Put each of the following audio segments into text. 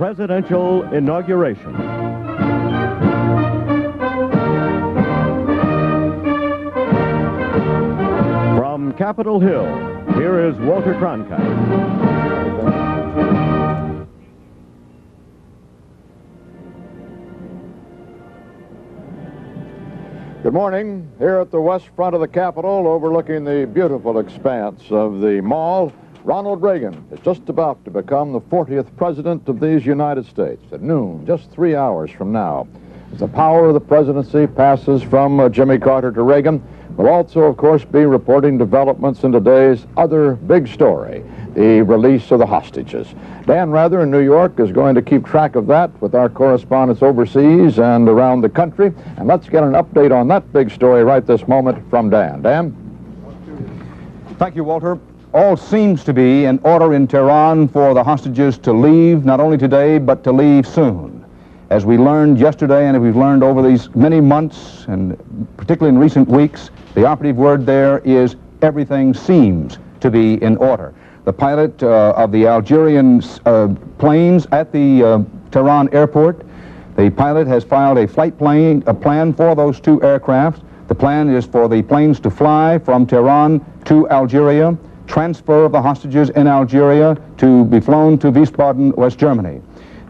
Presidential Inauguration. From Capitol Hill, here is Walter Cronkite. Good morning. Here at the west front of the Capitol, overlooking the beautiful expanse of the Mall, Ronald Reagan is just about to become the 40th President of these United States. At noon, just 3 hours from now, as the power of the presidency passes from Jimmy Carter to Reagan, we'll also, of course, be reporting developments in today's other big story, the release of the hostages. Dan Rather in New York is going to keep track of that with our correspondents overseas and around the country. And let's get an update on that big story right this moment from Dan. Dan? Thank you, Walter. All seems to be in order in Tehran for the hostages to leave, not only today, but to leave soon. As we learned yesterday, and as we've learned over these many months, and particularly in recent weeks, the operative word there is everything seems to be in order. The pilot of the Algerian planes at the Tehran airport, the pilot has filed a plan for those two aircraft. The plan is for the planes to fly from Tehran to Algeria, transfer of the hostages in Algeria to be flown to Wiesbaden, West Germany.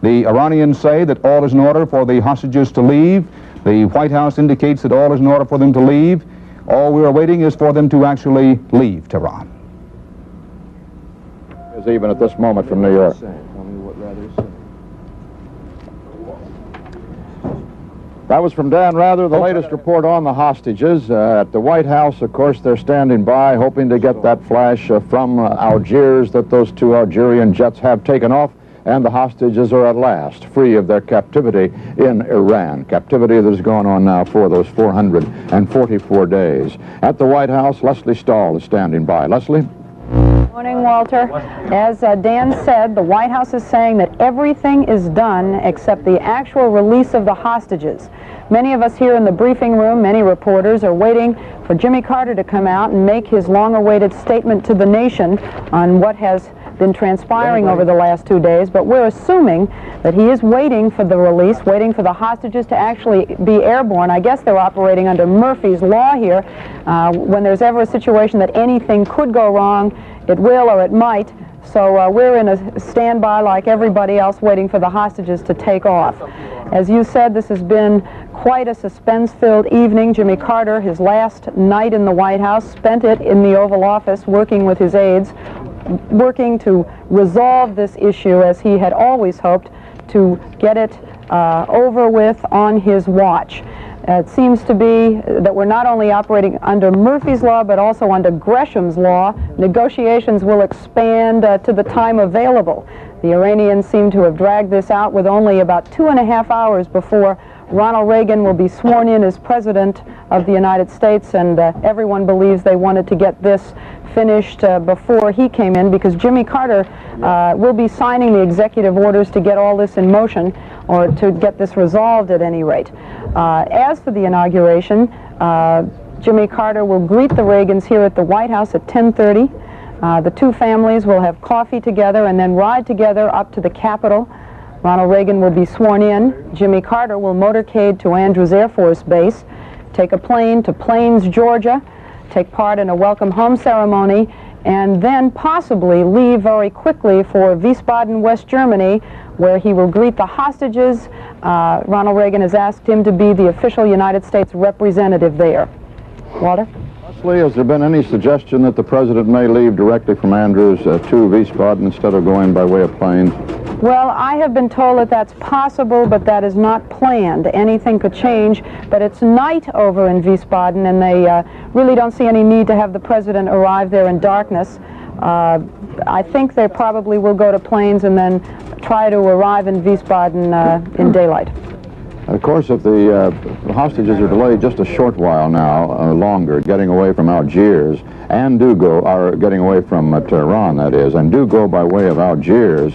The Iranians say that all is in order for the hostages to leave. The White House indicates that all is in order for them to leave. All we are waiting is for them to actually leave Tehran. Even at this moment from New York. That was from Dan Rather, the latest report on the hostages. At the White House, of course, they're standing by, hoping to get that flash from Algiers that those two Algerian jets have taken off, and the hostages are at last free of their captivity in Iran. Captivity that has gone on now for those 444 days. At the White House, Leslie Stahl is standing by. Leslie? Morning, Walter. As Dan said, the White House is saying that everything is done except the actual release of the hostages. Many of us here in the briefing room, many reporters, are waiting for Jimmy Carter to come out and make his long-awaited statement to the nation on what has been transpiring over the last 2 days, but we're assuming that he is waiting for the release, waiting for the hostages to actually be airborne. I guess they're operating under Murphy's Law here. When there's ever a situation that anything could go wrong, it will or it might. So we're in a standby like everybody else, waiting for the hostages to take off. As you said, this has been quite a suspense-filled evening. Jimmy Carter, his last night in the White House, spent it in the Oval Office working with his aides, working to resolve this issue as he had always hoped to get it over with on his watch. It seems to be that we're not only operating under Murphy's Law, but also under Gresham's Law. Negotiations will expand to the time available. The Iranians seem to have dragged this out with only about 2.5 hours before Ronald Reagan will be sworn in as President of the United States, and everyone believes they wanted to get this finished before he came in, because Jimmy Carter will be signing the executive orders to get all this in motion, or to get this resolved at any rate. As for the inauguration, Jimmy Carter will greet the Reagans here at the White House at 10:30. The two families will have coffee together and then ride together up to the Capitol. Ronald Reagan will be sworn in. Jimmy Carter will motorcade to Andrews Air Force Base, take a plane to Plains, Georgia, take part in a welcome home ceremony, and then possibly leave very quickly for Wiesbaden, West Germany, where he will greet the hostages. Ronald Reagan has asked him to be the official United States representative there. Walter? Leslie, has there been any suggestion that the president may leave directly from Andrews to Wiesbaden instead of going by way of plane? Well, I have been told that that's possible, but that is not planned. Anything could change, but it's night over in Wiesbaden, and they really don't see any need to have the president arrive there in darkness. I think they probably will go to planes and then try to arrive in Wiesbaden in daylight. Of course, if the hostages are delayed just a short while now, longer, getting away from Algiers, and are getting away from Tehran, that is, and do go by way of Algiers,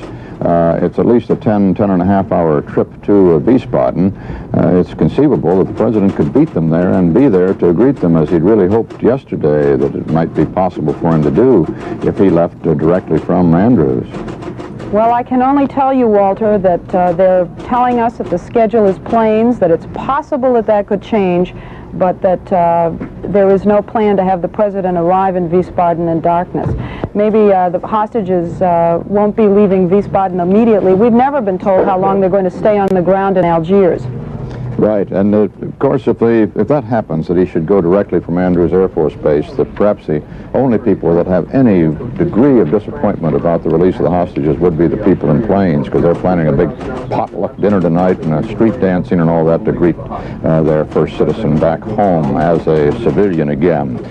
it's at least a 10.5 hour trip to Wiesbaden. It's conceivable that the president could beat them there and be there to greet them, as he'd really hoped yesterday that it might be possible for him to do if he left directly from Andrews. Well, I can only tell you, Walter, that they're telling us that the schedule is planes, that it's possible that that could change, but that there is no plan to have the president arrive in Wiesbaden in darkness. Maybe the hostages won't be leaving Wiesbaden immediately. We've never been told how long they're going to stay on the ground in Algiers. Right, and of course, if that happens, that he should go directly from Andrews Air Force Base, that perhaps the only people that have any degree of disappointment about the release of the hostages would be the people in planes, because they're planning a big potluck dinner tonight and street dancing and all that to greet their first citizen back home as a civilian again.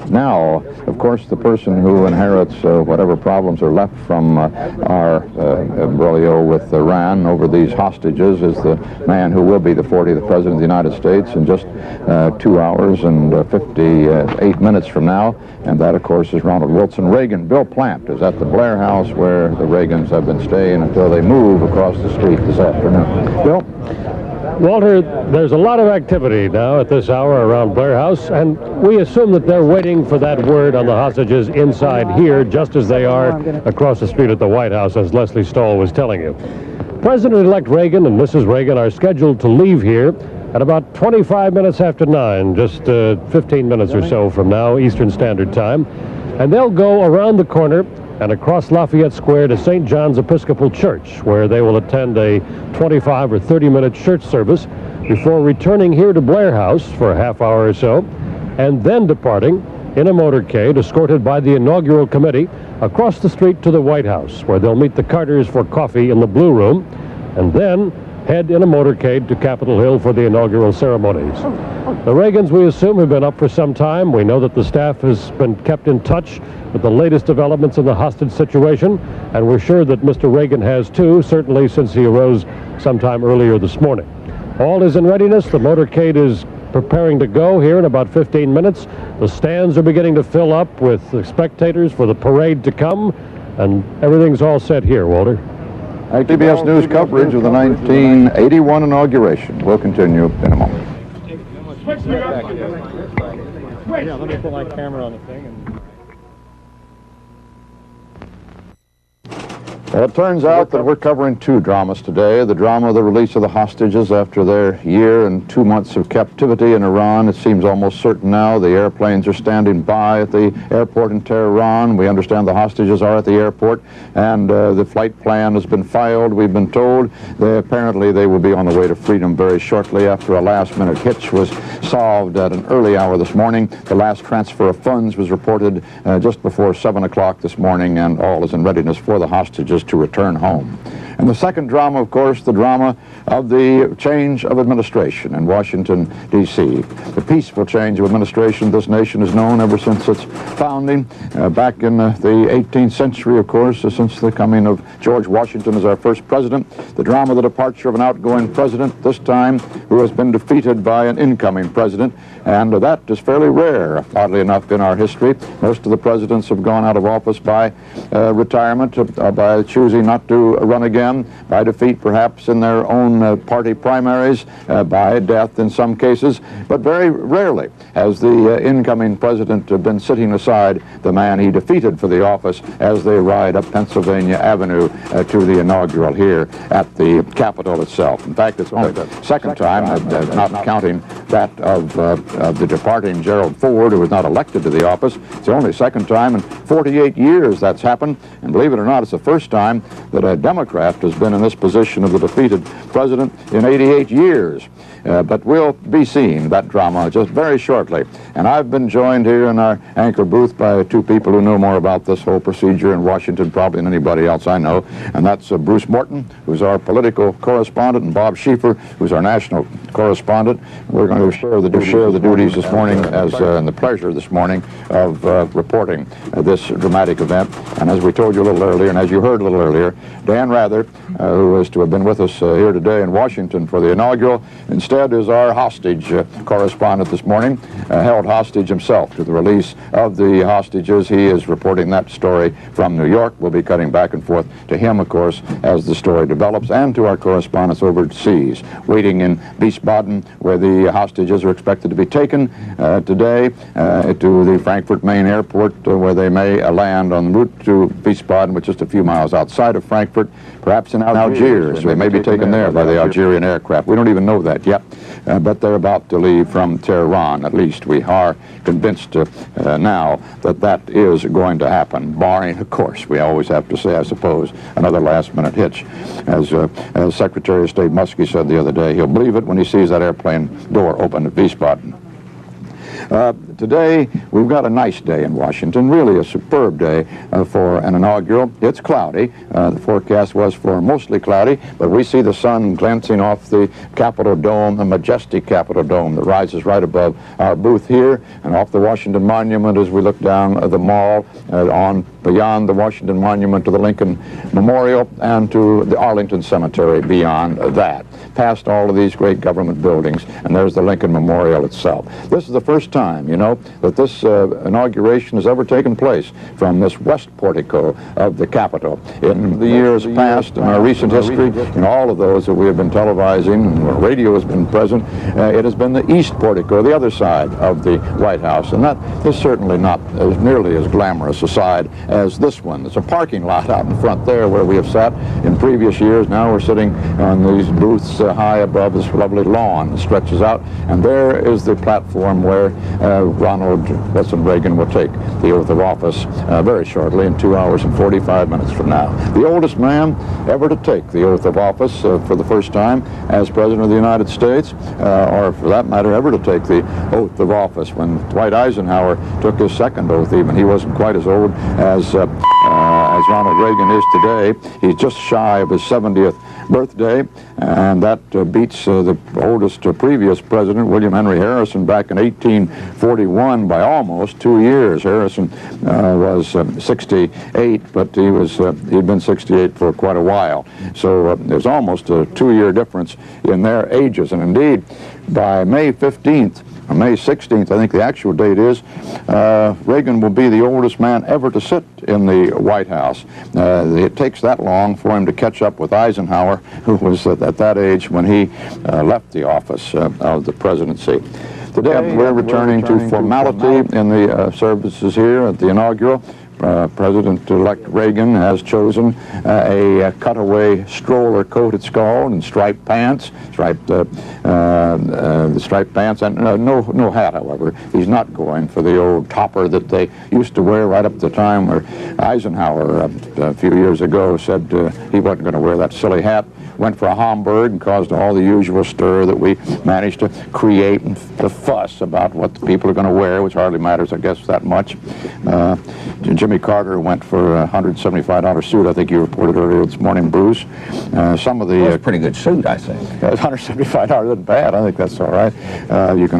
Now, of course, the person who inherits whatever problems are left from our imbroglio with Iran over these hostages is the man who will be the 40th President of the United States in just 2 hours and 58 minutes from now, and that, of course, is Ronald Wilson Reagan. Bill Plant is at the Blair House where the Reagans have been staying until they move across the street this afternoon. Bill? Walter, there's a lot of activity now at this hour around Blair House, and we assume that they're waiting for that word on the hostages inside here, just as they are across the street at the White House, as Leslie Stahl was telling you. President-elect Reagan and Mrs. Reagan are scheduled to leave here at about 25 minutes after 9, just 15 minutes or so from now, Eastern Standard Time, and they'll go around the corner and across Lafayette Square to St. John's Episcopal Church, where they will attend a 25 or 30-minute church service before returning here to Blair House for a half hour or so, and then departing in a motorcade escorted by the inaugural committee across the street to the White House, where they'll meet the Carters for coffee in the Blue Room, and then head in a motorcade to Capitol Hill for the inaugural ceremonies. The Reagans, we assume, have been up for some time. We know that the staff has been kept in touch with the latest developments in the hostage situation, and we're sure that Mr. Reagan has too, certainly since he arose sometime earlier this morning. All is in readiness. The motorcade is preparing to go here in about 15 minutes. The stands are beginning to fill up with spectators for the parade to come, and everything's all set here, Walter. CBS News coverage of the 1981 inauguration will continue in a moment. Yeah, let me put my camera on the thing. Well, it turns out that we're covering two dramas today. The drama of the release of the hostages after their year and 2 months of captivity in Iran. It seems almost certain now. The airplanes are standing by at the airport in Tehran. We understand the hostages are at the airport, and the flight plan has been filed, we've been told. Apparently they will be on the way to freedom very shortly after a last-minute hitch was solved at an early hour this morning. The last transfer of funds was reported just before 7 o'clock this morning, and all is in readiness for the hostages to return home. And the second drama, of course, the drama of the change of administration in Washington, D.C. The peaceful change of administration this nation has known ever since its founding, back in the 18th century, of course, since the coming of George Washington as our first president. The drama of the departure of an outgoing president, this time who has been defeated by an incoming president, and that is fairly rare, oddly enough, in our history. Most of the presidents have gone out of office by retirement, by choosing not to run again, by defeat perhaps in their own party primaries, by death in some cases, but very rarely has the incoming president been sitting aside the man he defeated for the office as they ride up Pennsylvania Avenue to the inaugural here at the Capitol itself. In fact, it's only the second time, not counting that of the departing Gerald Ford, who was not elected to the office. It's the only second time in 48 years that's happened, and believe it or not, it's the first time that a Democrat has been in this position of the defeated president in 88 years. But we'll be seeing that drama just very shortly. And I've been joined here in our anchor booth by two people who know more about this whole procedure in Washington probably than anybody else I know, and that's Bruce Morton, who's our political correspondent, and Bob Schieffer, who's our national correspondent. We're going to share the duties this morning and the pleasure this morning of reporting this dramatic event. And as we told you a little earlier, and as you heard a little earlier, Dan Rather who is to have been with us here today in Washington for the inaugural. Instead is our hostage correspondent this morning, held hostage himself to the release of the hostages. He is reporting that story from New York. We'll be cutting back and forth to him, of course, as the story develops, and to our correspondents overseas, waiting in Wiesbaden, where the hostages are expected to be taken today to the Frankfurt main airport, where they may land en route to Wiesbaden, which is just a few miles outside of Frankfurt, perhaps in Algiers. They may be taken there by the Algerian aircraft. We don't even know that yet, but they're about to leave from Tehran. At least we are convinced now that that is going to happen, barring, of course, we always have to say, I suppose, another last-minute hitch. As Secretary of State Muskie said the other day, he'll believe it when he sees that airplane door open at Wiesbaden. Today, we've got a nice day in Washington, really a superb day for an inaugural. It's cloudy. The forecast was for mostly cloudy, but we see the sun glancing off the Capitol Dome, the majestic Capitol Dome that rises right above our booth here, and off the Washington Monument as we look down the mall, on beyond the Washington Monument to the Lincoln Memorial, and to the Arlington Cemetery beyond that, past all of these great government buildings, and there's the Lincoln Memorial itself. This is the first time, you know, that this inauguration has ever taken place from this west portico of the Capitol. In the years past, in our recent history, in all of those that we have been televising, and where radio has been present, it has been the east portico, the other side of the White House, and that is certainly not nearly as glamorous a side as this one. It's a parking lot out in front there where we have sat in previous years. Now we're sitting on these booths high above this lovely lawn that stretches out, and there is the platform where Ronald Reagan will take the oath of office very shortly, in 2 hours and 45 minutes from now. The oldest man ever to take the oath of office for the first time as President of the United States, or for that matter, ever to take the oath of office. When Dwight Eisenhower took his second oath, even, he wasn't quite as old as Ronald Reagan is today. He's just shy of his 70th birthday, and that beats the oldest previous president, William Henry Harrison, back in 1841 by almost 2 years. Harrison was 68, but he'd been 68 for quite a while. So there's almost a 2-year difference in their ages, and indeed, by May 15th, or May 16th, I think the actual date is, Reagan will be the oldest man ever to sit in the White House. It takes that long for him to catch up with Eisenhower, who was at that age when he left the office of the presidency. Today, we're returning to formality in the services here at the inaugural. President-elect Reagan has chosen a cutaway stroller coat, it's called, and striped pants, the striped pants, and no hat, however. He's not going for the old topper that they used to wear right up to the time where Eisenhower, a few years ago, said he wasn't going to wear that silly hat. Went for a Homburg and caused all the usual stir that we managed to create, and the fuss about what the people are going to wear, which hardly matters, I guess, that much. Jimmy Carter went for a $175 suit. I think you reported earlier this morning, Bruce. Some of the... That's a pretty good suit, I think. $175 isn't bad. I think that's all right. You can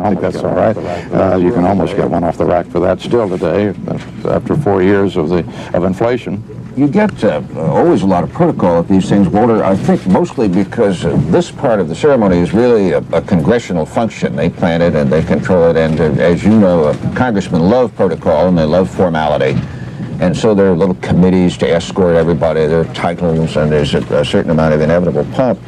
almost get one off the rack for that still today, after 4 years of inflation. You get always a lot of protocol at these things, Walter, I think mostly because this part of the ceremony is really a congressional function. They plan it and they control it, and as you know, congressmen love protocol and they love formality. And so there are little committees to escort everybody, there are titles, and there's a certain amount of inevitable pomp.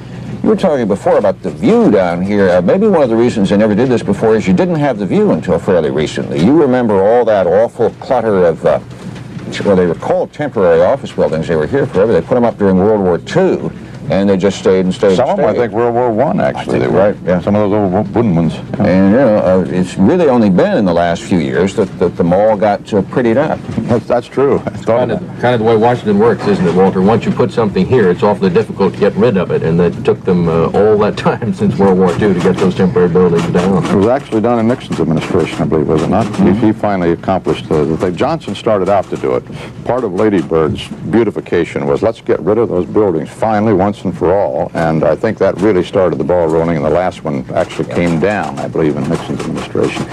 You were talking before about the view down here. Maybe one of the reasons they never did this before is you didn't have the view until fairly recently. You remember all that awful clutter of... well, they were called temporary office buildings. They were here forever. They put them up during World War II, and they just stayed and stayed. Some of them, I think, World War I, actually. They were, right, yeah. Some of those old wooden ones. Yeah. And, you know, it's really only been in the last few years that the mall got prettied up. That's true. It's kind of the way Washington works, isn't it, Walter? Once you put something here, it's awfully difficult to get rid of it, and it took them all that time since World War II to get those temporary buildings down. It was actually done in Nixon's administration, I believe, was it not? Mm-hmm. He finally accomplished the thing. Johnson started out to do it. Part of Lady Bird's beautification was, let's get rid of those buildings finally, once and for all, and I think that really started the ball rolling, and the last one actually came down, I believe, in Nixon's administration.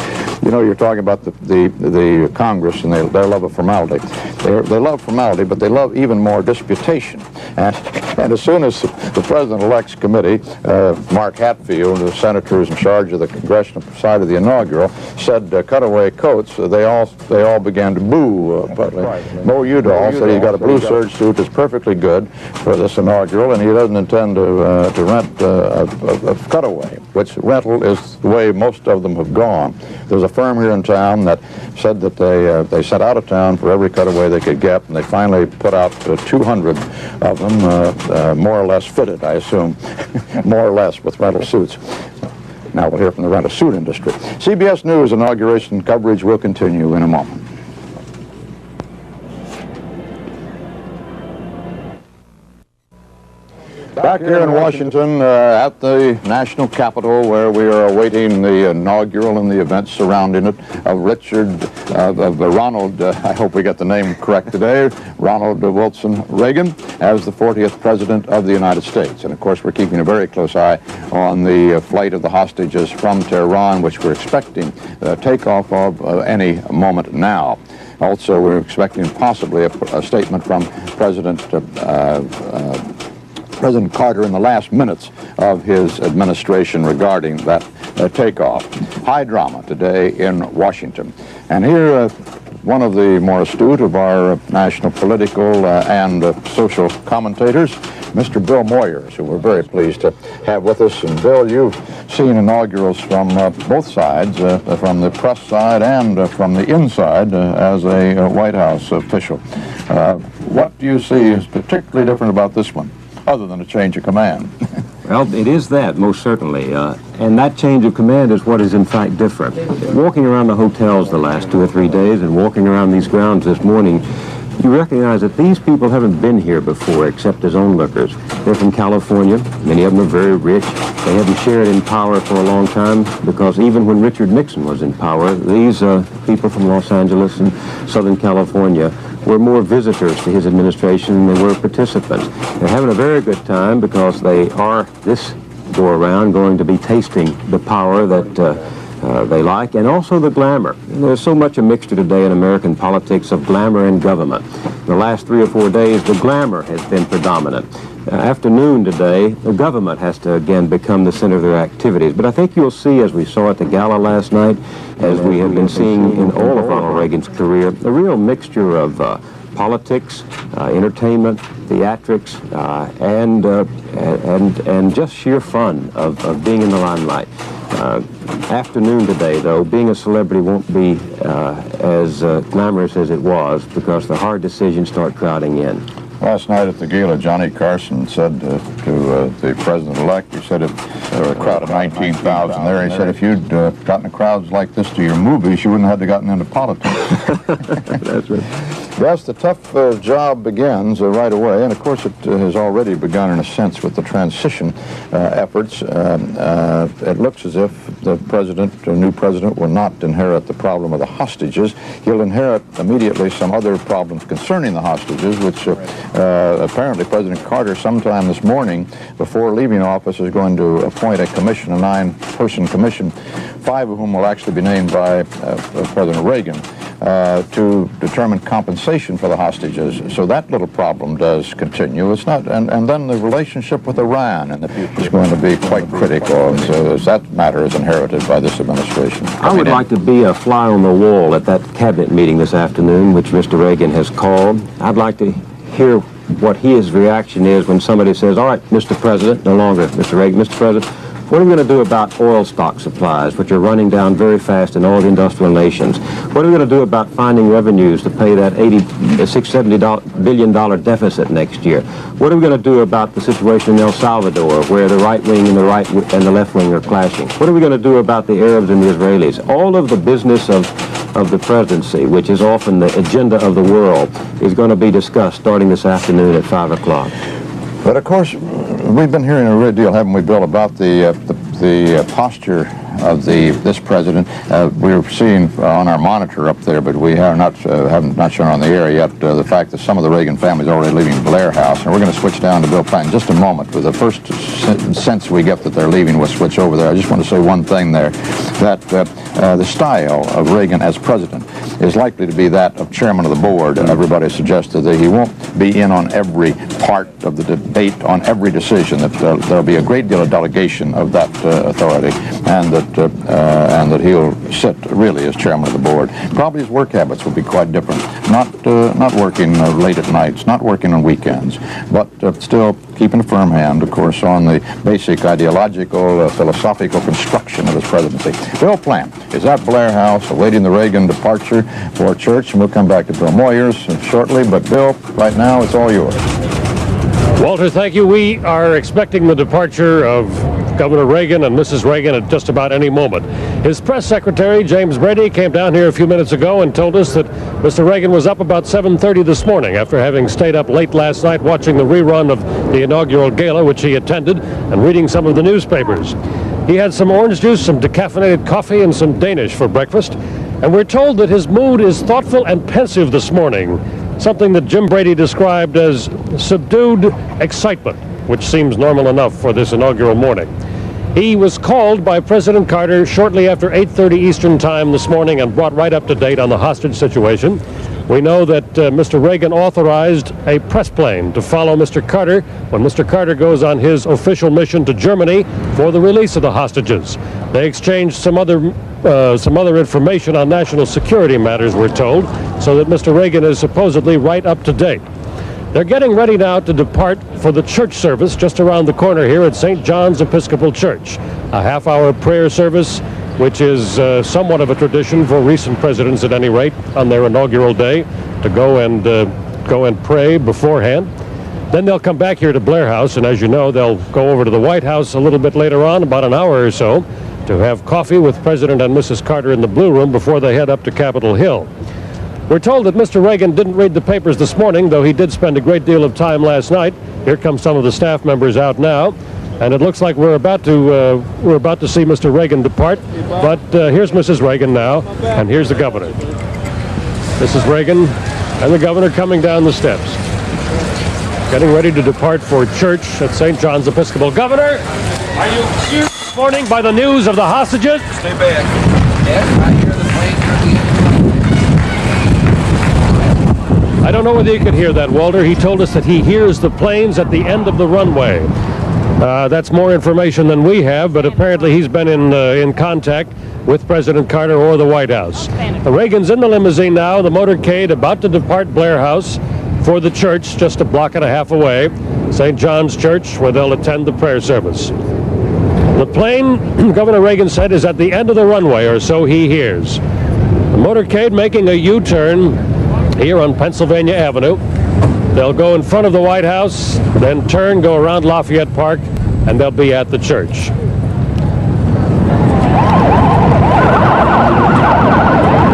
You know, you're talking about the Congress and their love of formality. They love formality, but they love even more disputation. And as soon as the President-elect's committee, Mark Hatfield, the senators in charge of the congressional side of the inaugural, said cutaway coats, they all began to boo. Mo Udall said he got a blue serge suit that's perfectly good for this inaugural, and he doesn't intend to rent a cutaway, which rental is the way most of them have gone. There's a firm here in town that said that they sent out of town for every cutaway they could get, and they finally put out 200 of them, more or less fitted, I assume, more or less with rental suits. Now we'll hear from the rental suit industry. CBS News inauguration coverage will continue in a moment. Back here in Washington at the national capitol, where we are awaiting the inaugural and the events surrounding it of Ronald, I hope we got the name correct today, Ronald Wilson Reagan as the 40th President of the United States. And of course, we're keeping a very close eye on the flight of the hostages from Tehran, which we're expecting takeoff of any moment now. Also, we're expecting possibly a statement from President Carter in the last minutes of his administration regarding that takeoff. High drama today in Washington. And here, one of the more astute of our national political and social commentators, Mr. Bill Moyers, who we're very pleased to have with us. And Bill, you've seen inaugurals from both sides, from the press side and from the inside as a White House official. What do you see is particularly different about this one, other than a change of command? Well, it is that, most certainly. And that change of command is what is in fact different. Walking around the hotels the last 2 or 3 days and walking around these grounds this morning, you recognize that these people haven't been here before except as onlookers. They're from California. Many of them are very rich. They haven't shared in power for a long time because even when Richard Nixon was in power, these people from Los Angeles and Southern California were more visitors to his administration than they were participants. They're having a very good time because they are, this go around, going to be tasting the power that they like, and also the glamour. There's so much a mixture today in American politics of glamour and government. The last 3 or 4 days, the glamour has been predominant. Afternoon today, the government has to again become the center of their activities. But I think you'll see, as we saw at the gala last night, as we have been seeing in all of Ronald Reagan's career, a real mixture of politics, entertainment, theatrics, and just sheer fun of being in the limelight. Afternoon today, though, being a celebrity won't be as glamorous as it was because the hard decisions start crowding in. Last night at the gala, Johnny Carson said to the president-elect, he said if there were a crowd of 19,000 there, he said if you'd gotten crowds like this to your movies, you wouldn't have had to gotten into politics. That's right. Yes, the tough job begins right away, and of course it has already begun in a sense with the transition efforts. It looks as if the new president, will not inherit the problem of the hostages. He'll inherit immediately some other problems concerning the hostages, which apparently President Carter sometime this morning, before leaving office, is going to appoint a commission, a 9-person commission, 5 of whom will actually be named by President Reagan, to determine compensation for the hostages. So that little problem does continue. It's not, and then the relationship with Iran in the future is going to be quite critical. And so that matter is inherited by this administration. I would like to be a fly on the wall at that cabinet meeting this afternoon, which Mr. Reagan has called. I'd like to hear what his reaction is when somebody says, all right, Mr. President, no longer Mr. Reagan, Mr. President, what are we going to do about oil stock supplies, which are running down very fast in all the industrial nations? What are we going to do about finding revenues to pay that $70 billion deficit next year? What are we going to do about the situation in El Salvador, where the right wing and the left wing are clashing? What are we going to do about the Arabs and the Israelis? All of the business of the presidency, which is often the agenda of the world, is going to be discussed starting this afternoon at 5 o'clock. But of course, we've been hearing a great deal, haven't we, Bill, about the posture of this president. We're seeing on our monitor up there, but we have not shown on the air yet the fact that some of the Reagan family is already leaving Blair House, and we're going to switch down to Bill Platt in just a moment. With the first sense we get that they're leaving, we'll switch over there. I just want to say one thing there, that the style of Reagan as president is likely to be that of chairman of the board. Everybody suggested that he won't be in on every part of the debate, on every decision, that there'll be a great deal of delegation of that authority, and that he'll sit really as chairman of the board. Probably his work habits will be quite different. Not working late at nights, not working on weekends, but still keeping a firm hand, of course, on the basic ideological, philosophical construction of his presidency. Bill Platt is at Blair House awaiting the Reagan departure for church, and we'll come back to Bill Moyers shortly. But Bill, right now, it's all yours. Walter, thank you. We are expecting the departure of Governor Reagan and Mrs. Reagan at just about any moment. His press secretary, James Brady, came down here a few minutes ago and told us that Mr. Reagan was up about 7:30 this morning after having stayed up late last night watching the rerun of the inaugural gala, which he attended, and reading some of the newspapers. He had some orange juice, some decaffeinated coffee, and some Danish for breakfast, and we're told that his mood is thoughtful and pensive this morning, something that Jim Brady described as subdued excitement, which seems normal enough for this inaugural morning. He was called by President Carter shortly after 8:30 Eastern Time this morning and brought right up to date on the hostage situation. We know that Mr. Reagan authorized a press plane to follow Mr. Carter when Mr. Carter goes on his official mission to Germany for the release of the hostages. They exchanged some other information on national security matters, we're told, so that Mr. Reagan is supposedly right up to date. They're getting ready now to depart for the church service just around the corner here at St. John's Episcopal Church. A half-hour prayer service, which is somewhat of a tradition for recent presidents at any rate on their inaugural day, to go and pray beforehand. Then they'll come back here to Blair House, and as you know, they'll go over to the White House a little bit later on, about an hour or so, to have coffee with President and Mrs. Carter in the Blue Room before they head up to Capitol Hill. We're told that Mr. Reagan didn't read the papers this morning, though he did spend a great deal of time last night. Here come some of the staff members out now, and it looks like we're about to see Mr. Reagan depart. But here's Mrs. Reagan now, and here's the governor. Mrs. Reagan and the governor coming down the steps, getting ready to depart for church at St. John's Episcopal. Governor, are you here this morning by the news of the hostages? Stay back. Yes, I hear the plane coming in. I don't know whether you could hear that, Walter. He told us that he hears the planes at the end of the runway. That's more information than we have, but apparently he's been in contact with President Carter or the White House. Reagan's in the limousine now, the motorcade about to depart Blair House for the church just a block and a half away, St. John's Church, where they'll attend the prayer service. The plane, Governor Reagan said, is at the end of the runway, or so he hears. The motorcade making a U-turn here on Pennsylvania Avenue. They'll go in front of the White House, then turn, go around Lafayette Park, and they'll be at the church.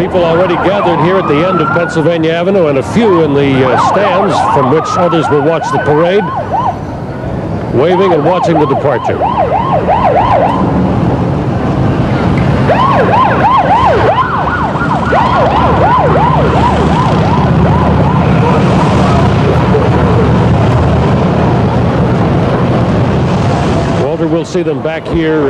People already gathered here at the end of Pennsylvania Avenue, and a few in the stands from which others will watch the parade, waving and watching the departure. Walter, we'll see them back here,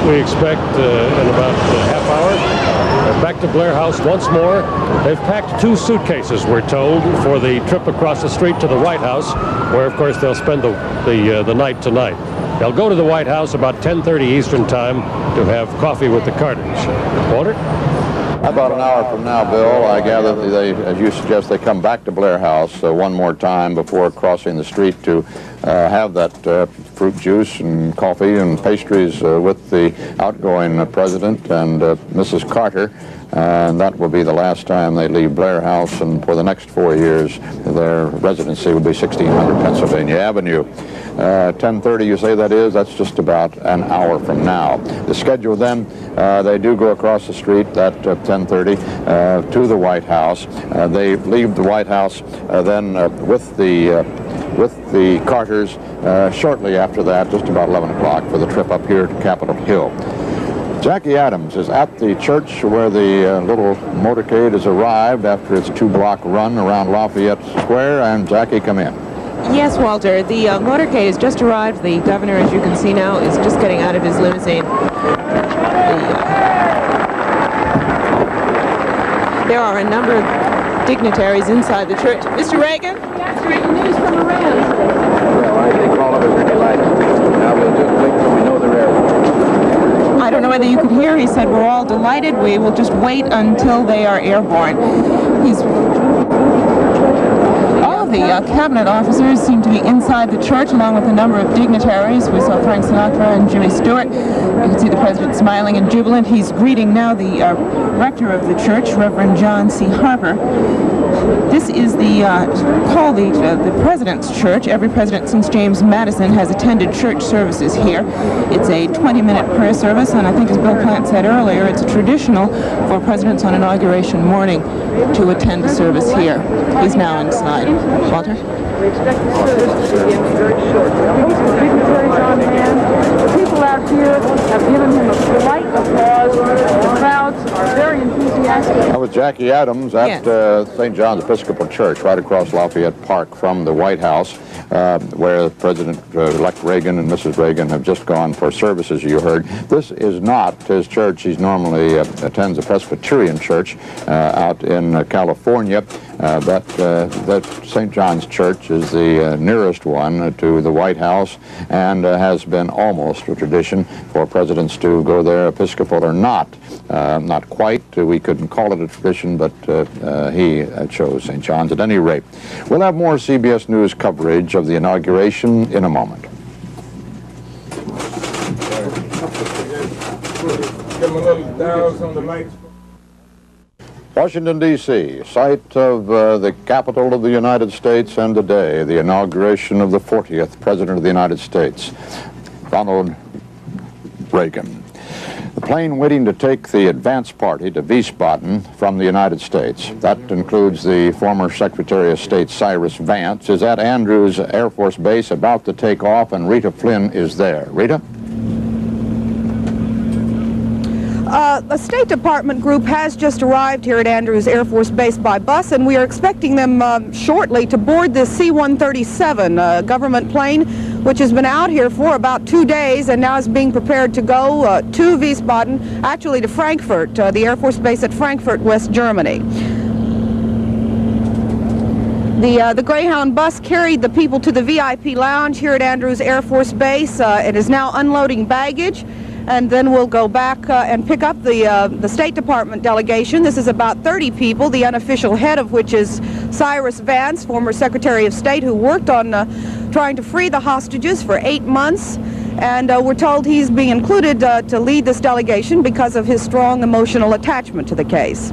we expect, in about a half hour. Back to Blair House once more. They've packed 2 suitcases, we're told, for the trip across the street to the White House, where, of course, they'll spend the night tonight. They'll go to the White House about 10:30 Eastern Time to have coffee with the Carters. Walter? About an hour from now, Bill, I gather they, as you suggest, they come back to Blair House one more time before crossing the street to have that fruit juice and coffee and pastries with the outgoing president and Mrs. Carter. And that will be the last time they leave Blair House, and for the next 4 years, their residency will be 1600 Pennsylvania Avenue. 10:30, you say that is? That's just about an hour from now. The schedule then, they do go across the street at 10:30 to the White House. They leave the White House then with the Carters shortly after that, just about 11 o'clock, for the trip up here to Capitol Hill. Jackie Adams is at the church where the little motorcade has arrived after its 2-block run around Lafayette Square. And Jackie, come in. Yes, Walter. The motorcade has just arrived. The governor, as you can see now, is just getting out of his limousine. There are a number of dignitaries inside the church. Mr. Reagan? Yes, great news from Iran. Well, I think all of us are delighted. Now we'll just wait till we know the rest. I don't know whether you could hear. He said, we're all delighted. We will just wait until they are airborne. All of the cabinet officers seem to be inside the church, along with a number of dignitaries. We saw Frank Sinatra and Jimmy Stewart. You can see the president smiling and jubilant. He's greeting now the rector of the church, Reverend John C. Harper. This is called the President's Church. Every president since James Madison has attended church services here. It's a 20-minute prayer service, and I think, as Bill Plant said earlier, it's traditional for presidents on Inauguration morning to attend the service here. He's now inside. Walter? We expect the service to begin very shortly. A host of dignitaries on hand. The people out here have given him a polite applause. The crowds are very enthusiastic. That was Jackie Adams at St. John's Episcopal Church, right across Lafayette Park from the White House, where President-elect Reagan and Mrs. Reagan have just gone for services, you heard. This is not his church. He normally attends a Presbyterian church out in California. That St. John's Church is the nearest one to the White House, and has been almost a tradition for presidents to go there, Episcopal or not. Not quite. We couldn't call it a tradition, but he chose St. John's at any rate. We'll have more CBS News coverage of the inauguration in a moment. Give him a little douse on the lights. Washington, D.C., site of the capital of the United States, and today, the inauguration of the 40th President of the United States, Ronald Reagan. The plane waiting to take the advance party to Wiesbaden from the United States, that includes the former Secretary of State Cyrus Vance, is at Andrews Air Force Base about to take off, and Rita Flynn is there. Rita? A State Department group has just arrived here at Andrews Air Force Base by bus, and we are expecting them shortly to board this C-137, a government plane which has been out here for about 2 days and now is being prepared to go to Wiesbaden, actually to Frankfurt, the Air Force Base at Frankfurt, West Germany. The Greyhound bus carried the people to the VIP lounge here at Andrews Air Force Base. It is now unloading baggage, and then we'll go back and pick up the State Department delegation. This is about 30 people, the unofficial head of which is Cyrus Vance, former Secretary of State, who worked on trying to free the hostages for 8 months. And we're told he's being included to lead this delegation because of his strong emotional attachment to the case.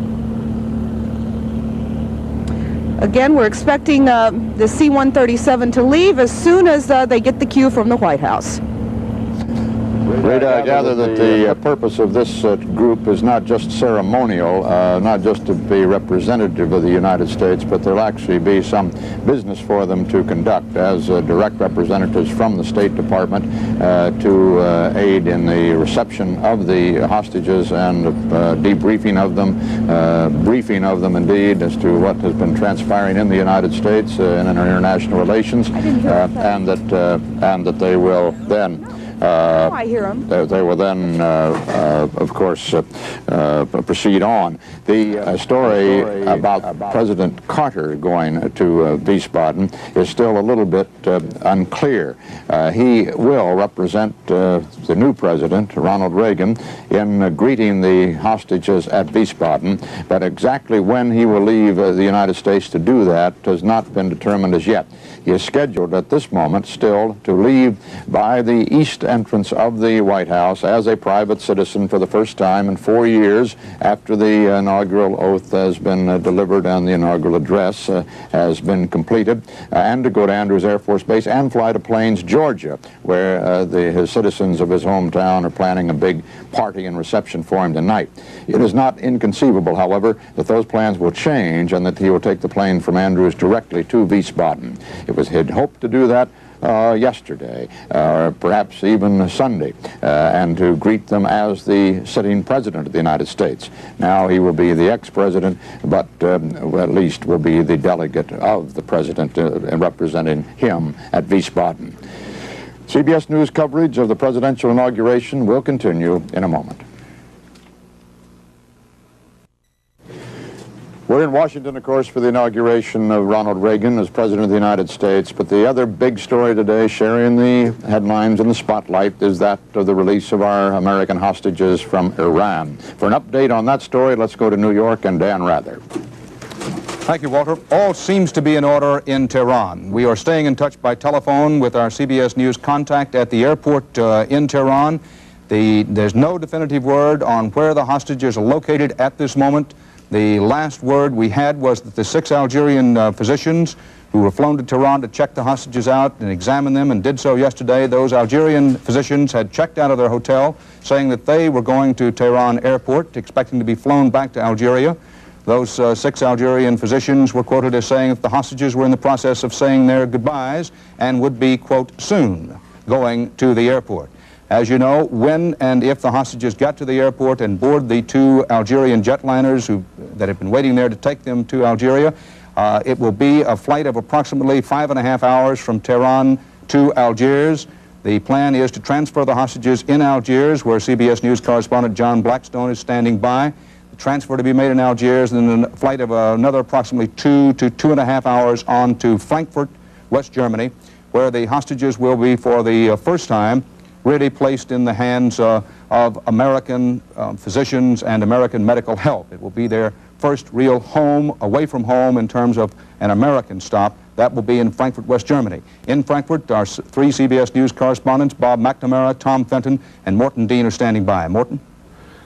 Again, we're expecting the C-137 to leave as soon as they get the cue from the White House. Rita, I gather that the purpose of this group is not just ceremonial, not just to be representative of the United States, but there'll actually be some business for them to conduct as direct representatives from the State Department to aid in the reception of the hostages and debriefing of them, briefing of them indeed as to what has been transpiring in the United States and in our international relations, and that they will then I hear him. They will then, of course, proceed on. The story about President Carter going to Wiesbaden is still a little bit unclear. He will represent the new president, Ronald Reagan, in greeting the hostages at Wiesbaden, but exactly when he will leave the United States to do that has not been determined as yet. He is scheduled at this moment still to leave by the east entrance of the White House as a private citizen for the first time in 4 years after the inaugural oath has been delivered and the inaugural address has been completed, and to go to Andrews Air Force Base and fly to Plains, Georgia, where his citizens of his hometown are planning a big party and reception for him tonight. It is not inconceivable, however, that those plans will change and that he will take the plane from Andrews directly to Wiesbaden. It was he'd hoped to do that yesterday, or perhaps even Sunday, and to greet them as the sitting president of the United States. Now he will be the ex-president, but at least will be the delegate of the president representing him at Wiesbaden. CBS News coverage of the presidential inauguration will continue in a moment. We're in Washington, of course, for the inauguration of Ronald Reagan as President of the United States, but the other big story today, sharing the headlines in the spotlight, is that of the release of our American hostages from Iran. For an update on that story, let's go to New York and Dan Rather. Thank you, Walter. All seems to be in order in Tehran. We are staying in touch by telephone with our CBS News contact at the airport in Tehran. There's no definitive word on where the hostages are located at this moment. The last word we had was that the 6 Algerian physicians who were flown to Tehran to check the hostages out and examine them, and did so yesterday, those Algerian physicians had checked out of their hotel, saying that they were going to Tehran airport, expecting to be flown back to Algeria. Those 6 Algerian physicians were quoted as saying that the hostages were in the process of saying their goodbyes and would be, quote, soon going to the airport. As you know, when and if the hostages got to the airport and board the 2 Algerian jetliners that have been waiting there to take them to Algeria, it will be a flight of approximately 5.5 hours from Tehran to Algiers. The plan is to transfer the hostages in Algiers, where CBS News correspondent John Blackstone is standing by. The transfer to be made in Algiers, and then a flight of another approximately 2 to 2.5 hours on to Frankfurt, West Germany, where the hostages will be, for the first time, really placed in the hands of American physicians and American medical help. It will be their first real home, away from home in terms of an American stop. That will be in Frankfurt, West Germany. In Frankfurt, our 3 CBS News correspondents, Bob McNamara, Tom Fenton, and Morton Dean, are standing by. Morton?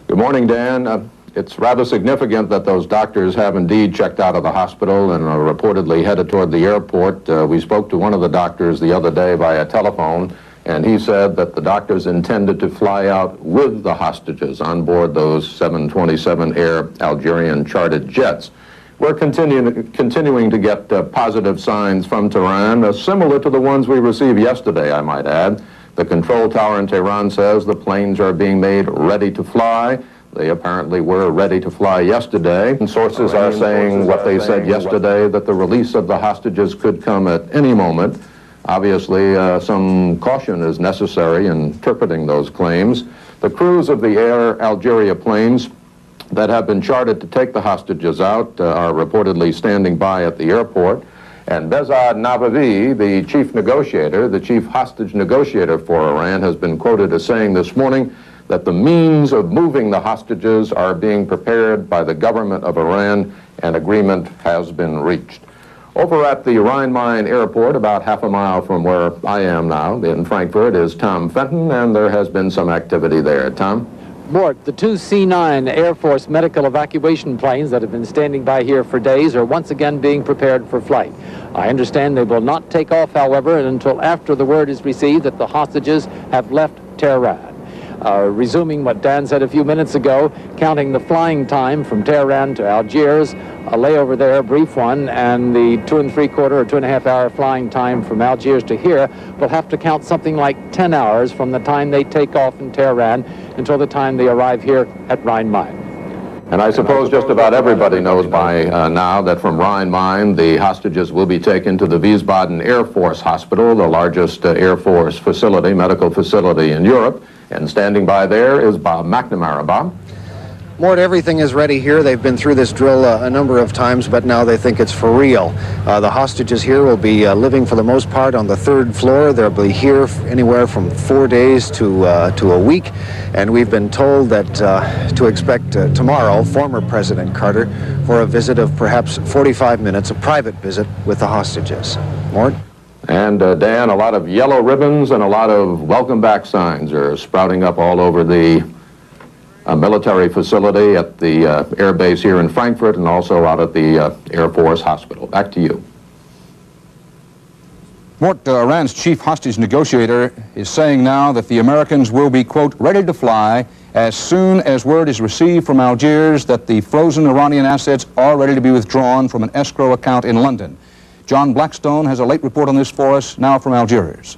Good morning, Dan. It's rather significant that those doctors have indeed checked out of the hospital and are reportedly headed toward the airport. We spoke to one of the doctors the other day via telephone, and he said that the doctors intended to fly out with the hostages on board those 727 Air Algerian chartered jets. We're continuing to get positive signs from Tehran, similar to the ones we received yesterday, I might add. The control tower in Tehran says the planes are being made ready to fly. They apparently were ready to fly yesterday. And sources are saying what they said yesterday, that the release of the hostages could come at any moment. Obviously, some caution is necessary in interpreting those claims. The crews of the Air Algeria planes that have been chartered to take the hostages out are reportedly standing by at the airport. And Behzad Navavi, the chief negotiator, the chief hostage negotiator for Iran, has been quoted as saying this morning that the means of moving the hostages are being prepared by the government of Iran, and agreement has been reached. Over at the Rhein-Main airport, about half a mile from where I am now in Frankfurt, is Tom Fenton, and there has been some activity there. Tom? Mort, the 2 C-9 Air Force medical evacuation planes that have been standing by here for days are once again being prepared for flight. I understand they will not take off, however, until after the word is received that the hostages have left Tehran. Resuming what Dan said a few minutes ago, counting the flying time from Tehran to Algiers, a layover there, a brief one, and the 2 3/4 or 2.5 hour flying time from Algiers to here, will have to count something like 10 hours from the time they take off in Tehran until the time they arrive here at Rhein-Main. And I suppose just about everybody knows by now that from Rhein-Main, the hostages will be taken to the Wiesbaden Air Force Hospital, the largest Air Force facility, medical facility in Europe. And standing by there is Bob McNamara. Bob? Mort, everything is ready here. They've been through this drill a number of times, but now they think it's for real. The hostages here will be living for the most part on the 3rd floor. They'll be here anywhere from 4 days to a week. And we've been told that to expect tomorrow, former President Carter, for a visit of perhaps 45 minutes, a private visit with the hostages. Mort? And Dan, a lot of yellow ribbons and a lot of welcome back signs are sprouting up all over the military facility at the air base here in Frankfurt, and also out at the Air Force Hospital. Back to you. Mort, Iran's chief hostage negotiator is saying now that the Americans will be, quote, ready to fly as soon as word is received from Algiers that the frozen Iranian assets are ready to be withdrawn from an escrow account in London. John Blackstone has a late report on this for us, now from Algiers.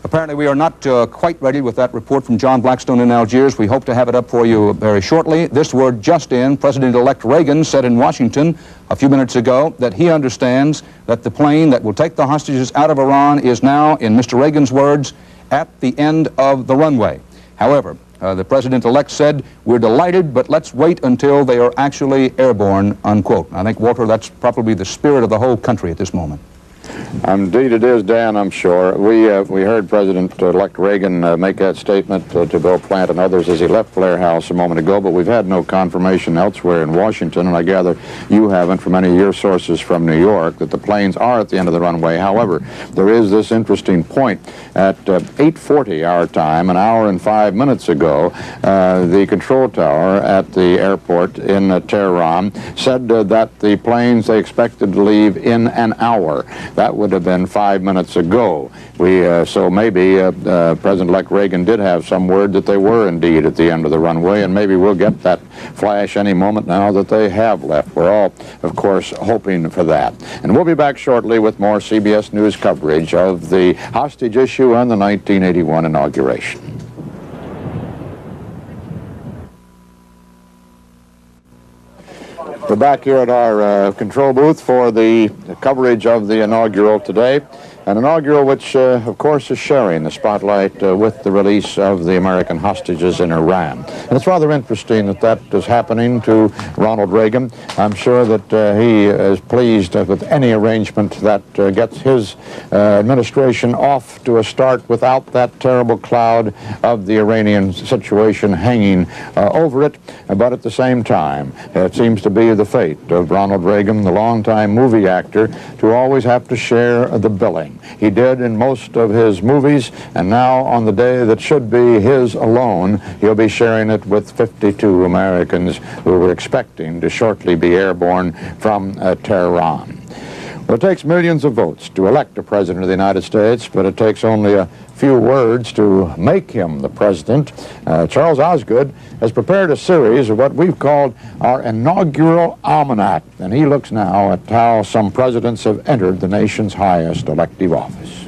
Apparently we are not quite ready with that report from John Blackstone in Algiers. We hope to have it up for you very shortly. This word just in, President-elect Reagan said in Washington a few minutes ago that he understands that the plane that will take the hostages out of Iran is now, in Mr. Reagan's words, at the end of the runway. However, the President-elect said, we're delighted, but let's wait until they are actually airborne, unquote. I think, Walter, that's probably the spirit of the whole country at this moment. Indeed it is, Dan, I'm sure. We heard President-elect Reagan make that statement to Bill Plant and others as he left Blair House a moment ago, but we've had no confirmation elsewhere in Washington, and I gather you haven't from any of your sources from New York, that the planes are at the end of the runway. However, there is this interesting point. At 8:40 our time, an hour and 5 minutes ago, the control tower at the airport in Tehran said that the planes they expected to leave in an hour. That would have been 5 minutes ago. So maybe President-elect Reagan did have some word that they were indeed at the end of the runway, and maybe we'll get that flash any moment now that they have left. We're all, of course, hoping for that. And we'll be back shortly with more CBS News coverage of the hostage issue and the 1981 inauguration. We're back here at our control booth for the coverage of the inaugural today. An inaugural which, of course, is sharing the spotlight with the release of the American hostages in Iran. And it's rather interesting that that is happening to Ronald Reagan. I'm sure that he is pleased with any arrangement that gets his administration off to a start without that terrible cloud of the Iranian situation hanging over it. But at the same time, it seems to be the fate of Ronald Reagan, the longtime movie actor, to always have to share the billing. He did in most of his movies, and now on the day that should be his alone, he'll be sharing it with 52 Americans who were expecting to shortly be airborne from Tehran. Well, it takes millions of votes to elect a president of the United States, but it takes only a few words to make him the president. Charles Osgood has prepared a series of what we've called our inaugural almanac, and he looks now at how some presidents have entered the nation's highest elective office.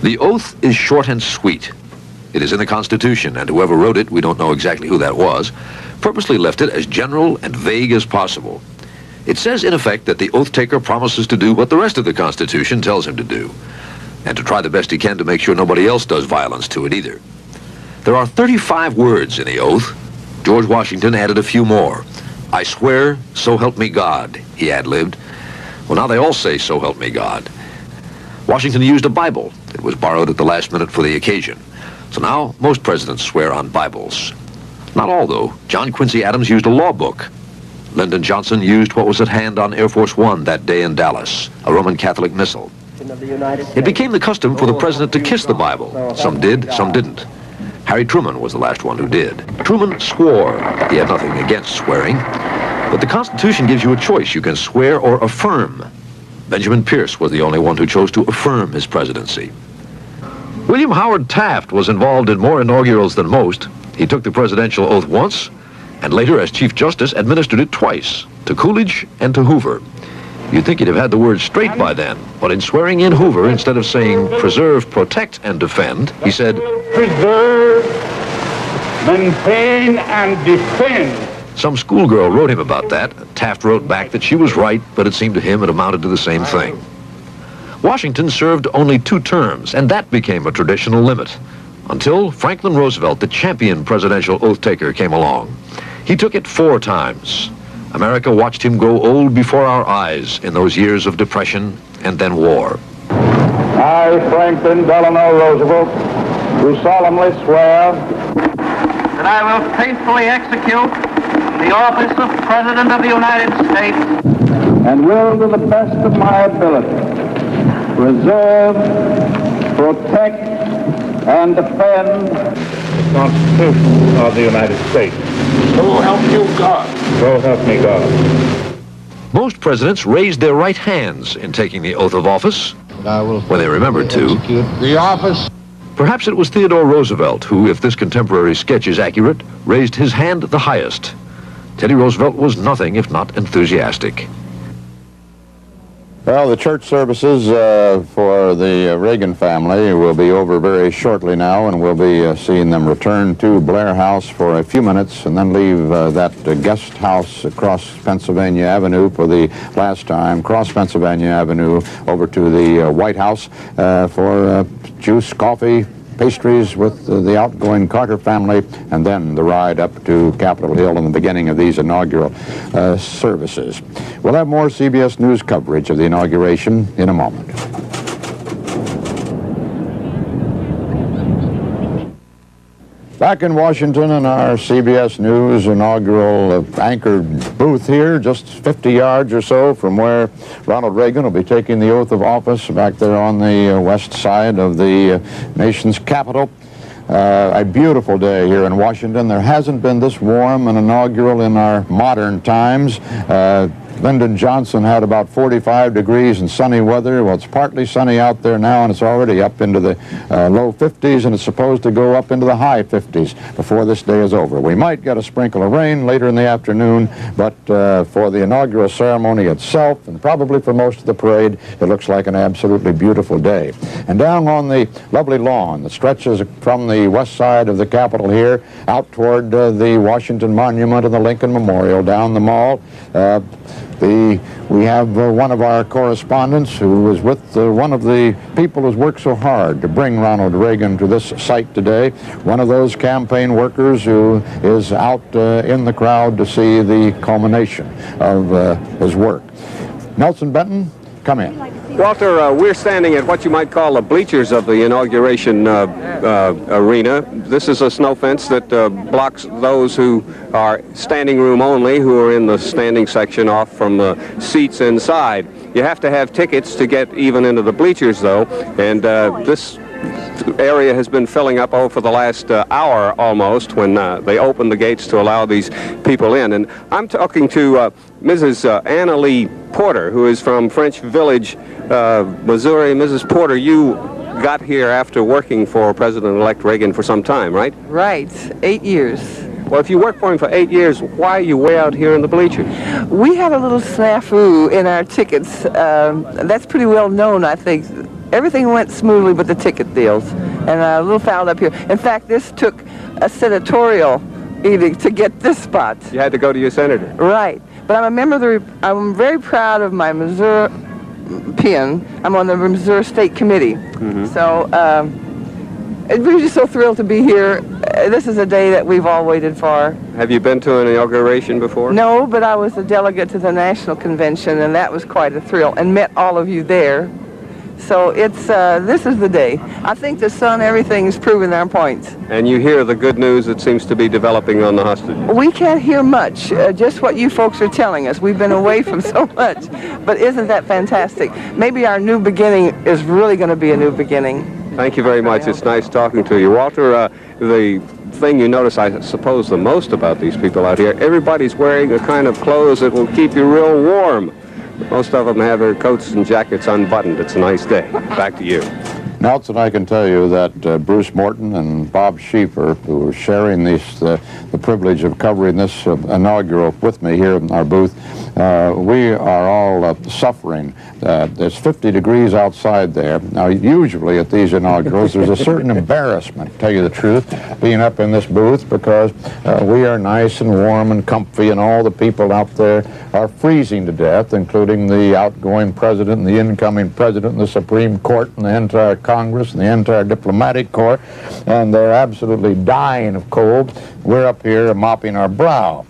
The oath is short and sweet. It is in the Constitution, and whoever wrote it, we don't know exactly who that was, purposely left it as general and vague as possible. It says, in effect, that the oath taker promises to do what the rest of the Constitution tells him to do, and to try the best he can to make sure nobody else does violence to it either. There are 35 words in the oath. George Washington added a few more. I swear, so help me God, he ad-libbed. Well, now they all say, so help me God. Washington used a Bible. It was borrowed at the last minute for the occasion. So now, most presidents swear on Bibles. Not all, though. John Quincy Adams used a law book. Lyndon Johnson used what was at hand on Air Force One that day in Dallas, a Roman Catholic missal. It became the custom for the president to kiss the Bible. Some did, some didn't. Harry Truman was the last one who did. Truman swore. He had nothing against swearing. But the Constitution gives you a choice. You can swear or affirm. Benjamin Pierce was the only one who chose to affirm his presidency. William Howard Taft was involved in more inaugurals than most. He took the presidential oath once, and later, as Chief Justice, administered it twice, to Coolidge and to Hoover. You'd think he'd have had the word straight by then, but in swearing in Hoover, instead of saying preserve, protect, and defend, he said, preserve, maintain, and defend. Some schoolgirl wrote him about that. Taft wrote back that she was right, but it seemed to him it amounted to the same thing. Washington served only 2 terms, and that became a traditional limit, until Franklin Roosevelt, the champion presidential oath taker, came along. He took it 4 times. America watched him grow old before our eyes in those years of depression and then war. I, Franklin Delano Roosevelt, do solemnly swear that I will faithfully execute the office of President of the United States and will, to the best of my ability, preserve, protect, and defend the Constitution of the United States. So help you God. So help me God. Most presidents raised their right hands in taking the oath of office, when they remembered to. The office Perhaps it was Theodore Roosevelt who, if this contemporary sketch is accurate, raised his hand the highest. Teddy Roosevelt was nothing if not enthusiastic. Well, the church services for the Reagan family will be over very shortly now, and we'll be seeing them return to Blair House for a few minutes and then leave that guest house across Pennsylvania Avenue for the last time, cross Pennsylvania Avenue over to the White House for juice, coffee, pastries with the outgoing Carter family, and then the ride up to Capitol Hill and the beginning of these inaugural services. We'll have more CBS News coverage of the inauguration in a moment. Back in Washington in our CBS News inaugural anchored booth here, just 50 yards or so from where Ronald Reagan will be taking the oath of office back there on the west side of the nation's capital. A beautiful day here in Washington. There hasn't been this warm an inaugural in our modern times. Lyndon Johnson had about 45 degrees and sunny weather. Well, it's partly sunny out there now, and it's already up into the low 50s, and it's supposed to go up into the high 50s before this day is over. We might get a sprinkle of rain later in the afternoon, but for the inaugural ceremony itself, and probably for most of the parade, it looks like an absolutely beautiful day. And down on the lovely lawn that stretches from the west side of the Capitol here out toward the Washington Monument and the Lincoln Memorial, down the mall, we have one of our correspondents who was with one of the people who's worked so hard to bring Ronald Reagan to this site today, one of those campaign workers who is out in the crowd to see the culmination of his work. Nelson Benton, come in. Walter, we're standing at what you might call the bleachers of the inauguration arena. This is a snow fence that blocks those who are standing room only, who are in the standing section off from the seats inside. You have to have tickets to get even into the bleachers, though, and this area has been filling up for the last hour almost when they opened the gates to allow these people in. And I'm talking to Mrs. Anna Lee Porter, who is from French Village, Missouri. Mrs. Porter, you got here after working for President-elect Reagan for some time, right? Right, 8 years. Well, if you worked for him for 8 years, why are you way out here in the bleachers? We had a little snafu in our tickets. That's pretty well known, I think. Everything went smoothly but the ticket deals, and a little fouled up here. In fact, this took a senatorial edict to get this spot. You had to go to your senator. Right, but I'm a member of the, I'm very proud of my Missouri pin. I'm on the Missouri State Committee. So we're just so thrilled to be here. This is a day that we've all waited for. Have you been to an inauguration before? No, but I was a delegate to the National Convention, and that was quite a thrill, and met all of you there. So it's, this is the day. I think the sun, everything's proving our points. And you hear the good news that seems to be developing on the hostages? We can't hear much, just what you folks are telling us. We've been away from so much, but isn't that fantastic? Maybe our new beginning is really going to be a new beginning. Thank you very much. It's nice talking to you. Walter, the thing you notice, I suppose, the most about these people out here, everybody's wearing a kind of clothes that will keep you real warm. Most of them have their coats and jackets unbuttoned. It's a nice day. Back to you. Nelson, I can tell you that Bruce Morton and Bob Schieffer, who are sharing the privilege of covering this inaugural with me here in our booth, we are all suffering. There's 50 degrees outside there. Now, usually at these inaugurals, there's a certain embarrassment, to tell you the truth, being up in this booth, because we are nice and warm and comfy, and all the people out there are freezing to death, including the outgoing president and the incoming president and the Supreme Court and the entire Congress and the entire diplomatic corps, and they're absolutely dying of cold. We're up here mopping our brow.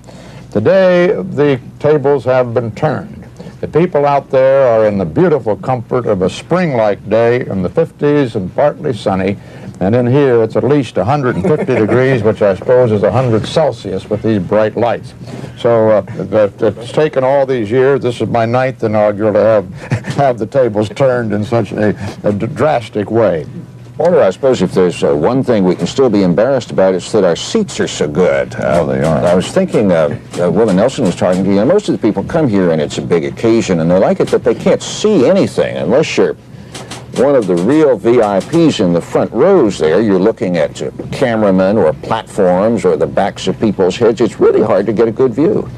Today, the tables have been turned. The people out there are in the beautiful comfort of a spring-like day in the 50s and partly sunny, and in here it's at least 150 degrees, which I suppose is 100 Celsius with these bright lights. So it's taken all these years. This is my 9th inaugural to have the tables turned in such a drastic way. Walter, I suppose if there's one thing we can still be embarrassed about, it's that our seats are so good. Oh, they are. I was thinking, Will and Nelson was talking to you, and most of the people come here and it's a big occasion, and they like it that they can't see anything unless you're one of the real VIPs in the front rows there. You're looking at cameramen or platforms or the backs of people's heads. It's really hard to get a good view.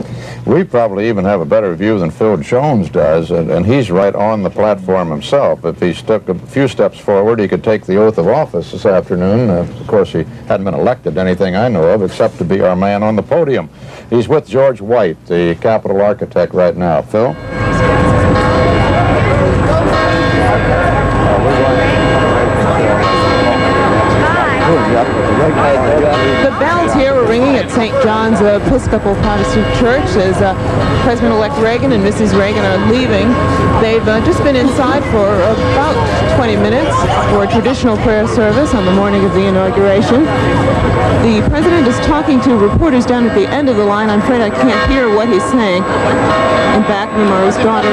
We probably even have a better view than Phil Jones does, and he's right on the platform himself. If he took a few steps forward, he could take the oath of office this afternoon. Of course, he hadn't been elected to anything I know of except to be our man on the podium. He's with George White, the Capitol architect, right now. Phil? The bells here were ringing at St. John's Episcopal Protestant Church as President-elect Reagan and Mrs. Reagan are leaving. They've just been inside for about 20 minutes for a traditional prayer service on the morning of the inauguration. The president is talking to reporters down at the end of the line. I'm afraid I can't hear what he's saying. In back room are his daughter.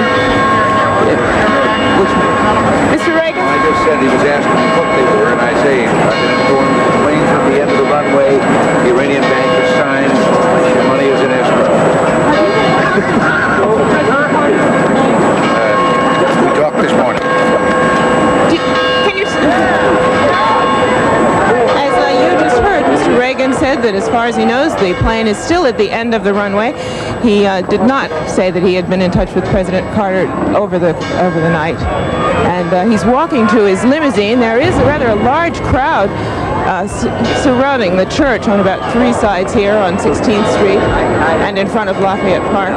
Mr. Reagan? I just said he was asking what they were, and I say, President going to the plane from the end of the runway, the Iranian bank has signed, your money is in escrow. We talked this morning. Can you... As you just heard, Mr. Reagan said that as far as he knows, the plane is still at the end of the runway. He did not say that he had been in touch with President Carter over the night. And he's walking to his limousine. There is a rather large crowd surrounding the church on about 3 sides here on 16th Street and in front of Lafayette Park.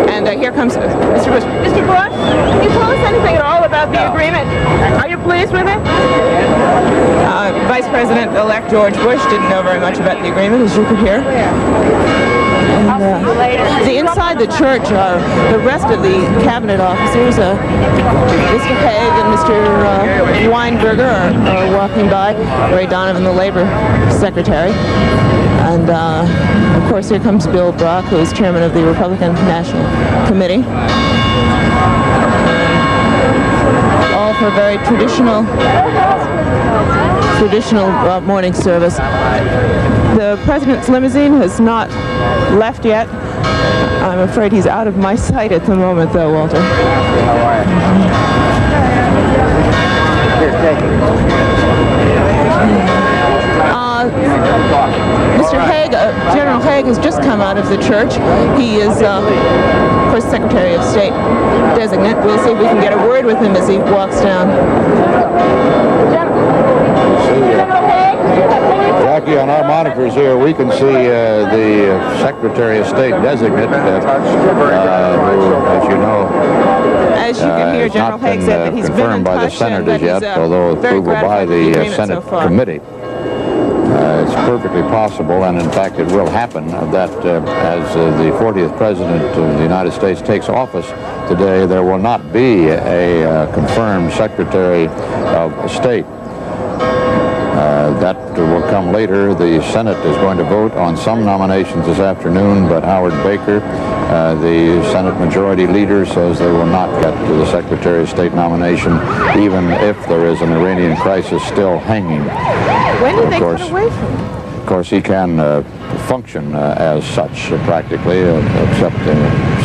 And here comes Mr. Bush. Mr. Bush, can you tell us anything at all about the agreement? Are you pleased with it? Vice President-elect George Bush didn't know very much about the agreement, as you could hear. And, inside the church are the rest of the cabinet officers. Mr. Haig and Mr. Weinberger are walking by. Ray Donovan, the Labor Secretary. And, of course, here comes Bill Brock, who is chairman of the Republican National Committee. All for a very traditional morning service. The president's limousine has not left yet. I'm afraid he's out of my sight at the moment, though, Walter. Mr. Haig, General Haig has just come out of the church. He is, of course, Secretary of State designate. We'll see if we can get a word with him as he walks down. Jackie, on our monitors here, we can see the Secretary of State designate, who, as you know, as you can hear, General Haig said that he's been in by the senators yet, although approval by the Senate committee. It's perfectly possible, and in fact it will happen, that as the 40th President of the United States takes office today, there will not be a confirmed Secretary of State. That will come later. The Senate is going to vote on some nominations this afternoon, but Howard Baker, the Senate Majority Leader, says they will not get to the Secretary of State nomination, even if there is an Iranian crisis still hanging. When did they get away from him? Of course, he can function as such, practically, except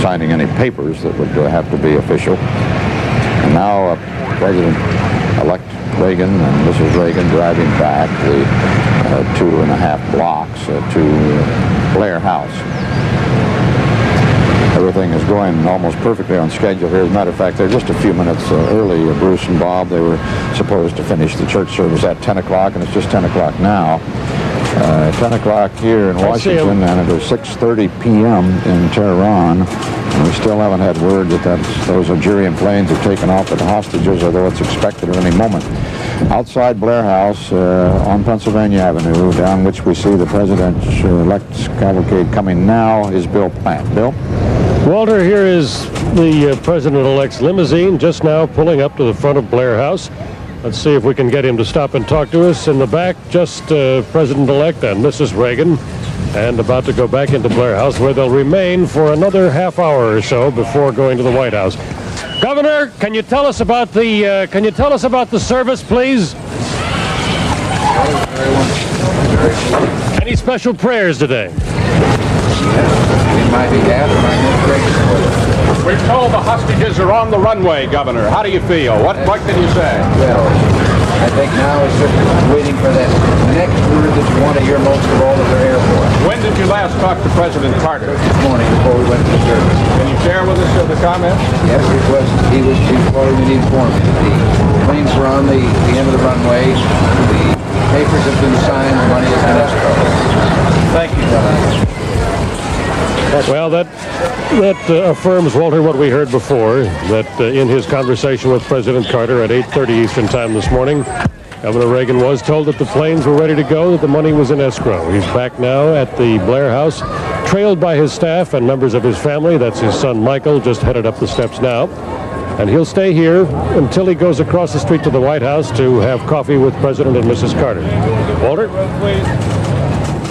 signing any papers that would have to be official. And now President-elect Reagan and Mrs. Reagan driving back the 2.5 blocks to Blair House. Everything is going almost perfectly on schedule here. As a matter of fact, they're just a few minutes early, Bruce and Bob. They were supposed to finish the church service at 10 o'clock, and it's just 10 o'clock now. 10 o'clock here in Washington, and it is 6:30 p.m. in Tehran. And we still haven't had word that those Algerian planes have taken off with the hostages, although it's expected at any moment. Outside Blair House on Pennsylvania Avenue, down which we see the President-elect's cavalcade coming now, is Bill Plant. Bill? Walter, here is the President-elect's limousine just now pulling up to the front of Blair House. Let's see if we can get him to stop and talk to us. In the back, just President-elect and Mrs. Reagan, and about to go back into Blair House, where they'll remain for another half hour or so before going to the White House. Governor, can you tell us about the service, please? Any special prayers today? In my behalf and my administration for them. We're told the hostages are on the runway, Governor. How do you feel? What can you say? Well, I think now is just waiting for that next word that you want to hear most of all at the airport. When did you last talk to President Carter? This morning before we went to the service. Can you share with us the comments? Yes, he was before we informed me. The planes were on the end of the runway. The papers have been signed. The money is in escrow. Thank you, Governor. Well, that affirms, Walter, what we heard before, that in his conversation with President Carter at 8:30 Eastern Time this morning, Governor Reagan was told that the planes were ready to go, that the money was in escrow. He's back now at the Blair House, trailed by his staff and members of his family. That's his son, Michael, just headed up the steps now. And he'll stay here until he goes across the street to the White House to have coffee with President and Mrs. Carter. Walter?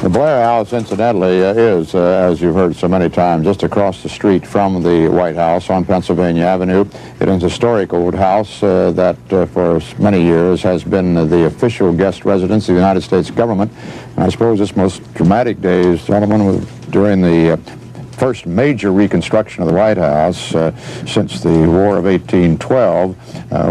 The Blair House, incidentally, is, as you've heard so many times, just across the street from the White House on Pennsylvania Avenue. It is a historic old house that for many years has been the official guest residence of the United States government. And I suppose its most dramatic days, gentlemen, was during the first major reconstruction of the White House since the War of 1812,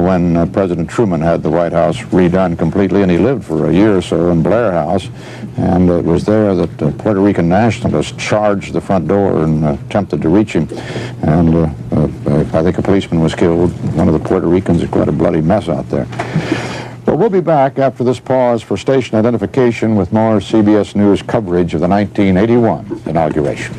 when President Truman had the White House redone completely, and he lived for a year or so in Blair House. And it was there that Puerto Rican nationalists charged the front door and attempted to reach him. And I think a policeman was killed. One of the Puerto Ricans. It's quite a bloody mess out there. Well, we'll be back after this pause for station identification with more CBS News coverage of the 1981 inauguration.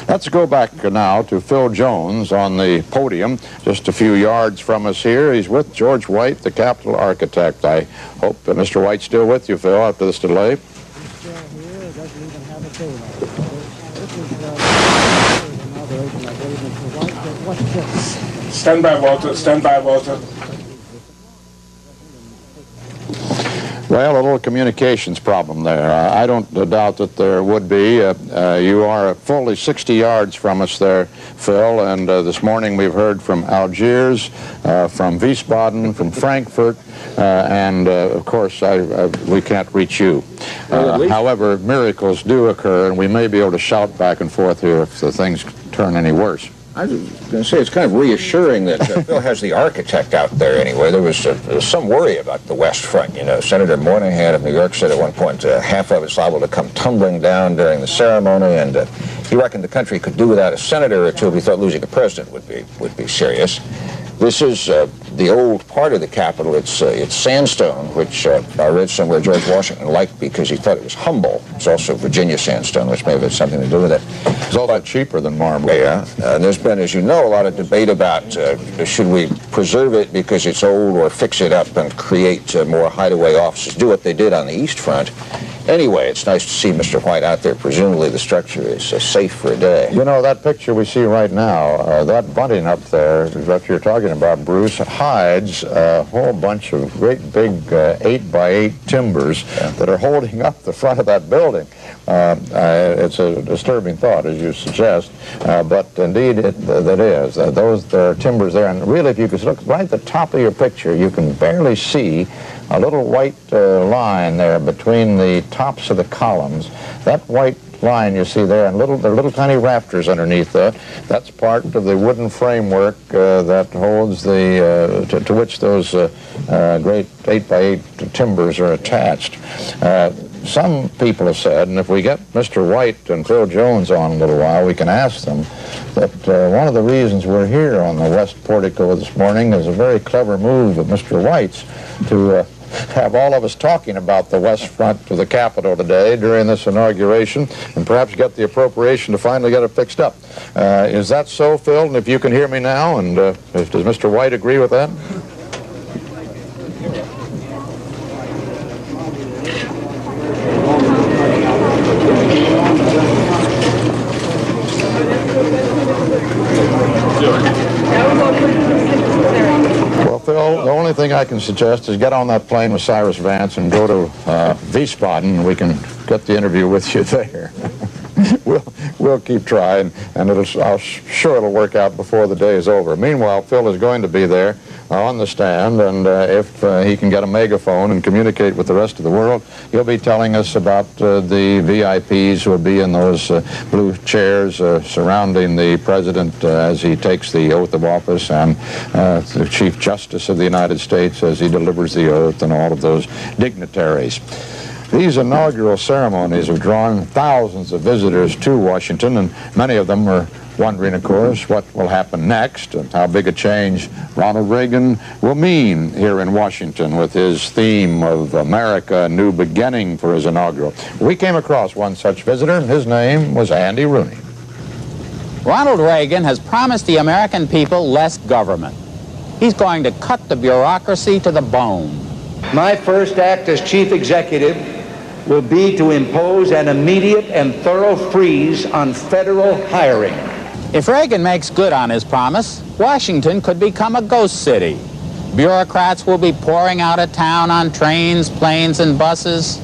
Let's go back now to Phil Jones on the podium, just a few yards from us here. He's with George White, the Capitol architect. I hope that Mr. White's still with you, Phil, after this delay. Stand by, Walter. Stand by, Walter. Well, a little communications problem there. I don't doubt that there would be. You are fully 60 yards from us there, Phil, and this morning we've heard from Algiers, from Wiesbaden, from Frankfurt, and of course we can't reach you. However, miracles do occur, and we may be able to shout back and forth here if the things turn any worse. I was going to say, it's kind of reassuring that Phil has the architect out there anyway. There was some worry about the West Front. You know, Senator Moynihan of New York said at one point half of it's liable to come tumbling down during the ceremony, and he reckoned the country could do without a senator or two if he thought losing a president would be serious. This is the old part of the Capitol. It's sandstone, which I read somewhere George Washington liked because he thought it was humble. It's also Virginia sandstone, which may have had something to do with it. It's all that cheaper than marble. Yeah, and there's been, as you know, a lot of debate about should we preserve it because it's old or fix it up and create more hideaway offices, do what they did on the East Front. Anyway, it's nice to see Mr. White out there. Presumably the structure is safe for a day. You know, that picture we see right now, that bunting up there, that you're talking about, Bruce, hides a whole bunch of great big 8x8 timbers that are holding up the front of that building. It's a disturbing thought, as you suggest, but indeed that is. There are timbers there, and really, if you could look right at the top of your picture, you can barely see a little white line there between the tops of the columns. That white line you see there, and there are little tiny rafters underneath that. That's part of the wooden framework that holds to which those great 8x8 timbers are attached. Some people have said, and if we get Mr. White and Phil Jones on a little while, we can ask them that one of the reasons we're here on the West Portico this morning is a very clever move of Mr. White's to have all of us talking about the West Front of the Capitol today during this inauguration, and perhaps get the appropriation to finally get it fixed up. Is that so, Phil? And if you can hear me now, and does Mr. White agree with that? Well, Phil, the only thing I can suggest is get on that plane with Cyrus Vance and go to Wiesbaden, and we can get the interview with you there. We'll keep trying, and I'm sure it'll work out before the day is over. Meanwhile, Phil is going to be there on the stand, and if he can get a megaphone and communicate with the rest of the world, he'll be telling us about the VIPs who will be in those blue chairs surrounding the president as he takes the oath of office, and the Chief Justice of the United States as he delivers the oath, and all of those dignitaries. These inaugural ceremonies have drawn thousands of visitors to Washington, and many of them are wondering, of course, what will happen next and how big a change Ronald Reagan will mean here in Washington with his theme of America, a new beginning for his inaugural. We came across one such visitor. His name was Andy Rooney. Ronald Reagan has promised the American people less government. He's going to cut the bureaucracy to the bone. My first act as chief executive will be to impose an immediate and thorough freeze on federal hiring. If Reagan makes good on his promise, Washington could become a ghost city. Bureaucrats will be pouring out of town on trains, planes, and buses.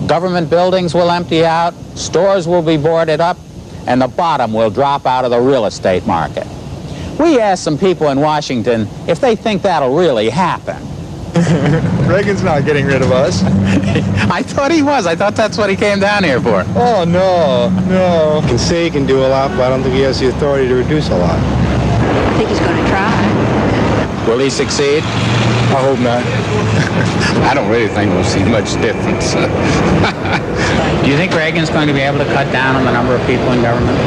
Government buildings will empty out, stores will be boarded up, and the bottom will drop out of the real estate market. We asked some people in Washington if they think that'll really happen. Reagan's not getting rid of us. I thought he was. I thought that's what he came down here for. Oh, no. He can say he can do a lot, but I don't think he has the authority to reduce a lot. I think he's going to try. Will he succeed? I hope not. I don't really think we'll see much difference. Do you think Reagan's going to be able to cut down on the number of people in government?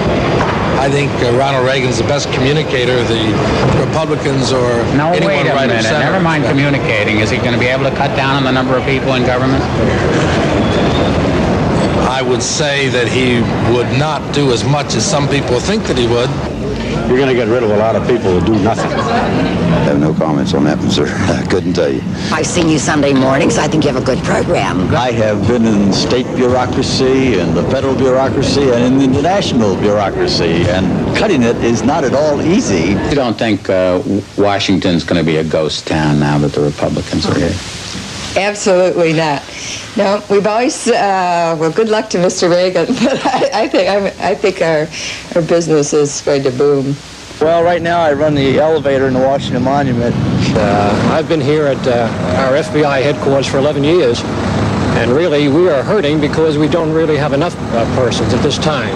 I think Ronald Reagan's the best communicator the Republicans or anyone wait a right minute. of center. Never mind communicating. Is he going to be able to cut down on the number of people in government? I would say that he would not do as much as some people think that he would. You're going to get rid of a lot of people who do nothing. I have no comments on that one, sir. I couldn't tell you. I've seen you Sunday mornings. I think you have a good program. I have been in state bureaucracy and the federal bureaucracy and in the national bureaucracy, and cutting it is not at all easy. You don't think Washington's going to be a ghost town now that the Republicans are here? Absolutely not. No, we've always, well, good luck to Mr. Reagan, but I think our business is going to boom. Well, right now I run the elevator in the Washington Monument. I've been here at our FBI headquarters for 11 years, and really we are hurting because we don't really have enough persons at this time.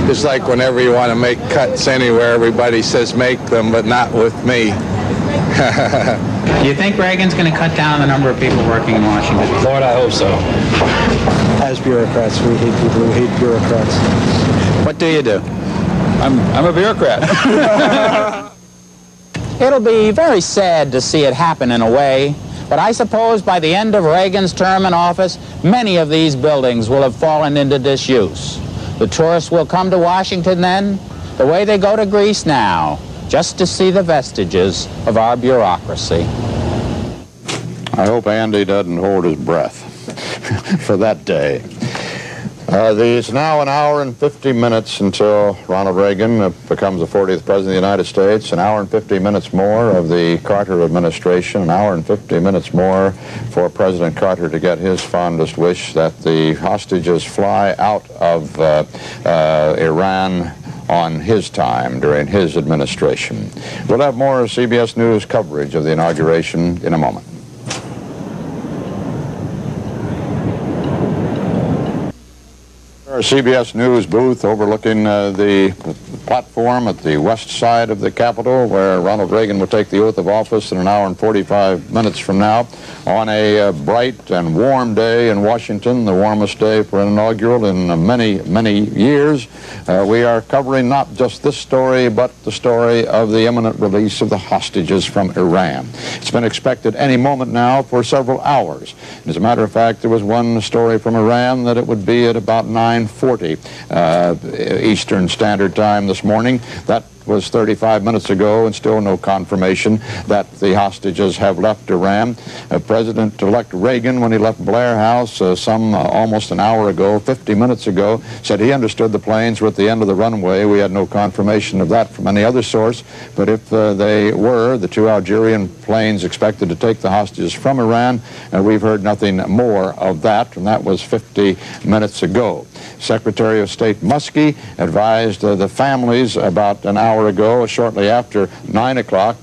It's like whenever you want to make cuts anywhere, everybody says make them, but not with me. Do you think Reagan's going to cut down on the number of people working in Washington? Lord, I hope so. As bureaucrats, we hate people who hate bureaucrats. What do you do? I'm a bureaucrat. It'll be very sad to see it happen in a way, but I suppose by the end of Reagan's term in office, many of these buildings will have fallen into disuse. The tourists will come to Washington then, the way they go to Greece now, just to see the vestiges of our bureaucracy. I hope Andy doesn't hold his breath for that day. It's now an hour and 50 minutes until Ronald Reagan becomes the 40th President of the United States, an hour and 50 minutes more of the Carter administration, an hour and 50 minutes more for President Carter to get his fondest wish that the hostages fly out of Iran on his time, during his administration. We'll have more CBS News coverage of the inauguration in a moment. Our CBS News booth overlooking the platform at the west side of the Capitol, where Ronald Reagan will take the oath of office in an hour and 45 minutes from now on a bright and warm day in Washington, the warmest day for an inaugural in many, many years. We are covering not just this story, but the story of the imminent release of the hostages from Iran. It's been expected any moment now for several hours. As a matter of fact, there was one story from Iran that it would be at about 9:40 Eastern Standard Time this morning. That was 35 minutes ago, and still no confirmation that the hostages have left Iran. President-elect Reagan, when he left Blair House almost an hour ago, 50 minutes ago, said he understood the planes were at the end of the runway. We had no confirmation of that from any other source, but if they were, the two Algerian planes expected to take the hostages from Iran, we've heard nothing more of that, and that was 50 minutes ago. Secretary of State Muskie advised the families about an hour hour ago, shortly after 9 o'clock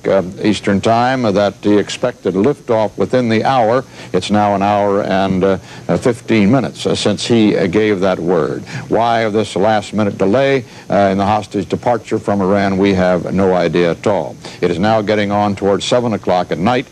Eastern Time, that he expected liftoff within the hour. It's now an hour and 15 minutes since he gave that word. Why this last-minute delay in the hostage departure from Iran, we have no idea at all. It is now getting on towards 7 o'clock at night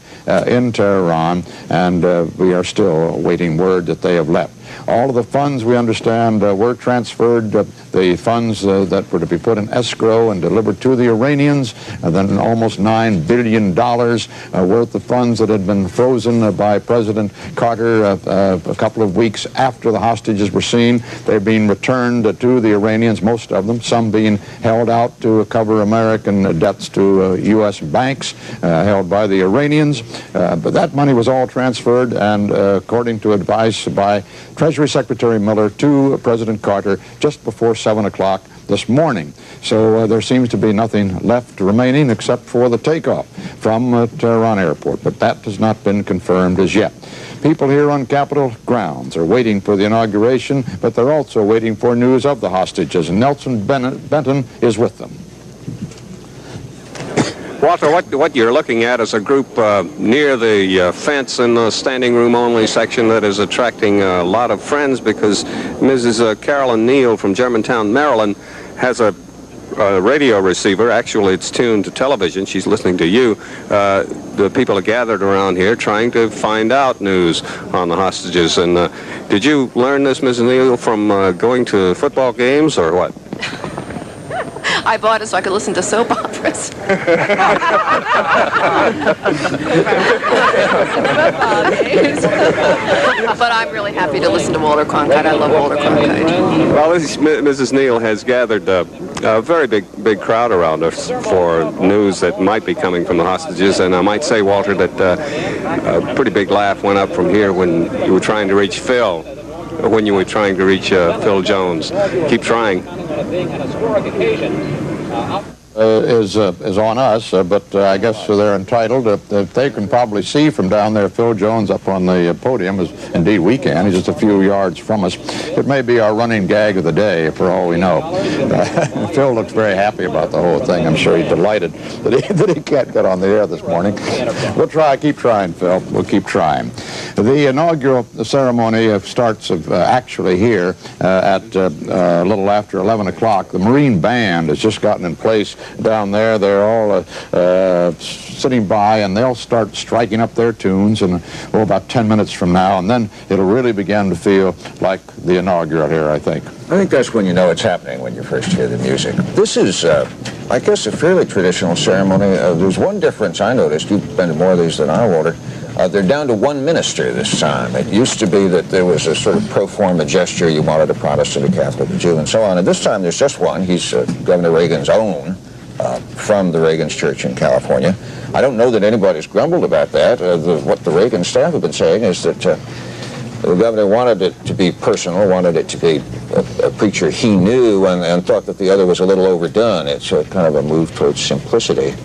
in Tehran, and we are still awaiting word that they have left. All of the funds, we understand, were transferred, the funds that were to be put in escrow and delivered to the Iranians, and then almost $9 billion worth of funds that had been frozen by President Carter a couple of weeks after the hostages were seen. They're being returned to the Iranians, most of them, some being held out to cover American debts to U.S. banks held by the Iranians. But that money was all transferred, and according to advice by Treasury Secretary Miller to President Carter just before 7 o'clock this morning. So there seems to be nothing left remaining except for the takeoff from Tehran Airport, but that has not been confirmed as yet. People here on Capitol grounds are waiting for the inauguration, but they're also waiting for news of the hostages, and Nelson Benton is with them. Walter, what you're looking at is a group near the fence in the standing room only section that is attracting a lot of friends because Mrs. Carolyn Neal from Germantown, Maryland, has a radio receiver. Actually, it's tuned to television. She's listening to you. The people are gathered around here trying to find out news on the hostages. And did you learn this, Mrs. Neal, from going to football games or what? I bought it so I could listen to soap operas. But I'm really happy to listen to Walter Cronkite. I love Walter Cronkite. Well, Mrs. Neal has gathered a very big crowd around us for news that might be coming from the hostages. And I might say, Walter, that a pretty big laugh went up from here when you were trying to reach Phil. When you were trying to reach Phil Jones. Keep trying. Is on us, but I guess they're entitled. They can probably see from down there Phil Jones up on the podium, as indeed we can. He's just a few yards from us. It may be our running gag of the day, for all we know. Phil looks very happy about the whole thing. I'm sure he's delighted that he can't get on the air this morning. We'll try. Keep trying, Phil. We'll keep trying. The inaugural ceremony starts actually here at a little after 11 o'clock. The Marine Band has just gotten in place down there. They're all sitting by, and they'll start striking up their tunes in about 10 minutes from now, and then it'll really begin to feel like the inaugural here, I think. I think that's when you know it's happening, when you first hear the music. This is, I guess, a fairly traditional ceremony. There's one difference I noticed. You've been to more of these than I, Walter. They're down to one minister this time. It used to be that there was a sort of pro forma gesture. You wanted a Protestant, a Catholic, a Jew, and so on. And this time there's just one. He's Governor Reagan's own from the Reagan's Church in California. I don't know that anybody's grumbled about that. What the Reagan staff have been saying is that the governor wanted it to be personal, wanted it to be a preacher he knew, and thought that the other was a little overdone. It's kind of a move towards simplicity.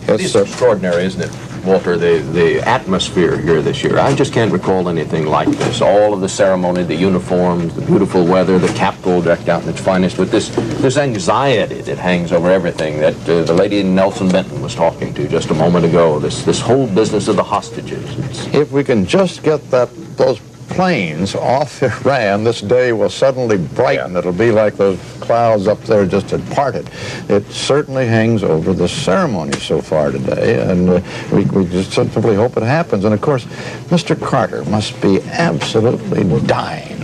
It's extraordinary, isn't it, Walter, the atmosphere here this year? I just can't recall anything like this. All of the ceremony, the uniforms, the beautiful weather, the Capitol decked out in its finest, with this anxiety that hangs over everything that the lady Nelson Benton was talking to just a moment ago, this whole business of the hostages. If we can just get those planes off Iran, this day will suddenly brighten. It'll be like those clouds up there just had parted. It certainly hangs over the ceremony so far today, and we just simply hope it happens. And of course, Mr. Carter must be absolutely dying,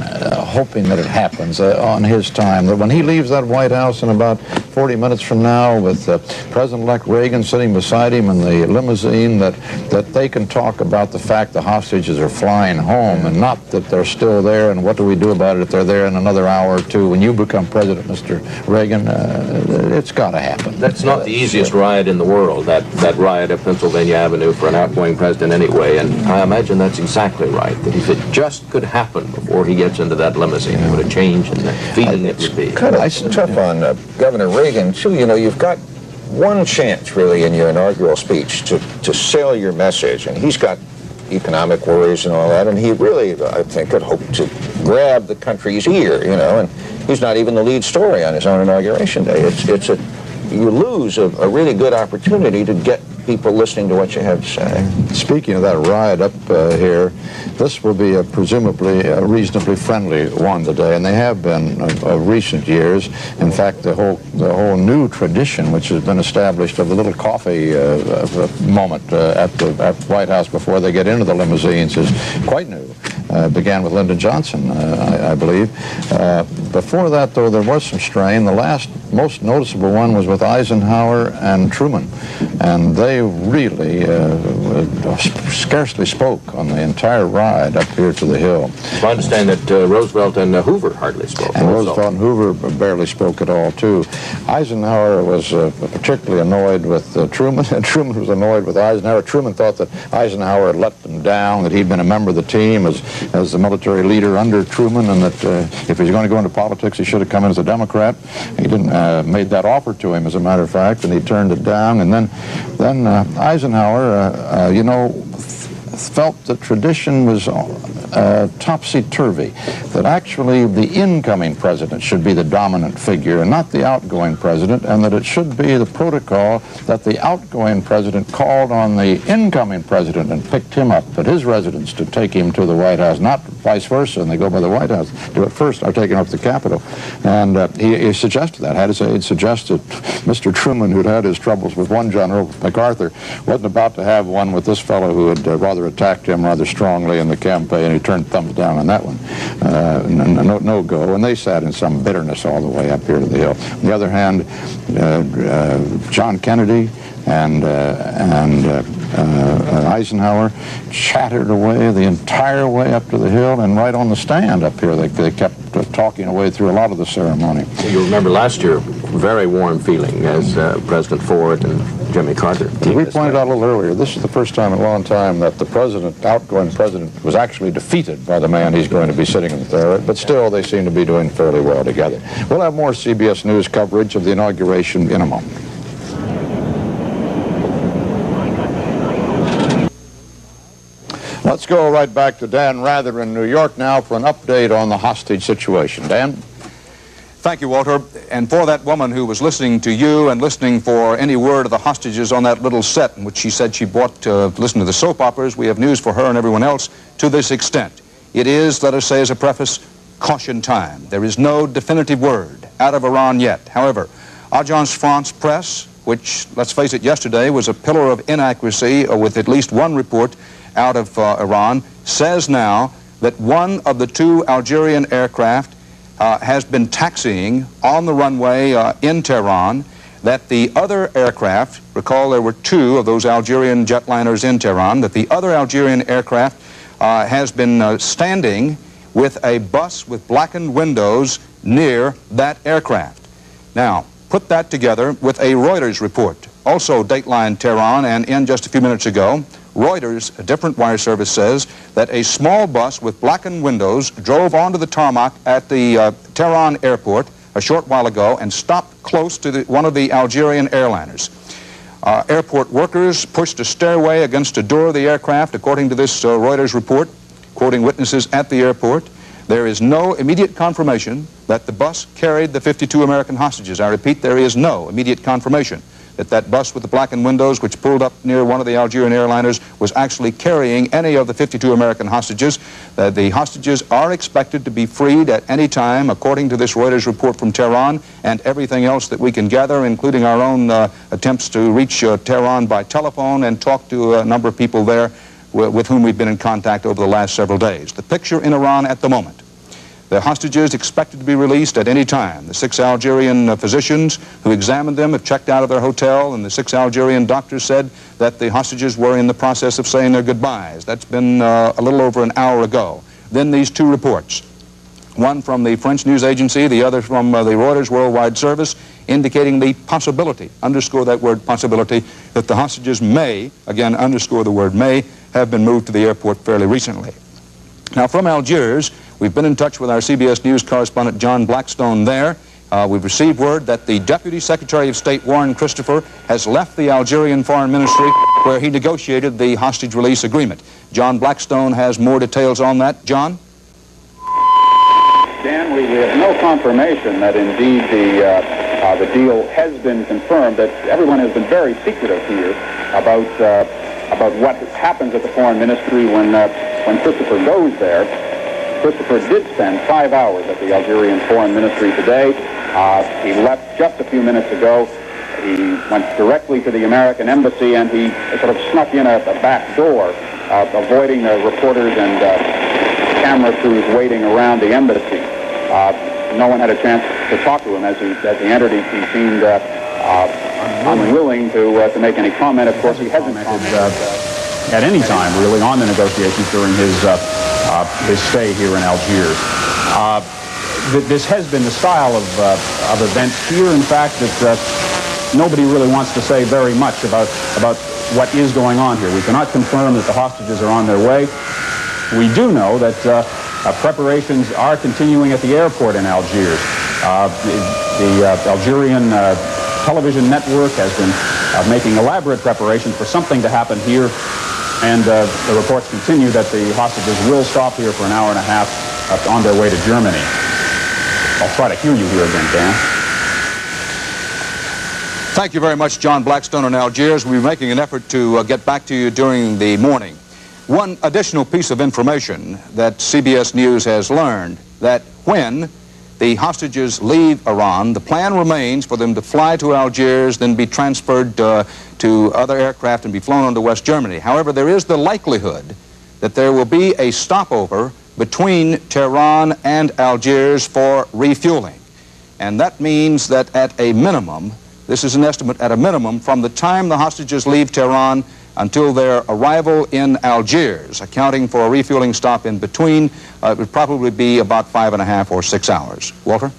hoping that it happens on his time. That when he leaves that White House in about 40 minutes from now, with President-elect Reagan sitting beside him in the limousine, that they can talk about the fact the hostages are flying home, and not that they're still there, and what do we do about it if they're there in another hour or two. When you become president, Mr. Reagan, it's got to happen. That's not the easiest riot in the world, that riot at Pennsylvania Avenue for an outgoing president anyway, and I imagine that's exactly right, that if it just could happen before he gets into that limousine, it would have changed and the feeling it would be. Kind of tough on Governor Reagan, too. You know, you've got one chance, really, in your inaugural speech to sell your message, and he's got economic worries and all that, and he really, I think, had hoped to grab the country's ear, you know, and he's not even the lead story on his own inauguration day. It's a you lose a really good opportunity to get people listening to what you have to say. Speaking of that ride up here, this will be presumably a reasonably friendly one today, and they have been of recent years. In fact, the whole new tradition which has been established of the little coffee moment at the White House before they get into the limousines is quite new. Began with Lyndon Johnson, I believe. Before that, though, there was some strain. The last most noticeable one was with Eisenhower and Truman, and they really scarcely spoke on the entire ride up here to the Hill. I understand that Roosevelt and Hoover hardly spoke. And Roosevelt and Hoover barely spoke at all, too. Eisenhower was particularly annoyed with Truman, and Truman was annoyed with Eisenhower. Truman thought that Eisenhower had let them down, that he'd been a member of the team as the military leader under Truman, and that if he was going to go into politics, he should have come in as a Democrat. He didn't made that offer to him, as a matter of fact, and he turned it down. And then Eisenhower, you know, felt the tradition was topsy-turvy, that actually the incoming president should be the dominant figure and not the outgoing president, and that it should be the protocol that the outgoing president called on the incoming president and picked him up at his residence to take him to the White House, not vice versa, and they go by the White House, do it first, or take him up to the Capitol. And he suggested that. He'd suggested Mr. Truman, who'd had his troubles with one General, MacArthur, wasn't about to have one with this fellow who had rather attacked him rather strongly in the campaign. He turned thumbs down on that one. No go. And they sat in some bitterness all the way up here to the Hill. On the other hand, John Kennedy and Eisenhower chattered away the entire way up to the Hill, and right on the stand up here they kept talking away through a lot of the ceremony. You remember last year, very warm feeling as President Ford and Jimmy Carter. As we pointed out a little earlier, this is the first time in a long time that the president, outgoing president, was actually defeated by the man he's going to be sitting in there, but still they seem to be doing fairly well together. We'll have more CBS News coverage of the inauguration in a moment. Let's go right back to Dan Rather in New York now for an update on the hostage situation. Dan? Thank you, Walter. And for that woman who was listening to you and listening for any word of the hostages on that little set in which she said she bought to listen to the soap operas, we have news for her and everyone else to this extent. It is, let us say as a preface, caution time. There is no definitive word out of Iran yet. However, Agence France Presse, which, let's face it, yesterday was a pillar of inaccuracy with at least one report out of Iran, says now that one of the two Algerian aircraft has been taxiing on the runway in Tehran, that the other aircraft, recall there were two of those Algerian jetliners in Tehran, that the other Algerian aircraft has been standing with a bus with blackened windows near that aircraft. Now, put that together with a Reuters report, also dateline Tehran, and in just a few minutes ago, Reuters, a different wire service, says that a small bus with blackened windows drove onto the tarmac at the Tehran airport a short while ago and stopped close to one of the Algerian airliners. Airport workers pushed a stairway against a door of the aircraft, according to this Reuters report, quoting witnesses at the airport. There is no immediate confirmation that the bus carried the 52 American hostages. I repeat, there is no immediate confirmation that that bus with the blackened windows, which pulled up near one of the Algerian airliners, was actually carrying any of the 52 American hostages. The hostages are expected to be freed at any time, according to this Reuters report from Tehran, and everything else that we can gather, including our own attempts to reach Tehran by telephone and talk to a number of people there with whom we've been in contact over the last several days. The picture in Iran at the moment: the hostages expected to be released at any time. The 6 Algerian physicians who examined them have checked out of their hotel, and the 6 Algerian doctors said that the hostages were in the process of saying their goodbyes. That's been a little over an hour ago. Then these two reports, one from the French news agency, the other from the Reuters Worldwide Service, indicating the possibility, underscore that word possibility, that the hostages may, again underscore the word may, have been moved to the airport fairly recently. Now, from Algiers, we've been in touch with our CBS News correspondent John Blackstone there. We've received word that the Deputy Secretary of State Warren Christopher has left the Algerian Foreign Ministry where he negotiated the hostage release agreement. John Blackstone has more details on that. John? Dan, we have no confirmation that indeed the The deal has been confirmed. That everyone has been very secretive here about what happens at the foreign ministry when Christopher goes there. Christopher did spend 5 hours at the Algerian foreign ministry today. He left just a few minutes ago. He went directly to the American embassy, and he sort of snuck in a back door, avoiding the reporters and camera crews waiting around the embassy. No one had a chance to talk to him as he entered. He seemed unwilling to make any comment. Of course, he hasn't commented at any time, really, on the negotiations during his stay here in Algiers. This has been the style of events here. In fact, that nobody really wants to say very much about what is going on here. We cannot confirm that the hostages are on their way. We do know that preparations are continuing at the airport in Algiers. The Algerian television network has been making elaborate preparations for something to happen here, and the reports continue that the hostages will stop here for an hour and a half on their way to Germany. I'll try to hear you here again, Dan. Thank you very much, John Blackstone in Algiers. We'll be making an effort to get back to you during the morning. One additional piece of information that CBS News has learned, that when the hostages leave Iran, the plan remains for them to fly to Algiers, then be transferred to other aircraft and be flown on to West Germany. However, there is the likelihood that there will be a stopover between Tehran and Algiers for refueling. And that means that at a minimum, this is an estimate, at a minimum, from the time the hostages leave Tehran until their arrival in Algiers, accounting for a refueling stop in between, it would probably be about 5.5 or 6 hours. Walter?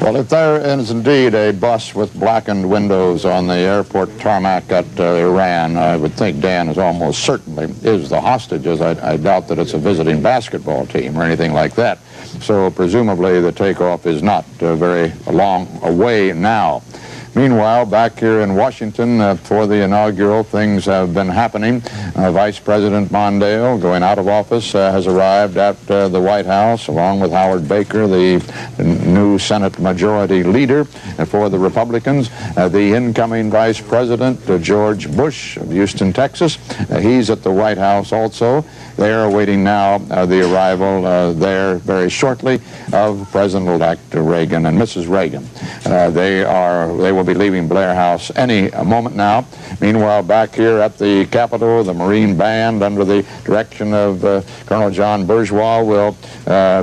Well, if there is indeed a bus with blackened windows on the airport tarmac at Iran, I would think, Dan, is almost certainly is the hostages. I doubt that it's a visiting basketball team or anything like that. So presumably the takeoff is not very long away now. Meanwhile, back here in Washington for the inaugural, things have been happening. Vice President Mondale, going out of office, has arrived at the White House along with Howard Baker, the new Senate Majority Leader for the Republicans. The incoming Vice President, George Bush of Houston, Texas, he's at the White House also. They are awaiting now the arrival there very shortly of President-elect Reagan and Mrs. Reagan. They will be leaving Blair House any moment now. Meanwhile, back here at the Capitol, the Marine Band, under the direction of Colonel John Bourgeois, will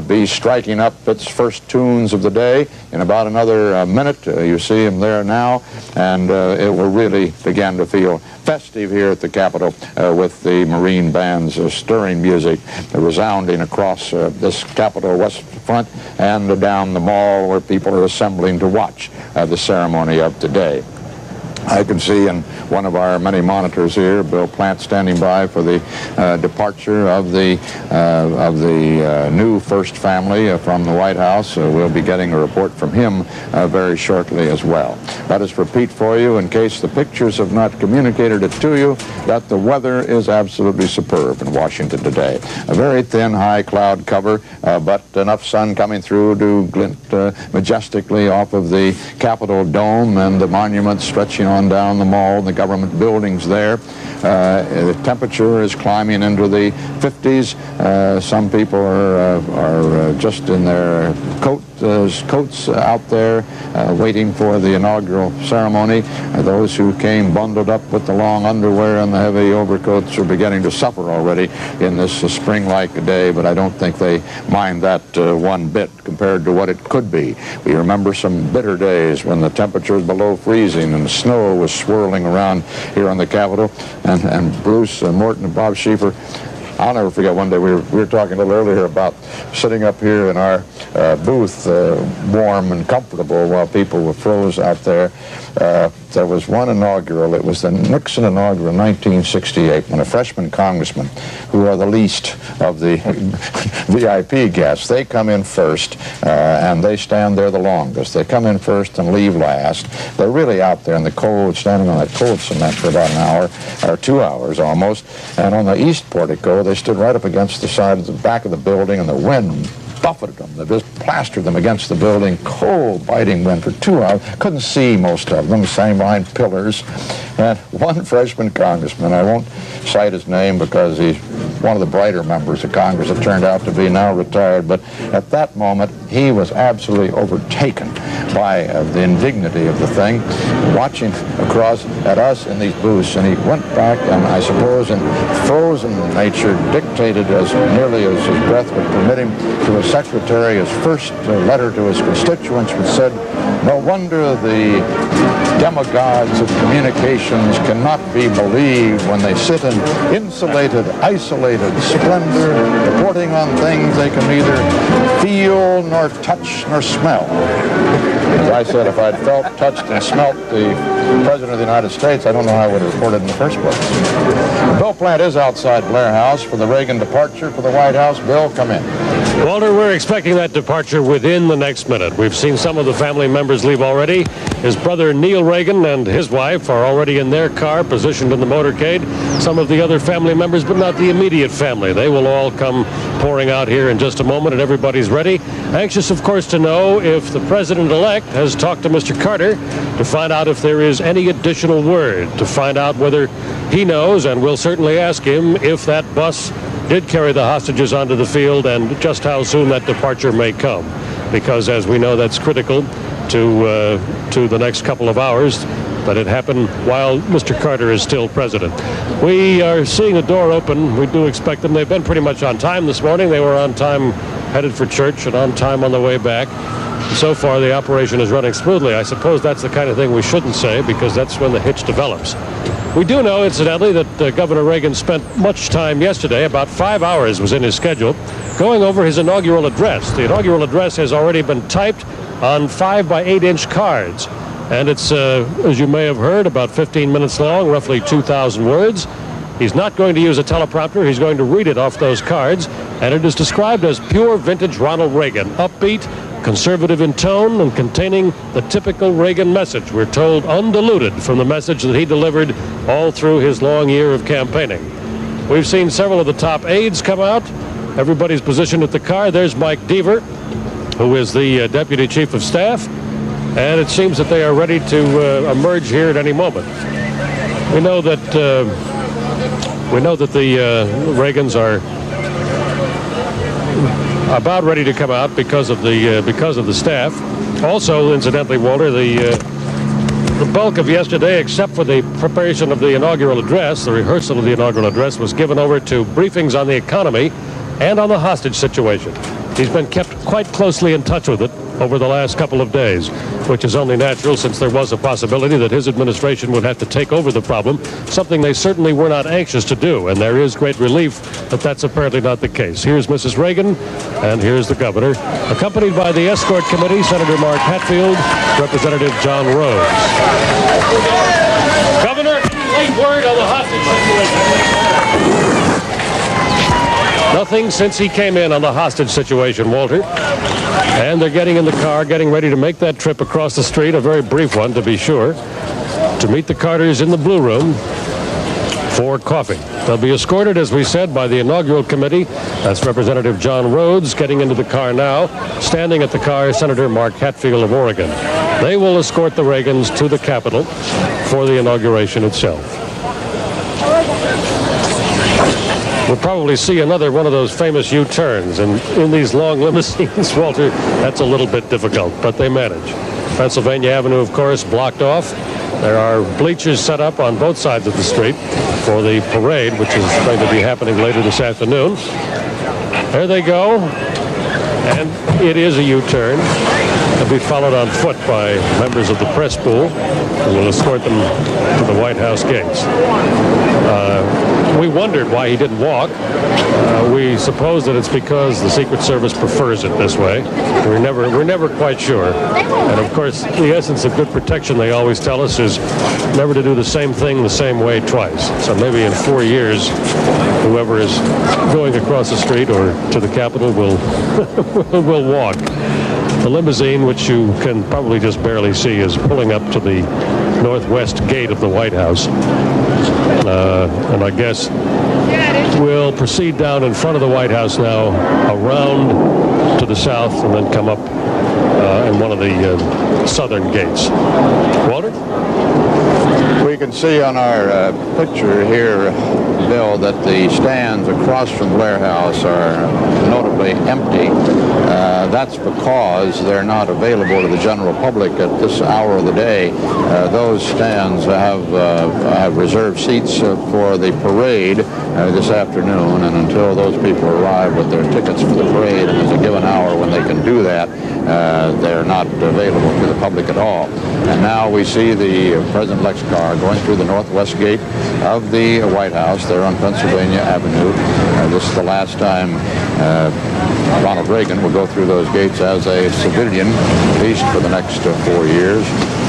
be striking up its first tunes of the day. In about another minute, you see him there now, and it will really begin to feel festive here at the Capitol with the Marine Band's stirring music resounding across this Capitol West Front and down the mall where people are assembling to watch the ceremony of today. I can see in one of our many monitors here, Bill Plant standing by for the departure of the new first family from the White House. We'll be getting a report from him very shortly as well. Let us repeat for you, in case the pictures have not communicated it to you, that the weather is absolutely superb in Washington today. A very thin, high cloud cover, but enough sun coming through to glint majestically off of the Capitol Dome and the monuments stretching on down the mall, the government buildings there. The temperature is climbing into the 50s. Some people are just in their coats out there waiting for the inaugural ceremony. Those who came bundled up with the long underwear and the heavy overcoats are beginning to suffer already in this spring-like day, but I don't think they mind that one bit compared to what it could be. We remember some bitter days when the temperature was below freezing and the snow was swirling around here on the Capitol, and Bruce and Morton and Bob Schieffer, I'll never forget one day we were talking a little earlier about sitting up here in our booth, warm and comfortable while people were froze out there. There was one inaugural. It was the Nixon inaugural in 1968 when a freshman congressman, who are the least of the VIP guests, they come in first and they stand there the longest. They come in first and leave last. They're really out there in the cold, standing on that cold cement for about an hour or 2 hours almost. And on the east portico, they stood right up against the side of the back of the building, and the wind buffeted them. They just plastered them against the building. Cold, biting wind for 2 hours. Couldn't see most of them, same line pillars. And one freshman congressman, I won't cite his name because he's one of the brighter members of Congress, it turned out to be, now retired, but at that moment he was absolutely overtaken by the indignity of the thing, watching across at us in these booths, and he went back and I suppose in frozen nature dictated as nearly as his breath would permit him to his secretary his first letter to his constituents, which said, "No wonder the demagogues of communications cannot be believed when they sit in insulated, isolated splendor, reporting on things they can neither feel nor touch nor smell." As I said, if I'd felt, touched, and smelt the President of the United States, I don't know how I would have reported in the first place. Bill Plant is outside Blair House for the Reagan departure for the White House. Bill, come in. Walter, we're expecting that departure within the next minute. We've seen some of the family members leave already. His brother Neil Reagan and his wife are already in their car, positioned in the motorcade. Some of the other family members, but not the immediate family. They will all come pouring out here in just a moment, and everybody's ready. Anxious, of course, to know if the president-elect has talked to Mr. Carter to find out if there is any additional word, to find out whether he knows, and we'll certainly ask him, if that bus did carry the hostages onto the field and just how soon that departure may come. Because, as we know, that's critical to the next couple of hours, that it happened while Mr. Carter is still president. We are seeing the door open. We do expect them. They've been pretty much on time this morning. They were on time headed for church and on time on the way back. So far, the operation is running smoothly. I suppose that's the kind of thing we shouldn't say, because that's when the hitch develops. We do know, incidentally, that Governor Reagan spent much time yesterday, about 5 hours was in his schedule, going over his inaugural address. The inaugural address has already been typed on 5 by 8 inch cards. And it's, as you may have heard, about 15 minutes long, roughly 2,000 words. He's not going to use a teleprompter. He's going to read it off those cards. And it is described as pure vintage Ronald Reagan, upbeat, conservative in tone, and containing the typical Reagan message. We're told undiluted from the message that he delivered all through his long year of campaigning. We've seen several of the top aides come out. Everybody's positioned at the car. There's Mike Deaver, who is the Deputy Chief of Staff. And it seems that they are ready to emerge here at any moment. We know that the Reagans are about ready to come out because of the staff. Also, incidentally, Walter, the bulk of yesterday, except for the preparation of the inaugural address, the rehearsal of the inaugural address, was given over to briefings on the economy and on the hostage situation. He's been kept quite closely in touch with it over the last couple of days, which is only natural since there was a possibility that his administration would have to take over the problem, something they certainly were not anxious to do, and there is great relief that that's apparently not the case. Here's Mrs. Reagan, and here's the governor, accompanied by the escort committee, Senator Mark Hatfield, Representative John Rhodes. Governor, late word on the hostage situation. Nothing since he came in on the hostage situation, Walter. And they're getting in the car, getting ready to make that trip across the street, a very brief one to be sure, to meet the Carters in the Blue Room for coffee. They'll be escorted, as we said, by the inaugural committee. That's Representative John Rhodes getting into the car now. Standing at the car, Senator Mark Hatfield of Oregon. They will escort the Reagans to the Capitol for the inauguration itself. We'll probably see another one of those famous U-turns, and in these long limousines, Walter, that's a little bit difficult, but they manage. Pennsylvania Avenue, of course, blocked off. There are bleachers set up on both sides of the street for the parade, which is going to be happening later this afternoon. There they go, and it is a U-turn. They'll be followed on foot by members of the press pool who will escort them to the White House gates. We wondered why he didn't walk. We suppose that it's because the Secret Service prefers it this way. We're never quite sure. And of course, the essence of good protection, they always tell us, is never to do the same thing the same way twice. So maybe in 4 years, whoever is going across the street or to the Capitol will will walk. The limousine, which you can probably just barely see, is pulling up to the northwest gate of the White House. And I guess will proceed down in front of the White House now, around to the south, and then come up in one of the southern gates. Walter? We can see on our picture here, Bill, that the stands across from Blair House are notably empty. That's because they're not available to the general public at this hour of the day. Those stands have reserved seats for the parade this afternoon, and until those people arrive with their tickets for the parade, and there's a given hour when they can do that, they're not available to the public at all. And now we see the President-elect's car going through the northwest gate of the White House there on Pennsylvania Avenue. This is the last time Ronald Reagan will go through those gates as a civilian, at least for the next 4 years.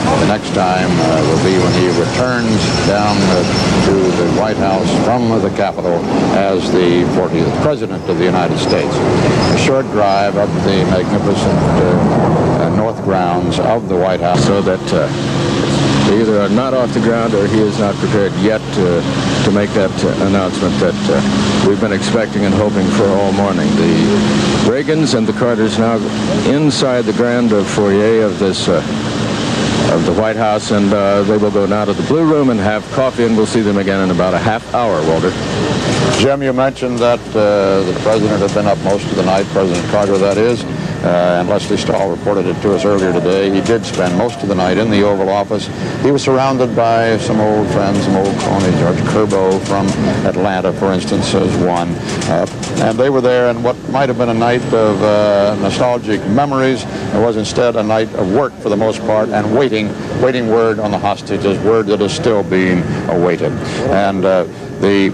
The next time will be when he returns down to the White House from the Capitol as the 40th President of the United States. A short drive up the magnificent north grounds of the White House. So that they either are not off the ground or he is not prepared yet to make that announcement that we've been expecting and hoping for all morning. The Reagans and the Carters now inside the grand foyer of this of the White House, and they will go now to the Blue Room and have coffee, and we'll see them again in about a half hour, Walter. Jim, you mentioned that the President had been up most of the night, President Carter, that is. And Leslie Stahl reported it to us earlier today. He did spend most of the night in the Oval Office. He was surrounded by some old friends, some old cronies. George Curbo from Atlanta, for instance, is one. And they were there, and what might have been a night of nostalgic memories, it was instead a night of work for the most part, and waiting word on the hostages, word that is still being awaited. And the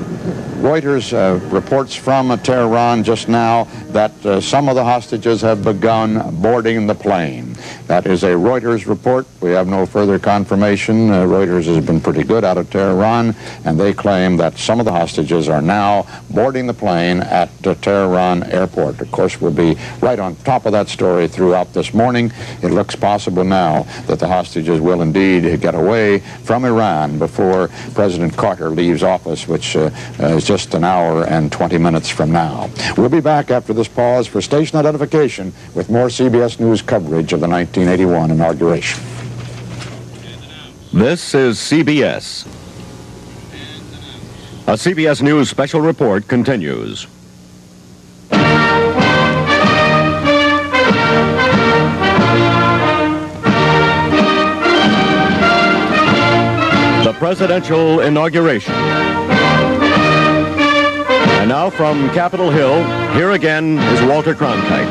Reuters reports from Tehran just now that some of the hostages have begun boarding the plane. That is a Reuters report. We have no further confirmation. Reuters has been pretty good out of Tehran, and they claim that some of the hostages are now boarding the plane at Tehran airport. Of course, we'll be right on top of that story throughout this morning. It looks possible now that the hostages will indeed get away from Iran before President Carter leaves office, which is just an hour and 20 minutes from now. We'll be back after this pause for station identification with more CBS News coverage of the 1981 inauguration. This is CBS. A CBS News special report continues. The presidential inauguration. And now from Capitol Hill, here again is Walter Cronkite.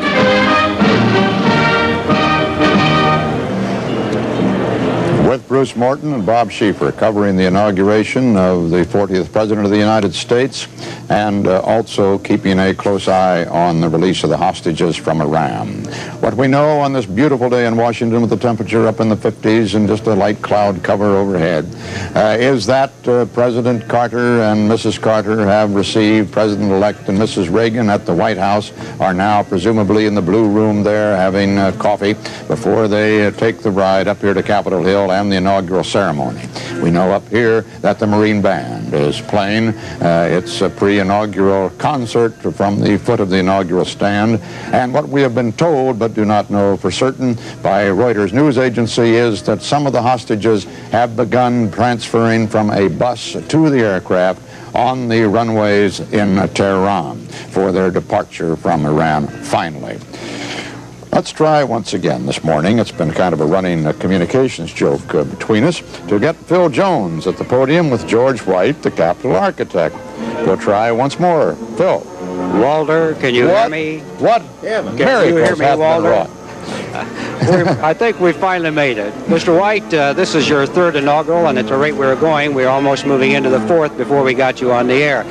With Bruce Morton and Bob Schieffer covering the inauguration of the 40th President of the United States, and also keeping a close eye on the release of the hostages from Iran. What we know on this beautiful day in Washington with the temperature up in the 50s and just a light cloud cover overhead is that President Carter and Mrs. Carter have received President-elect and Mrs. Reagan at the White House, are now presumably in the Blue Room there having coffee before they take the ride up here to Capitol Hill and the inaugural ceremony. We know up here that the Marine Band is playing. It's a pre-inaugural concert from the foot of the inaugural stand. And what we have been told, but do not know for certain, by Reuters news agency is that some of the hostages have begun transferring from a bus to the aircraft on the runways in Tehran for their departure from Iran finally. Let's try once again this morning. It's been kind of a running communications joke between us to get Phil Jones at the podium with George White, the Capitol architect. We'll try once more. Phil. Walter, can you hear me? What? Can you hear me, Walter? I think we finally made it. Mr. White, this is your third inaugural, and at the rate we were going, we're almost moving into the fourth before we got you on the air.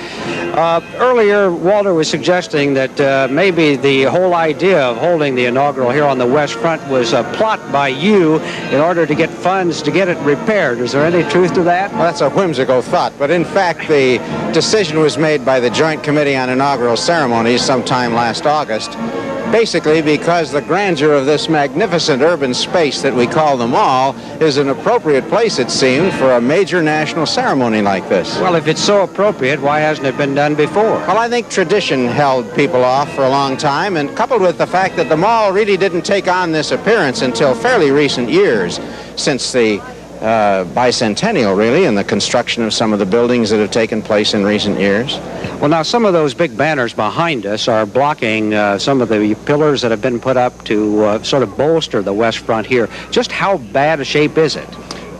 Earlier, Walter was suggesting that maybe the whole idea of holding the inaugural here on the West Front was a plot by you in order to get funds to get it repaired. Is there any truth to that? Well, that's a whimsical thought, but in fact, the decision was made by the Joint Committee on Inaugural Ceremonies sometime last August basically because the grandeur of this magnificent urban space that we call the Mall is an appropriate place, it seemed, for a major national ceremony like this. Well, if it's so appropriate, why hasn't it been done before? Well, I think tradition held people off for a long time, and coupled with the fact that the Mall really didn't take on this appearance until fairly recent years, since the bicentennial, really, and the construction of some of the buildings that have taken place in recent years. Well, now, some of those big banners behind us are blocking some of the pillars that have been put up to sort of bolster the west front here. Just how bad a shape is it?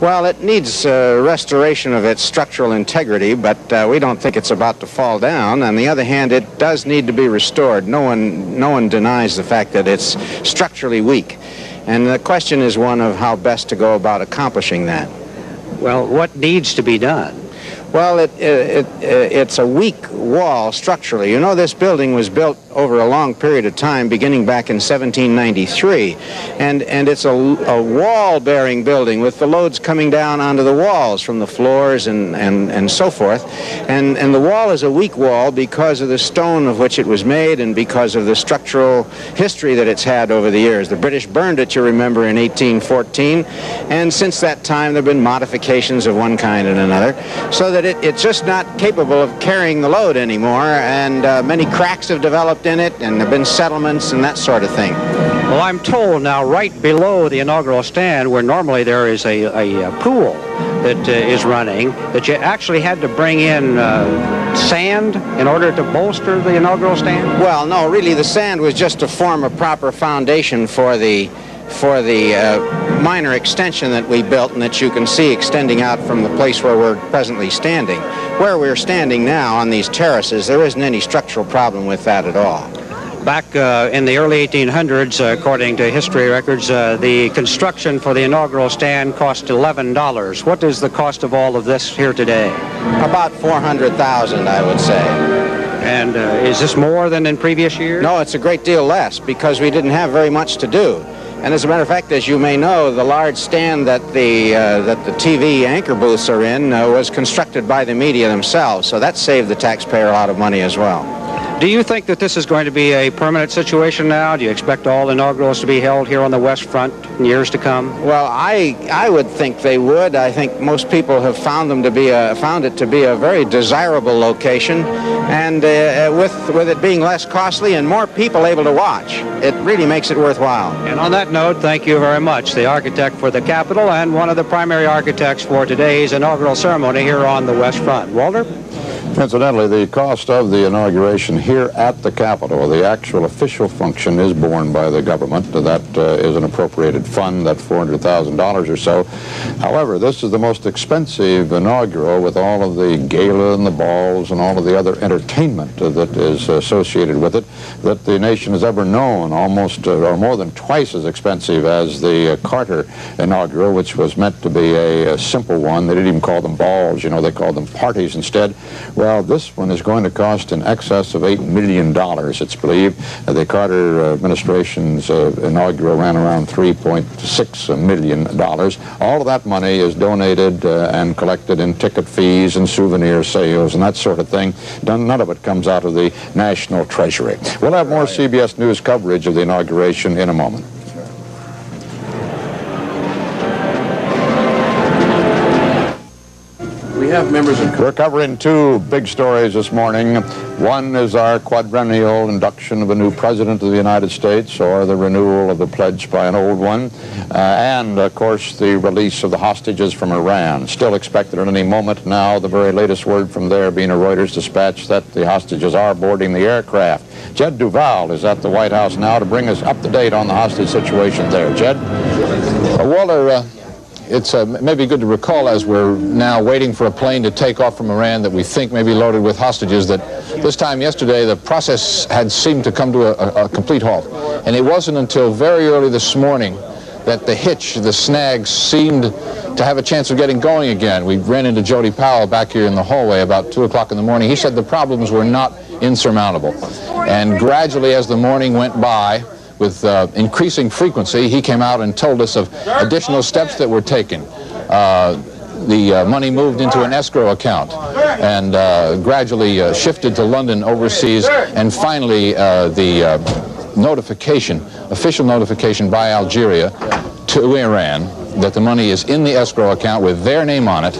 Well, it needs restoration of its structural integrity, but we don't think it's about to fall down. On the other hand, it does need to be restored. No one denies the fact that it's structurally weak. And the question is one of how best to go about accomplishing that. Well, what needs to be done? Well, it's a weak wall structurally. You know, this building was built over a long period of time, beginning back in 1793. And it's a wall-bearing building with the loads coming down onto the walls from the floors and so forth. And the wall is a weak wall because of the stone of which it was made and because of the structural history that it's had over the years. The British burned it, you remember, in 1814. And since that time, there have been modifications of one kind and another, so that it's just not capable of carrying the load anymore, and many cracks have developed in it, and there have been settlements and that sort of thing. Well, I'm told now right below the inaugural stand, where normally there is a pool that is running, that you actually had to bring in sand in order to bolster the inaugural stand? Well, no, really the sand was just to form a proper foundation for the minor extension that we built and that you can see extending out from the place where we're presently standing. Where we're standing now on these terraces, there isn't any structural problem with that at all. Back in the early 1800s, according to history records, the construction for the inaugural stand cost $11. What is the cost of all of this here today? About $400,000, I would say. And is this more than in previous years? No, it's a great deal less because we didn't have very much to do. And as a matter of fact, as you may know, the large stand that the TV anchor booths are in was constructed by the media themselves, so that saved the taxpayer a lot of money as well. Do you think that this is going to be a permanent situation now? Do you expect all inaugurals to be held here on the West Front in years to come? Well, I would think they would. I think most people have found it to be a very desirable location, and with it being less costly and more people able to watch, it really makes it worthwhile. And on that note, thank you very much, the architect for the Capitol and one of the primary architects for today's inaugural ceremony here on the West Front. Walter? Incidentally, the cost of the inauguration here at the Capitol, the actual official function, is borne by the government. That is an appropriated fund, that $400,000 or so. However, this is the most expensive inaugural, with all of the gala and the balls and all of the other entertainment that is associated with it, that the nation has ever known, almost or more than twice as expensive as the Carter inaugural, which was meant to be a simple one. They didn't even call them balls, you know, they called them parties instead. Well, this one is going to cost in excess of $8 million, it's believed. The Carter administration's inaugural ran around $3.6 million. All of that money is donated and collected in ticket fees and souvenir sales and that sort of thing. None of it comes out of the national treasury. We'll have more CBS News coverage of the inauguration in a moment. We're covering two big stories this morning. One is our quadrennial induction of a new president of the United States, or the renewal of the pledge by an old one, and, of course, the release of the hostages from Iran. Still expected at any moment now, the very latest word from there being a Reuters dispatch that the hostages are boarding the aircraft. Jed Duval is at the White House now to bring us up to date on the hostage situation there. Jed? Walter, it's maybe good to recall, as we're now waiting for a plane to take off from Iran that we think may be loaded with hostages, that this time yesterday the process had seemed to come to a complete halt. And it wasn't until very early this morning that the hitch, the snag, seemed to have a chance of getting going again. We ran into Jody Powell back here in the hallway about 2 o'clock in the morning. He said the problems were not insurmountable. And gradually, as the morning went by, with increasing frequency, he came out and told us of additional steps that were taken. The money moved into an escrow account and gradually shifted to London overseas, and finally the notification, official notification by Algeria to Iran that the money is in the escrow account with their name on it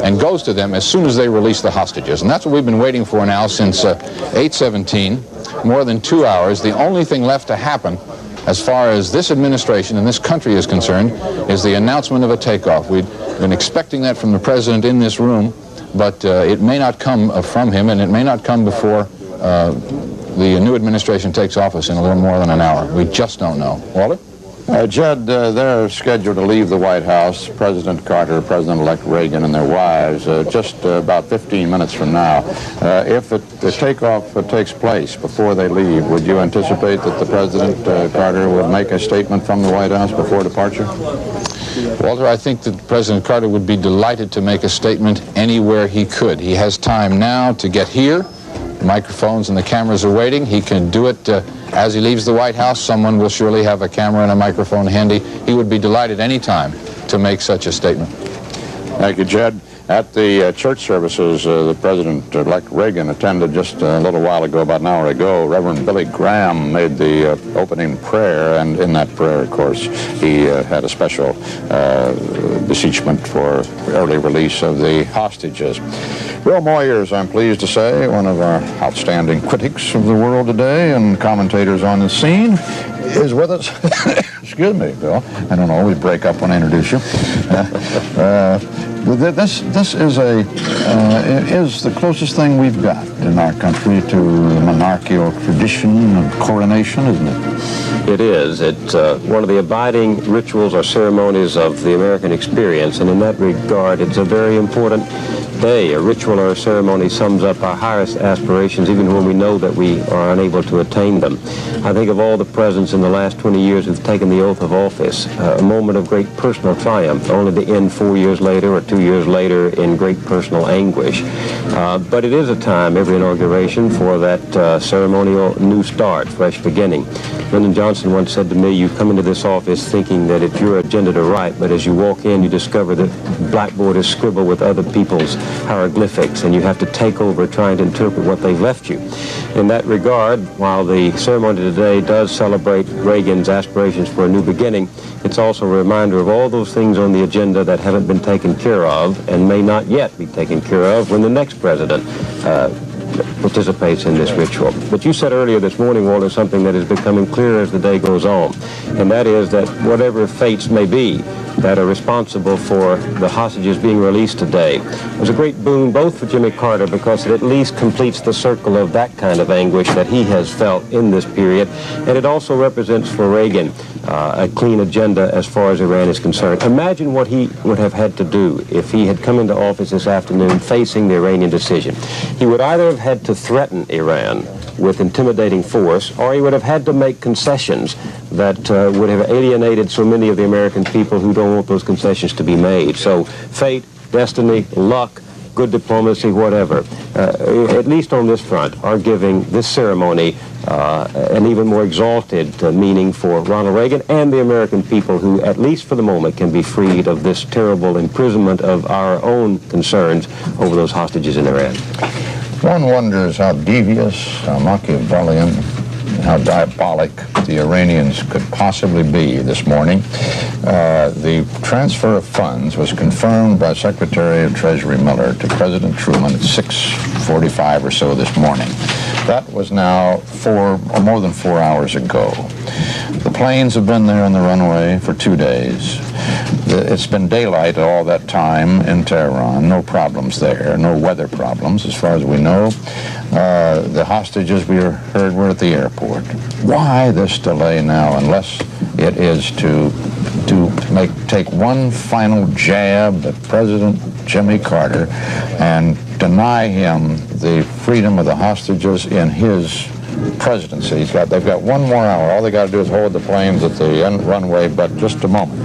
and goes to them as soon as they release the hostages. And that's what we've been waiting for now since 8/17, more than 2 hours. The only thing left to happen as far as this administration and this country is concerned is the announcement of a takeoff. We've been expecting that from the president in this room, but it may not come from him, and it may not come before the new administration takes office in a little more than an hour. We just don't know. Walter? Jed, they're scheduled to leave the White House, President Carter, President-elect Reagan, and their wives, just about 15 minutes from now. If the takeoff takes place before they leave, would you anticipate that the President Carter would make a statement from the White House before departure? Walter, I think that President Carter would be delighted to make a statement anywhere he could. He has time now to get here. The microphones and the cameras are waiting. He can do it as he leaves the White House. Someone will surely have a camera and a microphone handy. He would be delighted any time to make such a statement. Thank you, Jed. At the church services, the President-elect Reagan attended just a little while ago, about an hour ago. Reverend Billy Graham made the opening prayer, and in that prayer, of course, he had a special beseechment for early release of the hostages. Bill Moyers, I'm pleased to say, one of our outstanding critics of the world today and commentators on the scene, is with us. Excuse me, Bill. I don't always break up when I introduce you. This is the closest thing we've got in our country to the monarchical tradition of coronation, isn't it? It is. It's one of the abiding rituals or ceremonies of the American experience, and in that regard, it's a very important day. A ritual or a ceremony sums up our highest aspirations, even when we know that we are unable to attain them. I think of all the presidents in the last 20 years who've taken the oath of office, a moment of great personal triumph, only to end 4 years later or 2 years later in great personal anguish. But it is a time, every inauguration, for that ceremonial new start, fresh beginning. Lyndon Johnson once said to me, you come into this office thinking that it's your agenda to write, but as you walk in, you discover that blackboard is scribbled with other people's hieroglyphics, and you have to take over trying to interpret what they've left you. In that regard, while the ceremony today does celebrate Reagan's aspirations for a new beginning, it's also a reminder of all those things on the agenda that haven't been taken care of and may not yet be taken care of when the next president participates in this ritual. But you said earlier this morning, Walter, something that is becoming clearer as the day goes on, and that is that whatever fates may be that are responsible for the hostages being released today was a great boon both for Jimmy Carter because it at least completes the circle of that kind of anguish that he has felt in this period, and it also represents for Reagan a clean agenda as far as Iran is concerned. Imagine what he would have had to do if he had come into office this afternoon facing the Iranian decision. He would either have had to threaten Iran with intimidating force, or he would have had to make concessions that would have alienated so many of the American people who don't want those concessions to be made. So fate, destiny, luck, good diplomacy, whatever, at least on this front, are giving this ceremony an even more exalted meaning for Ronald Reagan and the American people who, at least for the moment, can be freed of this terrible imprisonment of our own concerns over those hostages in Iran. One wonders how devious, how Machiavellian, how diabolic the Iranians could possibly be this morning. The transfer of funds was confirmed by Secretary of Treasury Miller to President Truman at 6:45 or so this morning. That was now more than 4 hours ago. The planes have been there on the runway for 2 days. It's been daylight all that time in Tehran. No problems there, no weather problems as far as we know. The hostages we heard were at the airport. Why this delay now unless it is to take one final jab at President Jimmy Carter and deny him the freedom of the hostages in his presidency. They've got 1 more hour. All they got to do is hold the planes at the runway, but just a moment.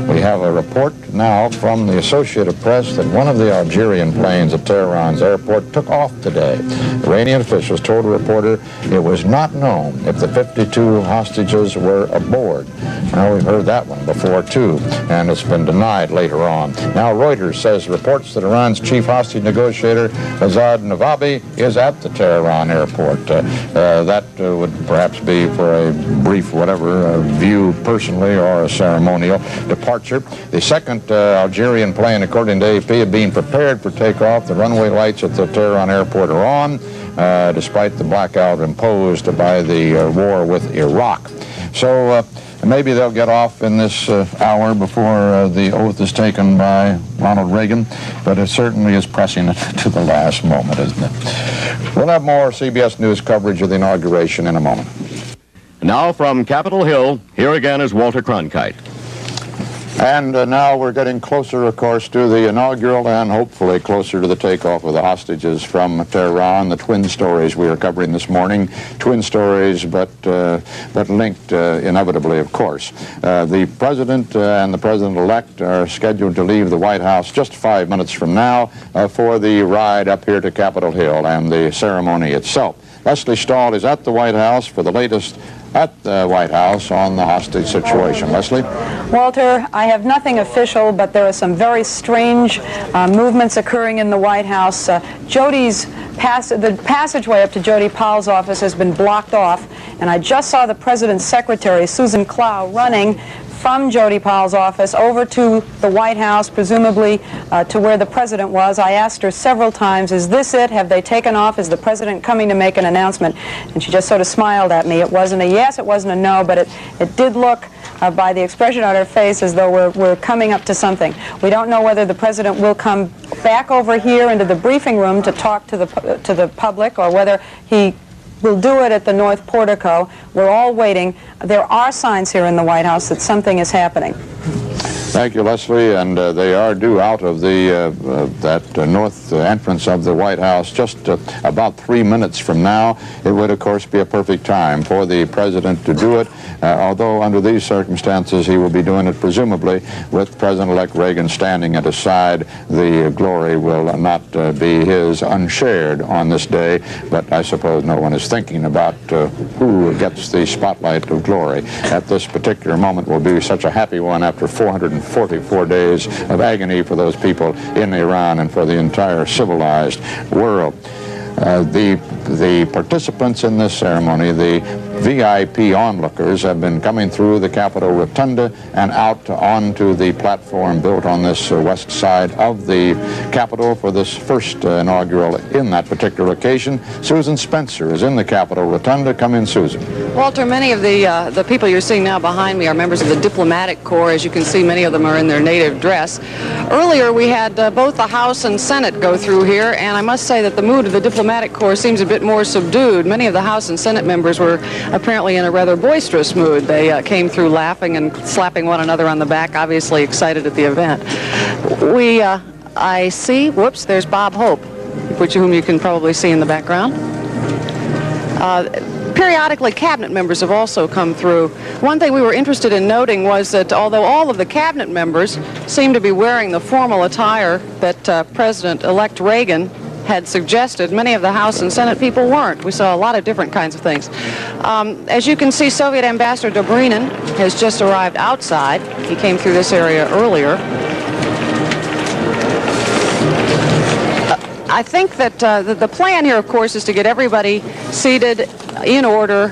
We have a report now from the Associated Press that one of the Algerian planes at Tehran's airport took off today. Iranian officials told a reporter it was not known if the 52 hostages were aboard. Now, we've heard that one before, too, and it's been denied later on. Now, Reuters says reports that Iran's chief hostage negotiator, Azad Navabi, is at the Tehran airport. That would perhaps be for a brief whatever view personally or a ceremonial departure. The second Algerian plane, according to AP, is being prepared for takeoff. The runway lights at the Tehran airport are on, despite the blackout imposed by the war with Iraq. So maybe they'll get off in this hour before the oath is taken by Ronald Reagan, but it certainly is pressing it to the last moment, isn't it? We'll have more CBS News coverage of the inauguration in a moment. Now from Capitol Hill, here again is Walter Cronkite. And now we're getting closer, of course, to the inaugural and hopefully closer to the takeoff of the hostages from Tehran. The twin stories we are covering this morning. Twin stories, but linked inevitably, of course. The president and the president-elect are scheduled to leave the White House just 5 minutes from now for the ride up here to Capitol Hill and the ceremony itself. Leslie Stahl is at the White House for the latest at the White House on the hostage situation. Leslie? Walter, I have nothing official, but there are some very strange movements occurring in the White House. The passageway up to Jody Powell's office has been blocked off, and I just saw the president's secretary, Susan Clow, running from Jody Powell's office over to the White House, presumably to where the president was. I asked her several times, is this it? Have they taken off? Is the president coming to make an announcement? And she just sort of smiled at me. It wasn't a yes, it wasn't a no, but it did look by the expression on her face as though we're coming up to something. We don't know whether the president will come back over here into the briefing room to talk to the public, or whether he will do it at the North Portico. We're all waiting. There are signs here in the White House that something is happening. Thank you, Leslie. And they are due out of that north entrance of the White House just about 3 minutes from now. It would, of course, be a perfect time for the president to do it, although under these circumstances he will be doing it presumably with President-elect Reagan standing at his side. The glory will not be his unshared on this day, but I suppose no one is thinking about who gets the spotlight of glory. At this particular moment will be such a happy one after 444 days of agony for those people in Iran and for the entire civilized world. The participants in this ceremony, the VIP onlookers, have been coming through the Capitol Rotunda and out onto the platform built on this west side of the Capitol for this first inaugural in that particular occasion. Susan Spencer is in the Capitol Rotunda. Come in, Susan. Walter, many of the people you're seeing now behind me are members of the diplomatic corps. As you can see, many of them are in their native dress. Earlier, we had both the House and Senate go through here, and I must say that the mood of the diplomatic corps seems a bit more subdued. Many of the House and Senate members were apparently in a rather boisterous mood. They came through laughing and slapping one another on the back, obviously excited at the event. I see, whoops, there's Bob Hope, whom you can probably see in the background. Periodically, cabinet members have also come through. One thing we were interested in noting was that although all of the cabinet members seem to be wearing the formal attire that President-elect Reagan had suggested, many of the House and Senate people weren't. We saw a lot of different kinds of things. As you can see, Soviet Ambassador Dobrynin has just arrived outside. He came through this area earlier. I think that the plan here, of course, is to get everybody seated in order,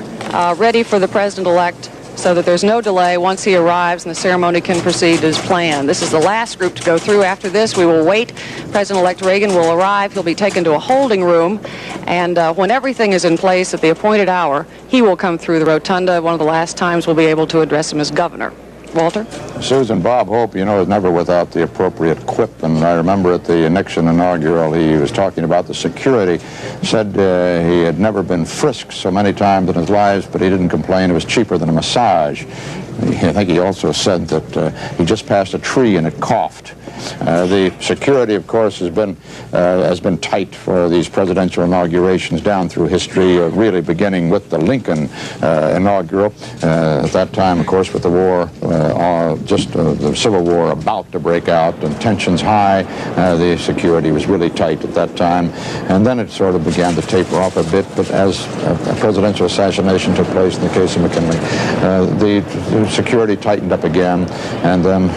ready for the president-elect, so that there's no delay once he arrives and the ceremony can proceed as planned. This is the last group to go through. After this, we will wait. President-elect Reagan will arrive. He'll be taken to a holding room, and when everything is in place at the appointed hour, he will come through the rotunda. One of the last times we'll be able to address him as governor. Walter? Susan, Bob Hope, is never without the appropriate quip, and I remember at the Nixon inaugural he was talking about the security, said he had never been frisked so many times in his life, but he didn't complain it was cheaper than a massage. I think he also said that he just passed a tree and it coughed. The security, of course, has been tight for these presidential inaugurations down through history, really beginning with the Lincoln inaugural. At that time, of course, with the war, the Civil War about to break out and tensions high, the security was really tight at that time. And then it sort of began to taper off a bit, but as a presidential assassination took place in the case of McKinley, the security tightened up again, and then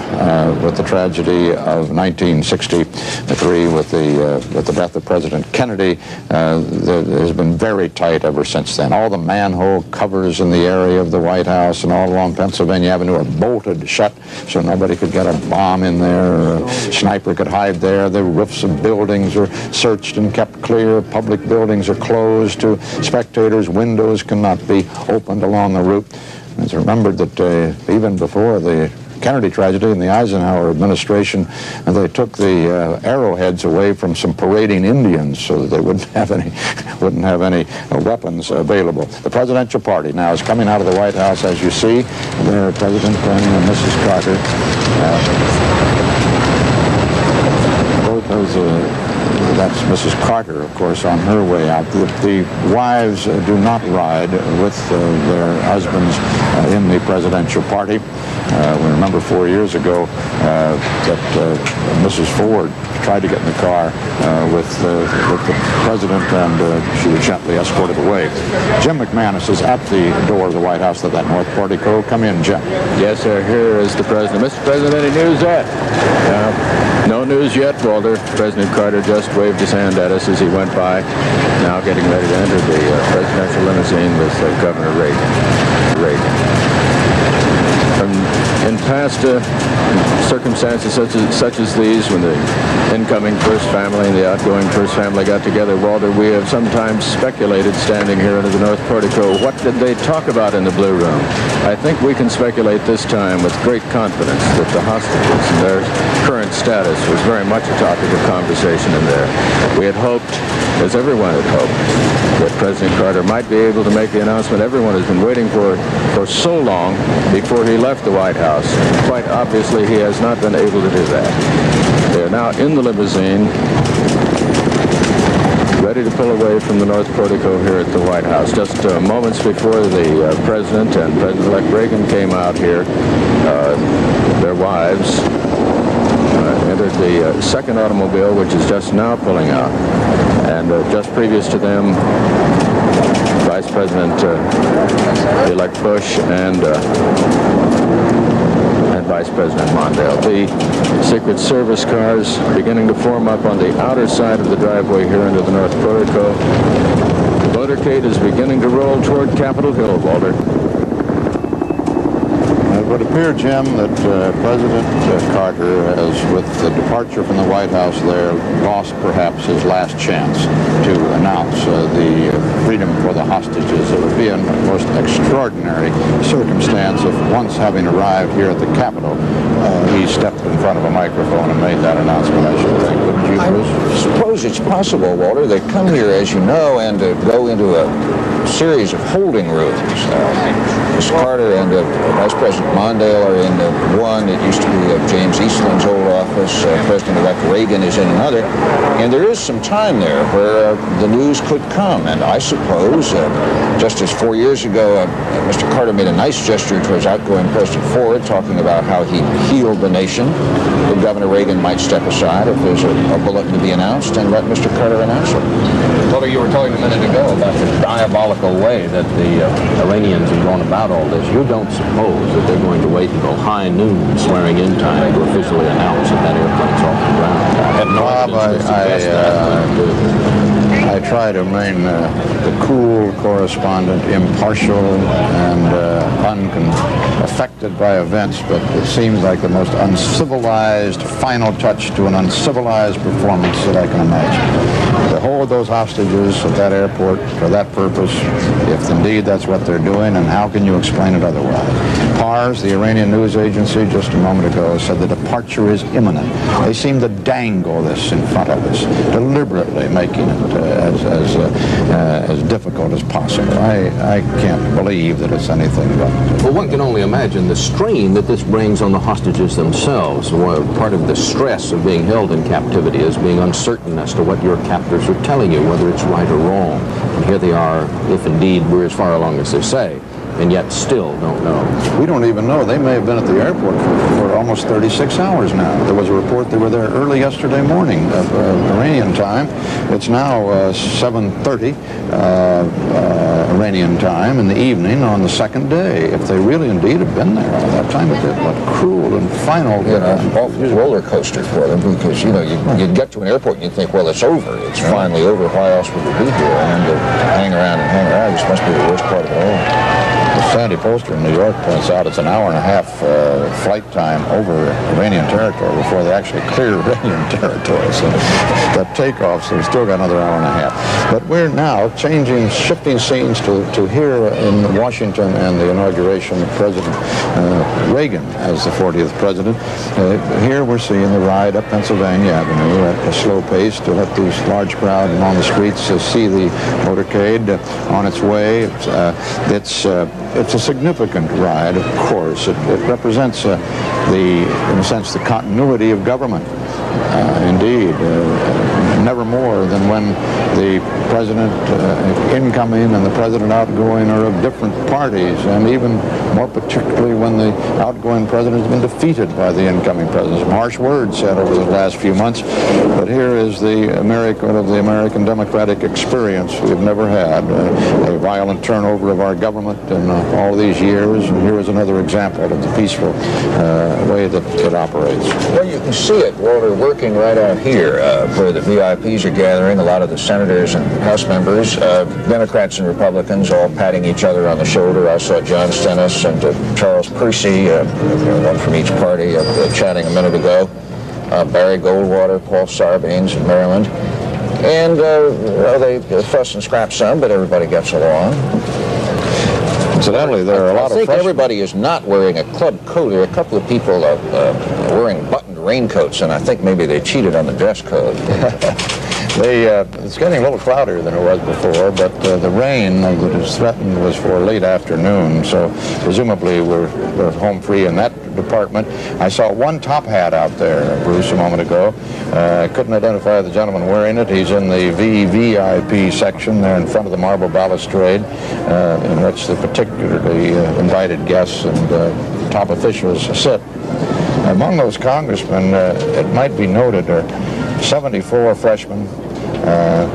with the tragedy of 1963 with the death of President Kennedy, it has been very tight ever since then. All the manhole covers in the area of the White House and all along Pennsylvania Avenue are bolted shut so nobody could get a bomb in there or a sniper could hide there. The roofs of buildings are searched and kept clear. Public buildings are closed to spectators. Windows cannot be opened along the route. It's remembered that even before the Kennedy tragedy in the Eisenhower administration, they took the arrowheads away from some parading Indians so that they wouldn't have any weapons available. The presidential party now is coming out of the White House, as you see. There, President Clinton and Mrs. Carter. Both those. That's Mrs. Carter, of course, on her way out. The wives do not ride with their husbands in the presidential party. We remember 4 years ago that Mrs. Ford tried to get in the car with the president, and she was gently escorted away. Jim McManus is at the door of the White House at that north portico. Come in, Jim. Yes, sir. Here is the president. Mr. President, any news yet? No news yet, Walter. President Carter just waved his hand at us as he went by, now getting ready to enter the presidential limousine with Governor Reagan. In past circumstances such as these, when the incoming first family and the outgoing first family got together, Walter, we have sometimes speculated, standing here under the north portico, what did they talk about in the Blue Room? I think we can speculate this time with great confidence that the hostages and their current status was very much a topic of conversation in there. We had hoped, as everyone had hoped, that President Carter might be able to make the announcement everyone has been waiting for so long before he left the White House. Quite obviously, he has not been able to do that. They are now in the limousine, ready to pull away from the north portico here at the White House. Just moments before the president and President-elect Reagan came out here, their wives entered the second automobile, which is just now pulling out. And just previous to them, Vice President-elect Bush and Vice President Mondale. The Secret Service cars beginning to form up on the outer side of the driveway here into the north portico. The motorcade is beginning to roll toward Capitol Hill, Walter. It would appear, Jim, that President Carter has, with the departure from the White House there, lost perhaps his last chance to announce the freedom for the hostages. It would be a most extraordinary circumstance if, once having arrived here at the Capitol, he stepped in front of a microphone and made that announcement, I should think. Wouldn't you, Bruce? I suppose it's possible, Walter. They come here, as you know, and go into a series of holding rooms. Mr. Carter and Vice President Mondale are in one. It used to be James Eastland's old office. President-elect Reagan is in another. And there is some time there where the news could come. And I suppose, just as 4 years ago, Mr. Carter made a nice gesture towards outgoing President Ford, talking about how he healed the nation, that Governor Reagan might step aside if there's a bulletin to be announced and let Mr. Carter announce it. Walter, you were talking a minute ago about the diabolical way that the Iranians have gone about all this. You don't suppose that they're going to wait until high noon, swearing in time, to officially announce that that airplane's off the ground? I have no evidence to suggest that. I try to remain the cool correspondent, impartial and unaffected by events, but it seems like the most uncivilized final touch to an uncivilized performance that I can imagine. hold those hostages at that airport for that purpose, if indeed that's what they're doing, and how can you explain it otherwise? Pars, the Iranian news agency, just a moment ago said the departure is imminent. They seem to dangle this in front of us, deliberately making it as difficult as possible. I can't believe that it's anything but... Well, one can only imagine the strain that this brings on the hostages themselves. Part of the stress of being held in captivity is being uncertain as to what your captors are telling you, whether it's right or wrong. And here they are, if indeed we're as far along as they say, and yet still don't know. We don't even know. They may have been at the airport for almost 36 hours now. There was a report they were there early yesterday morning of Iranian time. It's now 7:30 Iranian time in the evening on the second day. If they really indeed have been there all that time, what cruel and final... Awful roller coaster for them, because, you get to an airport and you think, well, it's over. It's finally over. Why else would we be here? And to hang around, this must be the worst part of it all. Sandy Poster in New York points out it's an hour and a half flight time over Iranian territory before they actually clear Iranian territory. So that takeoff, so we've still got another hour and a half. But we're now shifting scenes to here in Washington and the inauguration of President Reagan as the 40th president. Here we're seeing the ride up Pennsylvania Avenue at a slow pace to let these large crowd along the streets see the motorcade on its way. It's a significant ride, of course. It represents in a sense, the continuity of government. Indeed, never more than when the president incoming and the president outgoing are of different parties, and even more particularly when the outgoing president has been defeated by the incoming president. Some harsh words said over the last few months, but here is the miracle of the American democratic experience we've never had, a violent turnover of our government in all these years, and here is another example of the peaceful way that it operates. Well, you can see it, Walter, working right out here where the VIPs are gathering, a lot of the senators and House members, Democrats and Republicans all patting each other on the shoulder. I saw John Stennis and Charles Percy, one from each party, chatting a minute ago. Barry Goldwater, Paul Sarbanes in Maryland. And they fuss and scrap some, but everybody gets along. Incidentally, there are a lot of I think everybody is not wearing a club coat. There are a couple of people wearing buttoned raincoats, and I think maybe they cheated on the dress code. It's getting a little cloudier than it was before, but the rain that is threatened was for late afternoon, so presumably we're home free in that department. I saw one top hat out there, Bruce, a moment ago. I couldn't identify the gentleman wearing it. He's in the VVIP section there in front of the marble balustrade, in which the particularly invited guests and top officials sit. Among those congressmen, it might be noted, are 74 freshmen,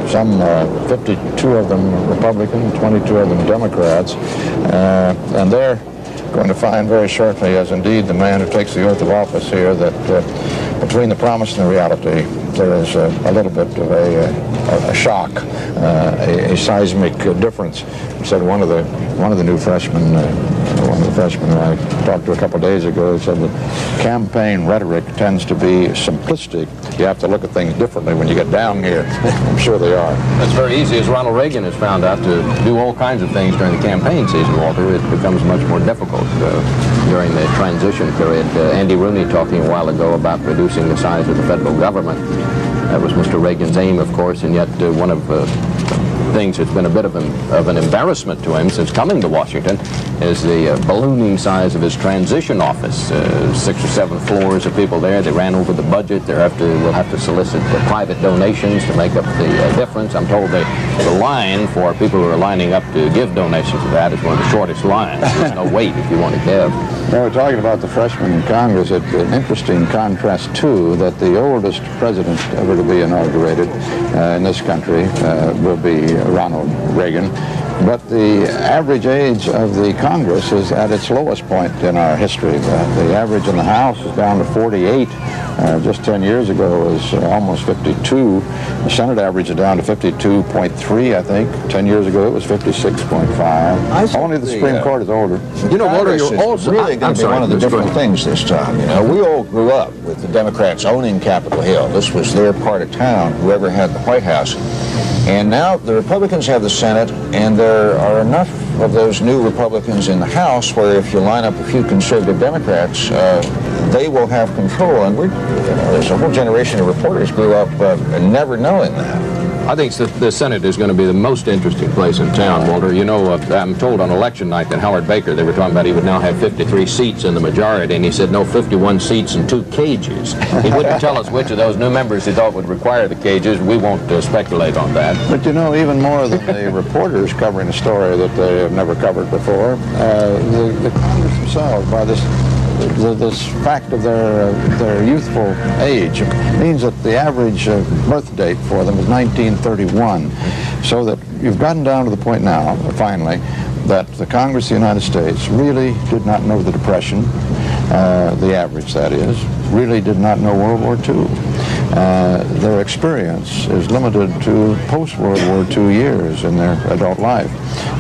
some 52 of them Republican, 22 of them Democrats, and they're going to find very shortly, as indeed the man who takes the oath of office here, that between the promise and the reality, there is a little bit of a shock, a seismic difference. Said one of the new freshmen, I talked to a couple of days ago, said that campaign rhetoric tends to be simplistic. You have to look at things differently when you get down here. I'm sure they are. That's very easy, as Ronald Reagan has found out, to do all kinds of things during the campaign season, Walter. It becomes much more difficult during the transition period. Andy Rooney talking a while ago about reducing the size of the federal government. That was Mr. Reagan's aim, of course, and yet one of things that's been a bit of an embarrassment to him since coming to Washington is the ballooning size of his transition office. 6 or 7 floors of people there. They ran over the budget. We'll have to solicit private donations to make up the difference. I'm told the line for people who are lining up to give donations to that is one of the shortest lines. There's no wait if you want to give. Well, we're talking about the freshmen in Congress. It's an interesting contrast, too, that the oldest president ever to be inaugurated in this country will be Ronald Reagan. But the average age of the Congress is at its lowest point in our history. The average in the House is down to 48. Just 10 years ago it was almost 52. The Senate average is down to 52.3, I think. 10 years ago it was 56.5. Only the Supreme Court is older. You know, Walter, you're also really going to be one of the different things this time. You know, we all grew up with the Democrats owning Capitol Hill. This was their part of town, whoever had the White House. And now the Republicans have the Senate, and there are enough of those new Republicans in the House where if you line up a few conservative Democrats, they will have control. And there's a whole generation of reporters grew up never knowing that. I think the Senate is going to be the most interesting place in town, Walter. You know, I'm told on election night that Howard Baker, they were talking about he would now have 53 seats in the majority, and he said no, 51 seats and 2 cages. He wouldn't tell us which of those new members he thought would require the cages. We won't speculate on that. But you know, even more than the reporters covering a story that they have never covered before, the Congress themselves, by this fact of their youthful age, means that the average birth date for them is 1931. So that you've gotten down to the point now, finally, that the Congress of the United States really did not know the Depression, the average that is, really did not know World War II. Their experience is limited to post-World War II years in their adult life.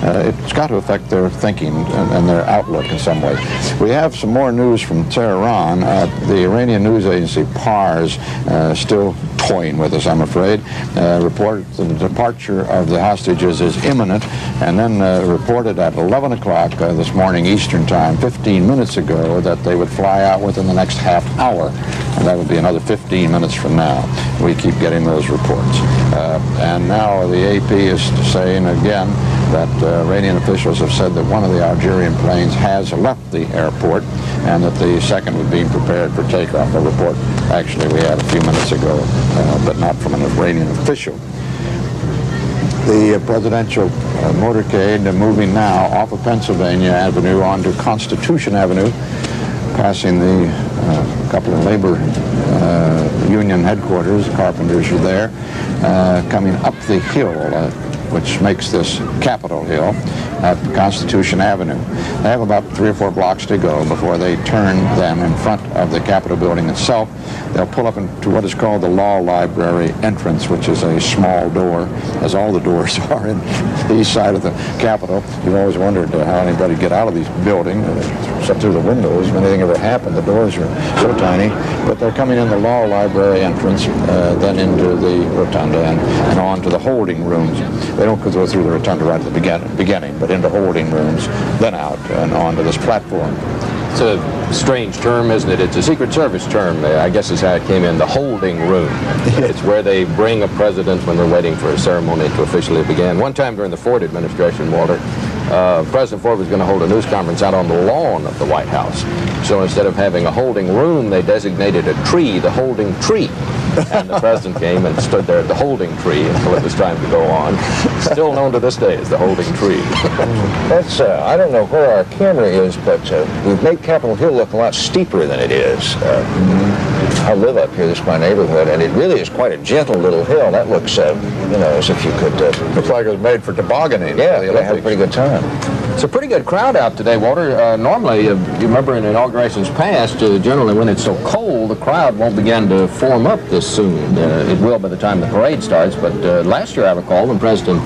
It's got to affect their thinking and their outlook in some way. We have some more news from Tehran. The Iranian news agency Pars, still toying with us, I'm afraid, reported the departure of the hostages is imminent, and then reported at 11 o'clock this morning Eastern Time, 15 minutes ago, that they would fly out within the next half hour, and that would be another 15 minutes from now. We keep getting those reports. And now the AP is saying again that Iranian officials have said that one of the Algerian planes has left the airport and that the second was being prepared for takeoff. A report actually we had a few minutes ago, but not from an Iranian official. The presidential motorcade moving now off of Pennsylvania Avenue onto Constitution Avenue, passing the couple of labor union headquarters. The carpenters are there, coming up the hill, which makes this Capitol Hill, at Constitution Avenue. They have about 3 or 4 blocks to go before they turn then in front of the Capitol building itself. They'll pull up into what is called the Law Library entrance, which is a small door, as all the doors are in the east side of the Capitol. You've always wondered how anybody get out of these buildings, except through the windows. If anything ever happened, the doors are so tiny. But they're coming in the Law Library entrance, then into the rotunda and on to the holding rooms. They don't go through the rotunda right at the beginning, but into holding rooms, then out and onto this platform. It's a strange term, isn't it? It's a Secret Service term, I guess is how it came in, the holding room. It's where they bring a president when they're waiting for a ceremony to officially begin. One time during the Ford administration, Walter, President Ford was going to hold a news conference out on the lawn of the White House. So instead of having a holding room, they designated a tree the holding tree. And the president came and stood there at the holding tree until it was time to go on. Still known to this day as the holding tree. That's, I don't know where our camera is, but we've made Capitol Hill look a lot steeper than it is. I live up here, this is my neighborhood, and it really is quite a gentle little hill. That looks, you know, as if you could... looks like it was made for tobogganing. Yeah, they have a pretty good time. It's a pretty good crowd out today, Walter. Normally, you remember in inaugurations past, generally when it's so cold, the crowd won't begin to form up this soon. It will by the time the parade starts, but last year I recall when President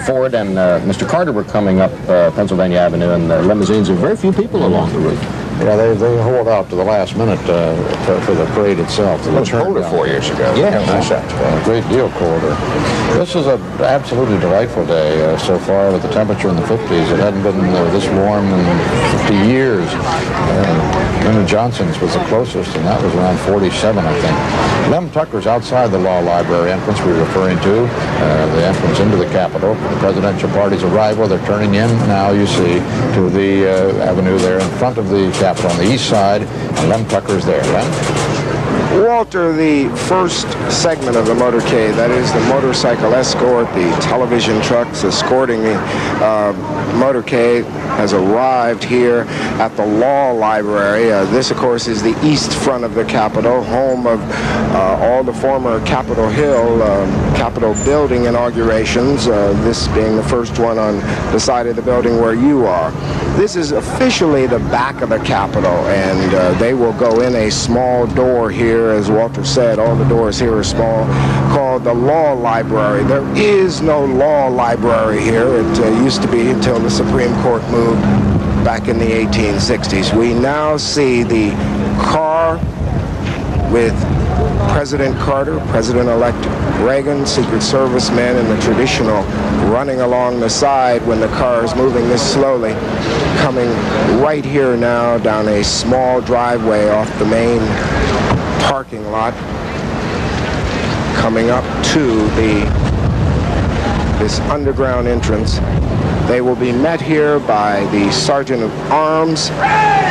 Ford and Mr. Carter were coming up Pennsylvania Avenue in limousines, there were very few people along the route. Yeah, they hold out to the last minute for the parade itself. It was colder 4 years ago. Yeah, a great deal colder. This is an absolutely delightful day so far with the temperature in the 50s. It hadn't been this warm in 50 years. Lyndon Johnson's was the closest, and that was around 47, I think. Lem Tucker's outside the Law Library entrance we were referring to, the entrance into the Capitol. The presidential party's arrival, they're turning in now, you see, to the avenue there in front of the Capitol on the east side, and Lem Tucker's there. Lem? Walter, the first segment of the motorcade, that is the motorcycle escort, the television trucks escorting the motorcade, has arrived here at the Law Library. This, of course, is the east front of the Capitol, home of all the former Capitol Hill, Capitol building inaugurations, this being the first one on the side of the building where you are. This is officially the back of the Capitol, and they will go in a small door here, as Walter said, all the doors here are small, called the Law Library. There is no law library here. It used to be until the Supreme Court moved back in the 1860s. We now see the car with President Carter, President-elect Reagan, Secret Service men in the traditional running along the side when the car is moving this slowly, coming right here now down a small driveway off the main parking lot, coming up to this underground entrance. They will be met here by the Sergeant at Arms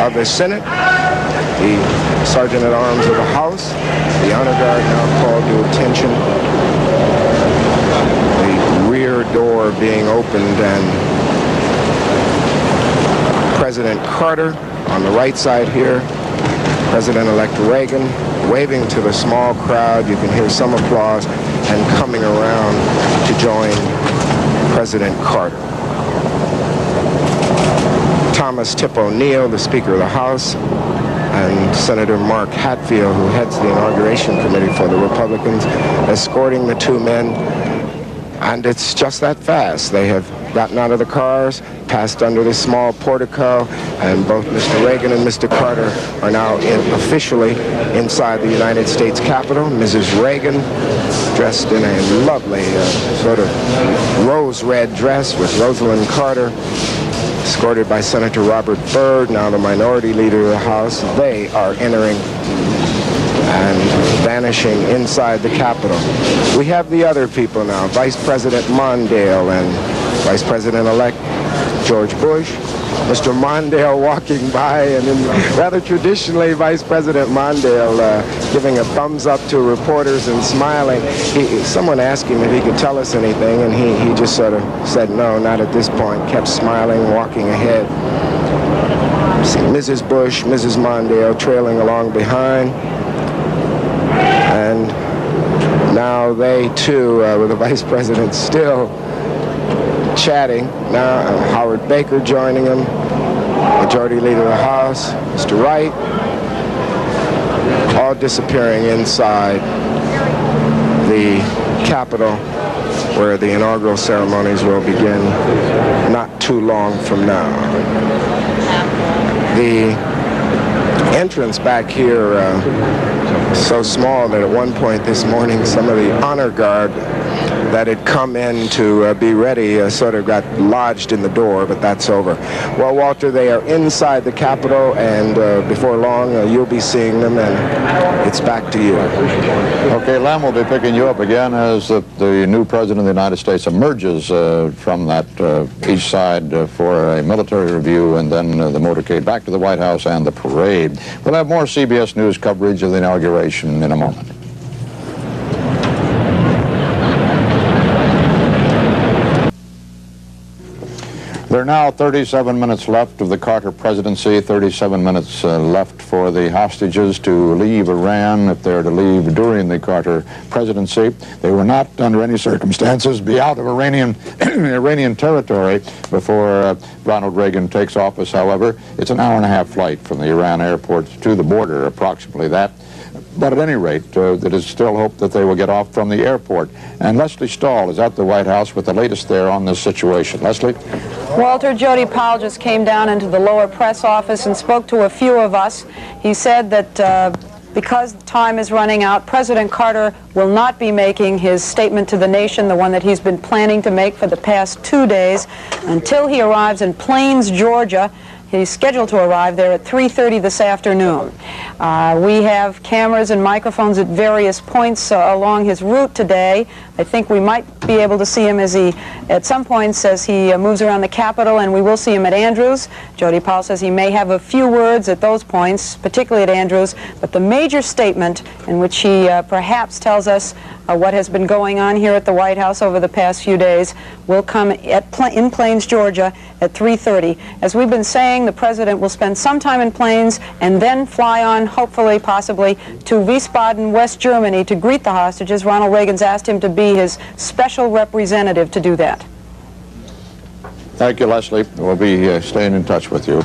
of the Senate, the Sergeant at Arms of the House, the Honor Guard now called to attention, the rear door being opened, and President Carter on the right side here, President-elect Reagan waving to the small crowd. You can hear some applause, and coming around to join President Carter. Thomas Tip O'Neill, the Speaker of the House, and Senator Mark Hatfield, who heads the Inauguration Committee for the Republicans, escorting the two men. And it's just that fast. They have gotten out of the cars, passed under this small portico, and both Mr. Reagan and Mr. Carter are now officially inside the United States Capitol. Mrs. Reagan, dressed in a lovely sort of rose-red dress with Rosalind Carter, escorted by Senator Robert Byrd, now the minority leader of the House. They are entering and vanishing inside the Capitol. We have the other people now, Vice President Mondale and Vice President-elect George Bush. Mr. Mondale walking by, and then rather traditionally, Vice President Mondale giving a thumbs up to reporters and smiling. Someone asked him if he could tell us anything, and he just sort of said no, not at this point, kept smiling, walking ahead. See Mrs. Bush, Mrs. Mondale trailing along behind. And now they too, with the Vice President still chatting. Now Howard Baker joining him, Majority Leader of the House, Mr. Wright, all disappearing inside the Capitol, where the inaugural ceremonies will begin not too long from now. The entrance back here so small that at one point this morning some of the honor guard that had come in to be ready sort of got lodged in the door, but that's over. Well, Walter, they are inside the Capitol, and before long you'll be seeing them, and it's back to you. Okay, Lem will be picking you up again as the new President of the United States emerges from that east side for a military review, and then the motorcade back to the White House and the parade. We'll have more CBS News coverage of the inauguration in a moment. There are now 37 minutes left of the Carter presidency, 37 minutes left for the hostages to leave Iran if they're to leave during the Carter presidency. They will not, under any circumstances, be out of Iranian territory before Ronald Reagan takes office, however. It's an hour-and-a-half flight from the Iran airport to the border, approximately that. But at any rate, there is still hope that they will get off from the airport. And Leslie Stahl is at the White House with the latest there on this situation. Leslie? Walter, Jody Powell just came down into the lower press office and spoke to a few of us. He said that because time is running out, President Carter will not be making his statement to the nation, the one that he's been planning to make for the past 2 days, until he arrives in Plains, Georgia, He's scheduled to arrive there at 3:30 this afternoon. We have cameras and microphones at various points along his route today. I think we might be able to see him as he, at some points, as he moves around the Capitol, and we will see him at Andrews. Jody Powell says he may have a few words at those points, particularly at Andrews, but the major statement in which he perhaps tells us what has been going on here at the White House over the past few days will come in Plains, Georgia at 3:30. As we've been saying, the president will spend some time in Plains and then fly on, hopefully, possibly, to Wiesbaden, West Germany to greet the hostages. Ronald Reagan's asked him to be his special representative to do that. Thank you, Leslie. We'll be staying in touch with you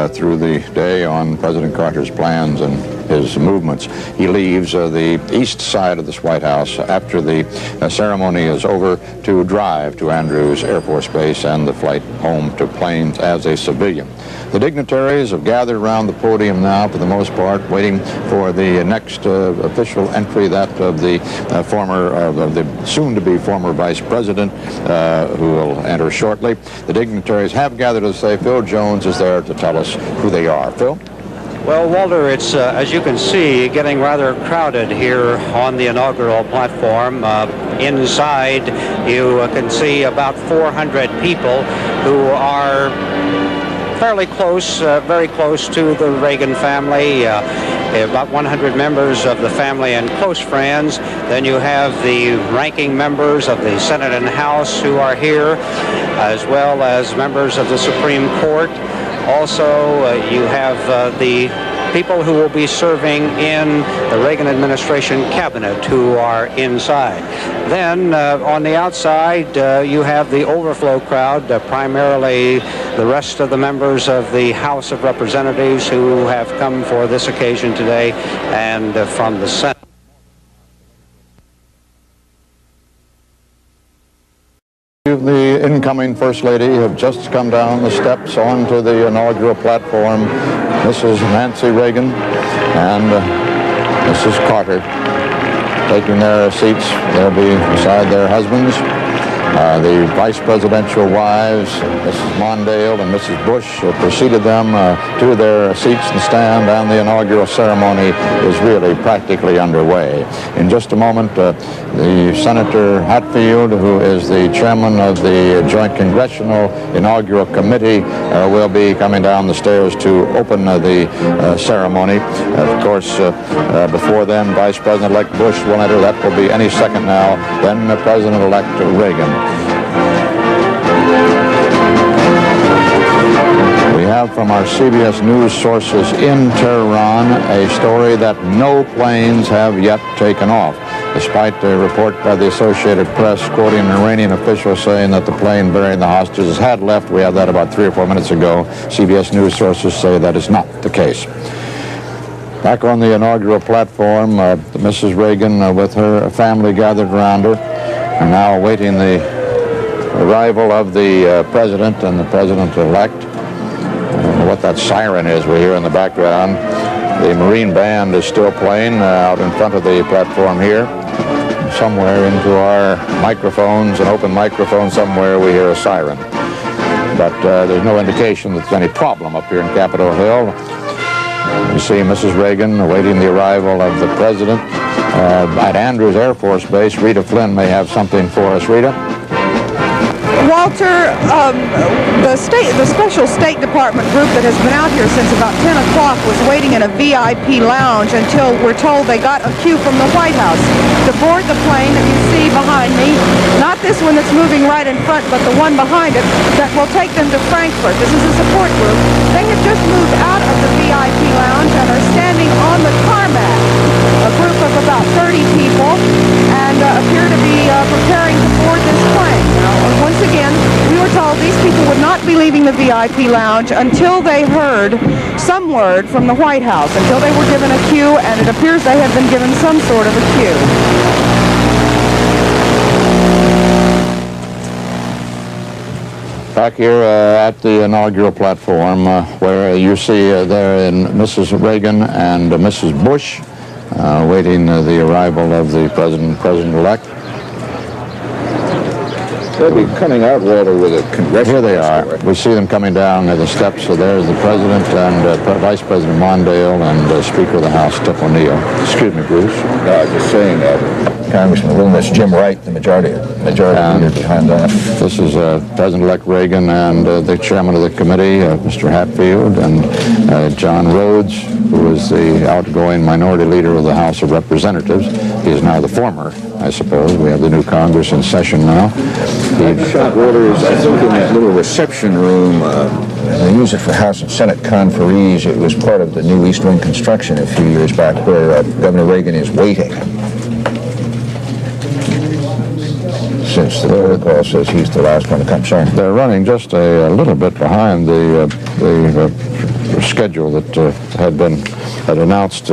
through the day on President Carter's plans and his movements. He leaves the east side of this White House after the ceremony is over to drive to Andrews Air Force Base and the flight home to Plains as a civilian. The dignitaries have gathered around the podium now, for the most part, waiting for the next official entry, that of the the soon-to-be former Vice President, who will enter shortly. The dignitaries have gathered to say Phil Jones is there to tell us who they are. Phil? Well, Walter, it's, as you can see, getting rather crowded here on the inaugural platform. Inside, you can see about 400 people who are fairly close, very close to the Reagan family, about 100 members of the family and close friends. Then you have the ranking members of the Senate and House who are here, as well as members of the Supreme Court. Also, you have the people who will be serving in the Reagan administration cabinet who are inside. Then on the outside, you have the overflow crowd, primarily the rest of the members of the House of Representatives who have come for this occasion today, and from the Senate. The incoming First Lady have just come down the steps onto the inaugural platform. Mrs. Nancy Reagan and Mrs. Carter taking their seats. They'll be beside their husbands. The vice presidential wives, Mrs. Mondale and Mrs. Bush, preceded them to their seats and stand, and the inaugural ceremony is really practically underway. In just a moment, the Senator Hatfield, who is the chairman of the Joint Congressional Inaugural Committee, will be coming down the stairs to open the ceremony. Of course, before then, Vice President-elect Bush will enter. That will be any second now. Then President-elect Reagan. We have from our CBS News sources in Tehran a story that no planes have yet taken off, despite a report by the Associated Press quoting an Iranian official saying that the plane bearing the hostages had left. We had that about 3 or 4 minutes ago. CBS News sources say that is not the case. Back on the inaugural platform, Mrs. Reagan with her family gathered around her, and now awaiting the arrival of the president and the president-elect. I don't know what that siren is we hear in the background. The Marine Band is still playing out in front of the platform here. Somewhere into our microphones, an open microphone somewhere, we hear a siren. But there's no indication that there's any problem up here in Capitol Hill. You see Mrs. Reagan awaiting the arrival of the president at Andrews Air Force Base. Rita Flynn may have something for us. Rita? Walter, the Special State Department group that has been out here since about 10 o'clock was waiting in a VIP lounge until we're told they got a cue from the White House to board the plane that you see behind me. Not this one that's moving right in front, but the one behind it that will take them to Frankfurt. This is a support group. They have just moved out of the VIP lounge and are standing on the tarmac. A group of about 30 people, and appear to be preparing to board this plane. Now, once again, we were told these people would not be leaving the VIP lounge until they heard some word from the White House, until they were given a cue, and it appears they have been given some sort of a cue. Back here at the inaugural platform, where you see there in Mrs. Reagan and Mrs. Bush, waiting the arrival of the president-elect. They'll be coming out, Walter, with a congressional. Here they are. We see them coming down the steps. So there's the President and Vice President Mondale and Speaker of the House, Tip O'Neill. Excuse me, Bruce. No, I was just saying, Congressman Willis, Jim Wright, the majority leader behind that. This is President-elect Reagan and the chairman of the committee, Mr. Hatfield, and John Rhodes, who is the outgoing minority leader of the House of Representatives. He is now the former, I suppose. We have the new Congress in session now. The shot, Walter, is, I think, in that little reception room. They use it for House and Senate conferees. It was part of the new East Wing construction a few years back where Governor Reagan is waiting. Since the protocol says he's the last one to come. Sorry. They're running just a little bit behind the schedule that had been announced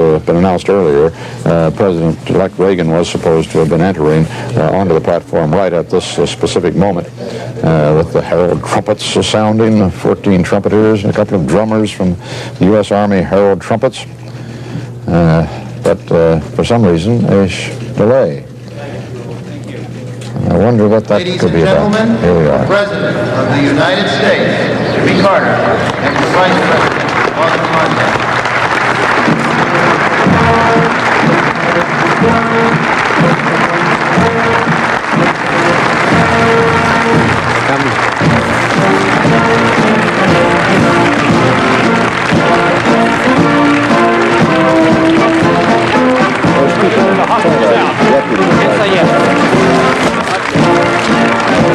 earlier. President-elect Reagan was supposed to have been entering onto the platform right at this specific moment with the herald trumpets sounding, 14 trumpeters and a couple of drummers from the U.S. Army herald trumpets. But for some reason, a delay. I wonder what that could be about. Here we are. President of the United States, Jimmy Carter, and the Vice President, Walter Cronkite.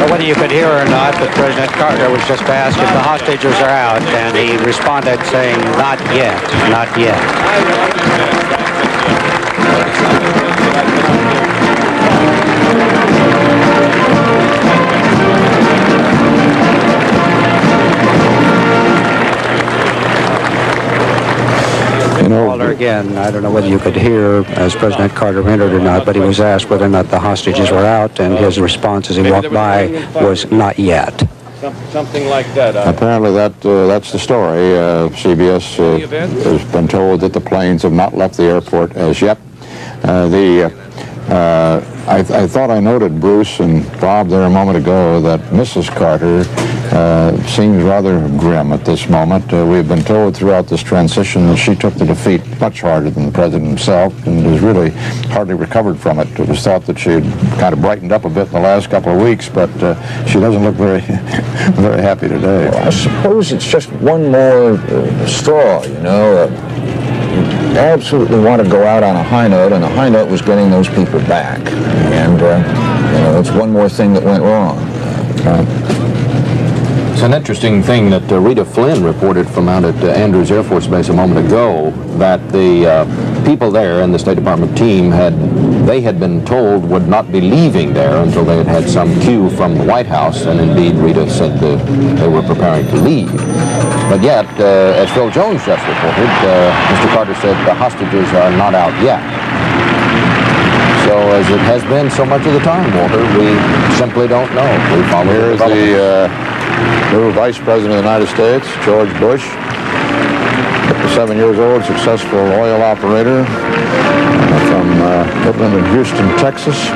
Whether you could hear or not, but President Carter was just asked if the hostages are out, and he responded saying, "Not yet, not yet." Walter, again, I don't know whether you could hear as President Carter entered or not, but he was asked whether or not the hostages were out, and his response as he walked by was, "Not yet." Something like that. Apparently that's the story. CBS has been told that the planes have not left the airport as yet. I thought I noted, Bruce and Bob, there a moment ago that Mrs. Carter seems rather grim at this moment. We've been told throughout this transition that she took the defeat much harder than the president himself and has really hardly recovered from it. It was thought that she had kind of brightened up a bit in the last couple of weeks, but she doesn't look very, very happy today. Well, I suppose it's just one more straw, you know. Absolutely want to go out on a high note, and the high note was getting those people back. And, you know, it's one more thing that went wrong. It's an interesting thing that Rita Flynn reported from out at Andrews Air Force Base a moment ago, that the people there in the State Department team had been told would not be leaving there until they had had some cue from the White House, and indeed Rita said they were preparing to leave. But yet, as Phil Jones just reported, Mr. Carter said the hostages are not out yet. So as it has been so much of the time, Walter, we simply don't know. We follow Here's the new Vice President of the United States, George Bush, 57 years old, successful oil operator from Midland and Houston, Texas.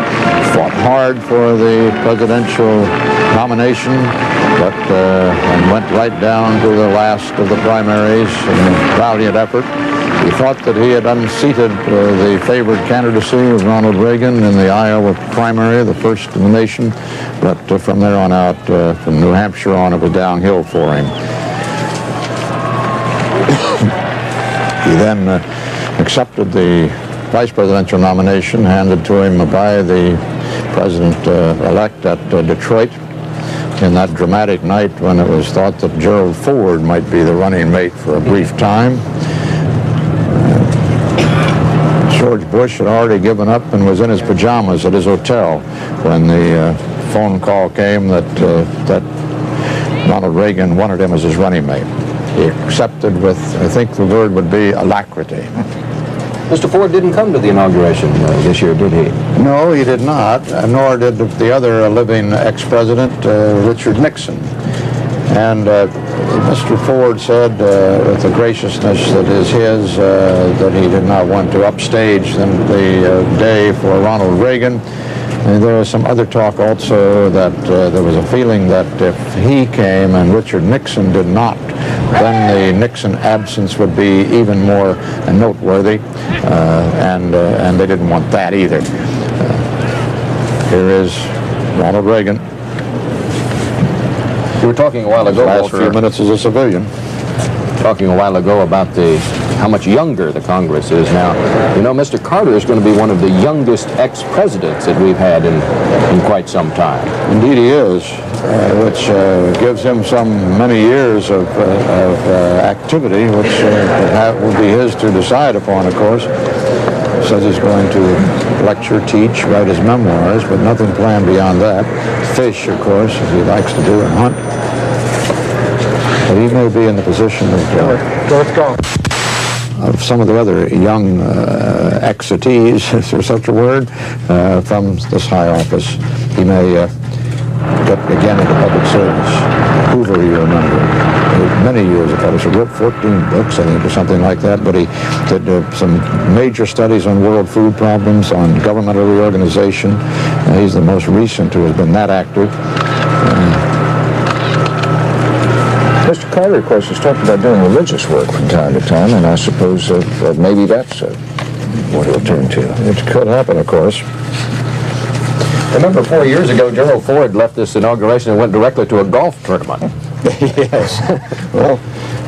Fought hard for the presidential nomination, but and went right down to the last of the primaries in a valiant effort. He thought that he had unseated the favored candidacy of Ronald Reagan in the Iowa primary, the first in the nation, but from there on out, from New Hampshire on, it was downhill for him. He then accepted the vice presidential nomination handed to him by the president-elect at Detroit in that dramatic night when it was thought that Gerald Ford might be the running mate for a brief time. George Bush had already given up and was in his pajamas at his hotel when the phone call came that Ronald Reagan wanted him as his running mate. He accepted with, I think the word would be, alacrity. Mr. Ford didn't come to the inauguration this year, did he? No, he did not, nor did the other living ex-president, Richard Nixon. And Mr. Ford said, with the graciousness that is his, that he did not want to upstage the day for Ronald Reagan. And there was some other talk also that there was a feeling that if he came and Richard Nixon did not, then the Nixon absence would be even more noteworthy, and they didn't want that either. Here is Ronald Reagan. We were talking a while ago, Last Walter, few minutes as a civilian. Talking a while ago about how much younger the Congress is now. You know, Mr. Carter is going to be one of the youngest ex-presidents that we've had in quite some time. Indeed he is, which gives him many years of activity, which will be his to decide upon, of course. Says he's going to lecture, teach, write his memoirs, but nothing planned beyond that. Fish, of course, as he likes to do, and hunt. But he may be in the position of some of the other young exitees, is there such a word, from this high office. He may get again into public service. Hoover, you remember, many years ago, he wrote 14 books, I think, or something like that, but he did some major studies on world food problems, on governmental reorganization. He's the most recent who has been that active. Mr. Carter, of course, has talked about doing religious work from time to time, and I suppose maybe that's what he'll turn to. It could happen, of course. Remember 4 years ago, General Ford left this inauguration and went directly to a golf tournament. Yes. Well,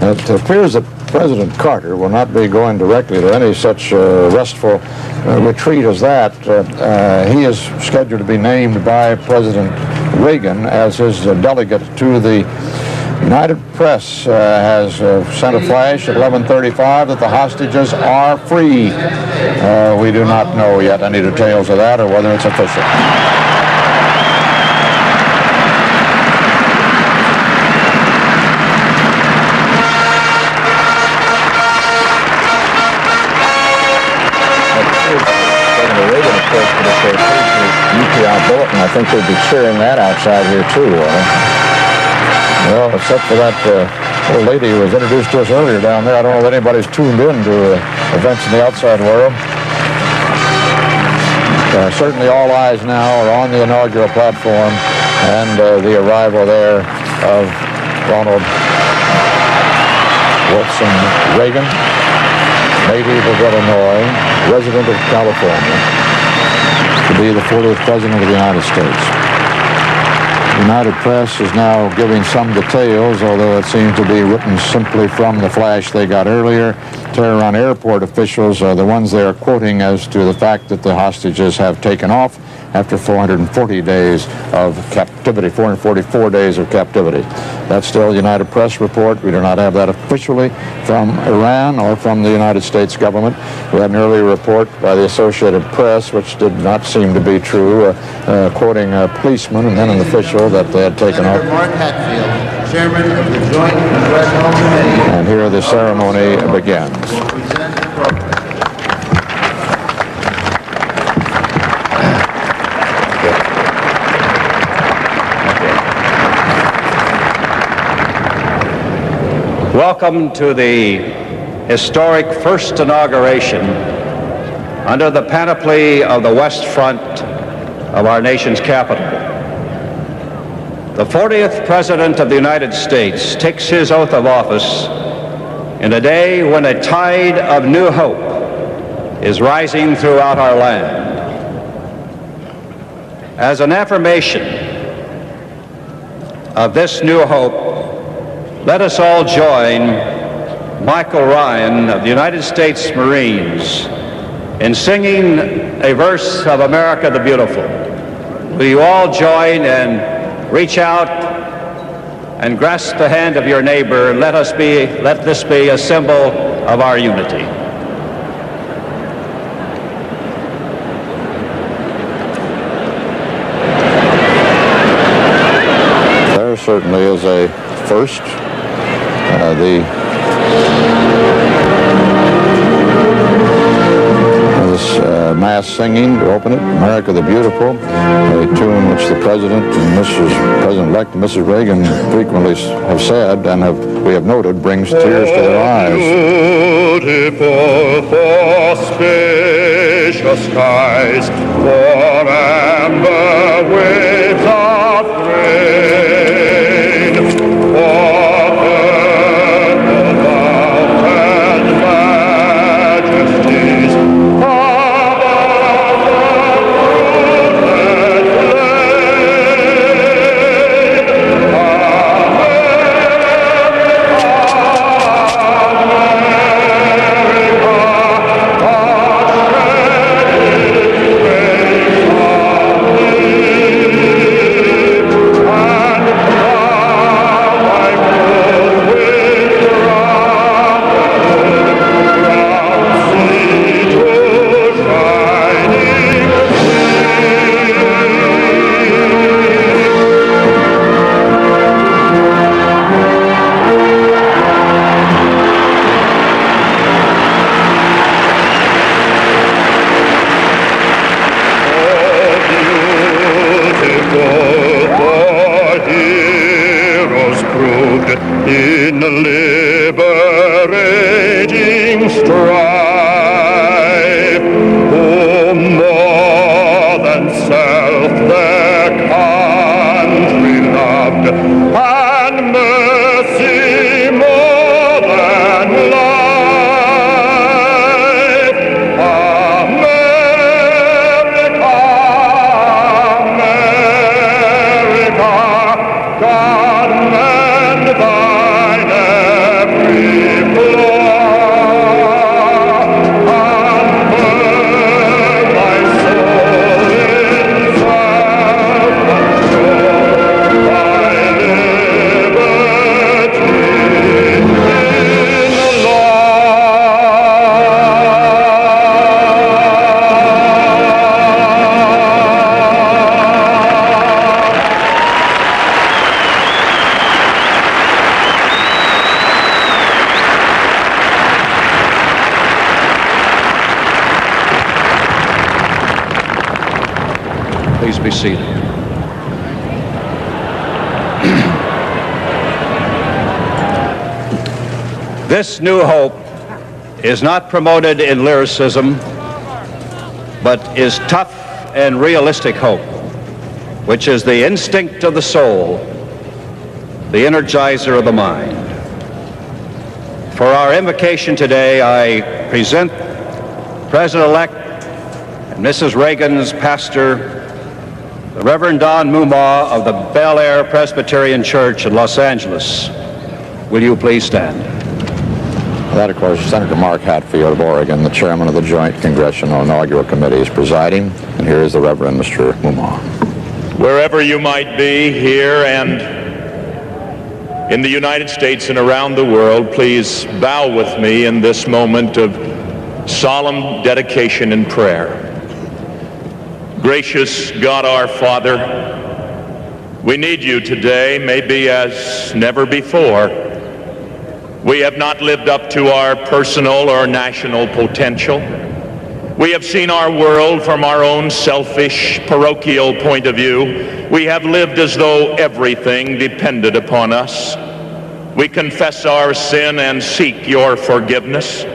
it appears that President Carter will not be going directly to any such restful retreat as that. He is scheduled to be named by President Reagan as his delegate to the United Press has sent a flash at 11:35 that the hostages are free. We do not know yet any details of that or whether it's official. President Reagan, of course, could have the UPI bulletin. I think they'd be cheering that outside here, too, Well, except for that old lady who was introduced to us earlier down there, I don't know if anybody's tuned in to events in the outside world. Certainly all eyes now are on the inaugural platform and the arrival there of Ronald Reagan, native of Illinois, resident of California, to be the 40th President of the United States. The United Press is now giving some details, although it seems to be written simply from the flash they got earlier. Tehran airport officials are the ones they are quoting as to the fact that the hostages have taken off after 440 days of captivity, 444 days of captivity. That's still a United Press report. We do not have that officially from Iran or from the United States government. We had an earlier report by the Associated Press, which did not seem to be true, quoting a policeman and then an official that they had taken off. Mark Hatfield, Chairman of the Joint Congressional Committee. And here the ceremony begins. Welcome to the historic first inauguration under the panoply of the West Front of our nation's capital. The 40th President of the United States takes his oath of office in a day when a tide of new hope is rising throughout our land. As an affirmation of this new hope, let us all join Michael Ryan of the United States Marines in singing a verse of America the Beautiful. Will you all join and reach out and grasp the hand of your neighbor? Let this be a symbol of our unity. There certainly is a first. This mass singing to open it, America the Beautiful, a tune which the President and President-elect Mrs. Reagan frequently have said and we have noted brings tears to their eyes. Beautiful for spacious skies, for in liberating strife. Who more than self their country loved, and mercy more than life. America, America, God mend thine every flaw, and burn thy soul in self-control, thy liberty in Please be seated. This new hope is not promoted in lyricism, but is tough and realistic hope, which is the instinct of the soul, the energizer of the mind. For our invocation today, I present President-elect and Mrs. Reagan's pastor, the Reverend Don Mumma of the Bel Air Presbyterian Church in Los Angeles. Will you please stand? That, of course, Senator Mark Hatfield of Oregon, the chairman of the Joint Congressional Inaugural Committee, is presiding. And here is the Reverend Mr. Mumma. Wherever you might be, here and in the United States and around the world, please bow with me in this moment of solemn dedication and prayer. Gracious God our Father, we need you today, maybe as never before. We have not lived up to our personal or national potential. We have seen our world from our own selfish, parochial point of view. We have lived as though everything depended upon us. We confess our sin and seek your forgiveness.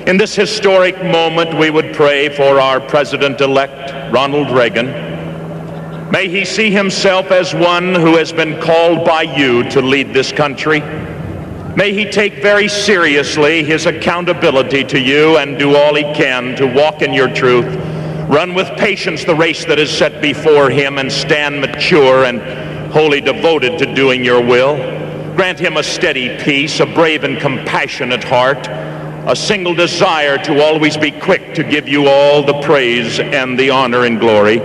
In this historic moment, we would pray for our President-elect, Ronald Reagan. May he see himself as one who has been called by you to lead this country. May he take very seriously his accountability to you and do all he can to walk in your truth, run with patience the race that is set before him, and stand mature and wholly devoted to doing your will. Grant him a steady peace, a brave and compassionate heart, a single desire to always be quick to give you all the praise and the honor and glory.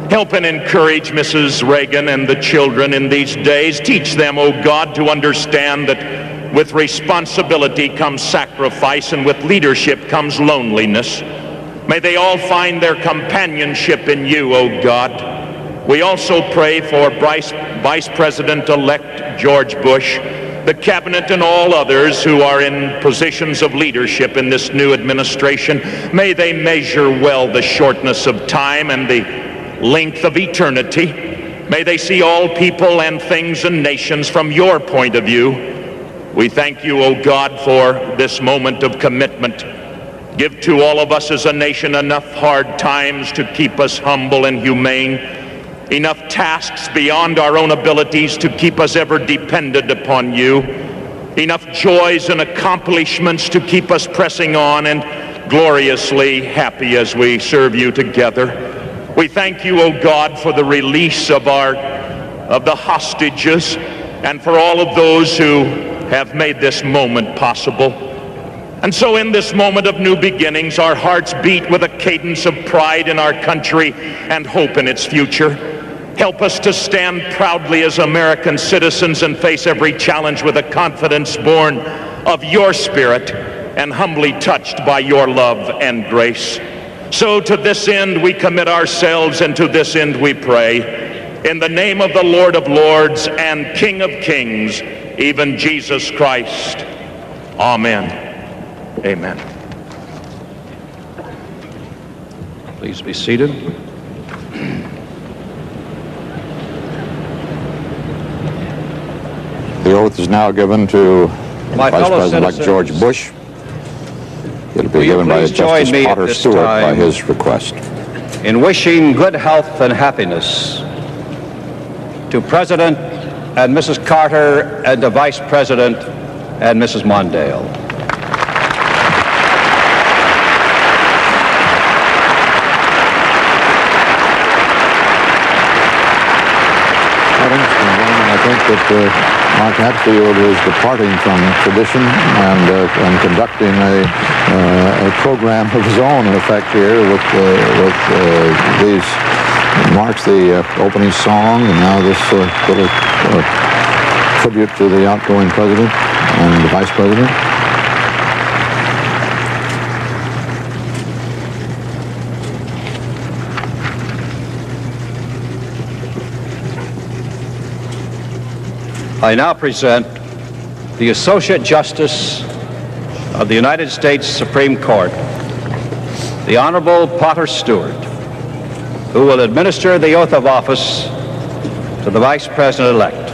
Help and encourage Mrs. Reagan and the children in these days. Teach them, O God, to understand that with responsibility comes sacrifice, and with leadership comes loneliness. May they all find their companionship in you, O God. We also pray for Vice President-elect George Bush, the cabinet, and all others who are in positions of leadership in this new administration. May they measure well the shortness of time and the length of eternity. May they see all people and things and nations from your point of view. We thank you, O God, for this moment of commitment. Give to all of us as a nation enough hard times to keep us humble and humane, enough tasks beyond our own abilities to keep us ever dependent upon you, enough joys and accomplishments to keep us pressing on and gloriously happy as we serve you together. We thank you, O God, for the release of the hostages and for all of those who have made this moment possible. And so in this moment of new beginnings, our hearts beat with a cadence of pride in our country and hope in its future. Help us to stand proudly as American citizens and face every challenge with a confidence born of your Spirit and humbly touched by your love and grace. So to this end we commit ourselves, and to this end we pray, in the name of the Lord of Lords and King of Kings, even Jesus Christ. Amen. Amen. Please be seated. The oath is now given to My Vice fellow President-elect citizens, George Bush. It'll be will you given by please Justice join me at Potter this Stewart by time his request. in wishing good health and happiness to President and Mrs. Carter and to Vice President and Mrs. Mondale. I think that Mark Hatfield is departing from tradition and conducting a program of his own, in effect, here with these marks the opening song, and now this little tribute to the outgoing president and the vice president. I now present the Associate Justice of the United States Supreme Court, the Honorable Potter Stewart, who will administer the oath of office to the Vice President-elect.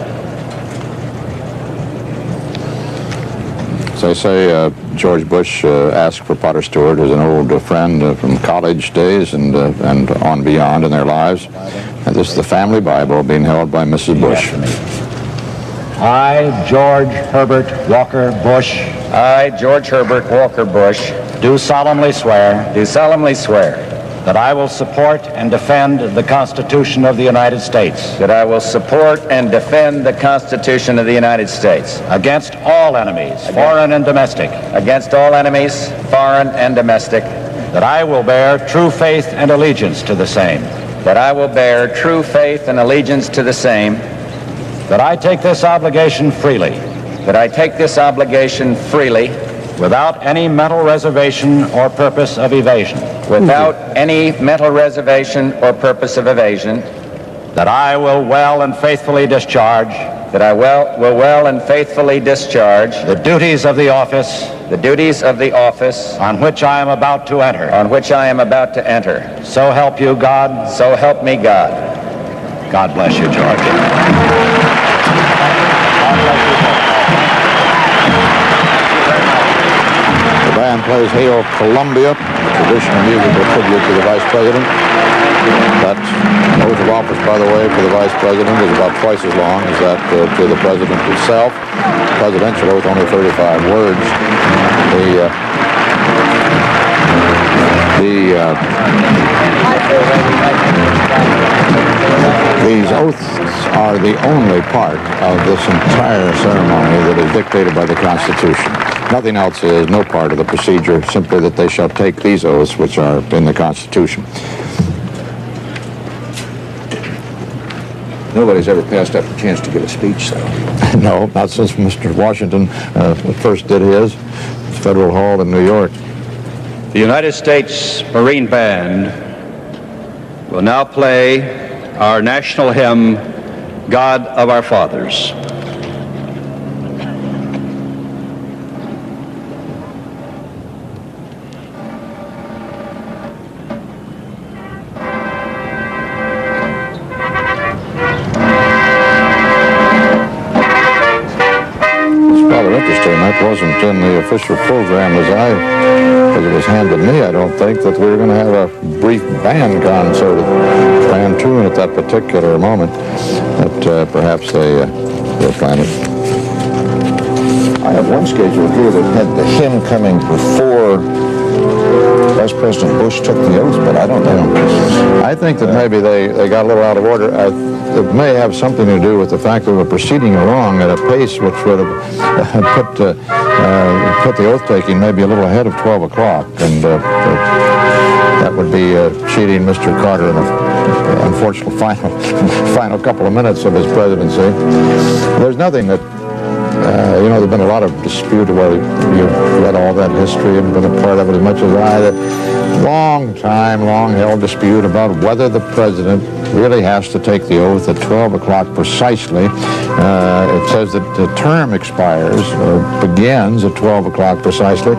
As I say, George Bush asked for Potter Stewart, who's an old friend from college days and on beyond in their lives. And this is the family Bible being held by Mrs. Bush. I, George Herbert Walker Bush. I, George Herbert Walker Bush. Do solemnly swear. Do solemnly swear. That I will support and defend the Constitution of the United States. That I will support and defend the Constitution of the United States. Against all enemies, foreign and domestic. Against all enemies, foreign and domestic. That I will bear true faith and allegiance to the same. That I will bear true faith and allegiance to the same. That I take this obligation freely. That I take this obligation freely. Without any mental reservation or purpose of evasion. Without any mental reservation or purpose of evasion. That I will well and faithfully discharge. That I will well and faithfully discharge. The duties of the office. The duties of the office. On which I am about to enter. On which I am about to enter. So help you God. So help me God. God bless you, George. The band plays Hail Columbia, traditional musical tribute to the Vice President. That oath of office, by the way, for the Vice President is about twice as long as that to the President himself. Presidential oath, only 35 words. These oaths are the only part of this entire ceremony that is dictated by the Constitution. Nothing else is, no part of the procedure, simply that they shall take these oaths which are in the Constitution. Nobody's ever passed up a chance to give a speech, though. No, not since Mr. Washington first did his, Federal Hall in New York. The United States Marine Band will now play our national hymn, God of Our Fathers. It's rather interesting. That wasn't in the official program as it was handed me, I don't think that we were going to have a brief band concert, band tune at that particular moment. But perhaps they'll plan it. I have one schedule here that had the hymn coming before Vice President Bush took the oath, but I don't know. I think that maybe they got a little out of order. It may have something to do with the fact that we're proceeding along at a pace which would have put the oath-taking maybe a little ahead of 12 o'clock, and that would be cheating Mr. Carter in an unfortunate final couple of minutes of his presidency. There's nothing that there's been a lot of dispute. Well, you've read all that history and been a part of it as much as I. Long-held dispute about whether the president really has to take the oath at 12 o'clock precisely. It says that the term expires or begins at 12 o'clock precisely,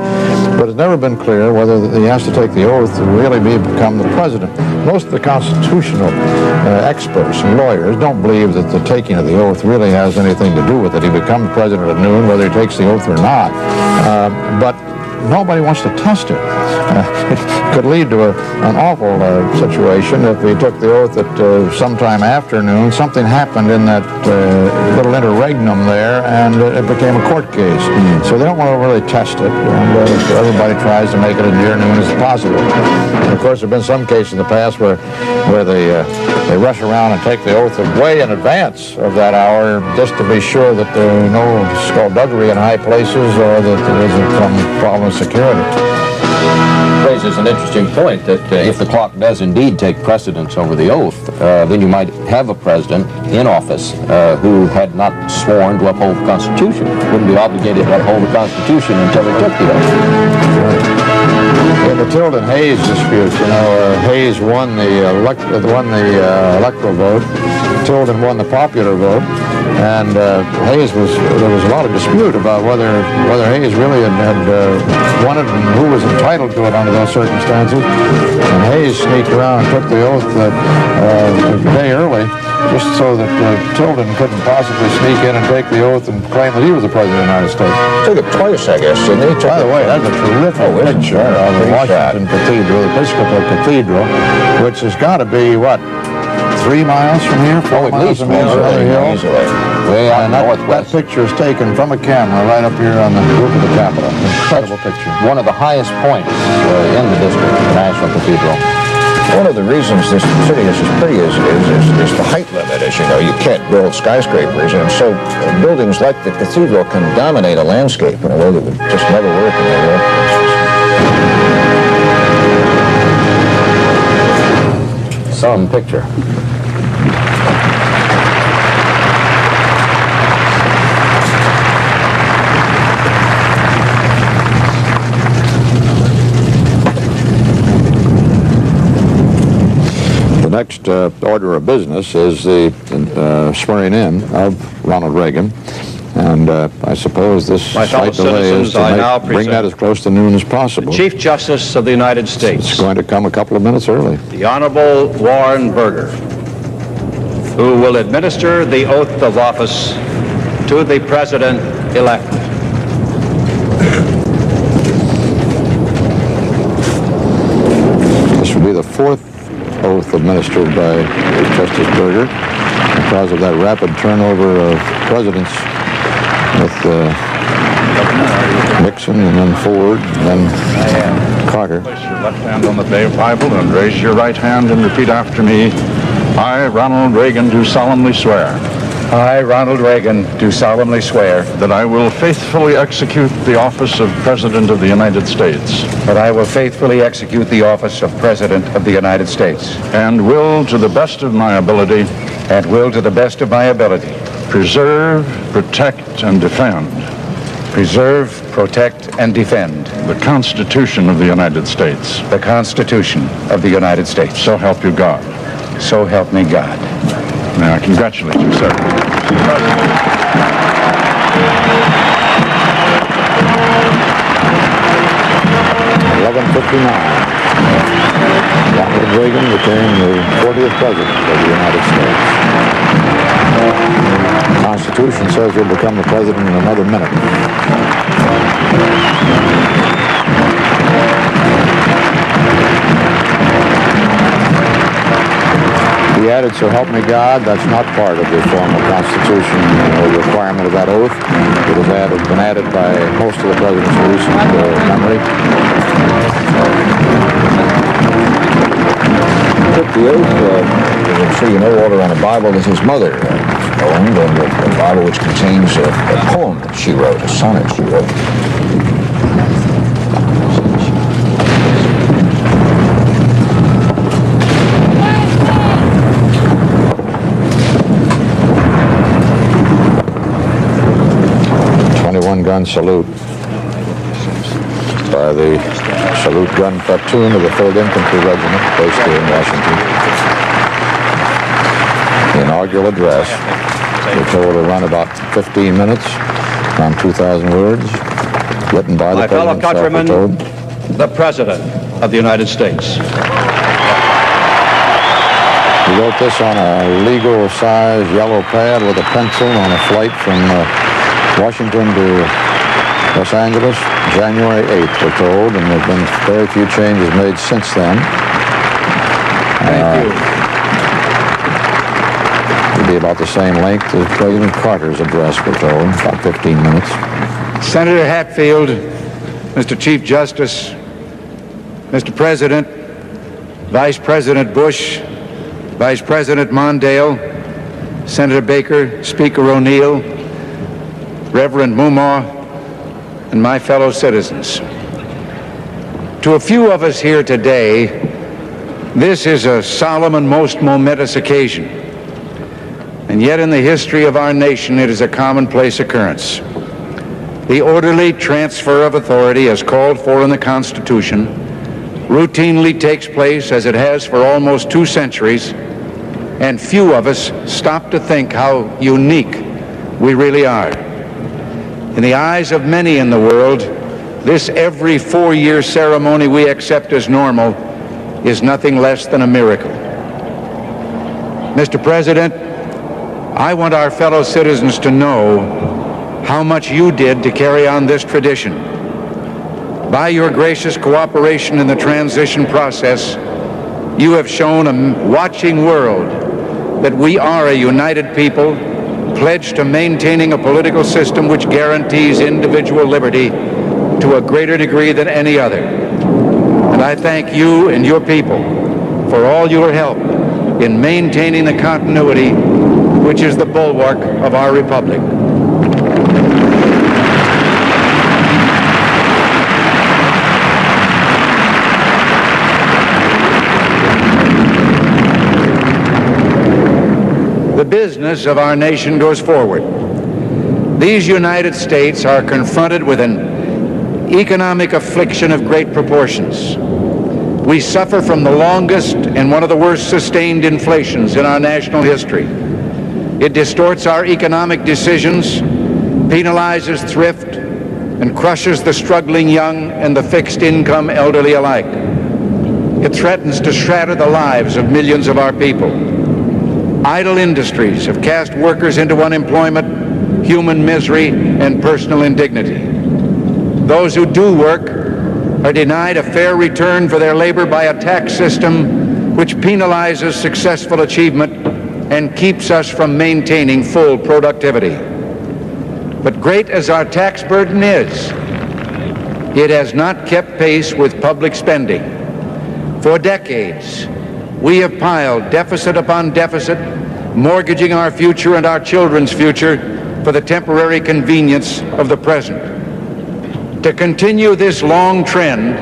but it's never been clear whether he has to take the oath to really become the president. Most of the constitutional experts and lawyers don't believe that the taking of the oath really has anything to do with it. He becomes president at noon, whether he takes the oath or not. But nobody wants to test it. It could lead to an awful situation if he took the oath at sometime afternoon. Something happened in that little interregnum there, and it became a court case. So they don't want to really test it, and so everybody tries to make it as near noon as possible. And of course, there have been some cases in the past where they rush around and take the oath way in advance of that hour, just to be sure that there are no skullduggery in high places or that there isn't some problem with security. Raises an interesting point that if the clock does indeed take precedence over the oath, then you might have a president in office who had not sworn to uphold the Constitution. Wouldn't be obligated to uphold the Constitution until he took the oath. In the Tilden-Hayes dispute, Hayes won the electoral vote. Tilden won the popular vote. And there was a lot of dispute about whether Hayes really had won it and who was entitled to it under those circumstances. And Hayes sneaked around and took the oath a day early, just so that Tilden couldn't possibly sneak in and take the oath and claim that he was the president of the United States. Took it twice, I guess, didn't he? By the way, that's a terrific picture of the Washington Cathedral, the Episcopal Cathedral, which has got to be, 3 miles from here? 4 miles from here, another hill. Way out And that picture is taken from a camera right up here on the roof of the Capitol. Incredible picture. One of the highest points in the district, the National Cathedral. One of the reasons this city is as pretty is the height limit. As you know, you can't build skyscrapers, and so buildings like the cathedral can dominate a landscape in a way that would just never work in any other places. Some picture. The next order of business is the swearing in of Ronald Reagan. And I suppose this slight delay is to bring that as close to noon as possible. The Chief Justice of the United States. It's going to come a couple of minutes early. The Honorable Warren Burger, who will administer the oath of office to the President-elect. This will be the fourth oath administered by Justice Burger because of that rapid turnover of presidents with Nixon and then Ford and then Carter. Place your left hand on the Bible and raise your right hand and repeat after me. I, Ronald Reagan, do solemnly swear. I, Ronald Reagan, do solemnly swear that I will faithfully execute the office of President of the United States. that I will faithfully execute the office of President of the United States. And will, to the best of my ability, preserve, protect, and defend. Preserve, protect, and defend. The Constitution of the United States. The Constitution of the United States. So help you God. So help me God. Now, I congratulate you, sir. 11:59. Ronald Reagan became the 40th President of the United States. The Constitution says he'll become the President in another minute. He added, "So help me God." That's not part of the formal Constitution or requirement of that oath. It has been added by most of the President's recent memory. Took the oath, I'm sure you know, Walter, on a Bible that his mother owned, and a Bible which contains a poem that she wrote, a sonnet she wrote. Gun salute by the salute gun platoon of the 3rd Infantry Regiment based here in Washington. The inaugural address, we're told to run about 15 minutes, around 2,000 words, written by the fellow President. countrymen, the President of the United States. He wrote this on a legal-size yellow pad with a pencil on a flight from Washington to Los Angeles, January 8th, we're told, and there have been very few changes made since then. Thank you. It'll be about the same length as President Carter's address, we're told, about 15 minutes. Senator Hatfield, Mr. Chief Justice, Mr. President, Vice President Bush, Vice President Mondale, Senator Baker, Speaker O'Neill, Reverend Mumaw, and my fellow citizens. To a few of us here today, this is a solemn and most momentous occasion. And yet in the history of our nation, it is a commonplace occurrence. The orderly transfer of authority as called for in the Constitution routinely takes place as it has for almost 2 centuries, and few of us stop to think how unique we really are. In the eyes of many in the world, this every 4-year ceremony we accept as normal is nothing less than a miracle. Mr. President, I want our fellow citizens to know how much you did to carry on this tradition. By your gracious cooperation in the transition process, you have shown a watching world that we are a united people, pledged to maintaining a political system which guarantees individual liberty to a greater degree than any other. And I thank you and your people for all your help in maintaining the continuity which is the bulwark of our republic. The business of our nation goes forward. These United States are confronted with an economic affliction of great proportions. We suffer from the longest and one of the worst sustained inflations in our national history. It distorts our economic decisions, penalizes thrift, and crushes the struggling young and the fixed-income elderly alike. It threatens to shatter the lives of millions of our people. Idle industries have cast workers into unemployment, human misery, and personal indignity. Those who do work are denied a fair return for their labor by a tax system which penalizes successful achievement and keeps us from maintaining full productivity. But great as our tax burden is, it has not kept pace with public spending. For decades, we have piled deficit upon deficit, mortgaging our future and our children's future for the temporary convenience of the present. To continue this long trend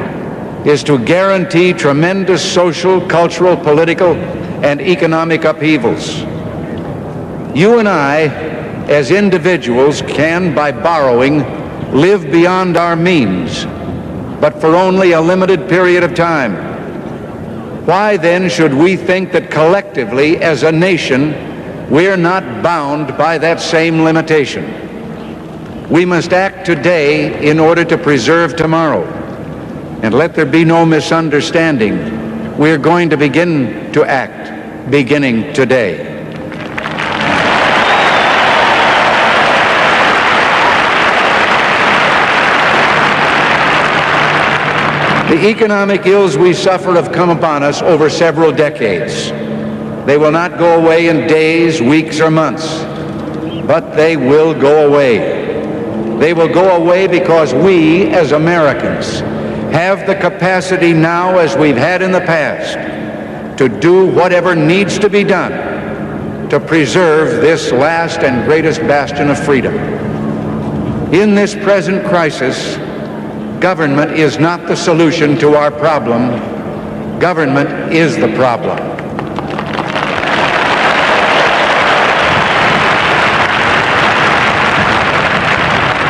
is to guarantee tremendous social, cultural, political, and economic upheavals. You and I, as individuals, can, by borrowing, live beyond our means, but for only a limited period of time. Why then should we think that collectively as a nation we're not bound by that same limitation? We must act today in order to preserve tomorrow. And let there be no misunderstanding. we're going to begin to act, beginning today. The economic ills we suffer have come upon us over several decades. They will not go away in days, weeks, or months, but they will go away. They will go away because we, as Americans, have the capacity now, as we've had in the past, to do whatever needs to be done to preserve this last and greatest bastion of freedom. In this present crisis, government is not the solution to our problem. Government is the problem.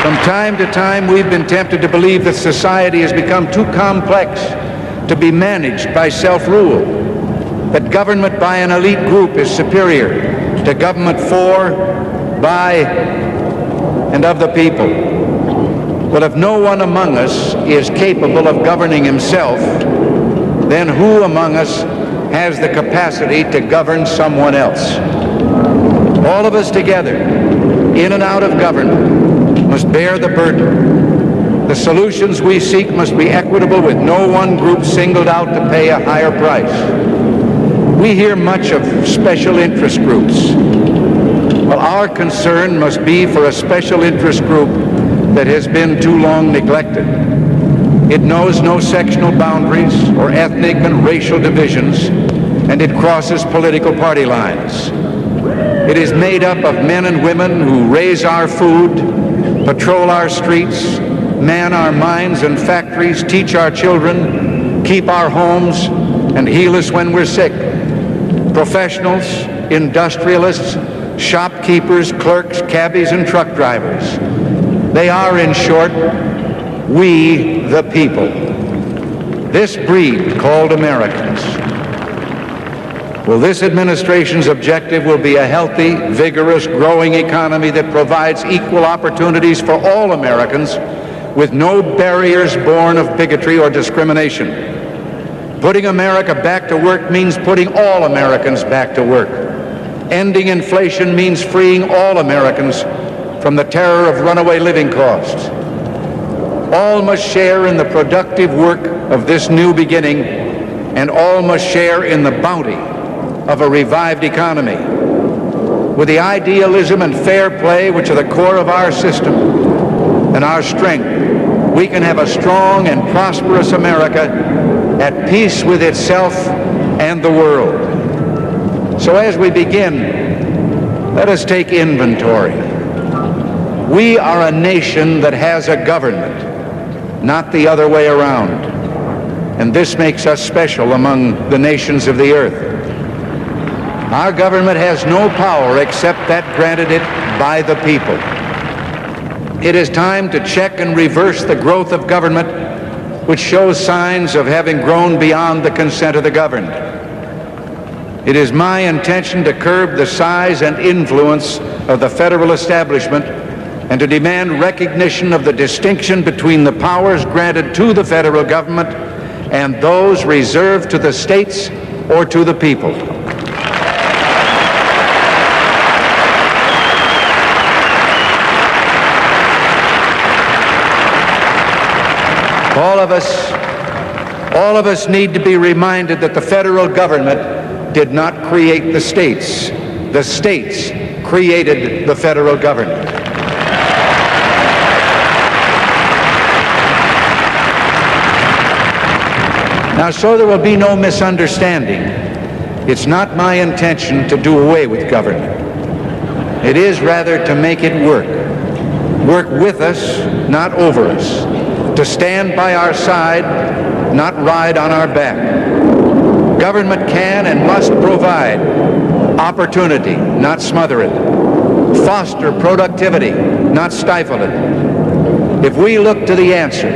From time to time, we've been tempted to believe that society has become too complex to be managed by self-rule, that government by an elite group is superior to government for, by, and of the people. Well, if no one among us is capable of governing himself, then who among us has the capacity to govern someone else? All of us together, in and out of government, must bear the burden. The solutions we seek must be equitable, with no one group singled out to pay a higher price. We hear much of special interest groups. Well, our concern must be for a special interest group that has been too long neglected. It knows no sectional boundaries or ethnic and racial divisions, and it crosses political party lines. It is made up of men and women who raise our food, patrol our streets, man our mines and factories, teach our children, keep our homes, and heal us when we're sick. Professionals, industrialists, shopkeepers, clerks, cabbies, and truck drivers. They are, in short, we the people. This breed called Americans. Well, this administration's objective will be a healthy, vigorous, growing economy that provides equal opportunities for all Americans with no barriers born of bigotry or discrimination. Putting America back to work means putting all Americans back to work. Ending inflation means freeing all Americans from the terror of runaway living costs. All must share in the productive work of this new beginning, and all must share in the bounty of a revived economy. With the idealism and fair play which are the core of our system and our strength, we can have a strong and prosperous America at peace with itself and the world. So as we begin, let us take inventory. We are a nation that has a government, not the other way around. And this makes us special among the nations of the earth. Our government has no power except that granted it by the people. It is time to check and reverse the growth of government, which shows signs of having grown beyond the consent of the governed. It is my intention to curb the size and influence of the federal establishment and to demand recognition of the distinction between the powers granted to the federal government and those reserved to the states or to the people. All of us need to be reminded that the federal government did not create the states. The states created the federal government. Now, so there will be no misunderstanding, it's not my intention to do away with government. It is rather to make it work. Work with us, not over us. To stand by our side, not ride on our back. Government can and must provide opportunity, not smother it. Foster productivity, not stifle it. If we look to the answer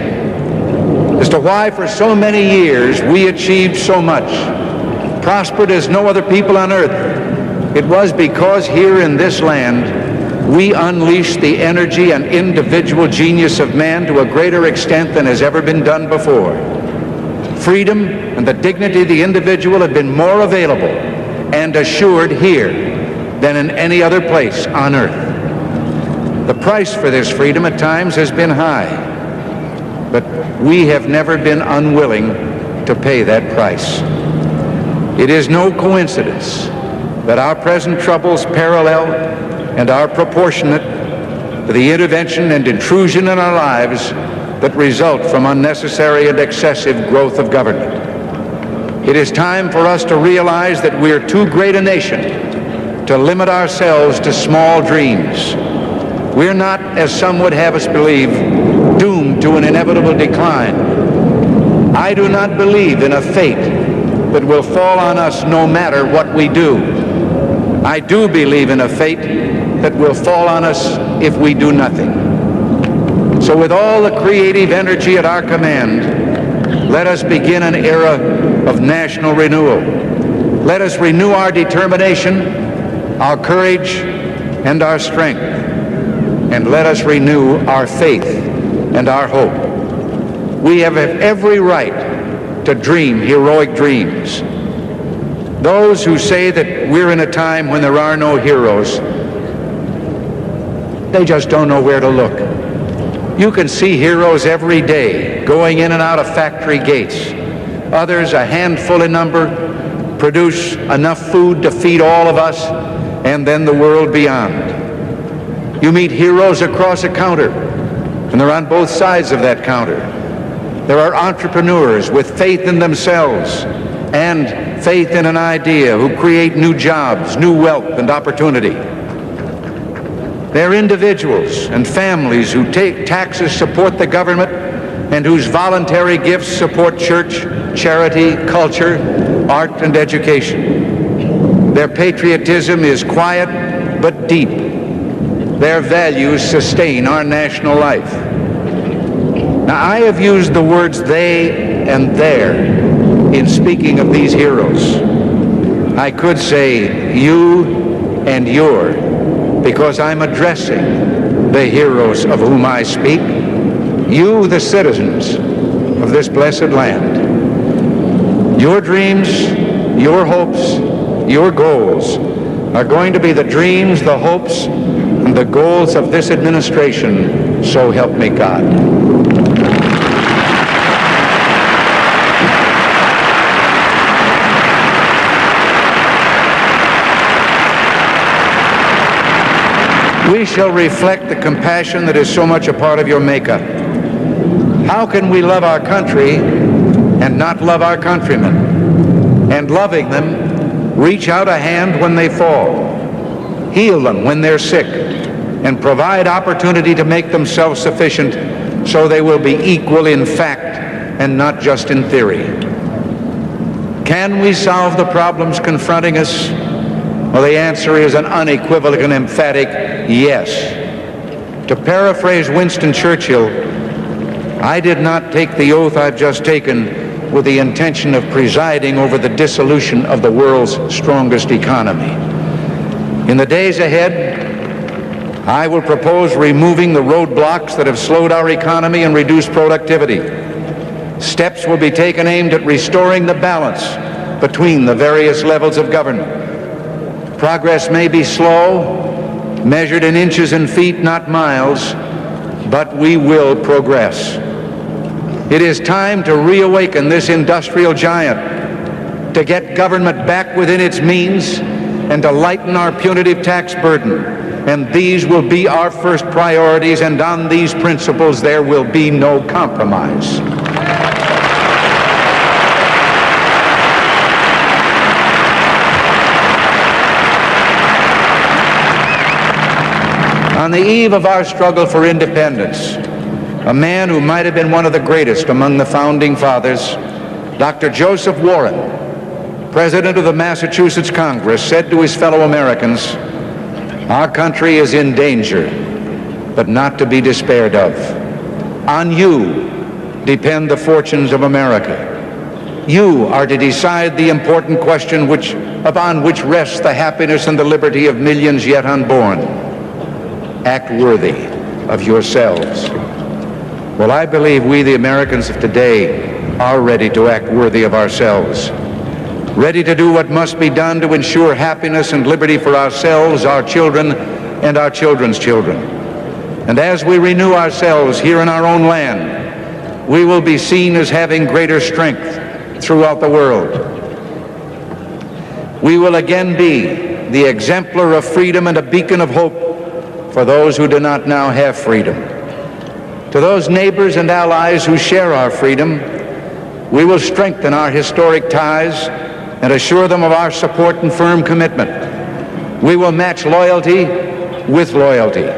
as to why for so many years we achieved so much, prospered as no other people on earth, it was because here in this land we unleashed the energy and individual genius of man to a greater extent than has ever been done before. freedom and the dignity of the individual have been more available and assured here than in any other place on earth. The price for this freedom at times has been high, but we have never been unwilling to pay that price. It is no coincidence that our present troubles parallel and are proportionate to the intervention and intrusion in our lives that result from unnecessary and excessive growth of government. It is time for us to realize that we're too great a nation to limit ourselves to small dreams. We're not, as some would have us believe, doomed to an inevitable decline. I do not believe in a fate that will fall on us no matter what we do. I do believe in a fate that will fall on us if we do nothing. So with all the creative energy at our command, let us begin an era of national renewal. Let us renew our determination, our courage, and our strength. And let us renew our faith and our hope. We have every right to dream heroic dreams. Those who say that we're in a time when there are no heroes, they just don't know where to look. You can see heroes every day going in and out of factory gates. Others, a handful in number, produce enough food to feed all of us and then the world beyond. You meet heroes across a counter, and they're on both sides of that counter. There are entrepreneurs with faith in themselves and faith in an idea who create new jobs, new wealth, and opportunity. They're individuals and families who take taxes support the government and whose voluntary gifts support church, charity, culture, art, and education. Their patriotism is quiet but deep. Their values sustain our national life. Now, I have used the words they and their in speaking of these heroes. I could say you and your, because I'm addressing the heroes of whom I speak, you, the citizens of this blessed land. Your dreams, your hopes, your goals are going to be the dreams, the hopes, and the goals of this administration, so help me God. We shall reflect the compassion that is so much a part of your makeup. How can we love our country and not love our countrymen? And loving them, reach out a hand when they fall, heal them when they're sick, and provide opportunity to make them self-sufficient so they will be equal in fact and not just in theory. Can we solve the problems confronting us? Well, the answer is an unequivocal and emphatic yes. To paraphrase Winston Churchill, I did not take the oath I've just taken with the intention of presiding over the dissolution of the world's strongest economy. In the days ahead, I will propose removing the roadblocks that have slowed our economy and reduced productivity. Steps will be taken aimed at restoring the balance between the various levels of government. Progress may be slow, measured in inches and feet, not miles, but we will progress. It is time to reawaken this industrial giant, to get government back within its means, and to lighten our punitive tax burden. And these will be our first priorities, and on these principles there will be no compromise. On the eve of our struggle for independence, a man who might have been one of the greatest among the founding fathers, Dr. Joseph Warren, president of the Massachusetts Congress, said to his fellow Americans, "Our country is in danger, but not to be despaired of. On you depend the fortunes of America. You are to decide the important question upon which rests the happiness and the liberty of millions yet unborn. Act worthy of yourselves." Well, I believe we, the Americans of today, are ready to act worthy of ourselves, ready to do what must be done to ensure happiness and liberty for ourselves, our children, and our children's children. And as we renew ourselves here in our own land, we will be seen as having greater strength throughout the world. We will again be the exemplar of freedom and a beacon of hope for those who do not now have freedom. To those neighbors and allies who share our freedom, we will strengthen our historic ties and assure them of our support and firm commitment. We will match loyalty with loyalty.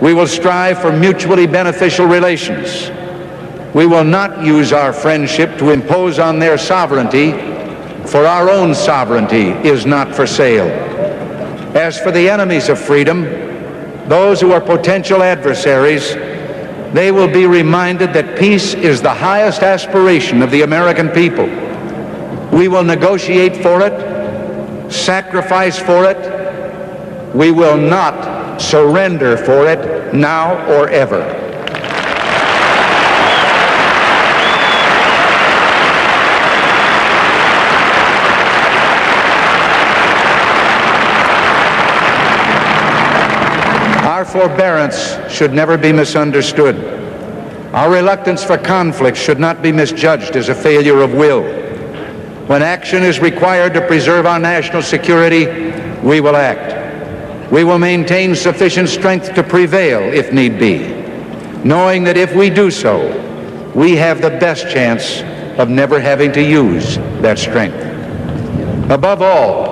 We will strive for mutually beneficial relations. We will not use our friendship to impose on their sovereignty, for our own sovereignty is not for sale. As for the enemies of freedom, those who are potential adversaries, they will be reminded that peace is the highest aspiration of the American people. We will negotiate for it, sacrifice for it. We will not surrender for it now or ever. Our forbearance should never be misunderstood. Our reluctance for conflict should not be misjudged as a failure of will. When action is required to preserve our national security, we will act. We will maintain sufficient strength to prevail if need be, knowing that if we do so, we have the best chance of never having to use that strength. Above all,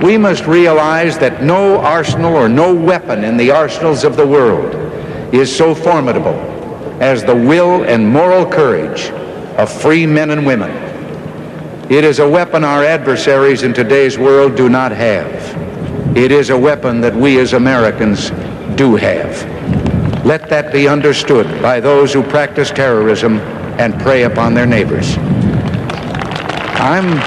we must realize that no arsenal or no weapon in the arsenals of the world is so formidable as the will and moral courage of free men and women. It is a weapon our adversaries in today's world do not have. It is a weapon that we as Americans do have. Let that be understood by those who practice terrorism and prey upon their neighbors. I'm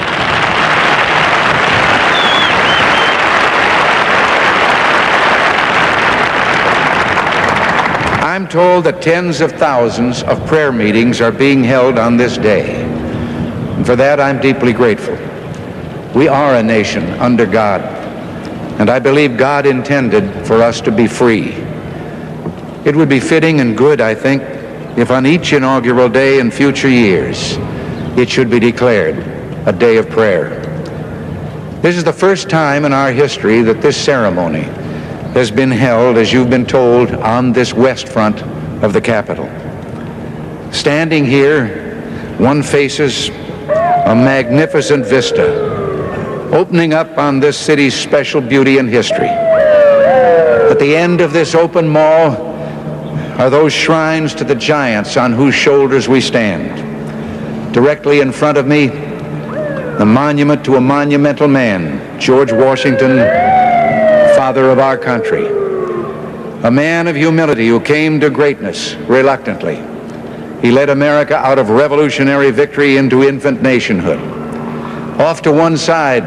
told that tens of thousands of prayer meetings are being held on this day. And for that, I'm deeply grateful. We are a nation under God, and I believe God intended for us to be free. It would be fitting and good, I think, if on each inaugural day in future years, it should be declared a day of prayer. This is the first time in our history that this ceremony has been held, as you've been told, on this west front of the Capitol. Standing here, one faces a magnificent vista opening up on this city's special beauty and history. At the end of this open mall are those shrines to the giants on whose shoulders we stand. Directly in front of me, the monument to a monumental man, George Washington, father of our country, a man of humility who came to greatness reluctantly. He led America out of revolutionary victory into infant nationhood. Off to one side,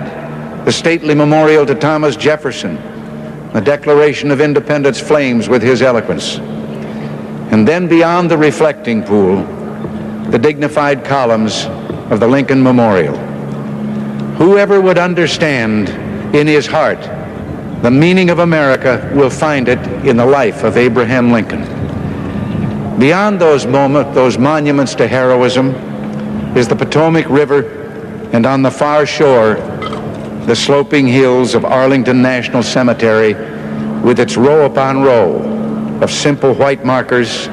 the stately memorial to Thomas Jefferson, the Declaration of Independence flames with his eloquence. And then beyond the reflecting pool, the dignified columns of the Lincoln Memorial. Whoever would understand in his heart the meaning of America will find it in the life of Abraham Lincoln. Beyond those monuments to heroism is the Potomac River, and on the far shore, the sloping hills of Arlington National Cemetery with its row upon row of simple white markers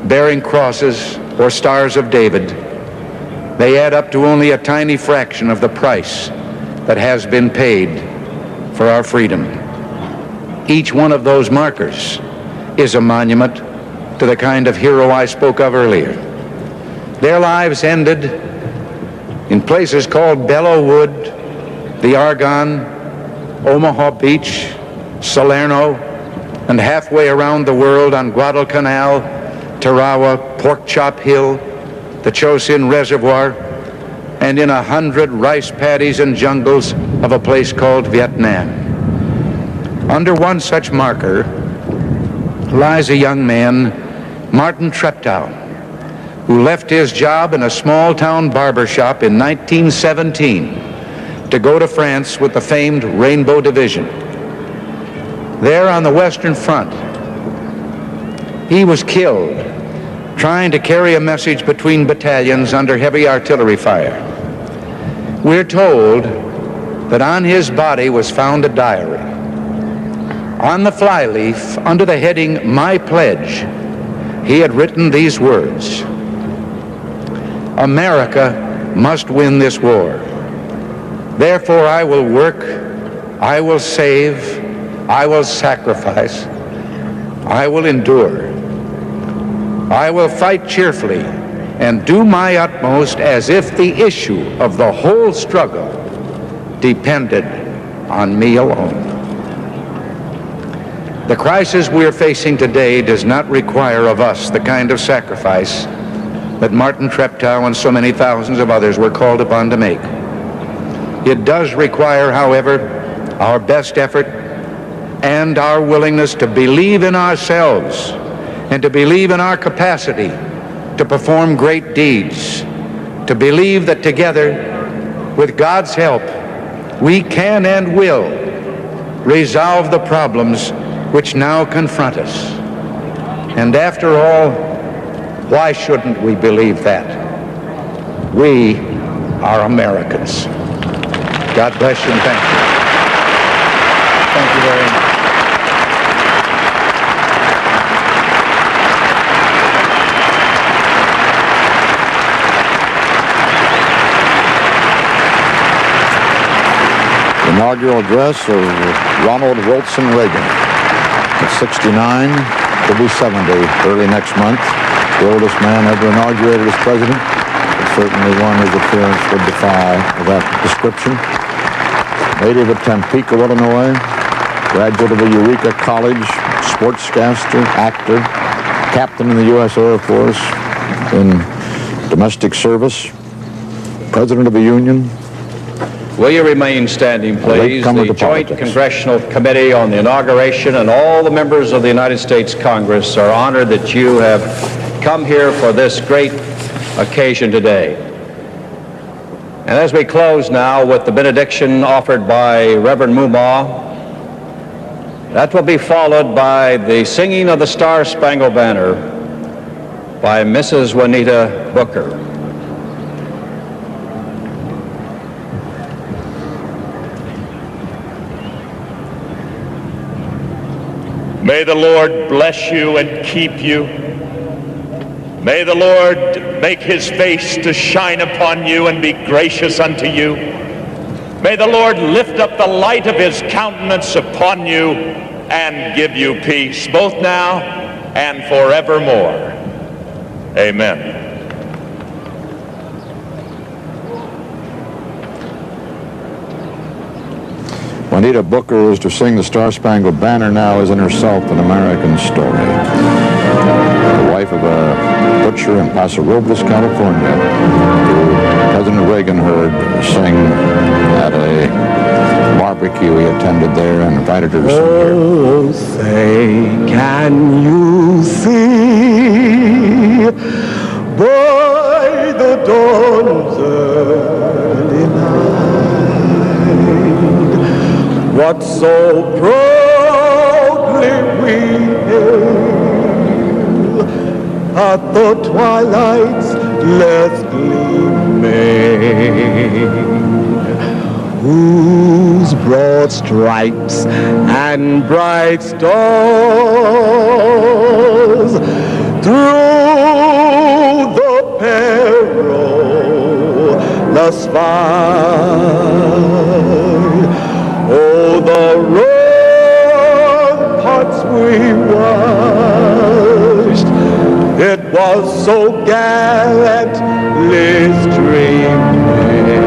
bearing crosses or stars of David. They add up to only a tiny fraction of the price that has been paid for our freedom. Each one of those markers is a monument to the kind of hero I spoke of earlier. Their lives ended in places called Belleau Wood, the Argonne, Omaha Beach, Salerno, and halfway around the world on Guadalcanal, Tarawa, Pork Chop Hill, the Chosin Reservoir, and in 100 rice paddies and jungles of a place called Vietnam. Under one such marker lies a young man, Martin Treptow, who left his job in a small-town barber shop in 1917 to go to France with the famed Rainbow Division. There on the Western Front, he was killed trying to carry a message between battalions under heavy artillery fire. We're told that on his body was found a diary. On the flyleaf, under the heading, "My Pledge," he had written these words: "America must win this war. Therefore I will work, I will save, I will sacrifice, I will endure. I will fight cheerfully and do my utmost as if the issue of the whole struggle depended on me alone." The crisis we're facing today does not require of us the kind of sacrifice that Martin Treptow and so many thousands of others were called upon to make. It does require, however, our best effort and our willingness to believe in ourselves and to believe in our capacity to perform great deeds, to believe that together, with God's help, we can and will resolve the problems which now confront us. And after all, why shouldn't we believe that? We are Americans. God bless you and thank you. Thank you very much. Inaugural address of Ronald Wilson Reagan. At 69, he'll be 70 early next month. The oldest man ever inaugurated as president, but certainly one whose appearance would defy that description. Native of Tampico, Illinois, graduate of the Eureka College, sportscaster, actor, captain in the U.S. Air Force in domestic service, president of the Union. Will you remain standing, please? The Joint Congressional Committee on the Inauguration and all the members of the United States Congress are honored that you have come here for this great occasion today. And as we close now with the benediction offered by Reverend Mumma, that will be followed by the singing of the Star-Spangled Banner by Mrs. Juanita Booker. May the Lord bless you and keep you. May the Lord make his face to shine upon you and be gracious unto you. May the Lord lift up the light of his countenance upon you and give you peace, both now and forevermore. Amen. Juanita Booker is to sing the Star-Spangled Banner now is in herself an American story. The wife of a butcher in Paso Robles, California, who President Reagan heard sing at a barbecue he attended there and invited her to sing here. Oh, say, can you see by the dawn's early night what so proudly we hail at the twilight's last gleaming, whose broad stripes and bright stars through the perilous fight, oh, the ramparts we watched, it was so gallantly streaming.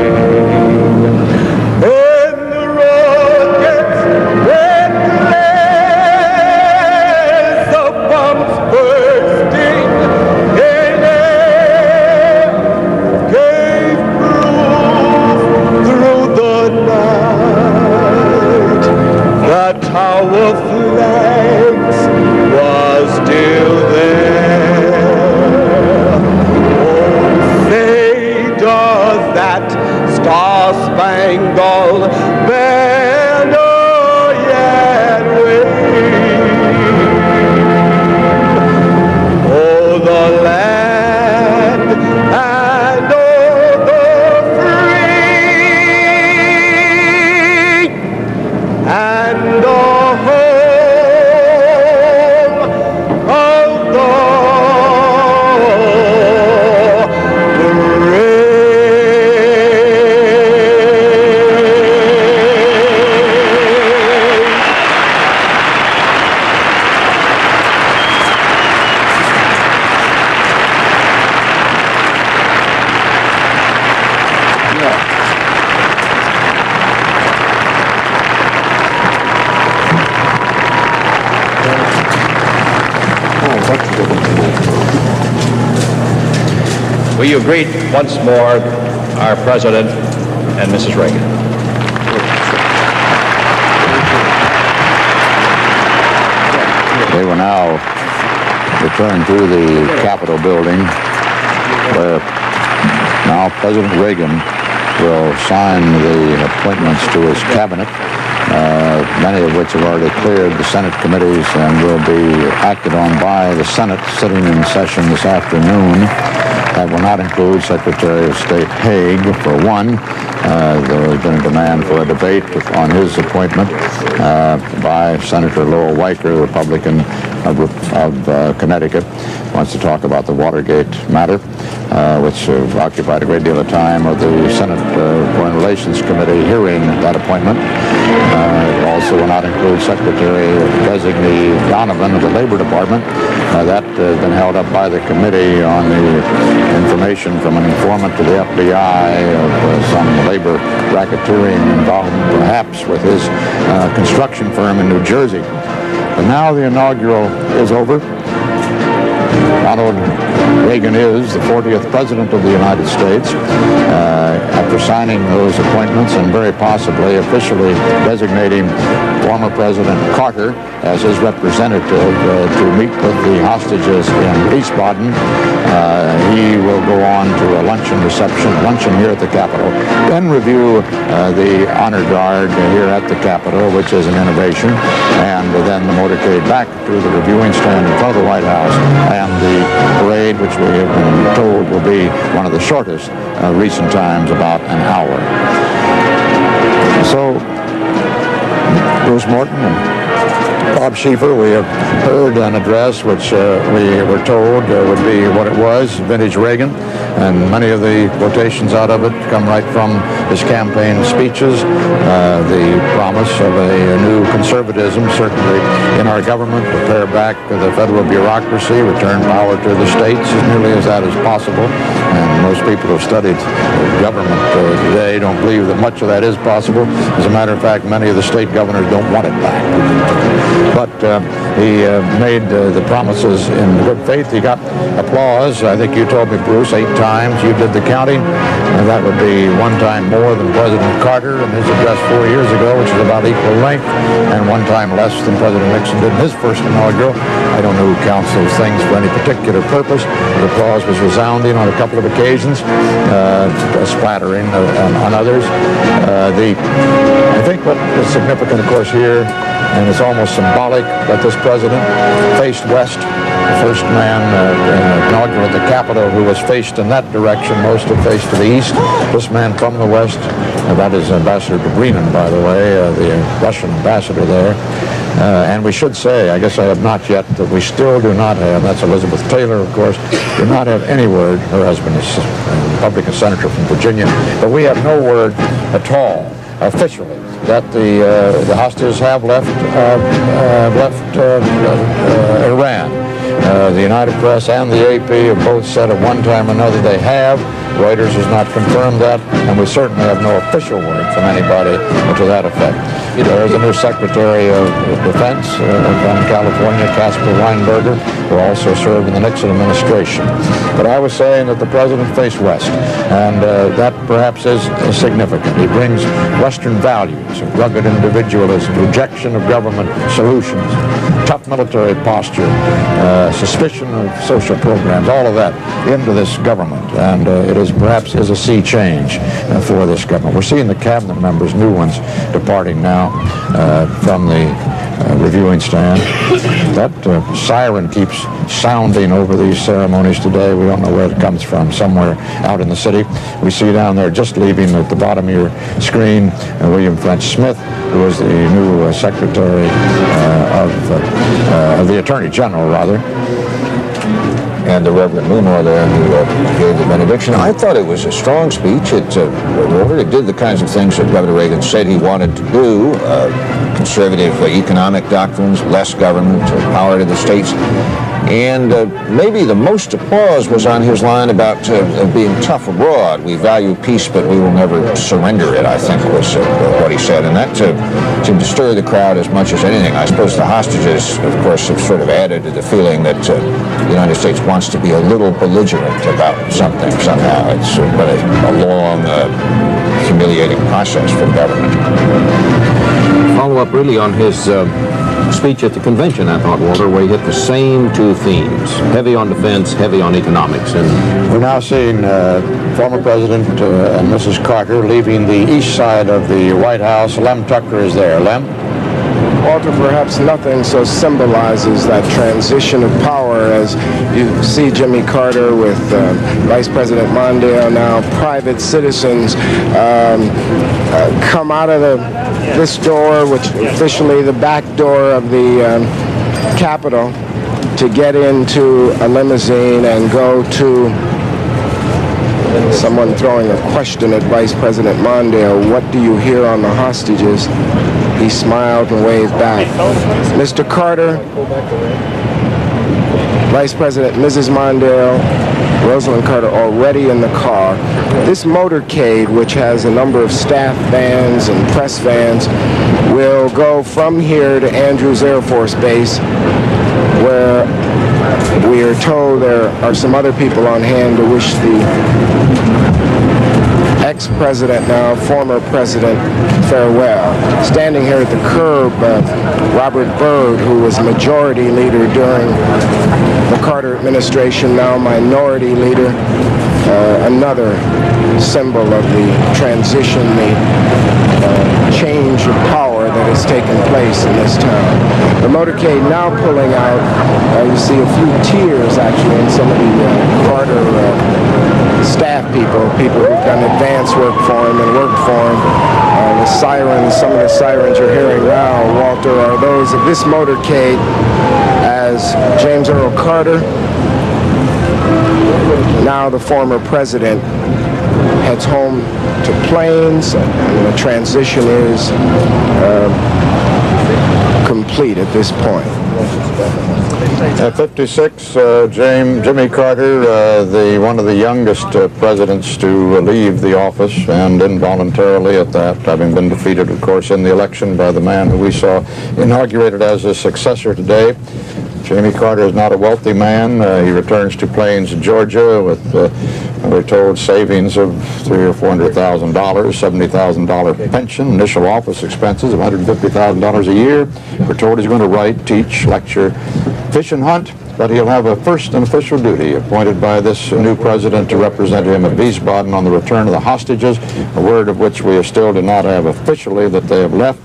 And the rockets went glass, the bombs bursting in air, gave proof through the night that our flags was still there. star-spangled banner yet waves. Oh, the land and oh, the free, and the home of the Will you greet once more our President and Mrs. Reagan? They will now return to the Capitol building, where now President Reagan will sign the appointments to his cabinet, many of which have already cleared the Senate committees and will be acted on by the Senate sitting in session this afternoon. That will not include Secretary of State Haig, for one. There has been a demand for a debate on his appointment by Senator Lowell Weicker, Republican of Connecticut. Wants to talk about the Watergate matter, which occupied a great deal of time of the Senate Foreign Relations Committee hearing that appointment. It also will not include Secretary-designee Donovan of the Labor Department. That has been held up by the committee on the information from an informant to the FBI of some labor racketeering involved perhaps with his construction firm in New Jersey. But now the inaugural is over. Ronald Reagan is the 40th President of the United States. After signing those appointments and very possibly officially designating former President Carter as his representative to meet with the hostages in Wiesbaden, he will go on to a luncheon here at the Capitol, then review the honor guard here at the Capitol, which is an innovation, and then the motorcade back to the reviewing stand in front of the White House, and the parade, which we have been told will be one of the shortest recent times, about an hour. So, Bruce Morton and Bob Schieffer, we have heard an address which we were told would be what it was, vintage Reagan, and many of the quotations out of it come right from his campaign speeches. The promise of a new conservatism, certainly in our government, to pare back the federal bureaucracy, return power to the states as nearly as that is possible. And most people who have studied government today don't believe that much of that is possible. As a matter of fact, many of the state governors don't want it back. But he made the promises in good faith. He got applause. I think you told me, Bruce, 8 times. You did the counting. That would be 1 time more than President Carter in his address 4 years ago, which is about equal length, and 1 time less than President Nixon did in his first inaugural. I don't know who counts those things for any particular purpose. The applause was resounding on a couple of occasions, splattering on others. I think what is significant, of course, here, and it's almost symbolic that this president faced west. The first man inaugurated the Capitol who was faced in that direction. Most have faced to the east. This man from the west, that is Ambassador Dobrynin, by the way, the Russian ambassador there. And we should say, I guess I have not yet, that we still do not have, that's Elizabeth Taylor, of course, do not have any word. Her husband is a Republican senator from Virginia. But we have no word at all, officially, that the hostages have left Iran. The United Press and the AP have both said at one time or another they have. Reuters has not confirmed that, and we certainly have no official word from anybody to that effect. There is a new Secretary of Defense from California, Casper Weinberger, who also served in the Nixon administration. But I was saying that the president faced west, and that perhaps is significant. He brings Western values of rugged individualism, rejection of government solutions, tough corrupt military posture, suspicion of social programs, all of that into this government. And it is perhaps is a sea change for this government. We're seeing the cabinet members, new ones, departing now from the reviewing stand. That siren keeps sounding over these ceremonies today. We don't know where it comes from, somewhere out in the city. We see down there, just leaving at the bottom of your screen, William French Smith, who is the new Secretary of the Attorney General, rather. And the Reverend Moonor there who gave the benediction. I thought it was a strong speech. It did the kinds of things that Governor Reagan said he wanted to do. Conservative economic doctrines, less government, power to the states. And maybe the most applause was on his line about being tough abroad. We value peace, but we will never surrender it, I think was what he said. And that seemed to stir the crowd as much as anything. I suppose the hostages, of course, have sort of added to the feeling that the United States wants to be a little belligerent about something somehow. It's been a long, humiliating process for government. Follow up really on his speech at the convention, I thought, Walter, where he hit the same two themes, heavy on defense, heavy on economics. And we're now seeing former President and Mrs. Carter leaving the east side of the White House. Lem Tucker is there. Lem? Walter, perhaps nothing so symbolizes that transition of power as you see Jimmy Carter with Vice President Mondale, now private citizens come out of this door, which officially the back door of the Capitol, to get into a limousine and go to someone throwing a question at Vice President Mondale. What do you hear on the hostages? He smiled and waved back. Mr. Carter, Vice President, Mrs. Mondale, Rosalind Carter already in the car. This motorcade, which has a number of staff vans and press vans, will go from here to Andrews Air Force Base, where we are told there are some other people on hand to wish the ex-president, now former president, farewell. Standing here at the curb, Robert Byrd, who was majority leader during the Carter administration, now minority leader, another symbol of the transition, the change of power that has taken place in this town. The motorcade now pulling out. You see a few tears actually in some of the Carter staff people who've done advance work for him and worked for him. The sirens, some of the sirens you're hearing now, Walter, are those of this motorcade as James Earl Carter, now the former president, heads home to Plains, and the transition is complete at this point. At 56, Jimmy Carter, one of the youngest presidents to leave the office, and involuntarily at that, having been defeated, of course, in the election by the man who we saw inaugurated as his successor today. Jimmy Carter is not a wealthy man. He returns to Plains, Georgia, with, we're told, savings of $300,000 or $400,000, $70,000 pension, initial office expenses of $150,000 a year. We're told he's going to write, teach, lecture, fish and hunt, but he'll have a first and official duty appointed by this new president to represent him at Wiesbaden on the return of the hostages, a word of which we still do not have officially that they have left.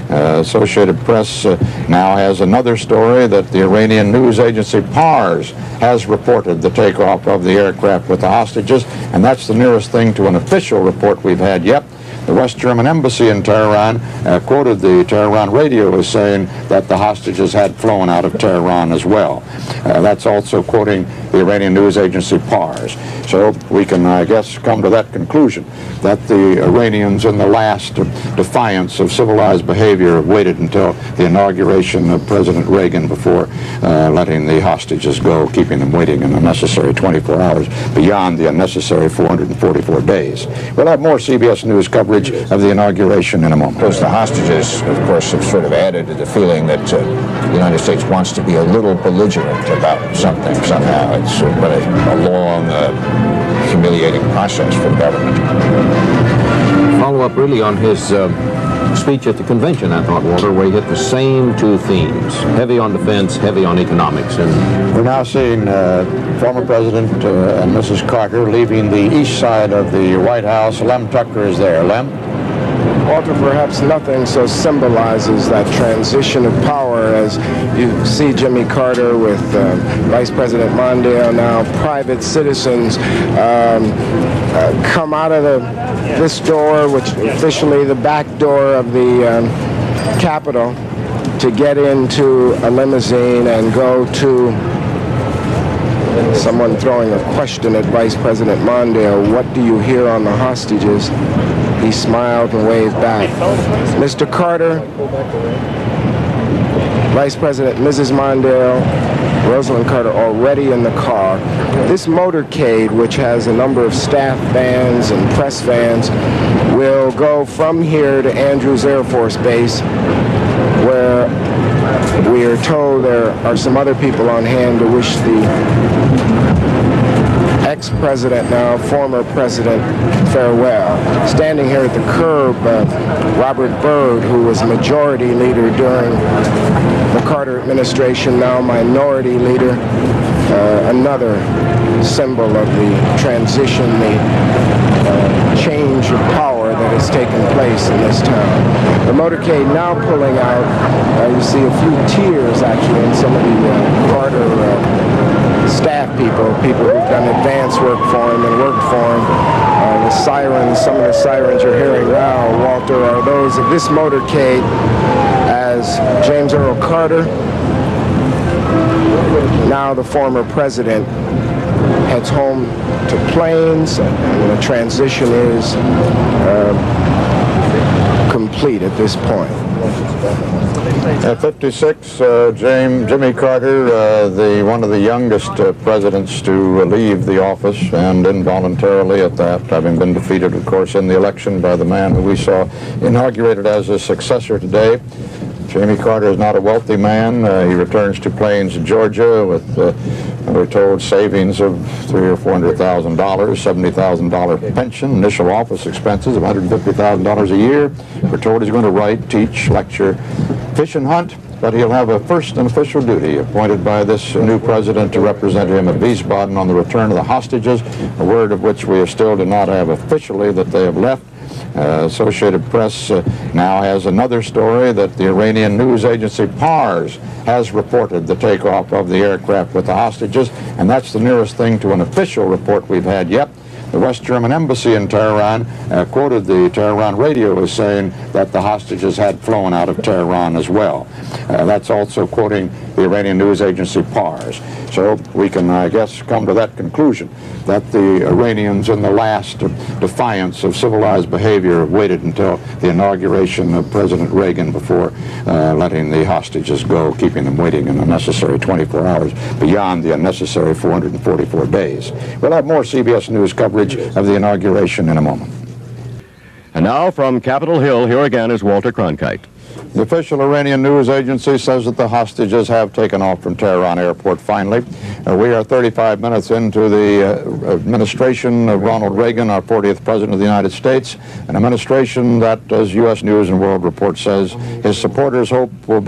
Associated Press now has another story that the Iranian news agency Pars has reported the takeoff of the aircraft with the hostages, and that's the nearest thing to an official report we've had yet. The West German embassy in Tehran quoted the Tehran radio as saying that the hostages had flown out of Tehran as well. That's also quoting the Iranian news agency Pars. So we can, I guess, come to that conclusion that the Iranians, in the last defiance of civilized behavior, waited until the inauguration of President Reagan before letting the hostages go, keeping them waiting an unnecessary 24 hours beyond the unnecessary 444 days. We'll have more CBS News coverage of the inauguration in a moment. Because the hostages, of course, have sort of added to the feeling that the United States wants to be a little belligerent about something somehow. It's been a long, humiliating process for the government. Follow up really on his speech at the convention, I thought, Walter, where he hit the same two themes, heavy on defense, heavy on economics. And we're now seeing former President and Mrs. Carter leaving the east side of the White House. Lem Tucker is there. Lem? Walter, perhaps nothing so symbolizes that transition of power as you see Jimmy Carter with Vice President Mondale, now private citizens come out of this door, which officially the back door of the Capitol, to get into a limousine and go to someone throwing a question at Vice President Mondale. What do you hear on the hostages? He smiled and waved back. Mr. Carter, Vice President, Mrs. Mondale, Rosalind Carter already in the car. This motorcade, which has a number of staff vans and press vans, will go from here to Andrews Air Force Base, where we are told there are some other people on hand to wish the ex-president, now former president, farewell. Standing here at the curb, Robert Byrd, who was majority leader during the Carter administration, now minority leader, another symbol of the transition, the change of power that has taken place in this town. The motorcade now pulling out. You see a few tears actually in some of the Carter staff people who've done advance work for him and worked for him. The sirens, some of the sirens you're hearing now, Walter, are those of this motorcade as James Earl Carter, now the former president, heads home to Plains, and the transition is complete at this point. At 56, Jimmy Carter, one of the youngest presidents to leave the office, and involuntarily at that, having been defeated, of course, in the election by the man who we saw inaugurated as his successor today. Jimmy Carter is not a wealthy man. He returns to Plains, Georgia, with, we're told, savings of $300,000 or $400,000, $70,000 pension, initial office expenses of $150,000 a year. We're told he's going to write, teach, lecture, fish and hunt, but he'll have a first and official duty appointed by this new president to represent him at Wiesbaden on the return of the hostages, a word of which we still do not have officially that they have left. Associated Press now has another story that the Iranian news agency Pars has reported the takeoff of the aircraft with the hostages, and that's the nearest thing to an official report we've had yet. The West German embassy in Tehran quoted the Tehran radio as saying that the hostages had flown out of Tehran as well. That's also quoting the Iranian news agency Pars. So we can, I guess, come to that conclusion that the Iranians, in the last defiance of civilized behavior, waited until the inauguration of President Reagan before letting the hostages go, keeping them waiting an unnecessary 24 hours beyond the unnecessary 444 days. We'll have more CBS News coverage of the inauguration in a moment. And now from Capitol Hill, here again is Walter Cronkite. The official Iranian news agency says that the hostages have taken off from Tehran airport finally. We are 35 minutes into the administration of Ronald Reagan, our 40th president of the United States, an administration that, as U.S. News and World Report says, his supporters hope will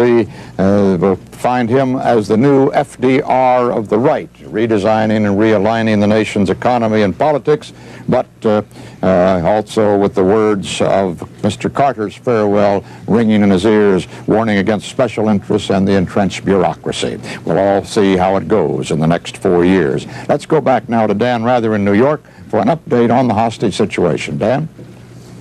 find him as the new FDR of the right, redesigning and realigning the nation's economy and politics, but also with the words of Mr. Carter's farewell ringing in his ears, warning against special interests and the entrenched bureaucracy. We'll all see how it goes in the next 4 years. Let's go back now to Dan Rather in New York for an update on the hostage situation. Dan?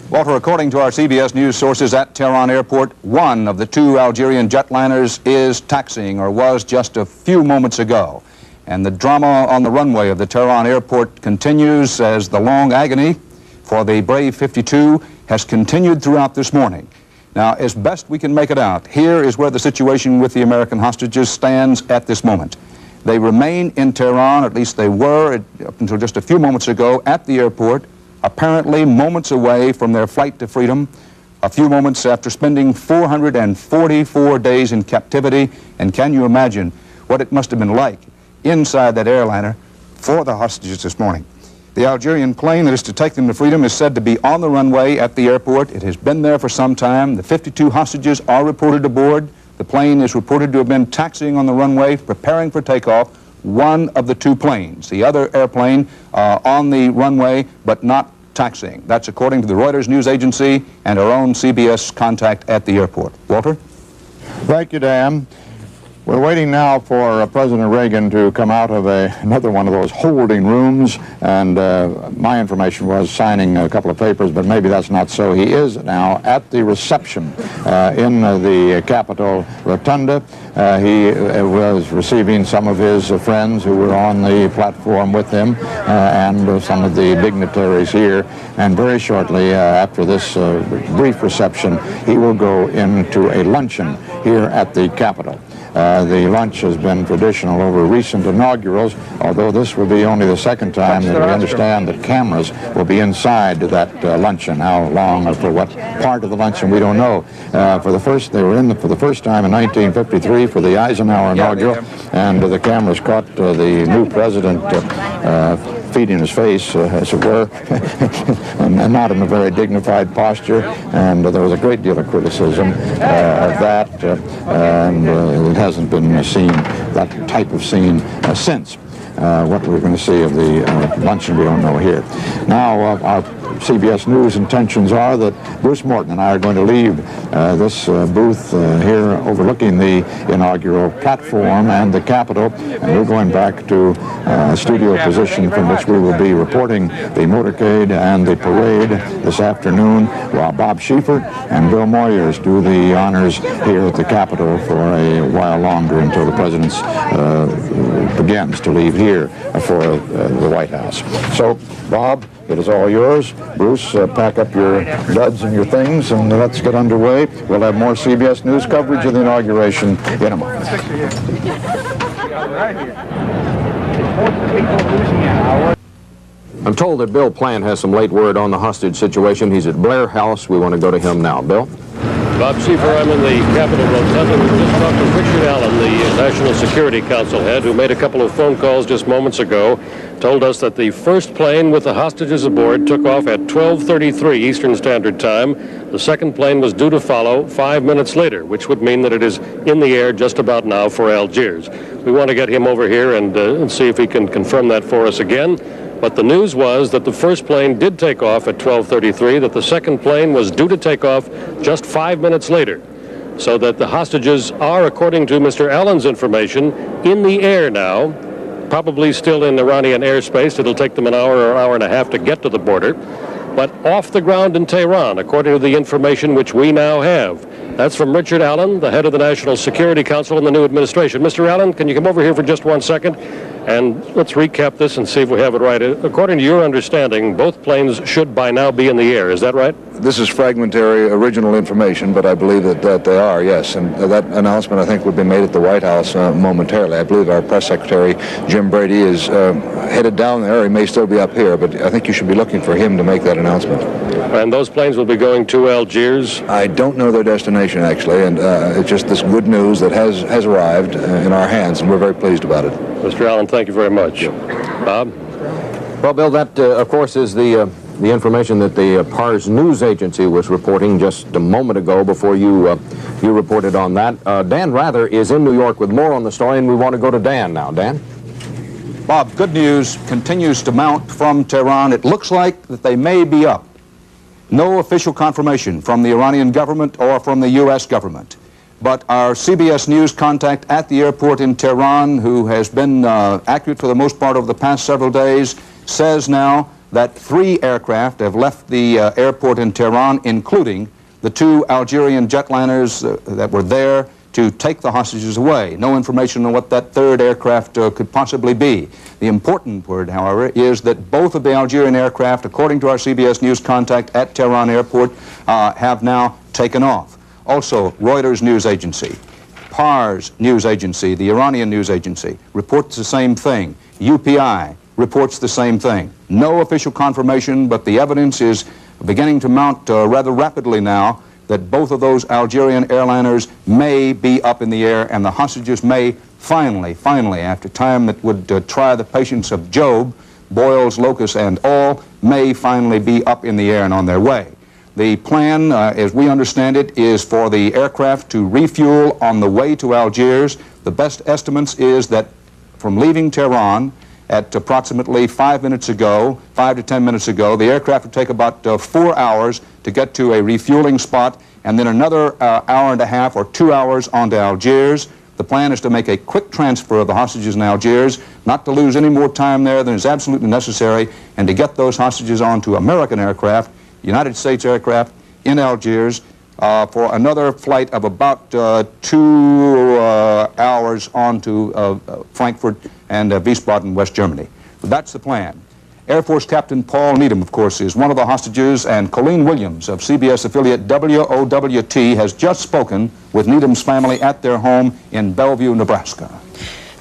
Walter, according to our CBS News sources at Tehran Airport, one of the two Algerian jetliners is taxiing, or was just a few moments ago. And the drama on the runway of the Tehran Airport continues as the long agony for the Brave 52 has continued throughout this morning. Now, as best we can make it out, here is where the situation with the American hostages stands at this moment. They remain in Tehran, or at least they were up until just a few moments ago, at the airport, apparently moments away from their flight to freedom, a few moments after spending 444 days in captivity. And can you imagine what it must have been like inside that airliner for the hostages this morning? The Algerian plane that is to take them to freedom is said to be on the runway at the airport. It has been there for some time. The 52 hostages are reported aboard. The plane is reported to have been taxiing on the runway, preparing for takeoff, one of the two planes. The other airplane on the runway, but not taxiing. That's according to the Reuters news agency and our own CBS contact at the airport. Walter? Thank you, Dan. We're waiting now for President Reagan to come out of another one of those holding rooms, and my information was signing a couple of papers, but maybe that's not so. He is now at the reception in the Capitol Rotunda. He was receiving some of his friends who were on the platform with him and some of the dignitaries here, and very shortly after this brief reception, he will go into a luncheon here at the Capitol. The lunch has been traditional over recent inaugurals, although this will be only the second time that we understand that cameras will be inside that luncheon. How long or for what part of the luncheon, we don't know. They were in for the first time in 1953 for the Eisenhower inaugural, and the cameras caught the new president feeding his face, as it were, and not in a very dignified posture, and there was a great deal of criticism of that, and it hasn't been seen, that type of scene, since. What we're going to see of the luncheon, we don't know here. Now, our CBS News intentions are that Bruce Morton and I are going to leave this booth here overlooking the inaugural platform and the Capitol, and we're going back to a studio position from which we will be reporting the motorcade and the parade this afternoon, while Bob Schieffer and Bill Moyers do the honors here at the Capitol for a while longer until the President begins to leave here for the White House. So, Bob, it is all yours. Bruce, pack up your duds and your things, and let's get underway. We'll have more CBS News coverage of the inauguration in a moment. I'm told that Bill Plant has some late word on the hostage situation. He's at Blair House. We want to go to him now. Bill? Bob Schieffer, I'm in the Capitol Rotunda. We just talked to Richard Allen, the National Security Council head, who made a couple of phone calls just moments ago, told us that the first plane with the hostages aboard took off at 12:33 Eastern Standard Time. The second plane was due to follow 5 minutes later, which would mean that it is in the air just about now for Algiers. We want to get him over here and see if he can confirm that for us again. But the news was that the first plane did take off at 12:33, that the second plane was due to take off just 5 minutes later. So that the hostages are, according to Mr. Allen's information, in the air now, probably still in Iranian airspace. It'll take them an hour or hour and a half to get to the border, but off the ground in Tehran, according to the information which we now have. That's from Richard Allen, the head of the National Security Council in the new administration. Mr. Allen, can you come over here for just 1 second? And let's recap this and see if we have it right. According to your understanding, both planes should by now be in the air. Is that right? This is fragmentary original information, but I believe that they are, yes. And that announcement, I think, would be made at the White House momentarily. I believe our press secretary, Jim Brady, is headed down there. He may still be up here, but I think you should be looking for him to make that announcement. And those planes will be going to Algiers? I don't know their destination, actually, and it's just this good news that has arrived in our hands, and we're very pleased about it. Mr. Allen, thank you very much. Bob? Well, Bill, that, of course, is the information that the Pars News Agency was reporting just a moment ago before you reported on that. Dan Rather is in New York with more on the story, and we want to go to Dan now. Dan? Bob, good news continues to mount from Tehran. It looks like that they may be up. No official confirmation from the Iranian government or from the U.S. government. But our CBS News contact at the airport in Tehran, who has been accurate for the most part over the past several days, says now that 3 aircraft have left the airport in Tehran, including the 2 Algerian jetliners that were there to take the hostages away. No information on what that 3rd aircraft could possibly be. The important word, however, is that both of the Algerian aircraft, according to our CBS News contact at Tehran airport, have now taken off. Also, Reuters news agency, Pars news agency, the Iranian news agency, reports the same thing. UPI reports the same thing. No official confirmation, but the evidence is beginning to mount rather rapidly now that both of those Algerian airliners may be up in the air, and the hostages may finally, after time that would try the patience of Job, boils, locusts, and all, may finally be up in the air and on their way. The plan, as we understand it, is for the aircraft to refuel on the way to Algiers. The best estimates is that from leaving Tehran at approximately 5 to 10 minutes ago, the aircraft would take about 4 hours to get to a refueling spot, and then another hour and a half or 2 hours onto Algiers. The plan is to make a quick transfer of the hostages in Algiers, not to lose any more time there than is absolutely necessary, and to get those hostages onto American aircraft, United States aircraft, in Algiers for another flight of about 2 hours on to Frankfurt and Wiesbaden, West Germany. But that's the plan. Air Force Captain Paul Needham, of course, is one of the hostages, and Colleen Williams of CBS affiliate WOWT has just spoken with Needham's family at their home in Bellevue, Nebraska.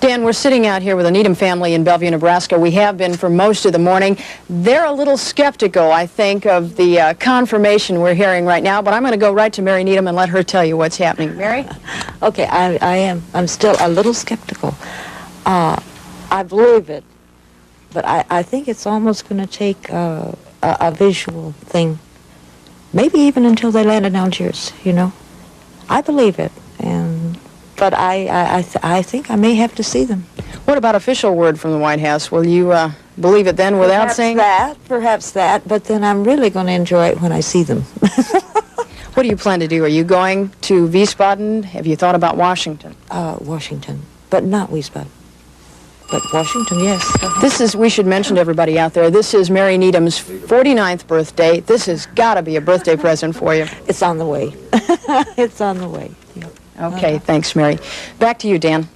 Dan, we're sitting out here with the Needham family in Bellevue, Nebraska. We have been for most of the morning. They're a little skeptical, I think, of the confirmation we're hearing right now, but I'm going to go right to Mary Needham and let her tell you what's happening. Mary? Okay, I am. I'm still a little skeptical. I believe it, but I think it's almost going to take a visual thing, maybe even until they land in Algiers, you know. I believe it, but I think I may have to see them. What about official word from the White House? Will you believe it then without saying? Perhaps that, but then I'm really going to enjoy it when I see them. What do you plan to do? Are you going to Wiesbaden? Have you thought about Washington? Washington, but not Wiesbaden. But Washington, yes. This is, we should mention to everybody out there, this is Mary Needham's 49th birthday. This has got to be a birthday present for you. It's on the way. It's on the way. Yeah. Okay, thanks, Mary. Back to you, Dan.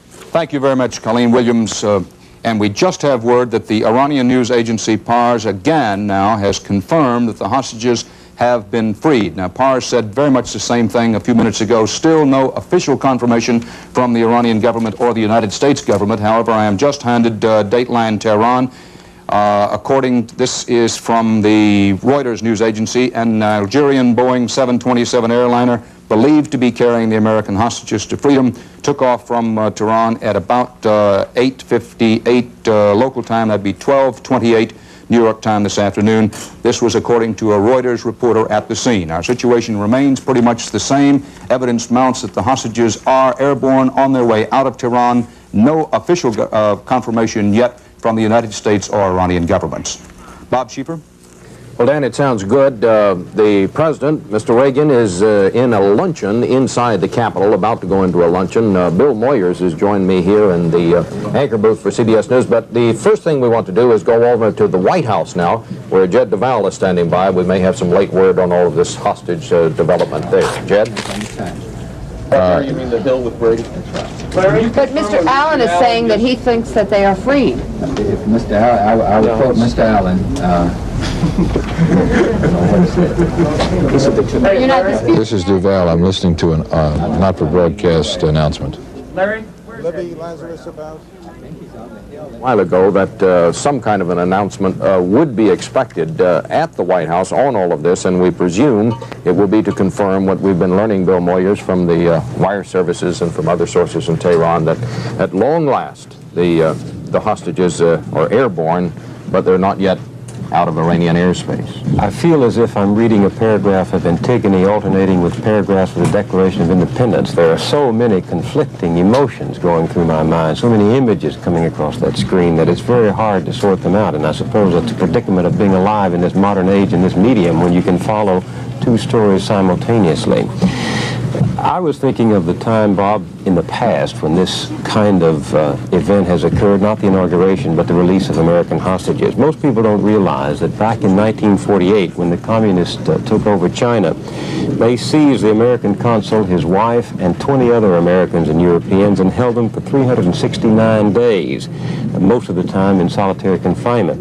Thank you very much, Colleen Williams. And we just have word that the Iranian news agency Pars again now has confirmed that the hostages have been freed. Now, Pars said very much the same thing a few minutes ago. Still no official confirmation from the Iranian government or the United States government. However, I am just handed Dateline Tehran. This is from the Reuters news agency, an Algerian Boeing 727 airliner believed to be carrying the American hostages to freedom took off from Tehran at about 8:58 local time. That'd be 12:28 New York time this afternoon. This was according to a Reuters reporter at the scene. Our situation remains pretty much the same. Evidence mounts that the hostages are airborne on their way out of Tehran. No official confirmation yet from the United States or Iranian governments. Bob Schieffer? Well, Dan, it sounds good. The president, Mr. Reagan, is in a luncheon inside the Capitol, about to go into a luncheon. Bill Moyers has joined me here in the anchor booth for CBS News. But the first thing we want to do is go over to the White House now, where Jed Duval is standing by. We may have some late word on all of this hostage development there. Jed? You mean the bill with Brady? But Mr. Allen is saying that he thinks that they are freed. If Mr. Allen, I would quote Mr. Allen. This is Duval. I'm listening to an not-for-broadcast announcement. Larry? Libby Lazarus about? A while ago that some kind of an announcement would be expected at the White House on all of this, and we presume it will be to confirm what we've been learning, Bill Moyers, from the wire services and from other sources in Tehran, that at long last the hostages are airborne, but they're not yet out of Iranian airspace. I feel as if I'm reading a paragraph of Antigone alternating with paragraphs of the Declaration of Independence. There are so many conflicting emotions going through my mind, so many images coming across that screen that it's very hard to sort them out. And I suppose that's the predicament of being alive in this modern age, in this medium, when you can follow two stories simultaneously. I was thinking of the time, Bob, in the past when this kind of event has occurred, not the inauguration, but the release of American hostages. Most people don't realize that back in 1948, when the communists took over China, they seized the American consul, his wife, and 20 other Americans and Europeans and held them for 369 days, most of the time in solitary confinement.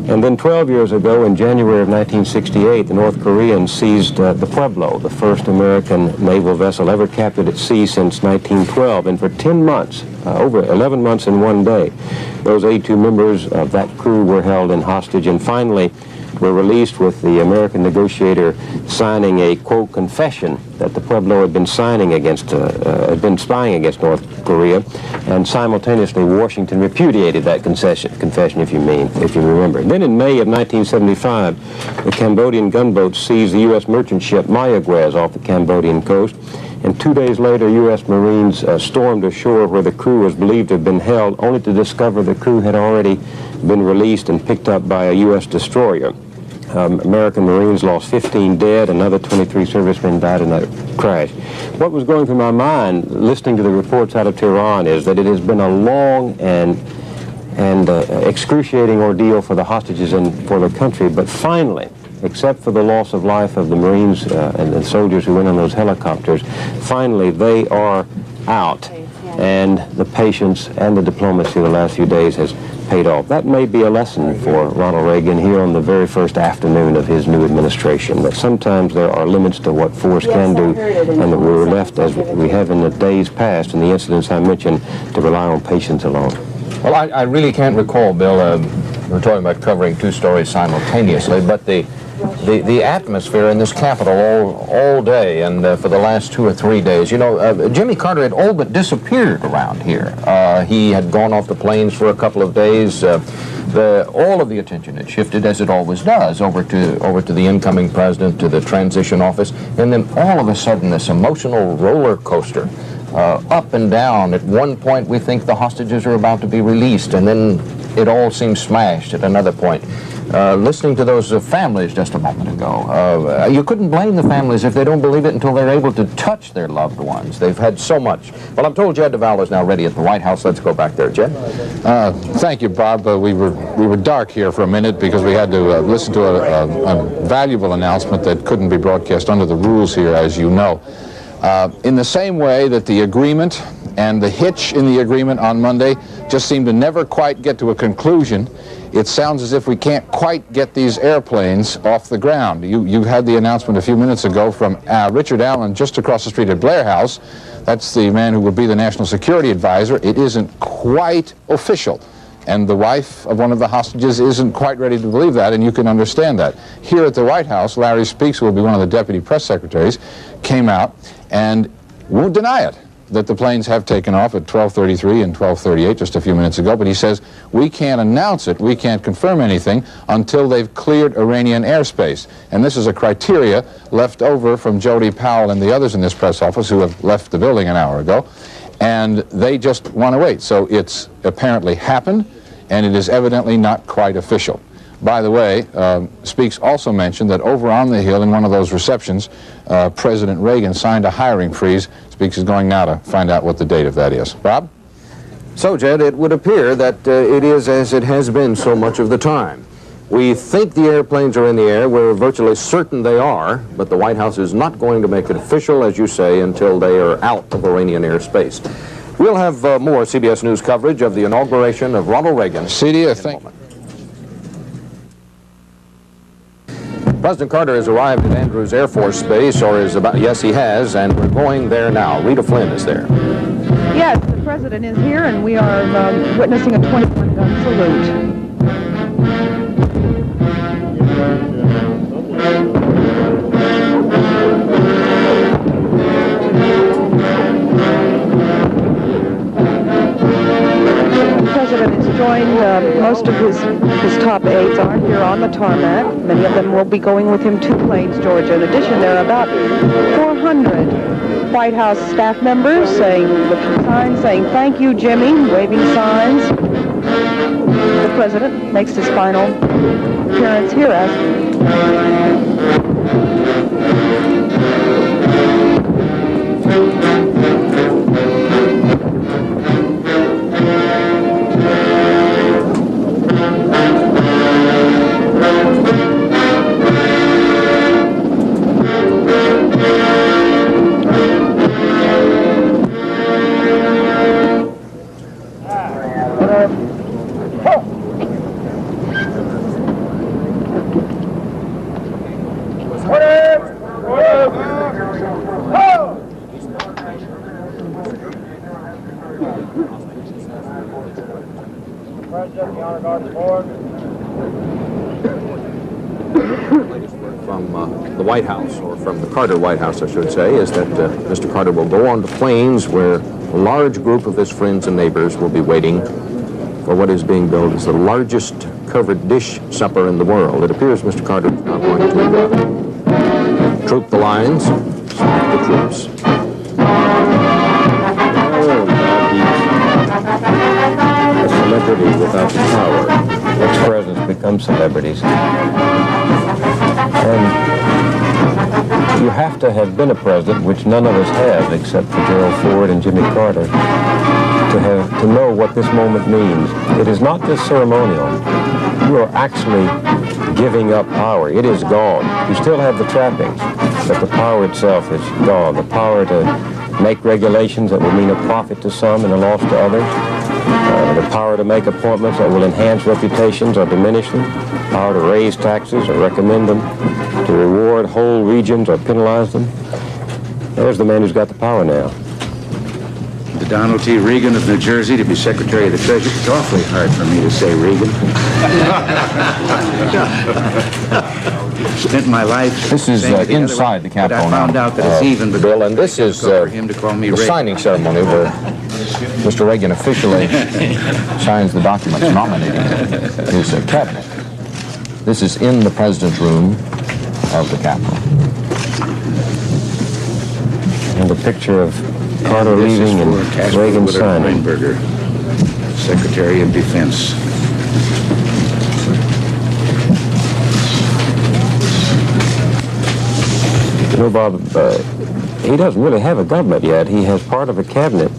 And then 12 years ago, in January of 1968, the North Koreans seized the Pueblo, the first American naval vessel ever captured at sea since 1912. And for 10 months, over 11 months in one day, those 82 members of that crew were held in hostage. And finally, were released with the American negotiator signing a, quote, confession that the Pueblo had been spying against North Korea, and simultaneously Washington repudiated that confession, if you remember. Then in May of 1975, the Cambodian gunboats seized the U.S. merchant ship Mayaguez off the Cambodian coast, and 2 days later, U.S. Marines stormed ashore where the crew was believed to have been held, only to discover the crew had already been released and picked up by a U.S. destroyer. American Marines lost 15 dead, another 23 servicemen died in that crash. What was going through my mind, listening to the reports out of Tehran, is that it has been a long and excruciating ordeal for the hostages and for the country, but finally, except for the loss of life of the Marines and the soldiers who went on those helicopters, finally they are out, and the patience and the diplomacy of the last few days has paid off. That may be a lesson for Ronald Reagan here on the very first afternoon of his new administration, that sometimes there are limits to what force can do, and that we're left, as we have in the days past and the incidents I mentioned, to rely on patience alone. Well, I really can't recall, Bill, we're talking about covering two stories simultaneously, but the atmosphere in this Capitol all day and for the last 2 or 3 days, you know, Jimmy Carter had all but disappeared around here. He had gone off the plains for a couple of days. All of the attention had shifted, as it always does, over to the incoming president, to the transition office, and then all of a sudden this emotional roller coaster, up and down. At one point we think the hostages are about to be released, and then it all seems smashed at another point. Listening to those families just a moment ago, you couldn't blame the families if they don't believe it until they're able to touch their loved ones. They've had so much. Well, I'm told Jed DeVal is now ready at the White House. Let's go back there, Jed. Thank you, Bob. We were dark here for a minute because we had to listen to a valuable announcement that couldn't be broadcast under the rules here, as you know. In the same way that the agreement and the hitch in the agreement on Monday just seemed to never quite get to a conclusion, it sounds as if we can't quite get these airplanes off the ground. You had the announcement a few minutes ago from Richard Allen just across the street at Blair House. That's the man who will be the National Security Advisor. It isn't quite official, and the wife of one of the hostages isn't quite ready to believe that, and you can understand that. Here at the White House, Larry Speakes, who will be one of the deputy press secretaries, came out and won't deny it, that the planes have taken off at 12:33 and 12:38 just a few minutes ago, but he says we can't announce it, we can't confirm anything until they've cleared Iranian airspace. And this is a criteria left over from Jody Powell and the others in this press office who have left the building an hour ago, and they just want to wait. So it's apparently happened, and it is evidently not quite official. By the way, Speakes also mentioned that over on the Hill in one of those receptions, President Reagan signed a hiring freeze. Speakes is going now to find out what the date of that is. Bob? So, Jed, it would appear that it is as it has been so much of the time. We think the airplanes are in the air. We're virtually certain they are, but the White House is not going to make it official, as you say, until they are out of Iranian airspace. We'll have more CBS News coverage of the inauguration of Ronald Reagan. CD, thank you. President Carter has arrived at Andrews Air Force Base, or is about, yes, he has, and we're going there now. Rita Flynn is there. Yes, the president is here, and we are witnessing a 21-gun salute. Joined most of his top aides are here on the tarmac. Many of them will be going with him to Plains, Georgia. In addition, there are about 400 White House staff members with signs saying, "Thank you, Jimmy," waving signs. The president makes his final appearance here White House, or from the Carter White House, I should say, is that Mr. Carter will go on to planes where a large group of his friends and neighbors will be waiting for what is being billed as the largest covered dish supper in the world. It appears Mr. Carter is now going to troop the lines, select the troops. A celebrity without the power. Ex-presidents become celebrities. And you have to have been a president, which none of us have, except for Gerald Ford and Jimmy Carter, to know what this moment means. It is not just ceremonial. You are actually giving up power. It is gone. You still have the trappings, but the power itself is gone. The power to make regulations that will mean a profit to some and a loss to others. The power to make appointments that will enhance reputations or diminish them. Power to raise taxes or recommend them. To reward whole regions or penalize them. There's the man who's got the power now. To Donald T. Reagan of New Jersey to be Secretary of the Treasury. It's awfully hard for me to say Reagan. Spent my life. This is inside the Capitol now. I found out that it's even Bill, and this is for him to call me the Reagan. signing ceremony where Mr. Reagan officially signs the documents nominating his cabinet. This is in the president's room of the Capitol. And the picture of Carter leaving and Reagan signing. Secretary of Defense. You know, Bob, he doesn't really have a government yet. He has part of a cabinet.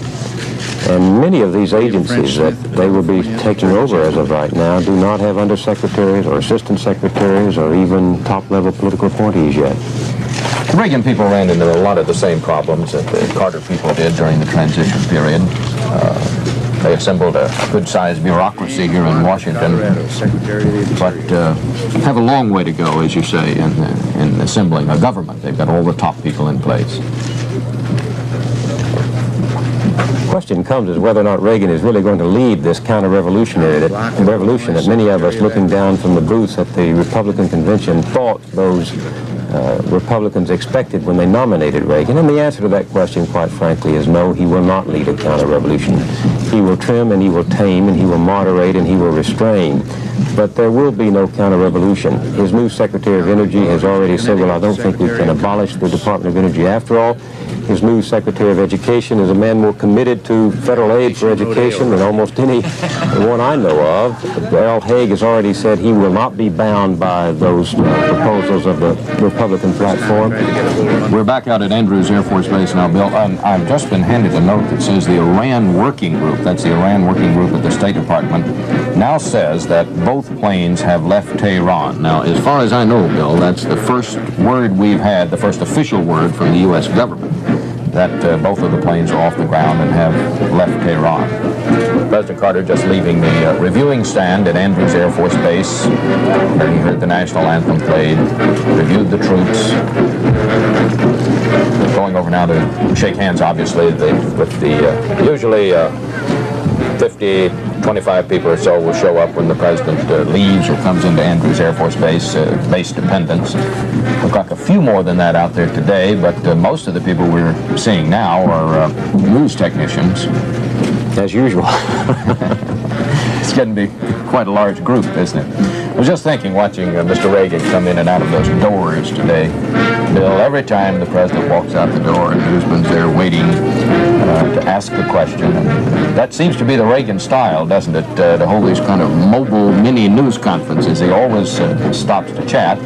And many of these agencies that they will be taking over as of right now do not have undersecretaries or assistant secretaries or even top-level political appointees yet. The Reagan people ran into a lot of the same problems that the Carter people did during the transition period. They assembled a good-sized bureaucracy here in Washington, but have a long way to go, as you say, in assembling a government. They've got all the top people in place. The question comes is whether or not Reagan is really going to lead this counter-revolutionary revolution that many of us looking down from the booths at the Republican convention thought those Republicans expected when they nominated Reagan. And the answer to that question, quite frankly, is no, he will not lead a counter-revolution. He will trim and he will tame and he will moderate and he will restrain. But there will be no counter-revolution. His new Secretary of Energy has already said, well, I don't think we can abolish the Department of Energy after all. His new Secretary of Education is a man more committed to federal aid for education than almost any one I know of. Al Haig has already said he will not be bound by those proposals of the Republican platform. We're back out at Andrews Air Force Base now, Bill. I've just been handed a note that says the Iran Working Group, that's the Iran Working Group at the State Department, now says that both planes have left Tehran. Now, as far as I know, Bill, that's the first word we've had, the first official word from the U.S. government, that both of the planes are off the ground and have left Tehran. President Carter just leaving the reviewing stand at Andrews Air Force Base, where he heard the national anthem played, reviewed the troops, going over now to shake hands, obviously, with the usually 50, 25 people or so will show up when the president leaves or comes into Andrews Air Force Base, base dependents. Look like a few more than that out there today, but most of the people we're seeing now are news technicians. As usual. It's getting to be quite a large group, isn't it? I was just thinking, watching Mr. Reagan come in and out of those doors today, Bill, every time the president walks out the door, a newsman's there waiting to ask the question. And that seems to be the Reagan style, doesn't it, to hold these kind of mobile mini news conferences. He always stops to chat.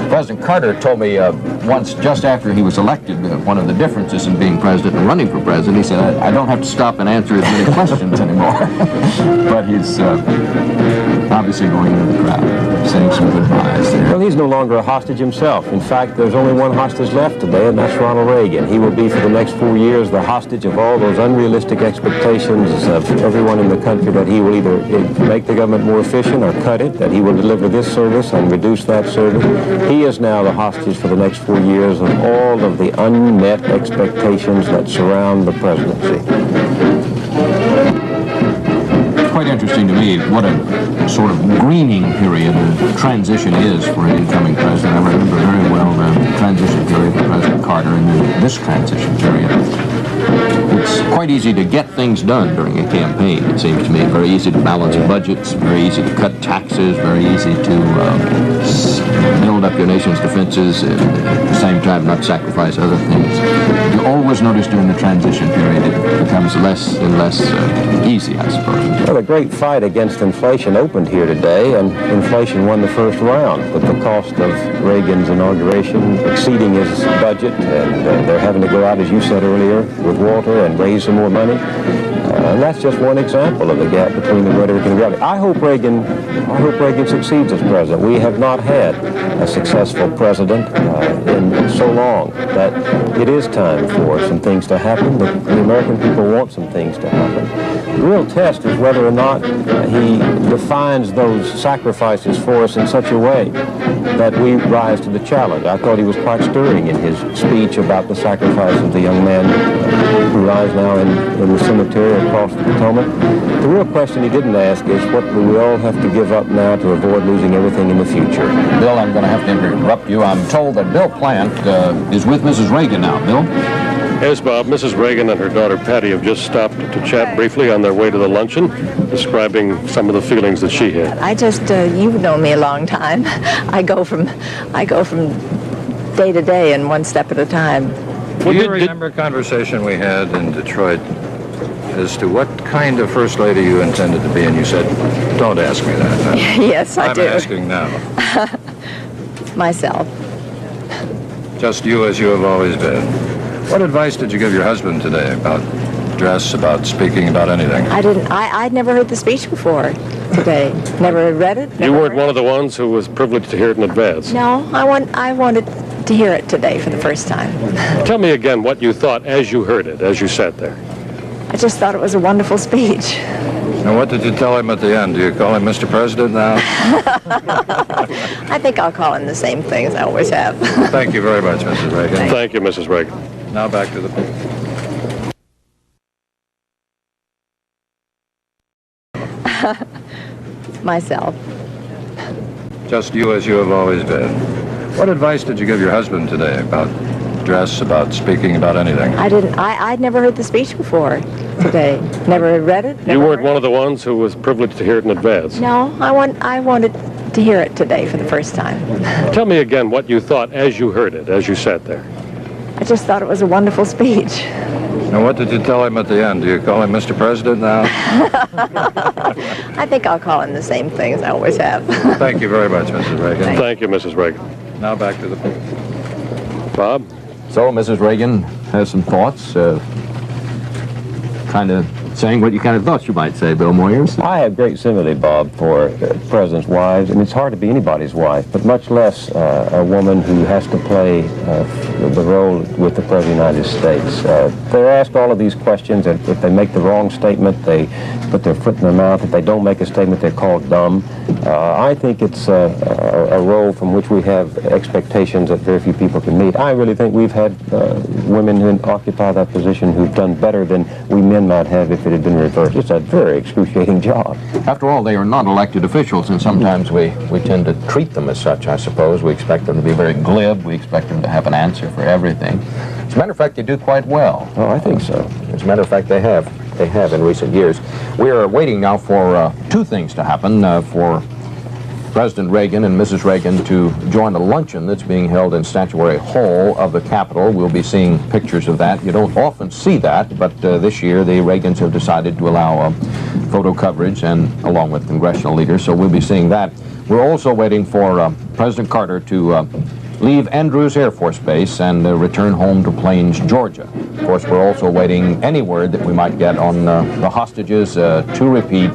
President Carter told me once, just after he was elected, one of the differences in being president and running for president, he said, I don't have to stop and answer as many questions anymore. But he's obviously going into the crowd, saying some goodbyes there. Well, he's no longer a hostage himself. In fact, there's only one hostage left today, and that's Ronald Reagan. He will be for the next 4 years the hostage of all those unrealistic expectations of everyone in the country that he will either make the government more efficient or cut it, that he will deliver this service and reduce that service. He is now the hostage for the next 4 years of all of the unmet expectations that surround the presidency. quite interesting to me what a sort of greening period of transition is for an incoming president. I remember very well the transition period for President Carter and then this transition period. It's quite easy to get things done during a campaign, it seems to me. Very easy to balance budgets, very easy to cut taxes, very easy to build up your nation's defenses and at the same time not sacrifice other things. You always notice during the transition period it becomes less and less easy, I suppose. Well, the great fight against inflation opened here today, and inflation won the first round, with the cost of Reagan's inauguration exceeding his budget, and they're having to go out, as you said earlier, with Walter and raise some more money. And that's just one example of the gap between the rhetoric and reality. I hope Reagan succeeds as president. We have not had a successful president in so long that it is time for some things to happen. The American people want some things to happen. The real test is whether or not he defines those sacrifices for us in such a way that we rise to the challenge. I thought he was quite stirring in his speech about the sacrifice of the young man who lies now in the cemetery across the Potomac. The real question he didn't ask is what do we all have to give up now to avoid losing everything in the future. Bill, I'm going to have to interrupt you. I'm told that Bill Plant is with Mrs. Reagan now. Bill? Yes, Bob. Mrs. Reagan and her daughter Patty have just stopped to chat briefly on their way to the luncheon, describing some of the feelings that she had. I just, you've known me a long time. I go from day to day and one step at a time. Do you remember a conversation we had in Detroit as to what kind of first lady you intended to be, and you said, don't ask me that. Yes, I do. I'm asking now. Myself. Just you as you have always been. What advice did you give your husband today about dress, about speaking, about anything? I'd never heard the speech before today. Never read it. You weren't one of the ones who was privileged to hear it in advance. No, I wanted to hear it today for the first time. Tell me again what you thought as you heard it, as you sat there. I just thought it was a wonderful speech. And what did you tell him at the end? Do you call him Mr. President now? I think I'll call him the same thing as I always have. Thank you very much, Mrs. Reagan. Thank you, Mrs. Reagan. Now back to the... Myself. Just you as you have always been. What advice did you give your husband today about dress, about speaking, about anything? I'd never heard the speech before today. Never read it. You weren't one of the ones who was privileged to hear it in advance. No, I wanted to hear it today for the first time. Tell me again what you thought as you heard it, as you sat there. I just thought it was a wonderful speech. And what did you tell him at the end? Do you call him Mr. President now? I think I'll call him the same thing as I always have. Thank you very much, Mrs. Reagan. Thank you, Mrs. Reagan. Now back to the... Bob? So Mrs. Reagan has some thoughts, kind of saying what you kind of thought you might say, Bill Moyers. I have great sympathy, Bob, for presidents' wives. I mean, it's hard to be anybody's wife, but much less a woman who has to play the role with the President of the United States. They're asked all of these questions, and if they make the wrong statement, they put their foot in their mouth. If they don't make a statement, they're called dumb. I think it's a role from which we have expectations that very few people can meet. I really think we've had women who occupy that position who've done better than we men might have if it had been reversed. It's a very excruciating job. After all, they are not elected officials, and sometimes we tend to treat them as such, I suppose. We expect them to be very glib. We expect them to have an answer for everything. As a matter of fact, they do quite well. Oh, I think so. As a matter of fact, they have. They have in recent years. We are waiting now for two things to happen for President Reagan and Mrs. Reagan to join a luncheon that's being held in Statuary Hall of the Capitol. We'll be seeing pictures of that. You don't often see that, but this year the Reagans have decided to allow photo coverage and along with congressional leaders, so we'll be seeing that. We're also waiting for President Carter to leave Andrews Air Force Base and return home to Plains, Georgia. Of course, we're also waiting any word that we might get on the hostages. To repeat,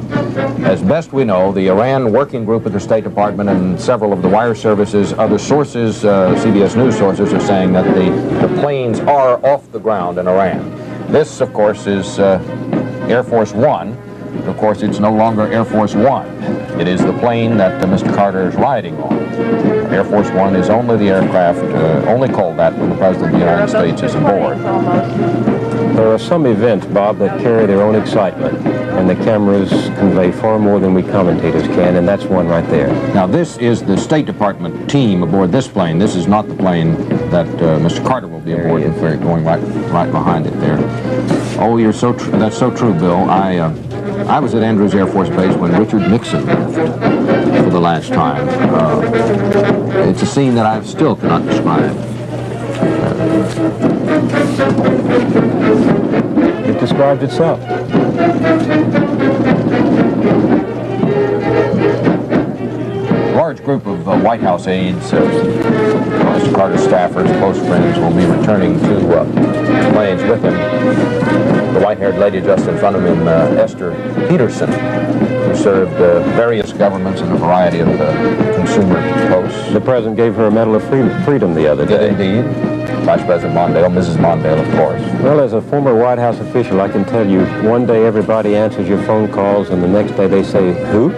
as best we know, the Iran working group at the State Department and several of the wire services, other sources, CBS News sources, are saying that the planes are off the ground in Iran. This, of course, is Air Force One. Of course, it's no longer Air Force One. It is the plane that Mr. Carter is riding on. Air Force One is only the aircraft, only called that when the President of the United States is aboard. There are some events, Bob, that carry their own excitement, and the cameras convey far more than we commentators can, and that's one right there. Now, this is the State Department team aboard this plane. This is not the plane that Mr. Carter will be aboard, going right behind it there. Oh, you're so that's so true, Bill. I was at Andrews Air Force Base when Richard Nixon left for the last time. It's a scene that I still cannot describe. It describes itself. Large group of White House aides, Mr. Carter's staffers, close friends, will be returning to planes with him. The white-haired lady just in front of him, Esther Peterson, who served various governments in a variety of consumer posts. The president gave her a Medal of Freedom the other day. Did indeed. Vice President Mondale, Mrs. Mondale, of course. Well, as a former White House official, I can tell you, one day everybody answers your phone calls, and the next day they say, who?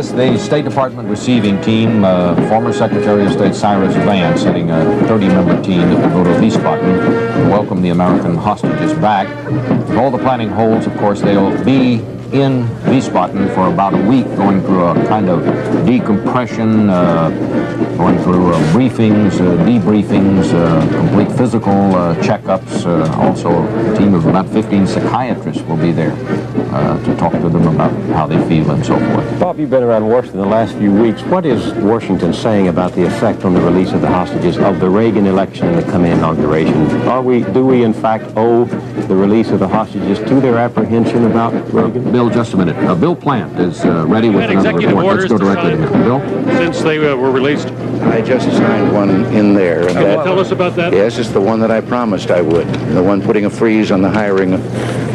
The State Department receiving team, former Secretary of State Cyrus Vance, heading a 30-member team that will go to Wiesbaden to welcome the American hostages back. All the planning holds, of course, they'll be in Wiesbaden for about a week, going through a kind of decompression, going through briefings, debriefings, complete physical checkups. Also, a team of about 15 psychiatrists will be there to talk to them about how they feel and so forth. Bob, you've been around Washington the last few weeks. What is Washington saying about the effect on the release of the hostages of the Reagan election and the coming inauguration? Do we in fact owe the release of the hostages to their apprehension about Reagan? Bill, just a minute. Bill Plant is ready with another report. Let's go directly to him. Bill? Since they were released? I just signed one in there. And tell us about that. Yes, it's the one that I promised I would. The one putting a freeze on the hiring of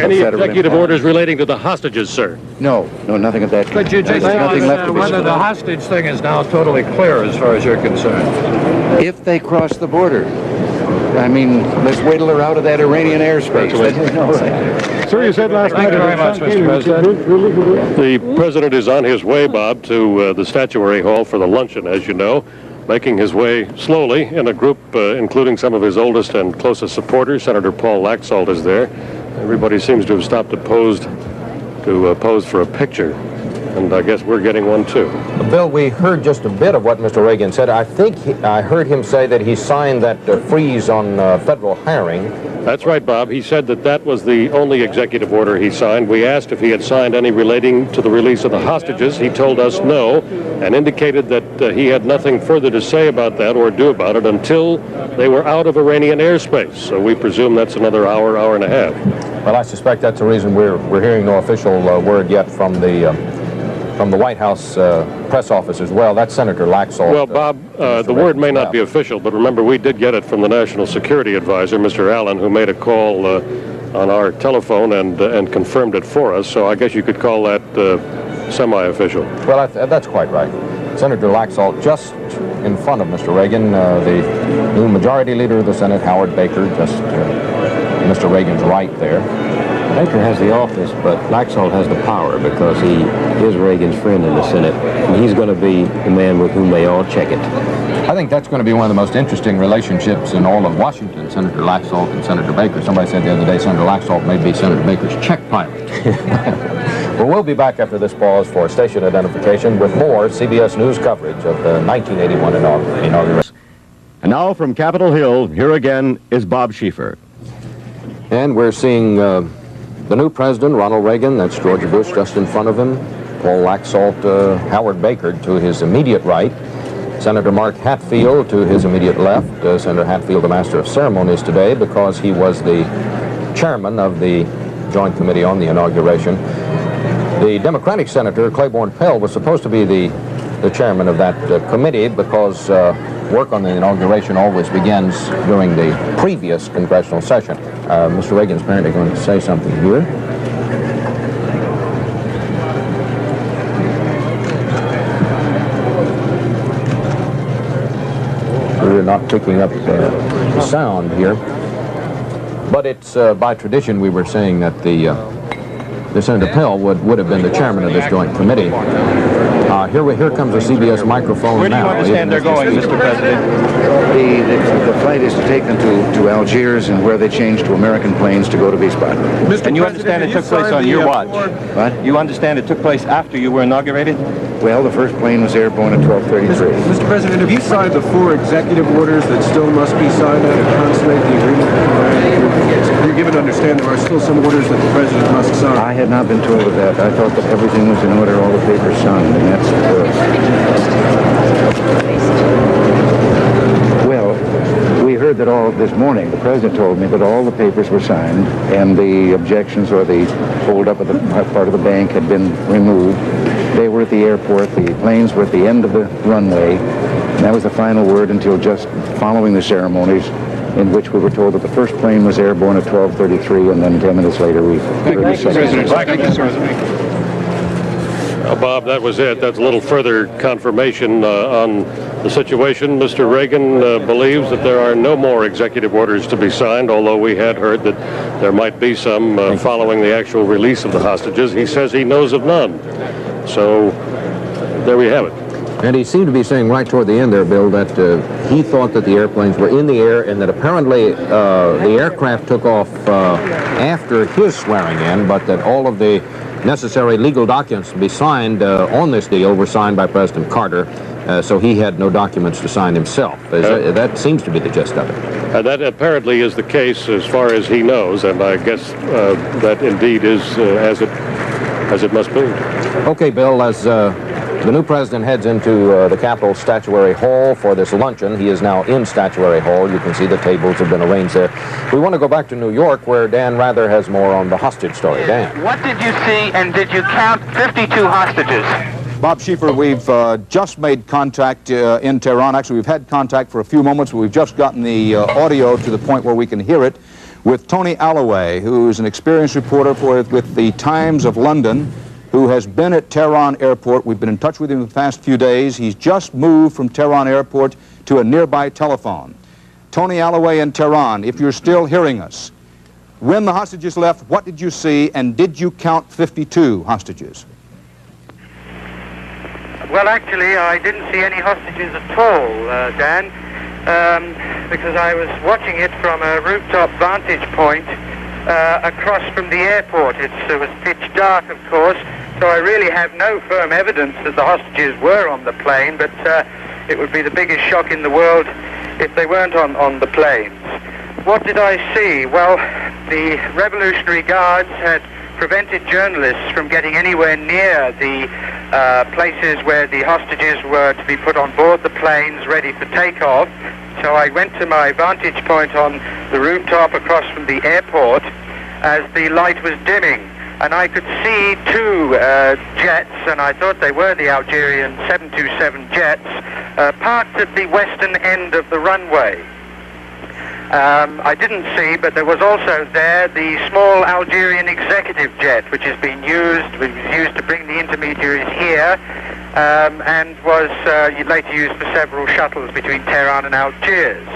any executive orders relating to the hostages, sir? No, nothing of that. Could you just tell us whether the hostage thing is now totally clear as far as you're concerned? If they cross the border. I mean, let's wait till they're out of that Iranian airspace. Sir, you said last night. Thank you very much, Mr. President. The president is on his way, Bob, to the Statuary Hall for the luncheon, as you know, making his way slowly in a group including some of his oldest and closest supporters. Senator Paul Laxalt is there. Everybody seems to have stopped to pose for a picture, and I guess we're getting one too. Bill, we heard just a bit of what Mr. Reagan said. I think I heard him say that he signed that freeze on federal hiring. That's right, Bob. He said that that was the only executive order he signed. We asked if he had signed any relating to the release of the hostages. He told us no, and indicated that he had nothing further to say about that or do about it until they were out of Iranian airspace. So we presume that's another hour, hour and a half. Well, I suspect that's the reason we're hearing no official word yet from the White House press office as well. That's Senator Laxalt. Well, Bob, the word may not be official, but remember, we did get it from the National Security Advisor, Mr. Allen, who made a call on our telephone and confirmed it for us. So I guess you could call that semi-official. Well, that's quite right. Senator Laxalt, just in front of Mr. Reagan, the new Majority Leader of the Senate, Howard Baker, just Mr. Reagan's right there. Baker has the office, but Laxalt has the power because he is Reagan's friend in the Senate, and he's going to be the man with whom they all check it. I think that's going to be one of the most interesting relationships in all of Washington, Senator Laxalt and Senator Baker. Somebody said the other day Senator Laxalt may be Senator Baker's check pilot. Well, we'll be back after this pause for station identification with more CBS News coverage of the 1981 inauguration. And now from Capitol Hill, here again is Bob Schieffer. And we're seeing the new president, Ronald Reagan. That's George Bush just in front of him. Paul Laxalt, Howard Baker to his immediate right. Senator Mark Hatfield to his immediate left. Senator Hatfield, the Master of Ceremonies today because he was the chairman of the Joint Committee on the Inauguration. The Democratic Senator, Claiborne Pell, was supposed to be the chairman of that committee because work on the inauguration always begins during the previous congressional session. Mr. Reagan's apparently going to say something here. We're not picking up the sound here, but it's by tradition we were saying that the Senator Pell would have been the chairman of this joint committee. Here comes a CBS microphone now. Where do you understand they're going, Mr. President? The flight is to take them to Algiers, and where they change to American planes to go to Wiesbaden. And you understand it took place on your watch? What? You understand it took place after you were inaugurated? Well, the first plane was airborne at 12:33. Mr. President, have you signed the 4 executive orders that still must be signed out to consummate the agreement? You're given to understand there are still some orders that the President must sign. I had not been told of that. I thought that everything was in order, all the papers signed, and that's well, we heard that all this morning, the President told me that all the papers were signed, and the objections or the hold-up of the part of the bank had been removed. They were at the airport, the planes were at the end of the runway, and that was the final word until just following the ceremonies, in which we were told that the first plane was airborne at 12:33, and then 10 minutes later we heard the second. Thank you, sir. Bob, that was it. That's a little further confirmation on the situation. Mr. Reagan believes that there are no more executive orders to be signed, although we had heard that there might be some following the actual release of the hostages. He says he knows of none. So there we have it. And he seemed to be saying right toward the end there, Bill, that he thought that the airplanes were in the air and that apparently the aircraft took off after his swearing in, but that all of the necessary legal documents to be signed on this deal were signed by President Carter, so he had no documents to sign himself. That seems to be the gist of it. That apparently is the case as far as he knows, and I guess that indeed is as it must be. Okay, Bill, as the new president heads into the Capitol Statuary Hall for this luncheon. He is now in Statuary Hall. You can see the tables have been arranged there. We want to go back to New York, where Dan Rather has more on the hostage story. Dan. What did you see, and did you count 52 hostages? Bob Schieffer, we've just made contact in Tehran. Actually, we've had contact for a few moments, but we've just gotten the audio to the point where we can hear it with Tony Alloway, who's an experienced reporter with the Times of London, who has been at Tehran Airport. We've been in touch with him the past few days. He's just moved from Tehran Airport to a nearby telephone. Tony Alloway in Tehran, if you're still hearing us, when the hostages left, what did you see, and did you count 52 hostages? Well, actually, I didn't see any hostages at all, Dan, because I was watching it from a rooftop vantage point across from the airport. It was pitch dark, of course, so I really have no firm evidence that the hostages were on the plane, but it would be the biggest shock in the world if they weren't on the planes. What did I see? Well, the Revolutionary Guards had prevented journalists from getting anywhere near the places where the hostages were to be put on board the planes ready for takeoff. So I went to my vantage point on the rooftop across from the airport as the light was dimming, and I could see two jets, and I thought they were the Algerian 727 jets, parked at the western end of the runway. I didn't see, but there was also there the small Algerian executive jet, which was used to bring the intermediaries here, and was later used for several shuttles between Tehran and Algiers.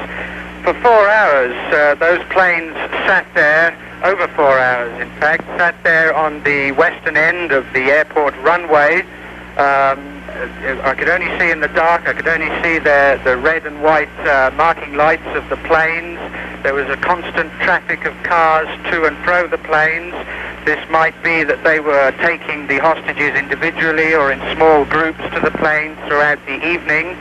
For 4 hours, those planes sat there, over 4 hours in fact, sat there on the western end of the airport runway. I could only see in the dark, I could only see the red and white marking lights of the planes. There was a constant traffic of cars to and fro the planes. This might be that they were taking the hostages individually or in small groups to the planes throughout the evening.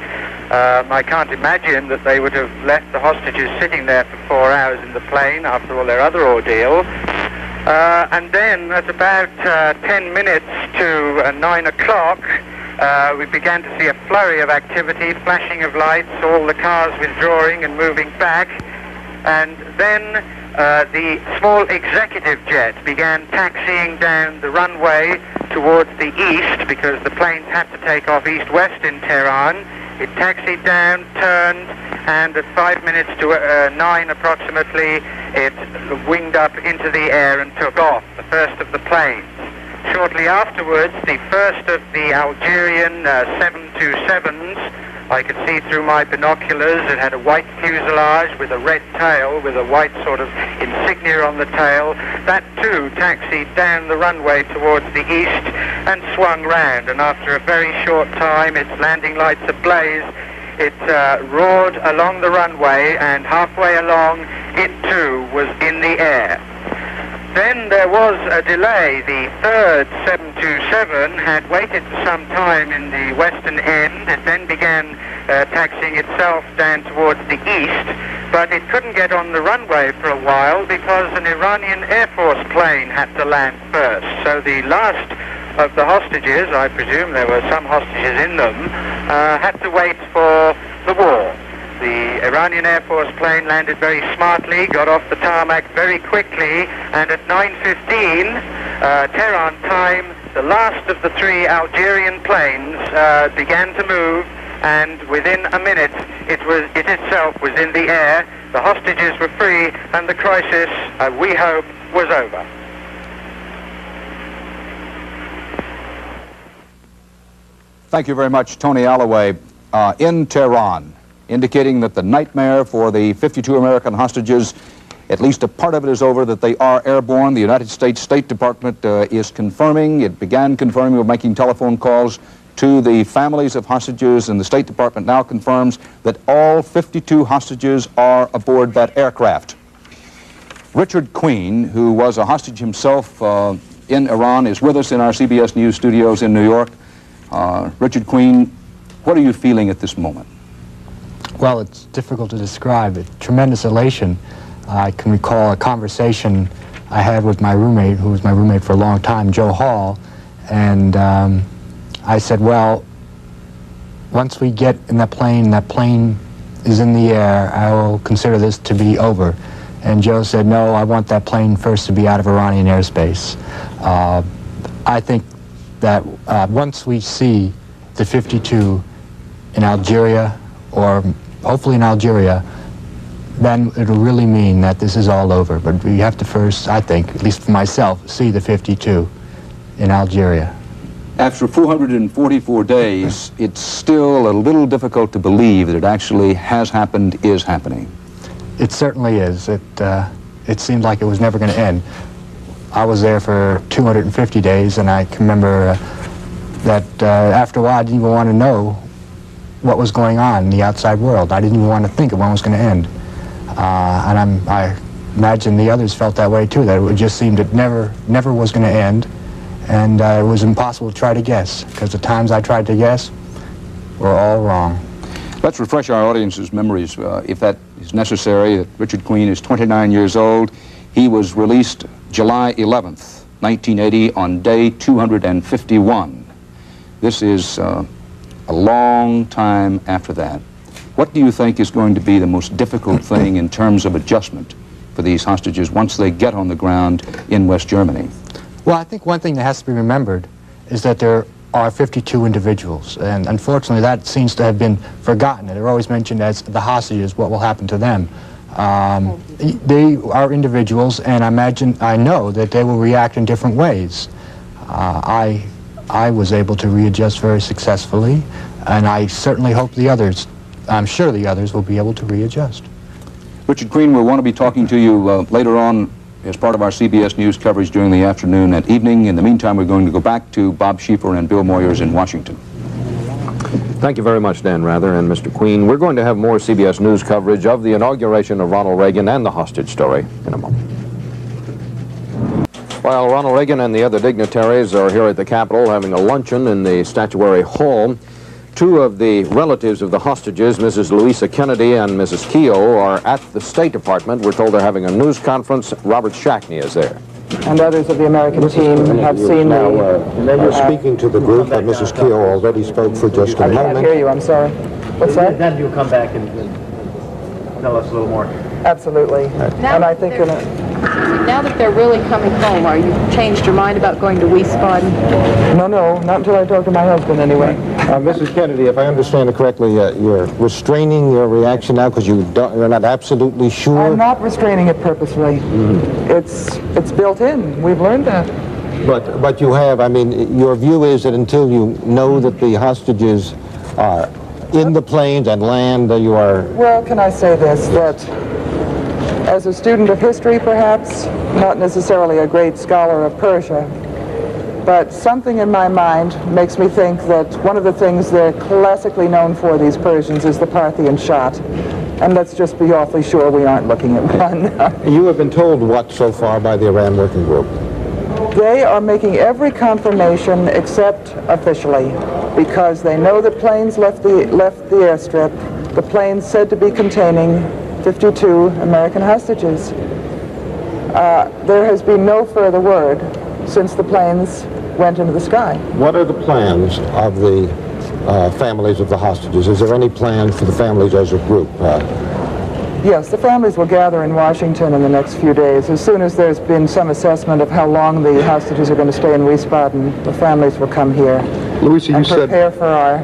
I can't imagine that they would have left the hostages sitting there for 4 hours in the plane after all their other ordeal. And then at about 10 minutes to 9 o'clock, we began to see a flurry of activity, flashing of lights, all the cars withdrawing and moving back. And then the small executive jet began taxiing down the runway towards the east, because the planes had to take off east-west in Tehran. It taxied down, turned, and at 5 minutes to 9 approximately, it winged up into the air and took off, the first of the planes. Shortly afterwards, the first of the Algerian 727s, I could see through my binoculars. It had a white fuselage with a red tail, with a white sort of insignia on the tail. That too taxied down the runway towards the east and swung round. And after a very short time, its landing lights ablaze, it roared along the runway, and halfway along, it too was in the air. Then there was a delay. The third 727 had waited for some time in the western end. It then began taxiing itself down towards the east, but it couldn't get on the runway for a while because an Iranian Air Force plane had to land first. So the last of the hostages, I presume there were some hostages in them, had to wait for the war. The Iranian Air Force plane landed very smartly, got off the tarmac very quickly, and at 9:15 Tehran time, the last of the three Algerian planes began to move, and within a minute it itself was in the air. The hostages were free, and the crisis, we hope, was over. Thank you very much, Tony Alloway. In Tehran, indicating that the nightmare for the 52 American hostages, at least a part of it is over, that they are airborne. The United States State Department is confirming, it began confirming, we're making telephone calls to the families of hostages, and the State Department now confirms that all 52 hostages are aboard that aircraft. Richard Queen, who was a hostage himself in Iran, is with us in our CBS News studios in New York. Richard Queen, what are you feeling at this moment? Well, it's difficult to describe. It's tremendous elation. I can recall a conversation I had with my roommate, who was my roommate for a long time, Joe Hall, and I said, well, once we get in that plane is in the air, I will consider this to be over. And Joe said, no, I want that plane first to be out of Iranian airspace. I think that once we see the 52 in Algeria, or hopefully in Algeria, then it'll really mean that this is all over. But we have to first, I think, at least for myself, see the 52 in Algeria. After 444 days, it's still a little difficult to believe that it actually has happened, is happening. It certainly is. It seemed like it was never going to end. I was there for 250 days, and I can remember that after a while I didn't even want to know what was going on in the outside world. I didn't even want to think of when it was going to end. And I imagine the others felt that way too, that it just seemed it never was going to end, and it was impossible to try to guess, because the times I tried to guess were all wrong. Let's refresh our audience's memories, if that is necessary. Richard Queen is 29 years old. He was released July 11th, 1980, on day 251. This is a long time after that. What do you think is going to be the most difficult thing in terms of adjustment for these hostages once they get on the ground in West Germany? Well, I think one thing that has to be remembered is that there are 52 individuals, and unfortunately that seems to have been forgotten. They're always mentioned as the hostages, what will happen to them. They are individuals, and I know that they will react in different ways. I was able to readjust very successfully, and I certainly hope the others, I'm sure the others will be able to readjust. Richard Queen, we'll want to be talking to you later on as part of our CBS News coverage during the afternoon and evening. In the meantime, we're going to go back to Bob Schieffer and Bill Moyers in Washington. Thank you very much, Dan Rather and Mr. Queen. We're going to have more CBS News coverage of the inauguration of Ronald Reagan and the hostage story in a moment. While Ronald Reagan and the other dignitaries are here at the Capitol having a luncheon in the Statuary Hall, two of the relatives of the hostages, Mrs. Louisa Kennedy and Mrs. Keogh, are at the State Department. We're told they're having a news conference. Robert Shackney is there. And others of the American team have seen You're speaking to the group, but Mrs. Keogh already spoke for just a moment. I can't hear you, I'm sorry. What's that? Then you'll come back and tell us a little more. Absolutely. And I think now that they're really coming home, are you changed your mind about going to Wiesbaden? No, not until I talk to my husband anyway. Mrs. Kennedy, if I understand it correctly, you're restraining your reaction now because you're not absolutely sure? I'm not restraining it purposely. It's built in. We've learned that. But you have, I mean, your view is that until you know that the hostages are in the planes and land, you are... Well, can I say this, that as a student of history, perhaps, not necessarily a great scholar of Persia, But something in my mind makes me think that one of the things they're classically known for, these Persians, is the Parthian shot. And let's just be awfully sure we aren't looking at one. You have been told what so far by the Iran Working Group? They are making every confirmation except officially, because they know that planes left the airstrip. The planes said to be containing 52 American hostages. There has been no further word since the planes went into the sky. What are the plans of the families of the hostages? Is there any plan for the families as a group? Yes, the families will gather in Washington in the next few days. As soon as there's been some assessment of how long the hostages are going to stay in Wiesbaden, the families will come here and prepare for our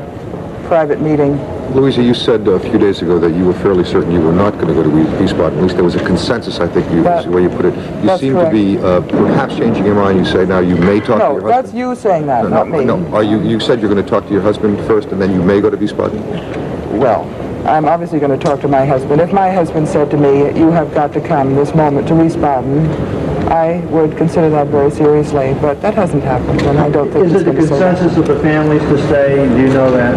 private meeting. Louisa, you said a few days ago that you were fairly certain you were not going to go to Wiesbaden. At least there was a consensus, I think, is the way you put it. You seem to be perhaps changing your mind. You say now you may talk to your husband. No, that's you saying that, not me. No, you said you're going to talk to your husband first, and then you may go to Wiesbaden? Well, I'm obviously going to talk to my husband. If my husband said to me, you have got to come this moment to Wiesbaden, I would consider that very seriously, but that hasn't happened, and I don't think Is it the consensus of the families to stay? Do you know that?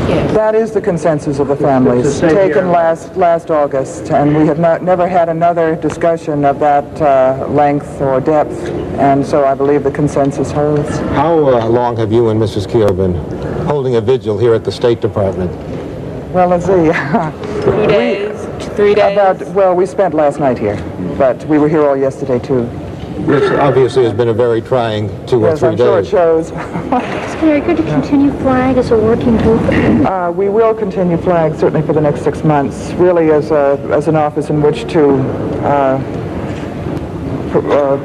Yes. That is the consensus of the families, taken last August, and we have never had another discussion of that length or depth, and so I believe the consensus holds. How long have you and Mrs. Keel been holding a vigil here at the State Department? Well, let's see. 2 days, 3 days? Well, we spent last night here, but we were here all yesterday, too. This obviously has been a very trying 2 or 3 days. Yes, I'm sure it shows. Are you going to continue FLAG as a working group? We will continue FLAG certainly for the next 6 months, really as an office in which to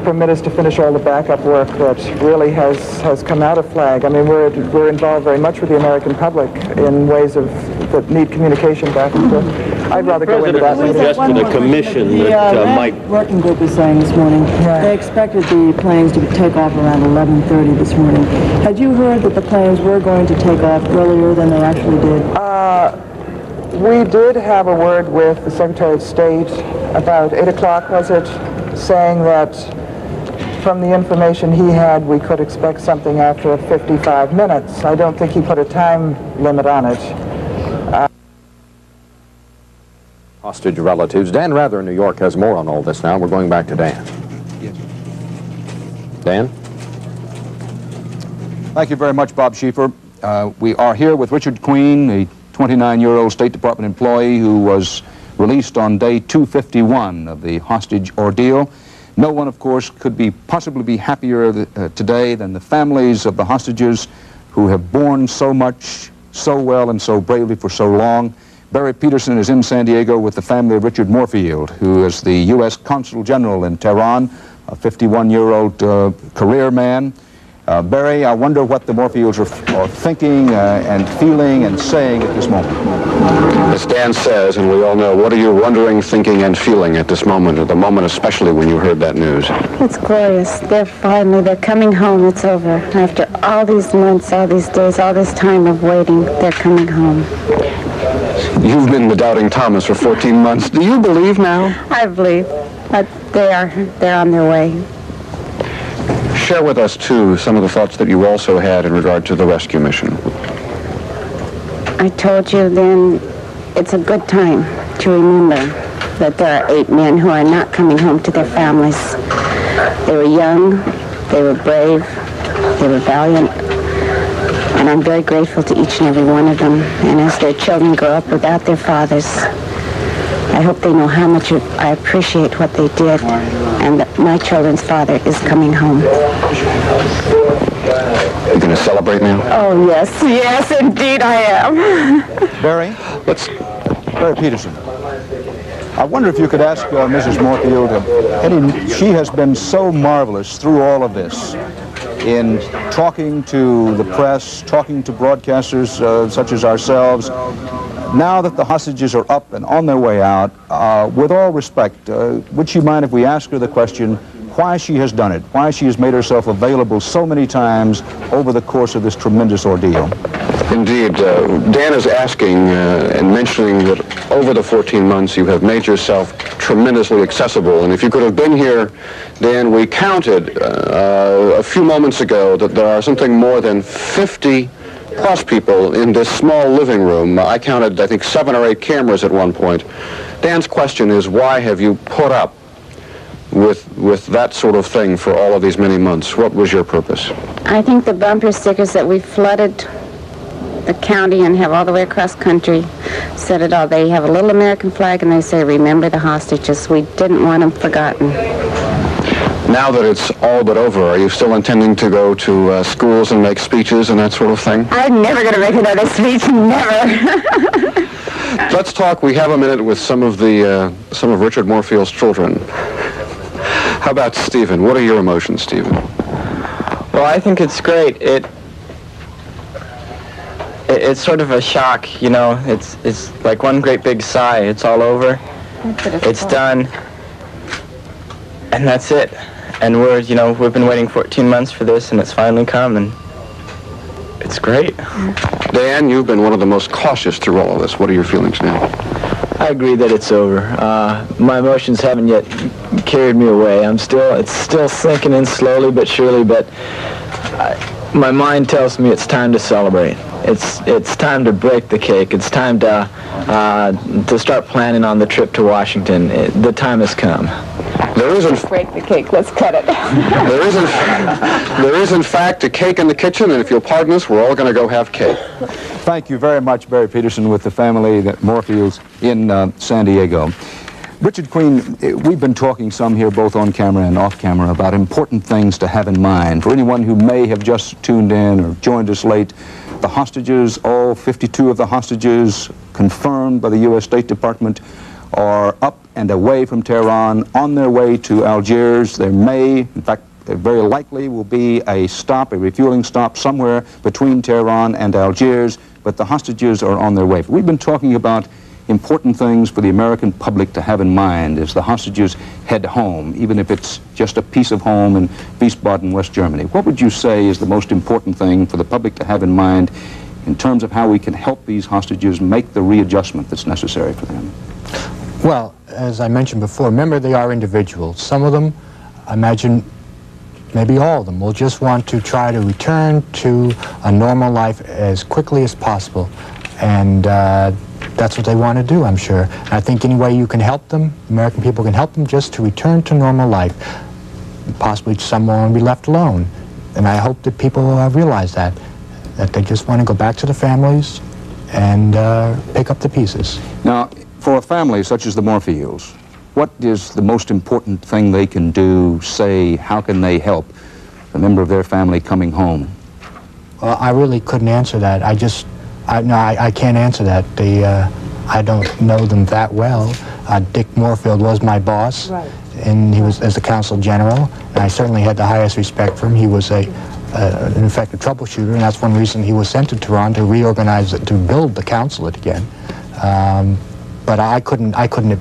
permit us to finish all the backup work that really has come out of FLAG. I mean, we're involved very much with the American public in ways that need communication back and forth. I'd rather go into that later. Suggested a commission that might... Working group is saying this morning, they expected the planes to take off around 11:30 this morning. Had you heard that the planes were going to take off earlier than they actually did? We did have a word with the Secretary of State about 8 o'clock, was it, saying that from the information he had, we could expect something after 55 minutes. I don't think he put a time limit on it. Hostage relatives. Dan Rather in New York has more on all this now. We're going back to Dan. Yes. Dan? Thank you very much, Bob Schieffer. We are here with Richard Queen, a 29-year-old State Department employee who was released on day 251 of the hostage ordeal. No one, of course, could possibly be happier today than the families of the hostages who have borne so much, so well, and so bravely for so long. Barry Peterson is in San Diego with the family of Richard Moorfield, who is the U.S. Consul General in Tehran, a 51-year-old career man. Barry, I wonder what the Moorfields are thinking and feeling and saying at this moment. As Dan says, and we all know, what are you wondering, thinking, and feeling at this moment, at the moment especially when you heard that news? It's glorious. They're coming home. It's over. After all these months, all these days, all this time of waiting, they're coming home. You've been the doubting Thomas for 14 months. Do you believe now? I believe, but they're on their way. Share with us, too, some of the thoughts that you also had in regard to the rescue mission. I told you then it's a good time to remember that there are 8 men who are not coming home to their families. They were young, they were brave, they were valiant, and I'm very grateful to each and every one of them. And as their children grow up without their fathers, I hope they know how much I appreciate what they did, and that my children's father is coming home. You're going to celebrate now? Oh, yes. Yes, indeed I am. Barry? Barry Peterson. I wonder if you could ask Mrs. Moorfield, she has been so marvelous through all of this in talking to the press, talking to broadcasters such as ourselves. Now that the hostages are up and on their way out, with all respect, would she mind if we ask her the question, why she has done it, why she has made herself available so many times over the course of this tremendous ordeal. Indeed. Dan is asking and mentioning that over the 14 months you have made yourself tremendously accessible. And if you could have been here, Dan, we counted a few moments ago that there are something more than 50 plus people in this small living room. I counted, I think, 7 or 8 cameras at one point. Dan's question is, why have you put up with that sort of thing for all of these many months? What was your purpose? I think the bumper stickers that we flooded the county and have all the way across country said it all. They have a little American flag and they say, remember the hostages. We didn't want them forgotten. Now that it's all but over, are you still intending to go to schools and make speeches and that sort of thing? I'm never going to make another speech, never. Let's talk. We have a minute with some of Richard Moorfield's children. How about Stephen? What are your emotions, Stephen? Well, I think it's great. It's sort of a shock, you know. It's like one great big sigh. It's all over. It's done. And that's it. And we've been waiting 14 months for this, and it's finally come, and it's great. Dan, you've been one of the most cautious through all of this. What are your feelings now? I agree that it's over. My emotions haven't yet carried me away. It's still sinking in slowly but surely, but my mind tells me it's time to celebrate. It's time to break the cake. It's time to start planning on the trip to Washington. The time has come. Let's break the cake. Let's cut it. There is in fact a cake in the kitchen, and if you'll pardon us, we're all going to go have cake. Thank you very much, Barry Peterson, with the family at Moorfields in San Diego. Richard Queen, we've been talking some here, both on camera and off camera, about important things to have in mind. For anyone who may have just tuned in or joined us late, the hostages, all 52 of the hostages confirmed by the U.S. State Department, are up and away from Tehran, on their way to Algiers. There may, in fact, there very likely will be a refueling stop somewhere between Tehran and Algiers, but the hostages are on their way. We've been talking about important things for the American public to have in mind as the hostages head home, even if it's just a piece of home in Wiesbaden, West Germany. What would you say is the most important thing for the public to have in mind in terms of how we can help these hostages make the readjustment that's necessary for them? Well, as I mentioned before, remember they are individuals. Some of them, I imagine, maybe all of them, will just want to try to return to a normal life as quickly as possible. And that's what they want to do, I'm sure. And I think any way you can help them, American people can help them just to return to normal life. Possibly someone will be left alone. And I hope that people realize that they just want to go back to the families and pick up the pieces. Now, for a family such as the Moorfields, what is the most important thing they can do, say, how can they help a member of their family coming home? Well, I really couldn't answer that. I can't answer that. I don't know them that well. Dick Moorfield was my boss, right, and he was as the consul general, and I certainly had the highest respect for him. He was in effect, a troubleshooter, and that's one reason he was sent to Tehran, to reorganize it, to build the consulate again. But I couldn't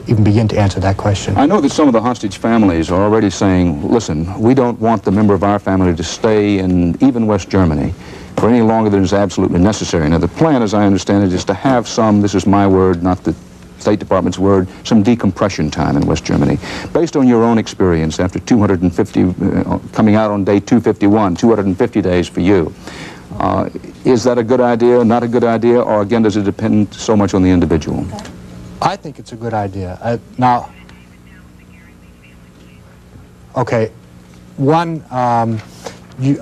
even begin to answer that question. I know that some of the hostage families are already saying, listen, we don't want the member of our family to stay in even West Germany for any longer than is absolutely necessary. Now, the plan, as I understand it, is to have some, this is my word, not the State Department's word, some decompression time in West Germany. Based on your own experience, after 250, coming out on day 251, 250 days for you, is that a good idea, not a good idea, or again, does it depend so much on the individual? I think it's a good idea. Now, okay, one,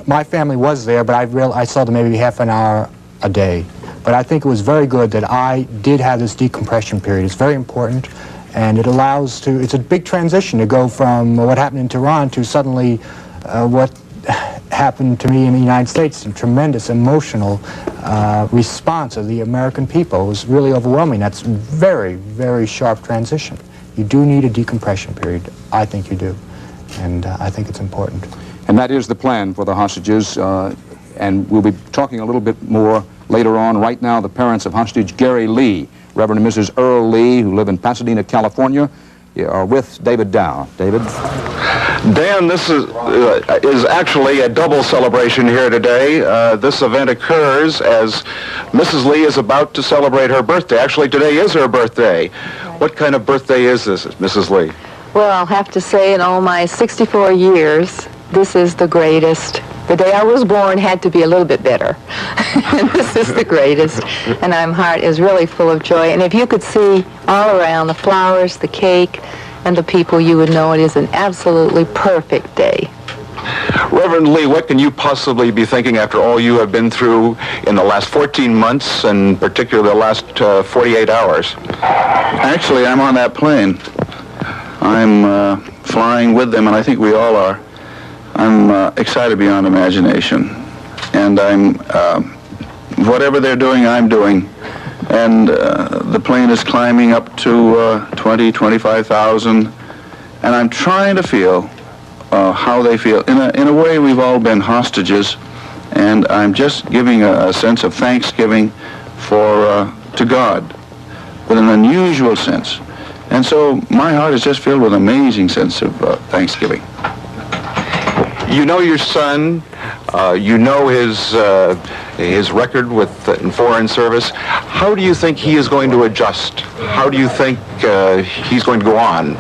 my family was there, but I saw them maybe half an hour a day. But I think it was very good that I did have this decompression period. It's very important, and it allows it's a big transition to go from what happened in Tehran to suddenly what happened to me in the United States. A tremendous emotional response of the American people. It was really overwhelming. That's very, very sharp transition. You do need a decompression period. I think you do, and I think it's important. And that is the plan for the hostages, and we'll be talking a little bit more later on. Right now, the parents of hostage Gary Lee, Reverend and Mrs. Earl Lee, who live in Pasadena, California, are with David Dow. David? Dan, this is actually a double celebration here today. This event occurs as Mrs. Lee is about to celebrate her birthday. Actually, today is her birthday. What kind of birthday is this, Mrs. Lee? Well, I'll have to say in all my 64 years, this is the greatest. The day I was born had to be a little bit better. And this is the greatest. And my heart is really full of joy. And if you could see all around the flowers, the cake, and the people, you would know it is an absolutely perfect day. Reverend Lee, what can you possibly be thinking after all you have been through in the last 14 months and particularly the last 48 hours? Actually, I'm on that plane. I'm flying with them, and I think we all are. I'm excited beyond imagination. And whatever they're doing, I'm doing. And the plane is climbing up to 20, 25,000. And I'm trying to feel how they feel. In a way, we've all been hostages. And I'm just giving a sense of thanksgiving to God with an unusual sense. And so my heart is just filled with an amazing sense of thanksgiving. You know your son, you know his record in foreign service. How do you think he is going to adjust? How do you think he's going to go on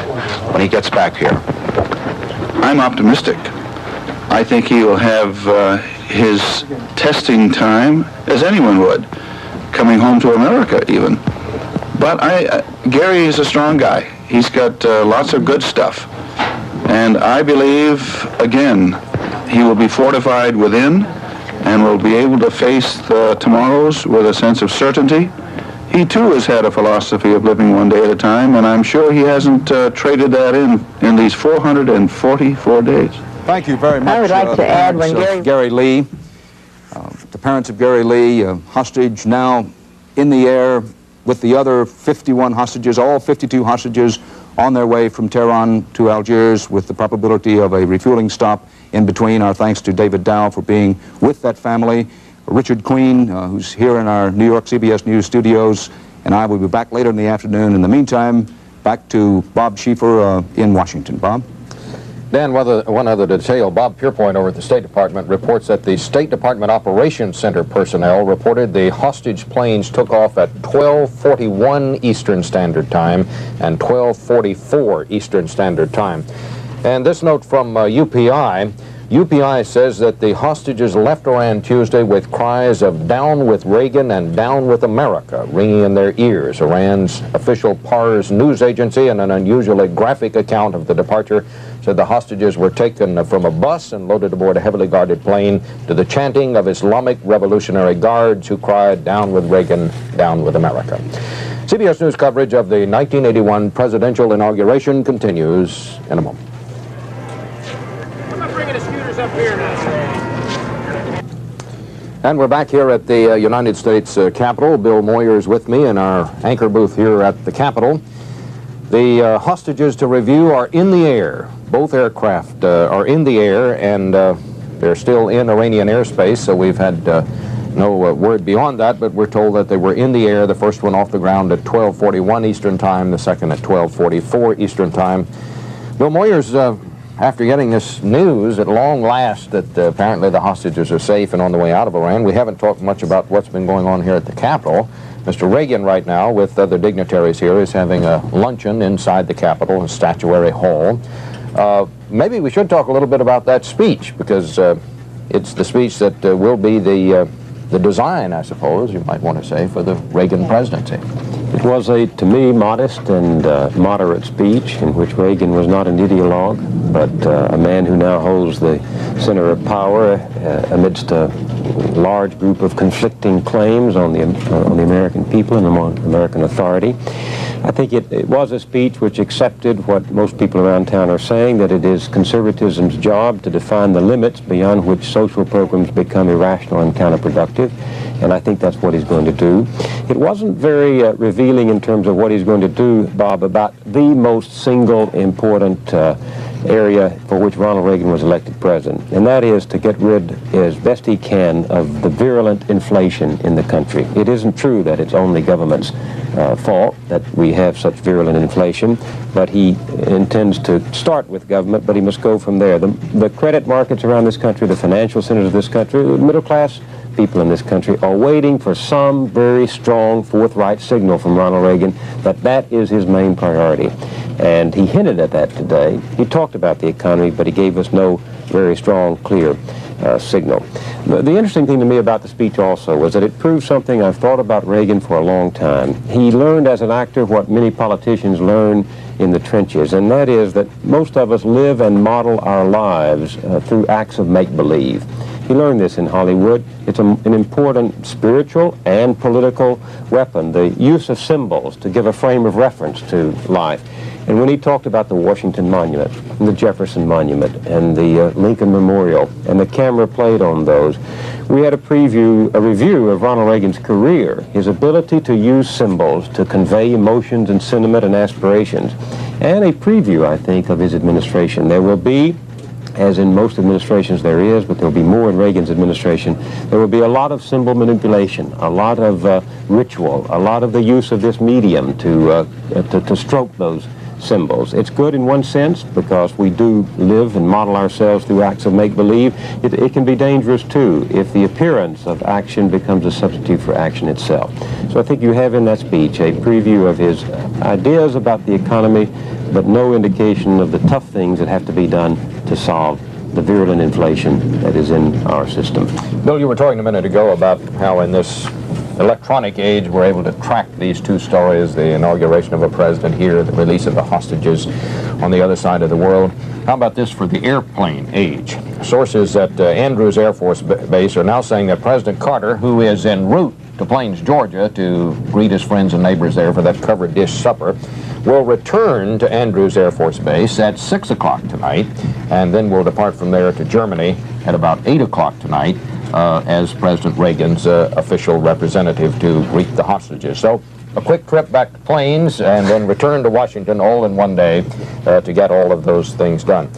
when he gets back here? I'm optimistic. I think he will have his testing time, as anyone would, coming home to America even. But Gary is a strong guy. He's got lots of good stuff. And I believe, again, he will be fortified within and will be able to face the tomorrows with a sense of certainty. He, too, has had a philosophy of living one day at a time, and I'm sure he hasn't traded that in these 444 days. Thank you very much. I would like to add when Gary Lee, the parents of Gary Lee, hostage now in the air with the other 51 hostages, all 52 hostages on their way from Tehran to Algiers with the probability of a refueling stop in between. Our thanks to David Dow for being with that family. Richard Queen, who's here in our New York CBS News studios, and I will be back later in the afternoon. In the meantime, back to Bob Schieffer in Washington. Bob? Dan, one other detail. Bob Pierpoint over at the State Department reports that the State Department Operations Center personnel reported the hostage planes took off at 12:41 Eastern Standard Time and 12:44 Eastern Standard Time. And this note from UPI. UPI says that the hostages left Iran Tuesday with cries of "Down with Reagan" and "Down with America" ringing in their ears. Iran's official Pars news agency, in an unusually graphic account of the departure, said the hostages were taken from a bus and loaded aboard a heavily guarded plane to the chanting of Islamic Revolutionary Guards who cried "Down with Reagan, down with America." CBS News coverage of the 1981 presidential inauguration continues in a moment. And we're back here at the United States Capitol. Bill Moyer is with me in our anchor booth here at the Capitol. The hostages to review are in the air. Both aircraft are in the air, and they're still in Iranian airspace, so we've had no word beyond that, but we're told that they were in the air, the first one off the ground at 12:41 Eastern Time, the second at 12:44 Eastern Time. Bill Moyer's after getting this news at long last that apparently the hostages are safe and on the way out of Iran. We haven't talked much about what's been going on here at the Capitol. Mr. Reagan right now, with other dignitaries here, is having a luncheon inside the Capitol, a statuary hall. Maybe we should talk a little bit about that speech, because it's the speech that will be the design, I suppose, you might want to say, for the Reagan presidency. It was to me, modest and moderate speech in which Reagan was not an ideologue, but a man who now holds the center of power amidst a large group of conflicting claims on the American people and among American authority. I think it was a speech which accepted what most people around town are saying, that it is conservatism's job to define the limits beyond which social programs become irrational and counterproductive. And I think that's what he's going to do. It wasn't very revealing in terms of what he's going to do, Bob, about the most single important area for which Ronald Reagan was elected president, and that is to get rid, as best he can, of the virulent inflation in the country. It isn't true that it's only governments fault that we have such virulent inflation, but he intends to start with government, but he must go from there. The credit markets around this country, the financial centers of this country, the middle class people in this country are waiting for some very strong, forthright signal from Ronald Reagan that that is his main priority. And he hinted at that today. He talked about the economy, but he gave us no very strong, clear signal. The interesting thing to me about the speech also was that it proved something I've thought about Reagan for a long time. He learned as an actor what many politicians learn in the trenches, and that is that most of us live and model our lives through acts of make-believe. He learned this in Hollywood. It's an important spiritual and political weapon, the use of symbols to give a frame of reference to life. And when he talked about the Washington Monument, and the Jefferson Monument, and the Lincoln Memorial, and the camera played on those, we had a review of Ronald Reagan's career, his ability to use symbols to convey emotions and sentiment and aspirations, and a preview, I think, of his administration. There will be, as in most administrations there is, but there will be more in Reagan's administration, there will be a lot of symbol manipulation, a lot of ritual, a lot of the use of this medium to stroke those symbols. It's good in one sense because we do live and model ourselves through acts of make-believe. It can be dangerous too if the appearance of action becomes a substitute for action itself. So I think you have in that speech a preview of his ideas about the economy, but no indication of the tough things that have to be done to solve the virulent inflation that is in our system. Bill, you were talking a minute ago about how in this electronic age we're able to track these two stories, the inauguration of a president here, the release of the hostages on the other side of the world. How about this for the airplane age? Sources at Andrews Air Force Base are now saying that President Carter, who is en route to Plains, Georgia to greet his friends and neighbors there for that covered dish supper, will return to Andrews Air Force Base at 6 o'clock tonight, and then will depart from there to Germany at about 8 o'clock tonight as President Reagan's official representative to greet the hostages. So a quick trip back to Plains and then return to Washington all in one day to get all of those things done.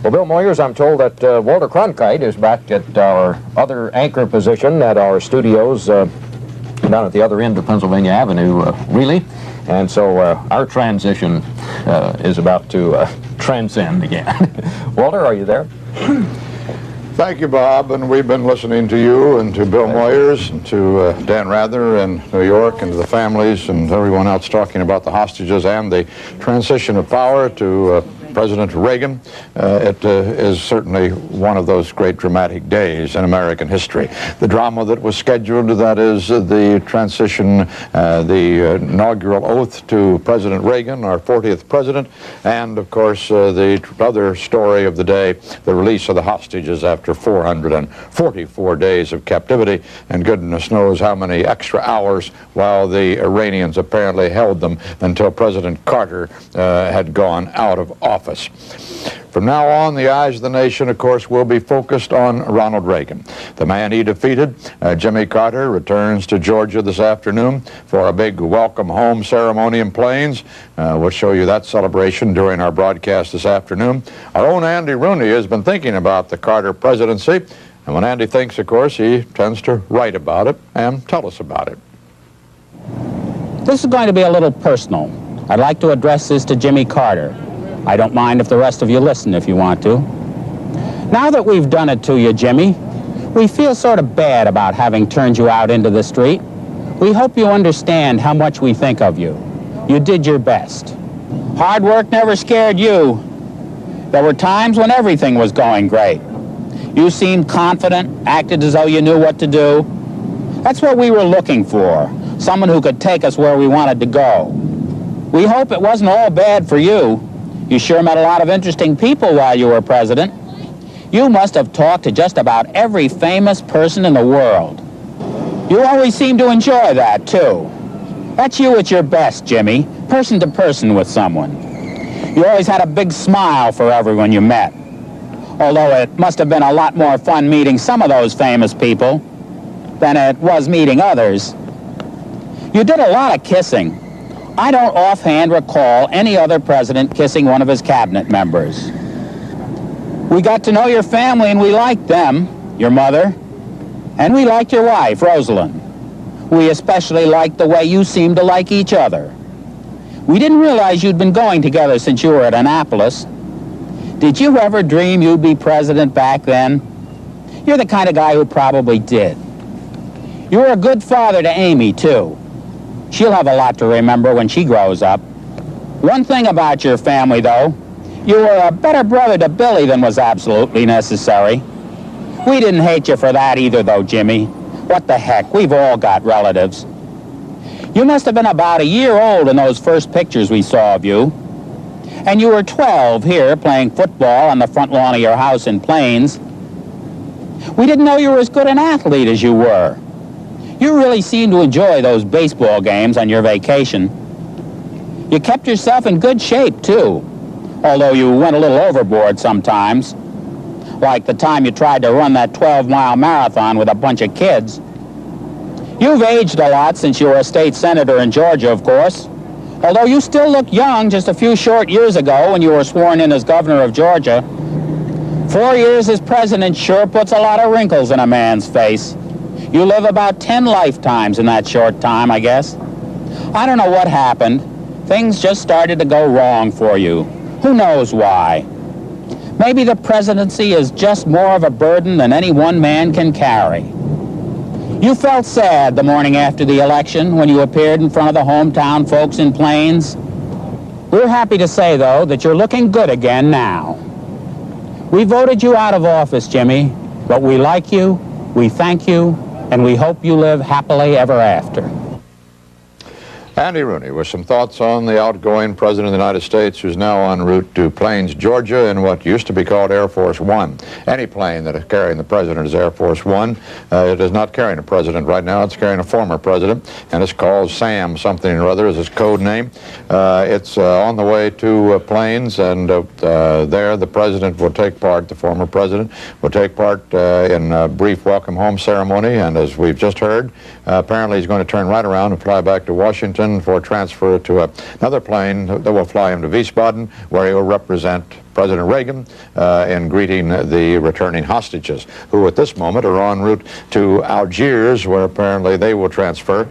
Well, Bill Moyers, I'm told that Walter Cronkite is back at our other anchor position at our studios down at the other end of Pennsylvania Avenue, really. And so our transition is about to transcend again. Walter, are you there? Thank you, Bob, and we've been listening to you and to Bill Moyers and to Dan Rather in New York and to the families and everyone else talking about the hostages and the transition of power to President Reagan. It is certainly one of those great dramatic days in American history. The drama that was scheduled, that is the transition, the inaugural oath to President Reagan, our 40th president, and of course the other story of the day, the release of the hostages after 444 days of captivity, and goodness knows how many extra hours while the Iranians apparently held them until President Carter had gone out of office. From now on, the eyes of the nation, of course, will be focused on Ronald Reagan. The man he defeated, Jimmy Carter, returns to Georgia this afternoon for a big welcome home ceremony in Plains. We'll show you that celebration during our broadcast this afternoon. Our own Andy Rooney has been thinking about the Carter presidency, and when Andy thinks, of course, he tends to write about it and tell us about it. This is going to be a little personal. I'd like to address this to Jimmy Carter. I don't mind if the rest of you listen if you want to. Now that we've done it to you, Jimmy, we feel sort of bad about having turned you out into the street. We hope you understand how much we think of you. You did your best. Hard work never scared you. There were times when everything was going great. You seemed confident, acted as though you knew what to do. That's what we were looking for, someone who could take us where we wanted to go. We hope it wasn't all bad for you. You sure met a lot of interesting people while you were president. You must have talked to just about every famous person in the world. You always seem to enjoy that, too. That's you at your best, Jimmy, person to person with someone. You always had a big smile for everyone you met. Although it must have been a lot more fun meeting some of those famous people than it was meeting others. You did a lot of kissing. I don't offhand recall any other president kissing one of his cabinet members. We got to know your family and we liked them, your mother, and we liked your wife, Rosalind. We especially liked the way you seemed to like each other. We didn't realize you'd been going together since you were at Annapolis. Did you ever dream you'd be president back then? You're the kind of guy who probably did. You were a good father to Amy, too. She'll have a lot to remember when she grows up. One thing about your family, though, you were a better brother to Billy than was absolutely necessary. We didn't hate you for that either, though, Jimmy. What the heck, we've all got relatives. You must have been about a year old in those first pictures we saw of you. And you were 12 here playing football on the front lawn of your house in Plains. We didn't know you were as good an athlete as you were. You really seemed to enjoy those baseball games on your vacation. You kept yourself in good shape, too, although you went a little overboard sometimes, like the time you tried to run that 12-mile marathon with a bunch of kids. You've aged a lot since you were a state senator in Georgia, of course, although you still look young just a few short years ago when you were sworn in as governor of Georgia. 4 years as president sure puts a lot of wrinkles in a man's face. You live about 10 lifetimes in that short time, I guess. I don't know what happened. Things just started to go wrong for you. Who knows why? Maybe the presidency is just more of a burden than any one man can carry. You felt sad the morning after the election when you appeared in front of the hometown folks in Plains. We're happy to say, though, that you're looking good again now. We voted you out of office, Jimmy, but we like you, we thank you, and we hope you live happily ever after. Andy Rooney with some thoughts on the outgoing President of the United States, who's now en route to Plains, Georgia, in what used to be called Air Force One. Any plane that is carrying the President is Air Force One. It is not carrying a President right now. It's carrying a former President, and it's called Sam something or other is his code name. It's on the way to Plains, and there the President will take part, the former President, will take part in a brief welcome home ceremony, and as we've just heard, apparently he's going to turn right around and fly back to Washington for transfer to another plane that will fly him to Wiesbaden, where he will represent President Reagan in greeting the returning hostages, who at this moment are en route to Algiers, where apparently they will transfer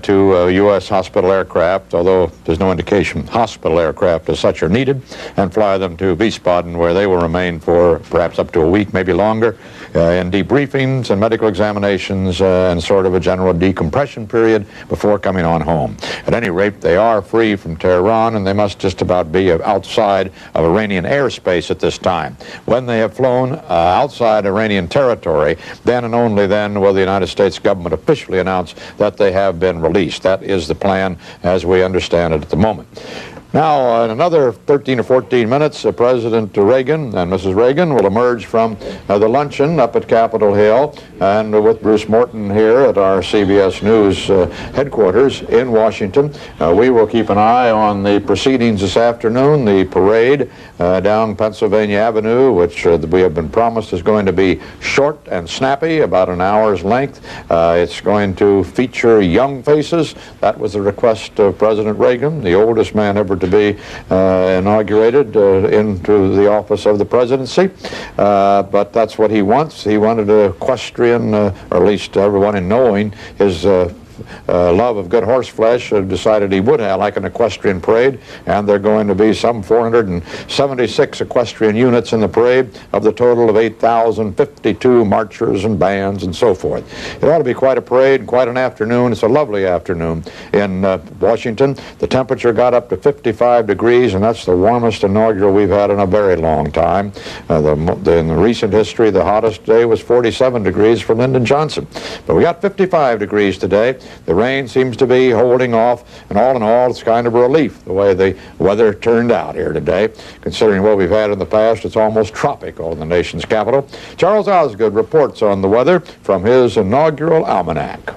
to U.S. hospital aircraft, although there's no indication hospital aircraft as such are needed, and fly them to Wiesbaden, where they will remain for perhaps up to a week, maybe longer, in debriefings and medical examinations and sort of a general decompression period before coming on home. At any rate, they are free from Tehran, and they must just about be outside of Iranian airspace at this time. When they have flown outside Iranian territory, then and only then will the United States government officially announce that they have been released. That is the plan as we understand it at the moment. Now, in another 13 or 14 minutes, President Reagan and Mrs. Reagan will emerge from the luncheon up at Capitol Hill, and with Bruce Morton here at our CBS News headquarters in Washington, we will keep an eye on the proceedings this afternoon, the parade down Pennsylvania Avenue, which we have been promised is going to be short and snappy, about an hour's length. It's going to feature young faces. That was the request of President Reagan, the oldest man ever to be inaugurated into the office of the presidency, but that's what he wants. He wanted an equestrian, or at least everyone in knowing his love of good horse flesh decided he would have like an equestrian parade, and there are going to be some 476 equestrian units in the parade of the total of 8,052 marchers and bands and so forth. It ought to be quite a parade, quite an afternoon. It's a lovely afternoon in Washington. The temperature got up to 55 degrees, and that's the warmest inaugural we've had in a very long time. In the recent history, the hottest day was 47 degrees for Lyndon Johnson. But we got 55 degrees today. The rain seems to be holding off, and all in all, it's kind of a relief the way the weather turned out here today. Considering what we've had in the past, it's almost tropical in the nation's capital. Charles Osgood reports on the weather from his inaugural almanac.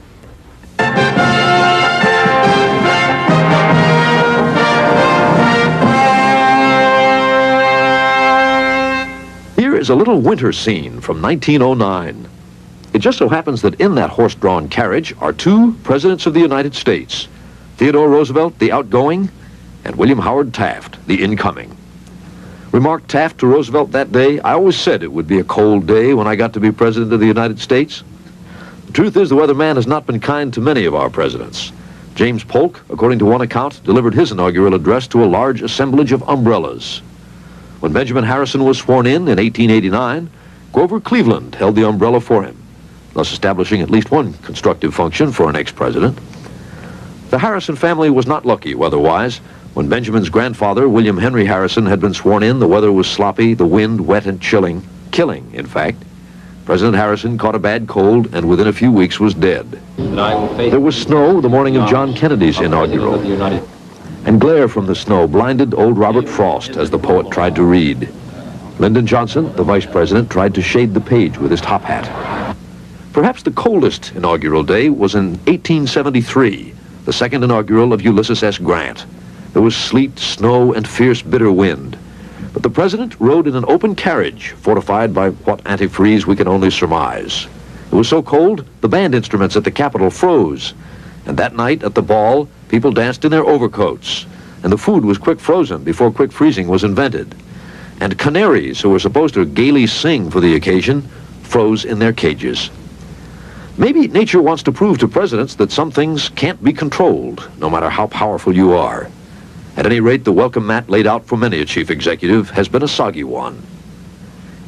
Here is a little winter scene from 1909. It just so happens that in that horse-drawn carriage are two presidents of the United States, Theodore Roosevelt, the outgoing, and William Howard Taft, the incoming. Remarked Taft to Roosevelt that day, "I always said it would be a cold day when I got to be president of the United States." The truth is, the weatherman has not been kind to many of our presidents. James Polk, according to one account, delivered his inaugural address to a large assemblage of umbrellas. When Benjamin Harrison was sworn in 1889, Grover Cleveland held the umbrella for him, thus establishing at least one constructive function for an ex-president. The Harrison family was not lucky weather-wise. When Benjamin's grandfather, William Henry Harrison, had been sworn in, the weather was sloppy, the wind wet and chilling, in fact. President Harrison caught a bad cold and within a few weeks was dead. There was snow the morning of John Kennedy's inaugural, and glare from the snow blinded old Robert Frost as the poet tried to read. Lyndon Johnson, the vice president, tried to shade the page with his top hat. Perhaps the coldest inaugural day was in 1873, the second inaugural of Ulysses S. Grant. There was sleet, snow, and fierce, bitter wind. But the president rode in an open carriage, fortified by what antifreeze we can only surmise. It was so cold, the band instruments at the Capitol froze. And that night at the ball, people danced in their overcoats. And the food was quick frozen before quick freezing was invented. And canaries, who were supposed to gaily sing for the occasion, froze in their cages. Maybe nature wants to prove to presidents that some things can't be controlled, no matter how powerful you are. At any rate, the welcome mat laid out for many a chief executive has been a soggy one.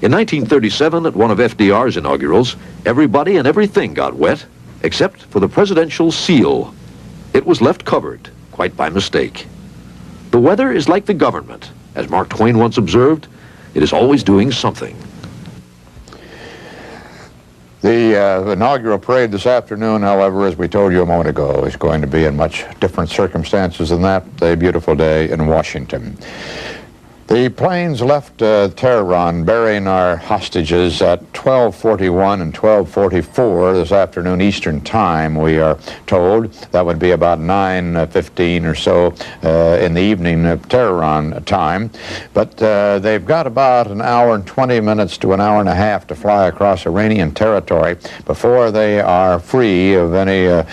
In 1937, at one of FDR's inaugurals, everybody and everything got wet, except for the presidential seal. It was left covered, quite by mistake. The weather is like the government. As Mark Twain once observed, it is always doing something. The inaugural parade this afternoon, however, as we told you a moment ago, is going to be in much different circumstances than that. A beautiful day in Washington. The planes left Tehran bearing our hostages at 12:41 and 12:44 this afternoon Eastern Time, we are told. That would be about 9:15 or so in the evening of Tehran time. But they've got about an hour and 20 minutes to an hour and a half to fly across Iranian territory before they are free of any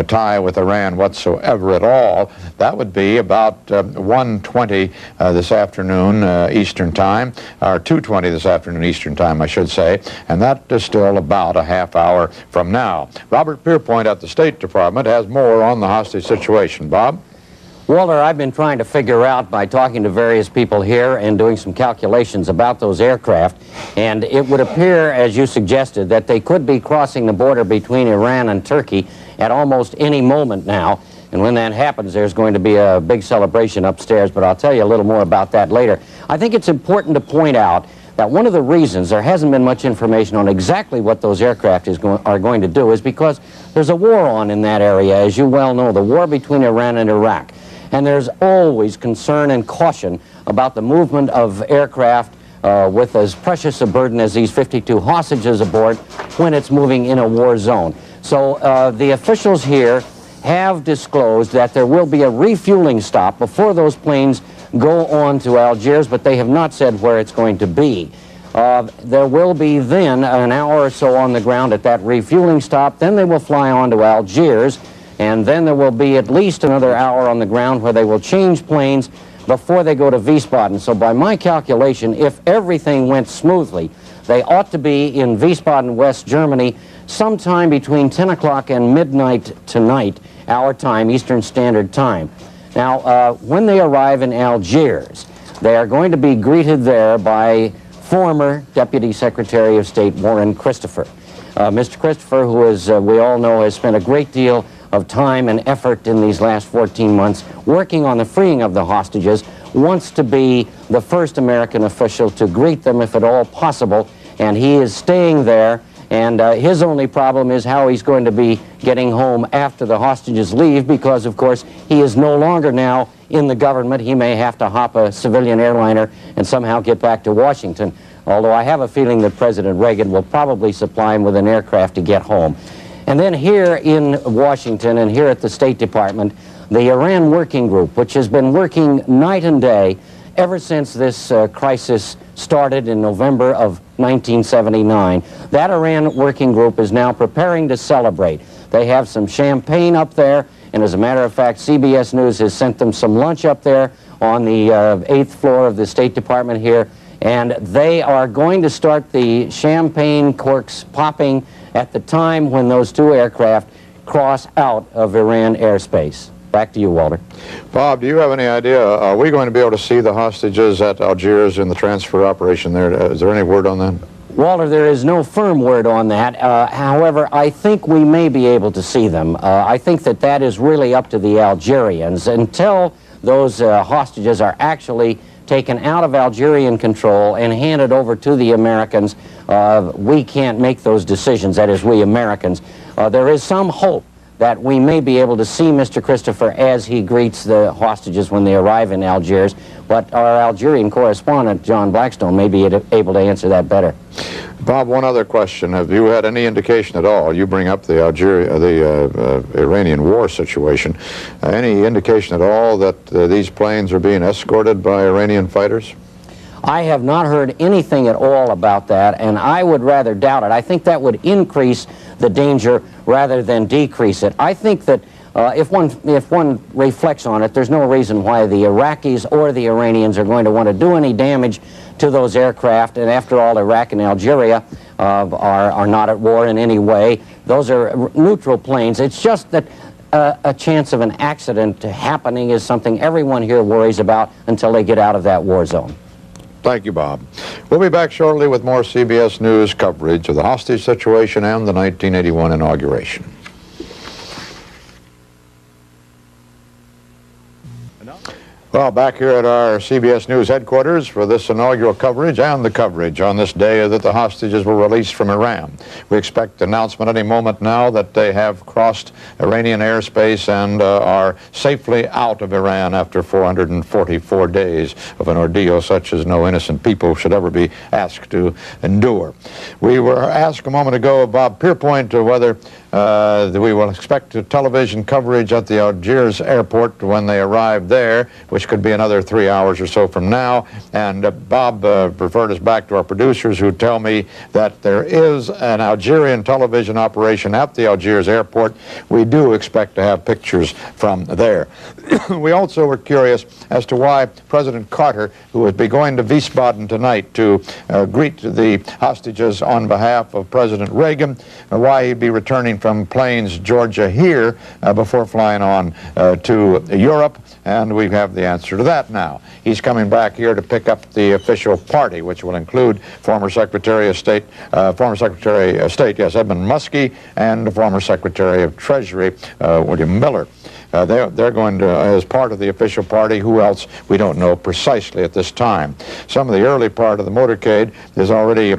tie with Iran whatsoever at all. That would be about 1:20 this afternoon Eastern Time, or 2:20 this afternoon Eastern Time, I should say, and that is still about a half hour from now. Robert Pierpoint at the State Department has more on the hostage situation. Bob? Walter, I've been trying to figure out by talking to various people here and doing some calculations about those aircraft, and it would appear, as you suggested, that they could be crossing the border between Iran and Turkey at almost any moment now. And when that happens, there's going to be a big celebration upstairs, but I'll tell you a little more about that later. I think it's important to point out that one of the reasons there hasn't been much information on exactly what those aircraft are going to do is because there's a war on in that area, as you well know, the war between Iran and Iraq. And there's always concern and caution about the movement of aircraft with as precious a burden as these 52 hostages aboard when it's moving in a war zone. So the officials here have disclosed that there will be a refueling stop before those planes go on to Algiers, but they have not said where it's going to be. There will be then an hour or so on the ground at that refueling stop, then they will fly on to Algiers, and then there will be at least another hour on the ground where they will change planes before they go to Wiesbaden. So by my calculation, if everything went smoothly, they ought to be in Wiesbaden, West Germany, sometime between 10 o'clock and midnight tonight, our time, Eastern Standard Time. Now, when they arrive in Algiers, they are going to be greeted there by former Deputy Secretary of State Warren Christopher. Mr. Christopher, who, as we all know, has spent a great deal of time and effort in these last 14 months working on the freeing of the hostages, wants to be the first American official to greet them if at all possible, and he is staying there. And his only problem is how he's going to be getting home after the hostages leave, because, of course, he is no longer now in the government. He may have to hop a civilian airliner and somehow get back to Washington, although I have a feeling that President Reagan will probably supply him with an aircraft to get home. And then here in Washington and here at the State Department, the Iran Working Group, which has been working night and day ever since this crisis started in November of 1979. That Iran Working Group is now preparing to celebrate. They have some champagne up there, and as a matter of fact, CBS News has sent them some lunch up there on the 8th floor of the State Department here, and they are going to start the champagne corks popping at the time when those two aircraft cross out of Iran airspace. Back to you, Walter. Bob, do you have any idea, are we going to be able to see the hostages at Algiers in the transfer operation there? Is there any word on that? Walter, there is no firm word on that. However, I think we may be able to see them. I think that that is really up to the Algerians. Until those hostages are actually taken out of Algerian control and handed over to the Americans, we can't make those decisions, that is, we Americans. There is some hope that we may be able to see Mr. Christopher as he greets the hostages when they arrive in Algiers, but our Algerian correspondent, John Blackstone, may be able to answer that better. Bob, one other question. Have you had any indication at all, you bring up the Iranian war situation, any indication at all that these planes are being escorted by Iranian fighters? I have not heard anything at all about that, and I would rather doubt it. I think that would increase the danger rather than decrease it. I think that if one reflects on it, there's no reason why the Iraqis or the Iranians are going to want to do any damage to those aircraft, and after all, Iraq and Algeria are not at war in any way. Those are neutral planes. It's just that a chance of an accident happening is something everyone here worries about until they get out of that war zone. Thank you, Bob. We'll be back shortly with more CBS News coverage of the hostage situation and the 1981 inauguration. Well, back here at our CBS News headquarters for this inaugural coverage and the coverage on this day that the hostages were released from Iran. We expect an announcement any moment now that they have crossed Iranian airspace and are safely out of Iran after 444 days of an ordeal such as no innocent people should ever be asked to endure. We were asked a moment ago of Bob Pierpoint whether we will expect television coverage at the Algiers airport when they arrive there, which could be another 3 hours or so from now. And Bob referred us back to our producers who tell me that there is an Algerian television operation at the Algiers airport. We do expect to have pictures from there. We also were curious as to why President Carter, who would be going to Wiesbaden tonight to greet the hostages on behalf of President Reagan, why he'd be returning from Plains, Georgia here before flying on to Europe. And we have the answer to that now. He's coming back here to pick up the official party, which will include former Secretary of State, Edmund Muskie, and the former Secretary of Treasury, William Miller. They're going to, as part of the official party, who else, we don't know precisely at this time. Some of the early part of the motorcade is already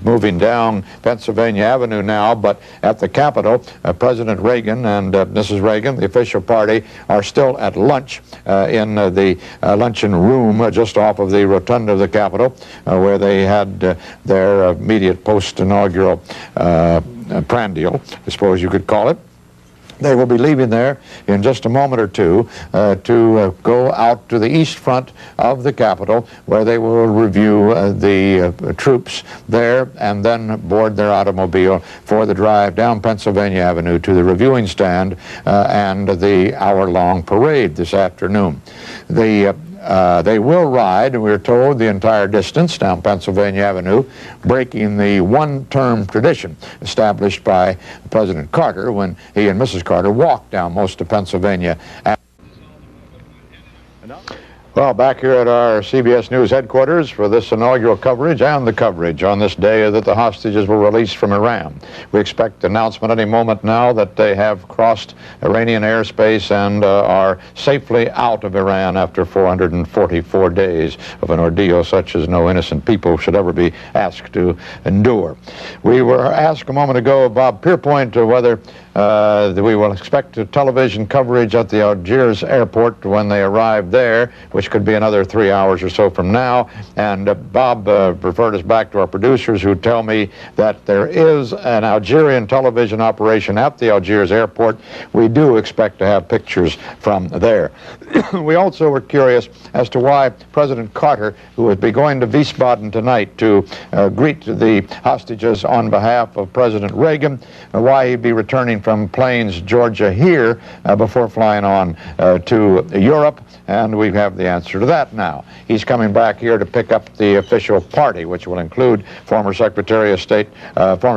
moving down Pennsylvania Avenue now, but at the Capitol, President Reagan and Mrs. Reagan, the official party, are still at lunch in the luncheon room just off of the rotunda of the Capitol, where they had their immediate post-inaugural prandial, I suppose you could call it. They will be leaving there in just a moment or two to go out to the east front of the Capitol, where they will review the troops there and then board their automobile for the drive down Pennsylvania Avenue to the reviewing stand and the hour-long parade this afternoon. They will ride, we're told, the entire distance down Pennsylvania Avenue, breaking the one-term tradition established by President Carter when he and Mrs. Carter walked down most of Pennsylvania. Well, back here at our CBS News headquarters for this inaugural coverage and the coverage on this day that the hostages were released from Iran. We expect an announcement any moment now that they have crossed Iranian airspace and are safely out of Iran after 444 days of an ordeal such as no innocent people should ever be asked to endure. We were asked a moment ago of Bob Pierpoint whether we will expect television coverage at the Algiers airport when they arrive there, which could be another 3 hours or so from now. And Bob referred us back to our producers who tell me that there is an Algerian television operation at the Algiers airport. We do expect to have pictures from there. We also were curious as to why President Carter, who would be going to Wiesbaden tonight to greet the hostages on behalf of President Reagan, why he'd be returning from Plains, Georgia here before flying on to Europe. And we have the answer to that now. He's coming back here to pick up the official party, which will include former Secretary of State, Edmund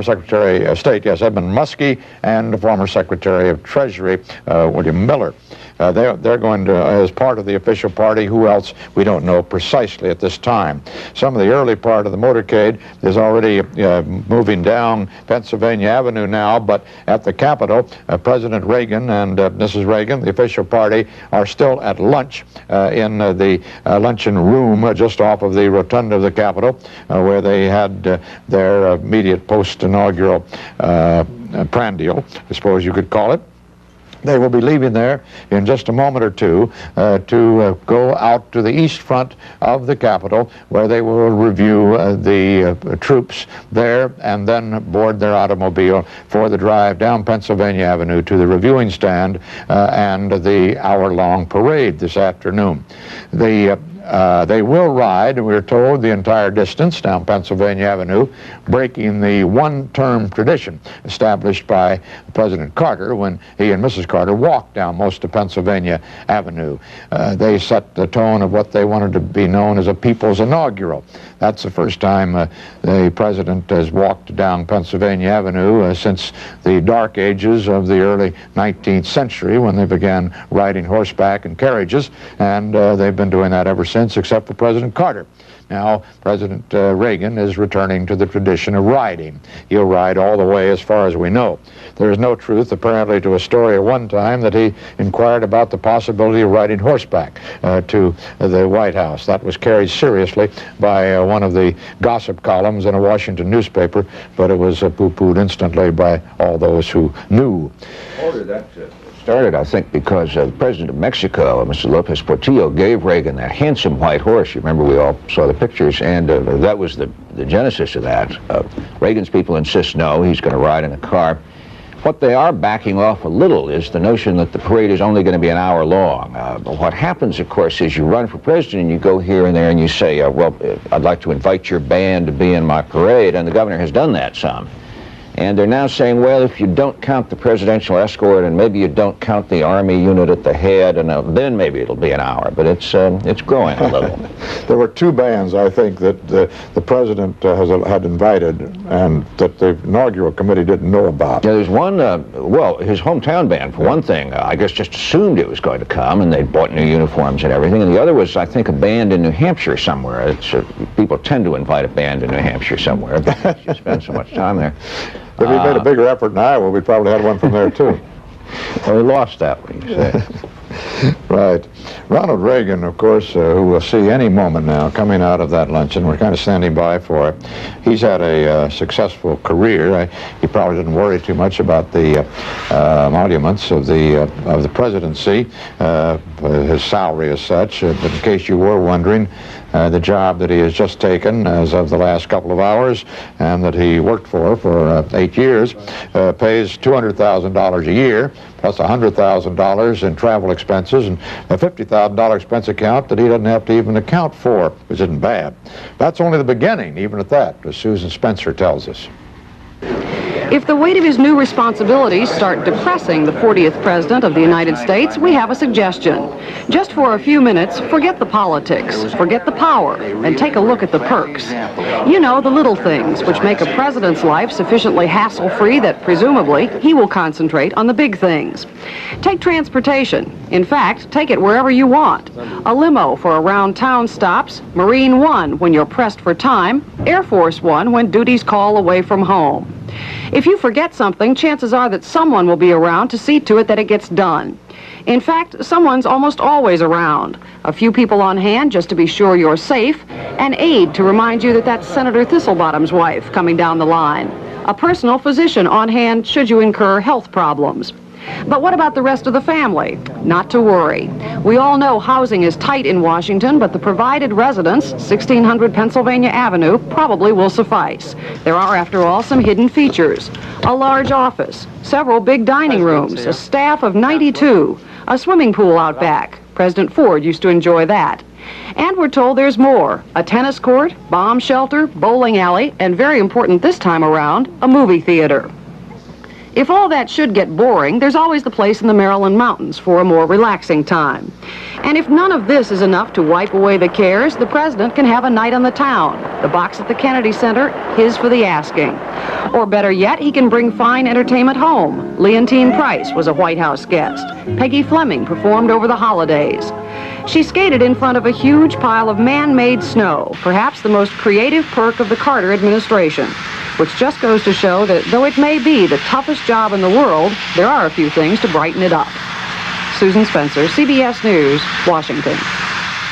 Muskie, and former Secretary of Treasury, William Miller. They're going to, as part of the official party, who else, we don't know precisely at this time. Some of the early part of the motorcade is already moving down Pennsylvania Avenue now, but at the Capitol, President Reagan and Mrs. Reagan, the official party, are still at lunch in the luncheon room just off of the rotunda of the Capitol, where they had their immediate post-inaugural prandial, I suppose you could call it. They will be leaving there in just a moment or two to go out to the east front of the Capitol, where they will review the troops there and then board their automobile for the drive down Pennsylvania Avenue to the reviewing stand and the hour-long parade this afternoon. They will ride, we're told, the entire distance down Pennsylvania Avenue, breaking the one-term tradition established by President Carter when he and Mrs. Carter walked down most of Pennsylvania Avenue. They set the tone of what they wanted to be known as a people's inaugural. That's the first time the president has walked down Pennsylvania Avenue since the dark ages of the early 19th century, when they began riding horseback in carriages, and they've been doing that ever since, except for President Carter. Now, President Reagan is returning to the tradition of riding. He'll ride all the way as far as we know. There is no truth, apparently, to a story at one time that he inquired about the possibility of riding horseback to the White House. That was carried seriously by one of the gossip columns in a Washington newspaper, but it was poo-pooed instantly by all those who knew. Started, I think, because the president of Mexico, Mr. Lopez Portillo, gave Reagan that handsome white horse. You remember we all saw the pictures, and that was the genesis of that. Reagan's people insist no, he's going to ride in a car. What they are backing off a little is the notion that the parade is only going to be an hour long. But what happens, of course, is you run for president and you go here and there and you say, well, I'd like to invite your band to be in my parade, and the governor has done that some. And they're now saying, well, if you don't count the presidential escort and maybe you don't count the Army unit at the head, and then maybe it'll be an hour. But it's growing a little. There were two bands, I think, that the president had invited and that the inaugural committee didn't know about. Yeah, there's one, well, his hometown band, for one thing, I guess just assumed it was going to come, and they'd bought new uniforms and everything. And the other was, I think, a band in New Hampshire somewhere. People tend to invite a band in New Hampshire somewhere because you spend so much time there. If we made a bigger effort in Iowa, we probably had one from there, too. Well, we lost that one, you say. Right. Ronald Reagan, of course, who we'll see any moment now coming out of that luncheon. We're kind of standing by for it. He's had a successful career. He probably didn't worry too much about the emoluments of the presidency, his salary as such. But in case you were wondering, the job that he has just taken as of the last couple of hours and that he worked for 8 years pays $200,000 a year, plus $100,000 in travel expenses and a $50,000 expense account that he doesn't have to even account for, which isn't bad. That's only the beginning, even at that, as Susan Spencer tells us. If the weight of his new responsibilities start depressing the 40th President of the United States, we have a suggestion. Just for a few minutes, forget the politics, forget the power, and take a look at the perks. You know, the little things which make a president's life sufficiently hassle-free that presumably he will concentrate on the big things. Take transportation. In fact, take it wherever you want. A limo for around town stops, Marine One when you're pressed for time, Air Force One when duties call away from home. If you forget something, chances are that someone will be around to see to it that it gets done. In fact, someone's almost always around. A few people on hand just to be sure you're safe, an aide to remind you that that's Senator Thistlebottom's wife coming down the line, a personal physician on hand should you incur health problems. But what about the rest of the family? Not to worry. We all know housing is tight in Washington, but the provided residence, 1600 Pennsylvania Avenue, probably will suffice. There are, after all, some hidden features. A large office, several big dining rooms, a staff of 92, a swimming pool out back. President Ford used to enjoy that. And we're told there's more. A tennis court, bomb shelter, bowling alley, and very important this time around, a movie theater. If all that should get boring, there's always the place in the Maryland mountains for a more relaxing time. And if none of this is enough to wipe away the cares, the president can have a night on the town. The box at the Kennedy Center, his for the asking. Or better yet, he can bring fine entertainment home. Leontine Price was a White House guest. Peggy Fleming performed over the holidays. She skated in front of a huge pile of man-made snow, perhaps the most creative perk of the Carter administration, which just goes to show that though it may be the toughest job in the world, there are a few things to brighten it up. Susan Spencer, CBS News, Washington.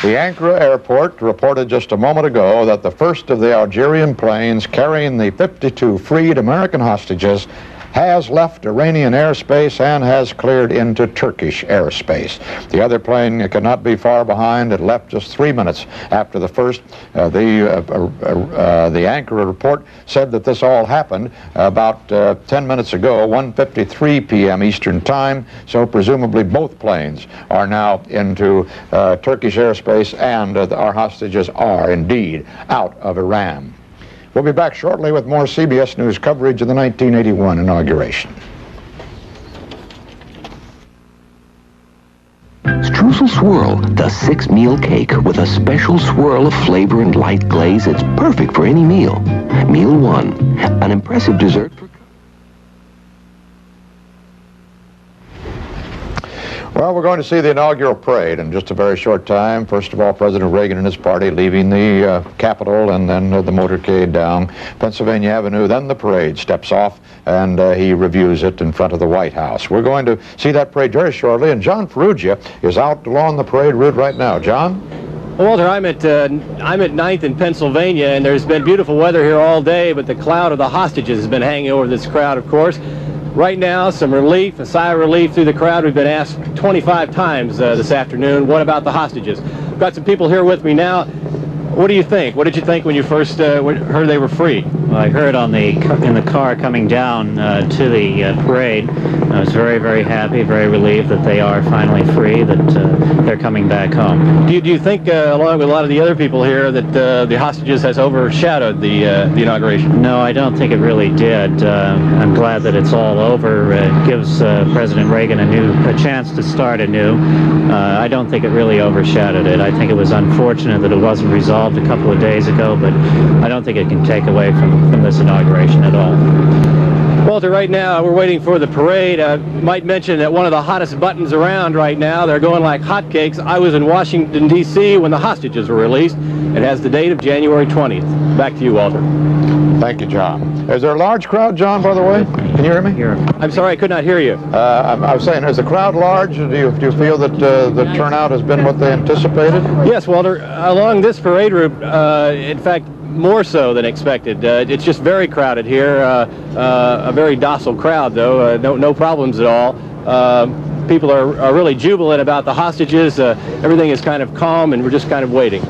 The Ankara airport reported just a moment ago that the first of the Algerian planes carrying the 52 freed American hostages has left Iranian airspace and has cleared into Turkish airspace. The other plane could not be far behind. It left just 3 minutes after the first. The Ankara report said that this all happened about 10 minutes ago, 1:53 p.m. Eastern Time, so presumably both planes are now into Turkish airspace, and our hostages are indeed out of Iran. We'll be back shortly with more CBS News coverage of the 1981 inauguration. Streusel Swirl, the 6-meal cake with a special swirl of flavor and light glaze that's perfect for any meal. Meal 1, an impressive dessert for... Well, we're going to see the inaugural parade in just a very short time. First of all, President Reagan and his party leaving the Capitol, and then the motorcade down Pennsylvania Avenue. Then the parade steps off, and he reviews it in front of the White House. We're going to see that parade very shortly, and John Ferrugia is out along the parade route right now. John? Well, Walter, I'm at 9th in Pennsylvania, and there's been beautiful weather here all day, but the cloud of the hostages has been hanging over this crowd, of course. Right now, some relief, a sigh of relief through the crowd. We've been asked 25 times this afternoon, what about the hostages? We've got some people here with me now. What do you think? What did you think when you first heard they were free? Well, I heard in the car coming down to the parade. I was very, very happy, very relieved that they are finally free, that they're coming back home. Do you think, along with a lot of the other people here, that the hostages has overshadowed the inauguration? No, I don't think it really did. I'm glad that it's all over. It gives President Reagan a chance to start anew. I don't think it really overshadowed it. I think it was unfortunate that it wasn't resolved a couple of days ago, but I don't think it can take away from this inauguration at all. Walter, right now we're waiting for the parade. I might mention that one of the hottest buttons around right now, they're going like hotcakes. I was in Washington, D.C. when the hostages were released. It has the date of January 20th. Back to you, Walter. Thank you, John. Is there a large crowd, John, by the way? Can you hear me? I'm sorry, I could not hear you. I was saying, is the crowd large? Do you feel that the turnout has been what they anticipated? Yes, Walter. Along this parade route, in fact, more so than expected. It's just very crowded here. A very docile crowd, though. No problems at all. People are really jubilant about the hostages. Everything is kind of calm, and we're just kind of waiting.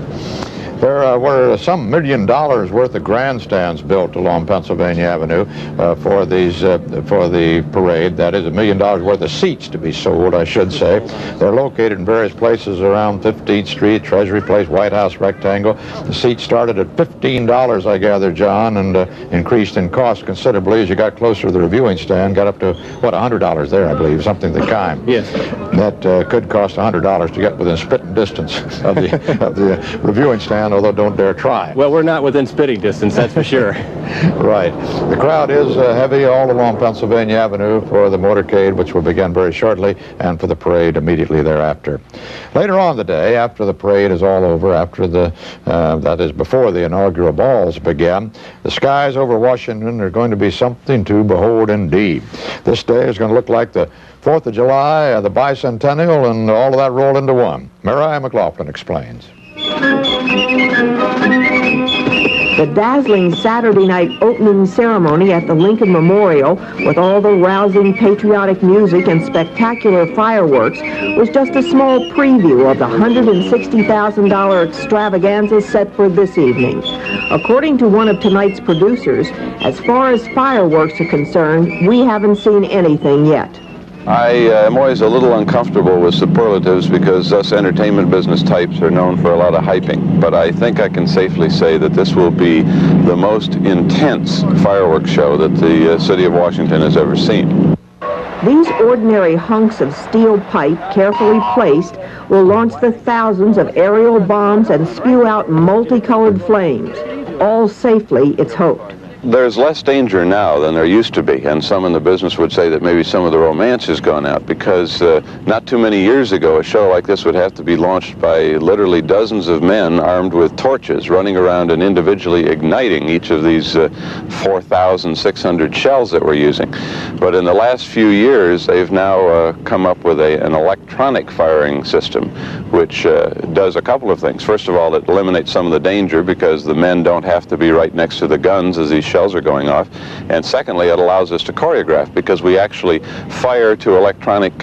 There were some $1 million worth of grandstands built along Pennsylvania Avenue for the parade. That is $1 million worth of seats to be sold, I should say. They're located in various places around 15th Street, Treasury Place, White House Rectangle. The seats started at $15, I gather, John, and increased in cost considerably as you got closer to the reviewing stand. Got up to, what, $100 there, I believe, something of the kind. Yes. That could cost $100 to get within spitting distance of the reviewing stand, although don't dare try. Well, we're not within spitting distance, that's for sure. Right. The crowd is heavy all along Pennsylvania Avenue for the motorcade, which will begin very shortly, and for the parade immediately thereafter. Later on the day, after the parade is all over, after that is before the inaugural balls begin, the skies over Washington are going to be something to behold indeed. This day is going to look like the 4th of July, the bicentennial, and all of that rolled into one. Mariah McLaughlin explains. The dazzling Saturday night opening ceremony at the Lincoln Memorial, with all the rousing patriotic music and spectacular fireworks, was just a small preview of the $160,000 extravaganza set for this evening. According to one of tonight's producers, as far as fireworks are concerned, we haven't seen anything yet. I am always a little uncomfortable with superlatives because us entertainment business types are known for a lot of hyping. But I think I can safely say that this will be the most intense fireworks show that the city of Washington has ever seen. These ordinary hunks of steel pipe, carefully placed, will launch the thousands of aerial bombs and spew out multicolored flames, all safely, it's hoped. There's less danger now than there used to be, and some in the business would say that maybe some of the romance has gone out, because not too many years ago a show like this would have to be launched by literally dozens of men armed with torches running around and individually igniting each of these 4,600 shells that we're using. But in the last few years they've now come up with an electronic firing system which does a couple of things. First of all, it eliminates some of the danger because the men don't have to be right next to the guns as these shells are going off. And secondly, it allows us to choreograph because we actually fire to electronic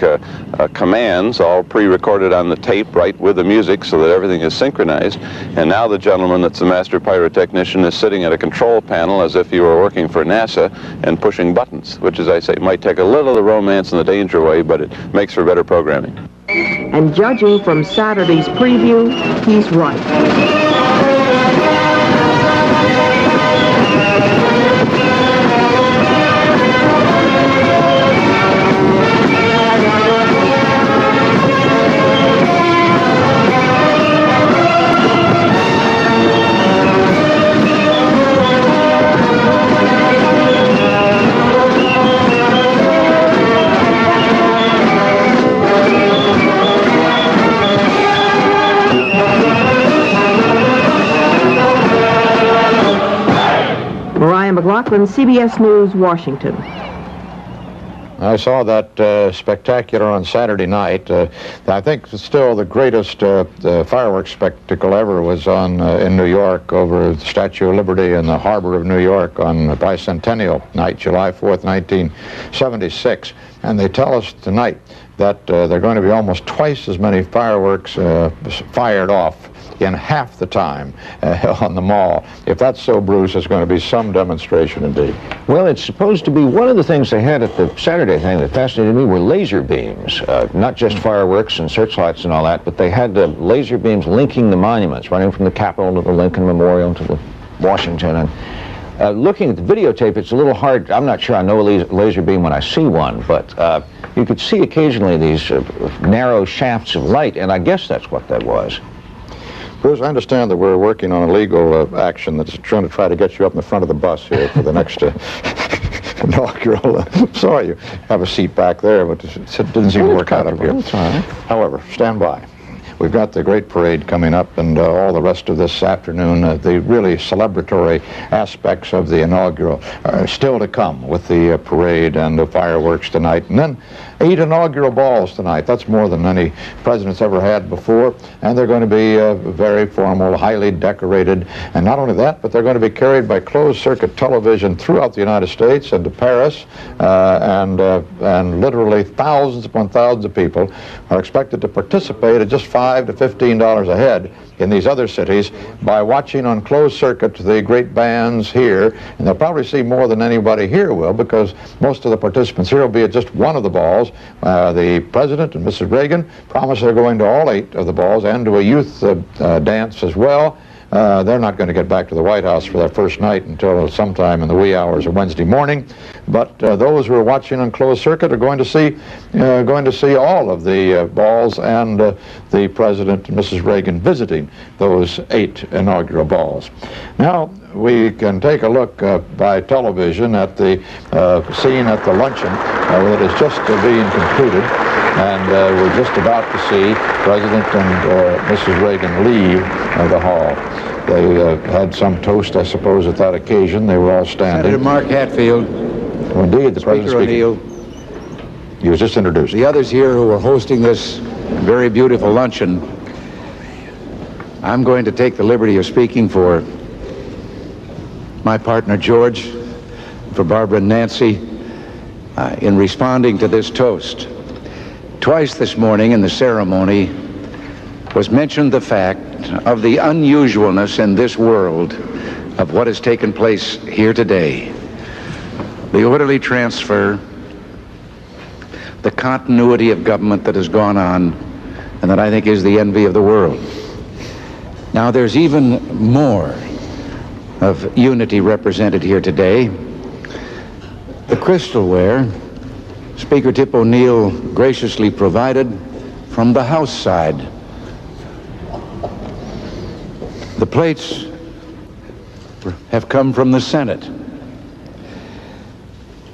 commands, all pre-recorded on the tape right with the music so that everything is synchronized. And now the gentleman that's the master pyrotechnician is sitting at a control panel as if he were working for NASA and pushing buttons, which, as I say, might take a little of the romance and the danger away, but it makes for better programming. And judging from Saturday's preview, he's right. McLaughlin, CBS News, Washington. I saw that spectacular on Saturday night. I think still the greatest fireworks spectacle ever was on in New York over the Statue of Liberty in the harbor of New York on bicentennial night, July 4th, 1976. And they tell us tonight that there are going to be almost twice as many fireworks fired off in half the time on the mall. If that's so, Bruce, it's going to be some demonstration indeed. Well, it's supposed to be one of the things they had at the Saturday thing that fascinated me were laser beams, not just fireworks and searchlights and all that, but they had the laser beams linking the monuments, running from the Capitol to the Lincoln Memorial to the Washington. And looking at the videotape, it's a little hard. I'm not sure I know a laser beam when I see one, but you could see occasionally these narrow shafts of light, and I guess that's what that was. Bruce, I understand that we're working on a legal action that's trying to try to get you up in the front of the bus here for the next inaugural. Sorry, you have a seat back there, but it didn't seem to work out up here. That's all right. However, stand by. We've got the great parade coming up and all the rest of this afternoon. The really celebratory aspects of the inaugural are still to come with the parade and the fireworks tonight. And then 8 inaugural balls tonight. That's more than any president's ever had before. And they're going to be very formal, highly decorated. And not only that, but they're going to be carried by closed-circuit television throughout the United States and to Paris. And literally thousands upon thousands of people are expected to participate at just $5 to $15 a head in these other cities by watching on closed circuit the great bands here. And they'll probably see more than anybody here will, because most of the participants here will be at just one of the balls. The President and Mrs. Reagan promise they're going to all 8 of the balls and to a youth dance as well. They're not going to get back to the White House for their first night until sometime in the wee hours of Wednesday morning. But those who are watching on closed circuit are going to see all of the balls and the President and Mrs. Reagan visiting those 8 inaugural balls. Now we can take a look by television at the scene at the luncheon that is just being concluded. And we're just about to see President and Mrs. Reagan leave the hall. They had some toast, I suppose, at that occasion. They were all standing. Senator Mark Hatfield. Well, indeed, the President speaking. O'Neill. He was just introduced. The others here who are hosting this very beautiful luncheon. I'm going to take the liberty of speaking for my partner, George, for Barbara and Nancy, in responding to this toast. Twice this morning in the ceremony was mentioned the fact of the unusualness in this world of what has taken place here today. The orderly transfer, the continuity of government that has gone on and that I think is the envy of the world. Now, there's even more of unity represented here today. The crystalware Speaker Tip O'Neill graciously provided from the House side. The plates have come from the Senate.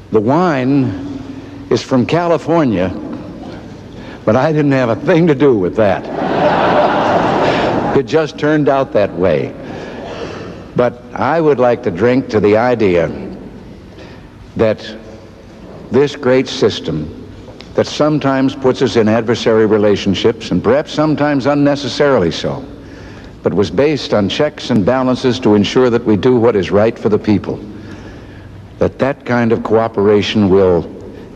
The wine is from California, but I didn't have a thing to do with that. It just turned out that way. But I would like to drink to the idea that this great system that sometimes puts us in adversary relationships, and perhaps sometimes unnecessarily so, but was based on checks and balances to ensure that we do what is right for the people, that kind of cooperation will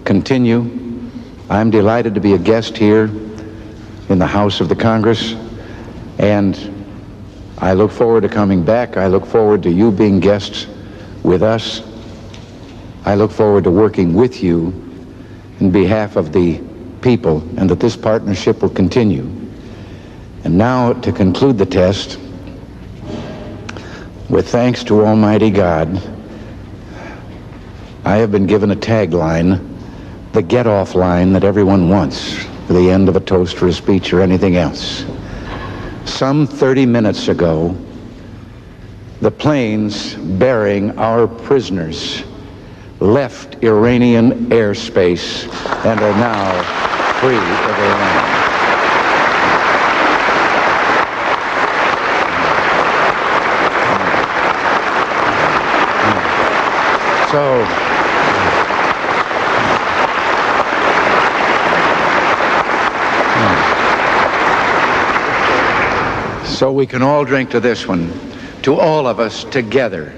continue. I'm delighted to be a guest here in the House of the Congress, and I look forward to coming back. I look forward to you being guests with us. I look forward to working with you in behalf of the people, and that this partnership will continue. And now, to conclude the test, with thanks to Almighty God, I have been given a tagline, the get-off line that everyone wants for the end of a toast or a speech or anything else. Some 30 minutes ago, the planes bearing our prisoners left Iranian airspace and are now free of Iran. So we can all drink to this one, to all of us together,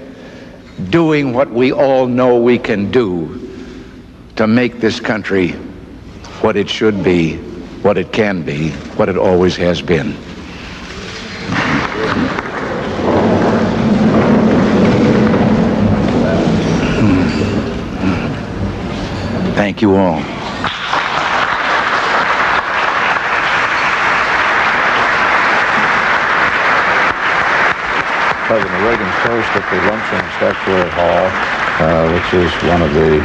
doing what we all know we can do to make this country what it should be, what it can be, what it always has been. Thank you all. President Reagan's toast at the luncheon statuary hall, which is one of the,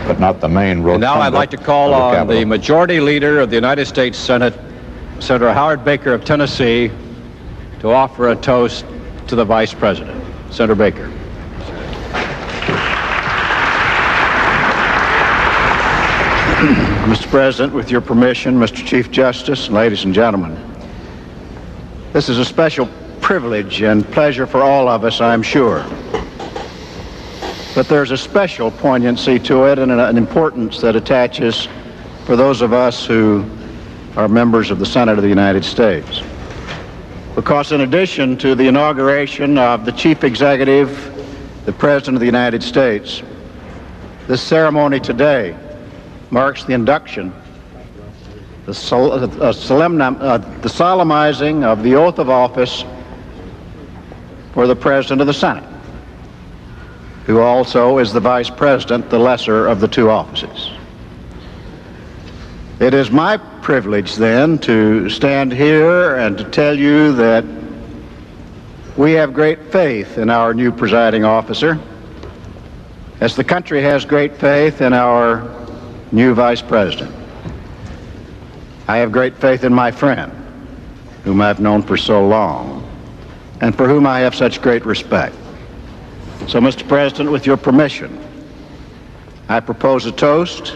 but not the main rotunda. Now I'd like to call on the Majority Leader of the United States Senate, Senator Howard Baker of Tennessee, to offer a toast to the Vice President. Senator Baker. Mr. President, with your permission, Mr. Chief Justice, and ladies and gentlemen, this is a special privilege and pleasure for all of us, I'm sure. But there's a special poignancy to it and an importance that attaches for those of us who are members of the Senate of the United States. Because in addition to the inauguration of the Chief Executive, the President of the United States, this ceremony today marks the induction, the solemnizing of the oath of office for the President of the Senate, who also is the Vice President, the lesser of the two offices. It is my privilege then to stand here and to tell you that we have great faith in our new presiding officer, as the country has great faith in our new Vice President. I have great faith in my friend, whom I've known for so long, and for whom I have such great respect. So, Mr. President, with your permission, I propose a toast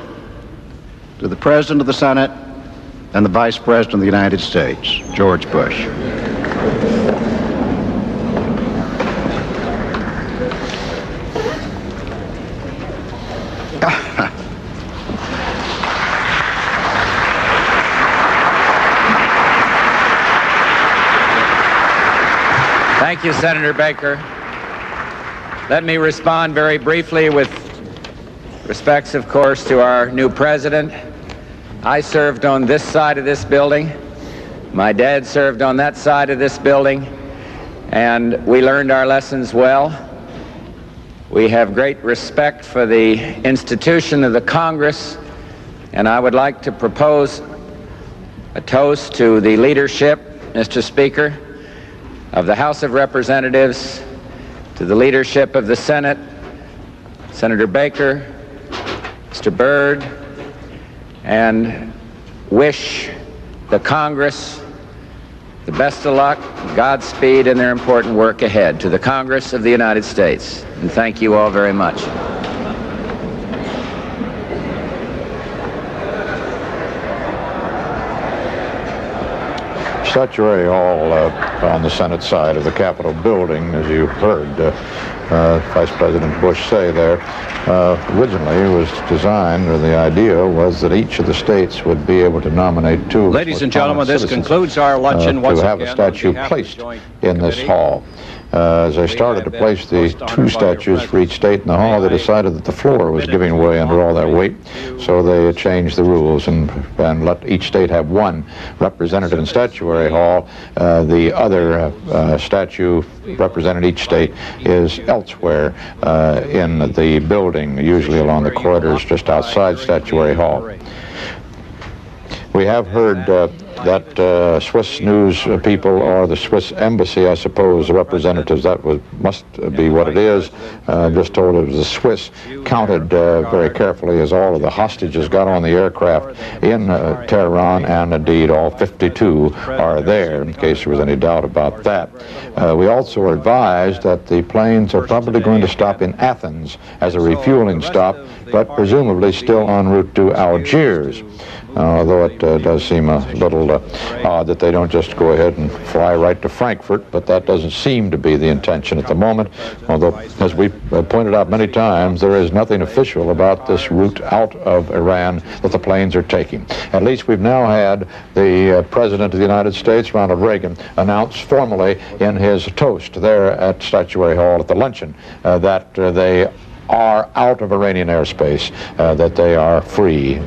to the President of the Senate and the Vice President of the United States, George Bush. Thank you, Senator Baker. Let me respond very briefly with respects, of course, to our new president. I served on this side of this building. My dad served on that side of this building, and we learned our lessons well. We have great respect for the institution of the Congress, And I would like to propose a toast to the leadership, Mr. Speaker, of the House of Representatives, to the leadership of the Senate, Senator Baker, Mr. Byrd, and wish the Congress the best of luck, Godspeed in their important work ahead. To the Congress of the United States, and thank you all very much. Statuary Hall on the Senate side of the Capitol building, as you heard Vice President Bush say there, originally was designed, or the idea was that each of the states would be able to nominate two. Ladies and gentlemen, this concludes our luncheon. To have a statue placed in this hall. As they started to place the two statues for each state in the hall, they decided that the floor was giving way under all that weight, so they changed the rules and let each state have one representative in Statuary Hall. The other statue representing each state is elsewhere in the building, usually along the corridors just outside Statuary Hall. We have heard that Swiss news people, or the Swiss embassy, I suppose, the representatives, that must be what it is. Just told it was the Swiss, counted very carefully as all of the hostages got on the aircraft in Tehran, and indeed all 52 are there, in case there was any doubt about that. We also are advised that the planes are probably going to stop in Athens as a refueling stop, but presumably still en route to Algiers. Although it does seem a little odd that they don't just go ahead and fly right to Frankfurt, but that doesn't seem to be the intention at the moment. Although, as we pointed out many times, there is nothing official about this route out of Iran that the planes are taking. At least we've now had the President of the United States, Ronald Reagan, announce formally in his toast there at Statuary Hall at the luncheon that they are out of Iranian airspace, that they are free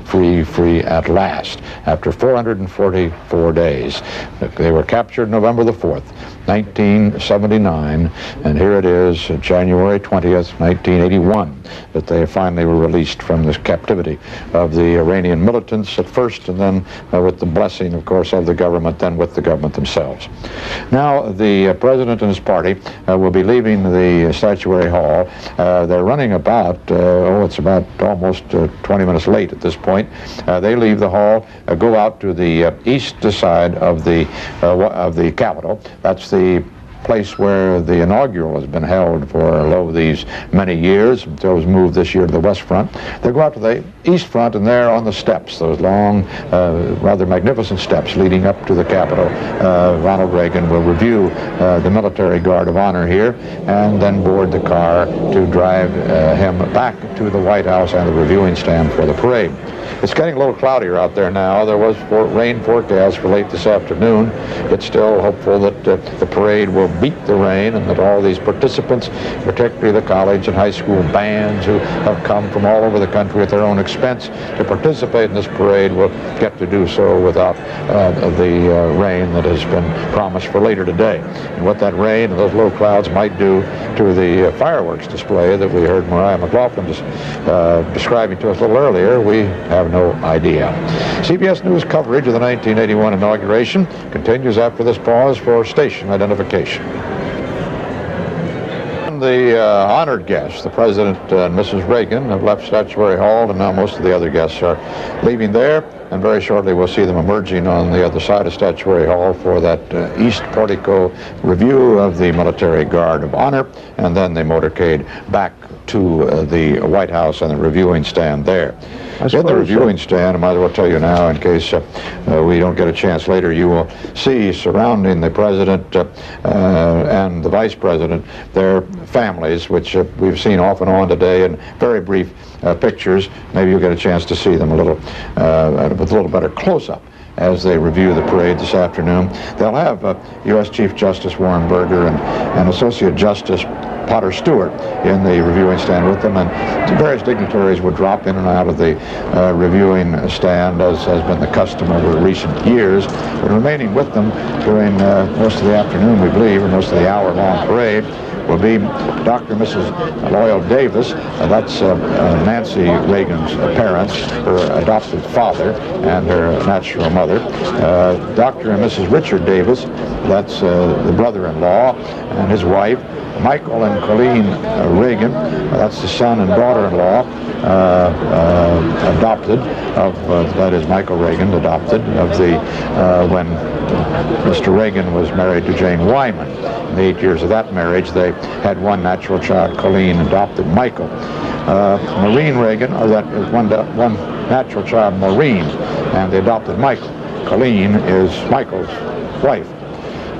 at last, after 444 days. They were captured November the 4th, 1979, and here it is, January 20th, 1981, that they finally were released from this captivity of the Iranian militants at first, and then with the blessing, of course, of the government, then with the government themselves. Now, the President and his party will be leaving the Statuary Hall. They're running about, it's about almost 20 minutes late at this point. They leave the hall, go out to the east side of the Capitol. That's the place where the inaugural has been held for, these many years, until it was moved this year to the west front. They go out to the east front, and there on the steps, those long, rather magnificent steps leading up to the Capitol, Ronald Reagan will review the military guard of honor here, and then board the car to drive him back to the White House and the reviewing stand for the parade. It's getting a little cloudier out there now. There was rain forecast for late this afternoon. It's still hopeful that the parade will beat the rain, and that all these participants, particularly the college and high school bands who have come from all over the country at their own expense to participate in this parade, will get to do so without the rain that has been promised for later today. And what that rain and those low clouds might do to the fireworks display that we heard Mariah McLaughlin describing to us a little earlier, we have no idea. CBS News coverage of the 1981 inauguration continues after this pause for station identification. The honored guests, the President and Mrs. Reagan, have left Statuary Hall, and now most of the other guests are leaving there, and very shortly we'll see them emerging on the other side of Statuary Hall for that East Portico review of the Military Guard of Honor, and then the motorcade back to the White House and the reviewing stand there. In the reviewing stand, I might as well tell you now, in case we don't get a chance later, you will see surrounding the President and the Vice President their families, which we've seen off and on today in very brief pictures. Maybe you'll get a chance to see them with a little better close-up as they review the parade this afternoon. They'll have U.S. Chief Justice Warren Burger and Associate Justice Potter Stewart in the reviewing stand with them, and various dignitaries would drop in and out of the reviewing stand, as has been the custom over recent years, but remaining with them during most of the afternoon, we believe, or most of the hour-long parade, will be Dr. and Mrs. Loyal Davis. That's Nancy Reagan's parents, her adopted father and her natural mother. Dr. and Mrs. Richard Davis, that's the brother-in-law and his wife. Michael and Colleen Reagan, that's the son and daughter-in-law, adopted of, that is Michael Reagan, adopted of the, when Mr. Reagan was married to Jane Wyman. In the 8 years of that marriage, they had one natural child. Colleen adopted Michael. Maureen Reagan, or that is one natural child, Maureen, and they adopted Michael. Colleen is Michael's wife.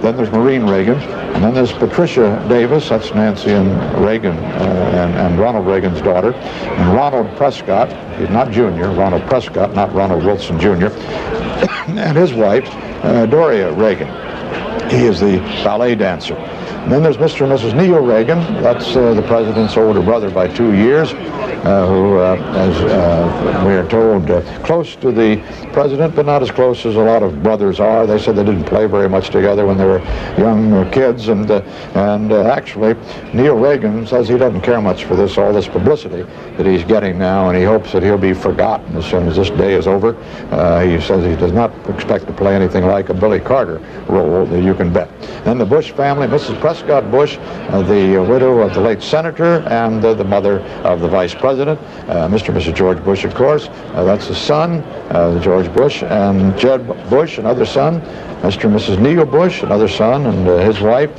Then there's Maureen Reagan, and then there's Patricia Davis, that's Nancy and Reagan, and Ronald Reagan's daughter, and Ronald Prescott, he's not Jr., Ronald Prescott, not Ronald Wilson Jr., and his wife, Doria Reagan. He is the ballet dancer. And then there's Mr. and Mrs. Neil Reagan, that's the president's older brother by 2 years, who, as we are told, close to the president, but not as close as a lot of brothers are. They said they didn't play very much together when they were young kids, and actually, Neil Reagan says he doesn't care much for this, all this publicity that he's getting now, and he hopes that he'll be forgotten as soon as this day is over. He says he does not expect to play anything like a Billy Carter role, you can bet. Then the Bush family, Mrs. Prescott Bush, the widow of the late senator and the mother of the vice president, Mr. and Mrs. George Bush, of course. That's the son, George Bush, and Jeb Bush, another son, Mr. and Mrs. Neil Bush, another son, and his wife,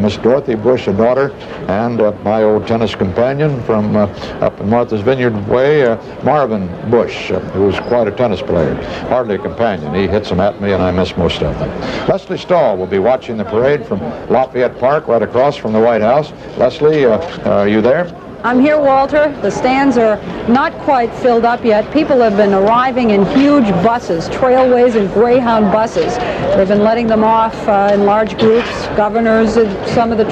Miss Dorothy Bush, a daughter, and my old tennis companion from up in Martha's Vineyard Way, Marvin Bush, who was quite a tennis player. Hardly a companion. He hits them at me, and I miss most of them. Leslie Stahl will be watching the parade from Lafayette Park, right across from the White House. Leslie, are you there? I'm here, Walter. The stands are not quite filled up yet. People have been arriving in huge buses, Trailways and Greyhound buses. They've been letting them off in large groups. Governors, some of the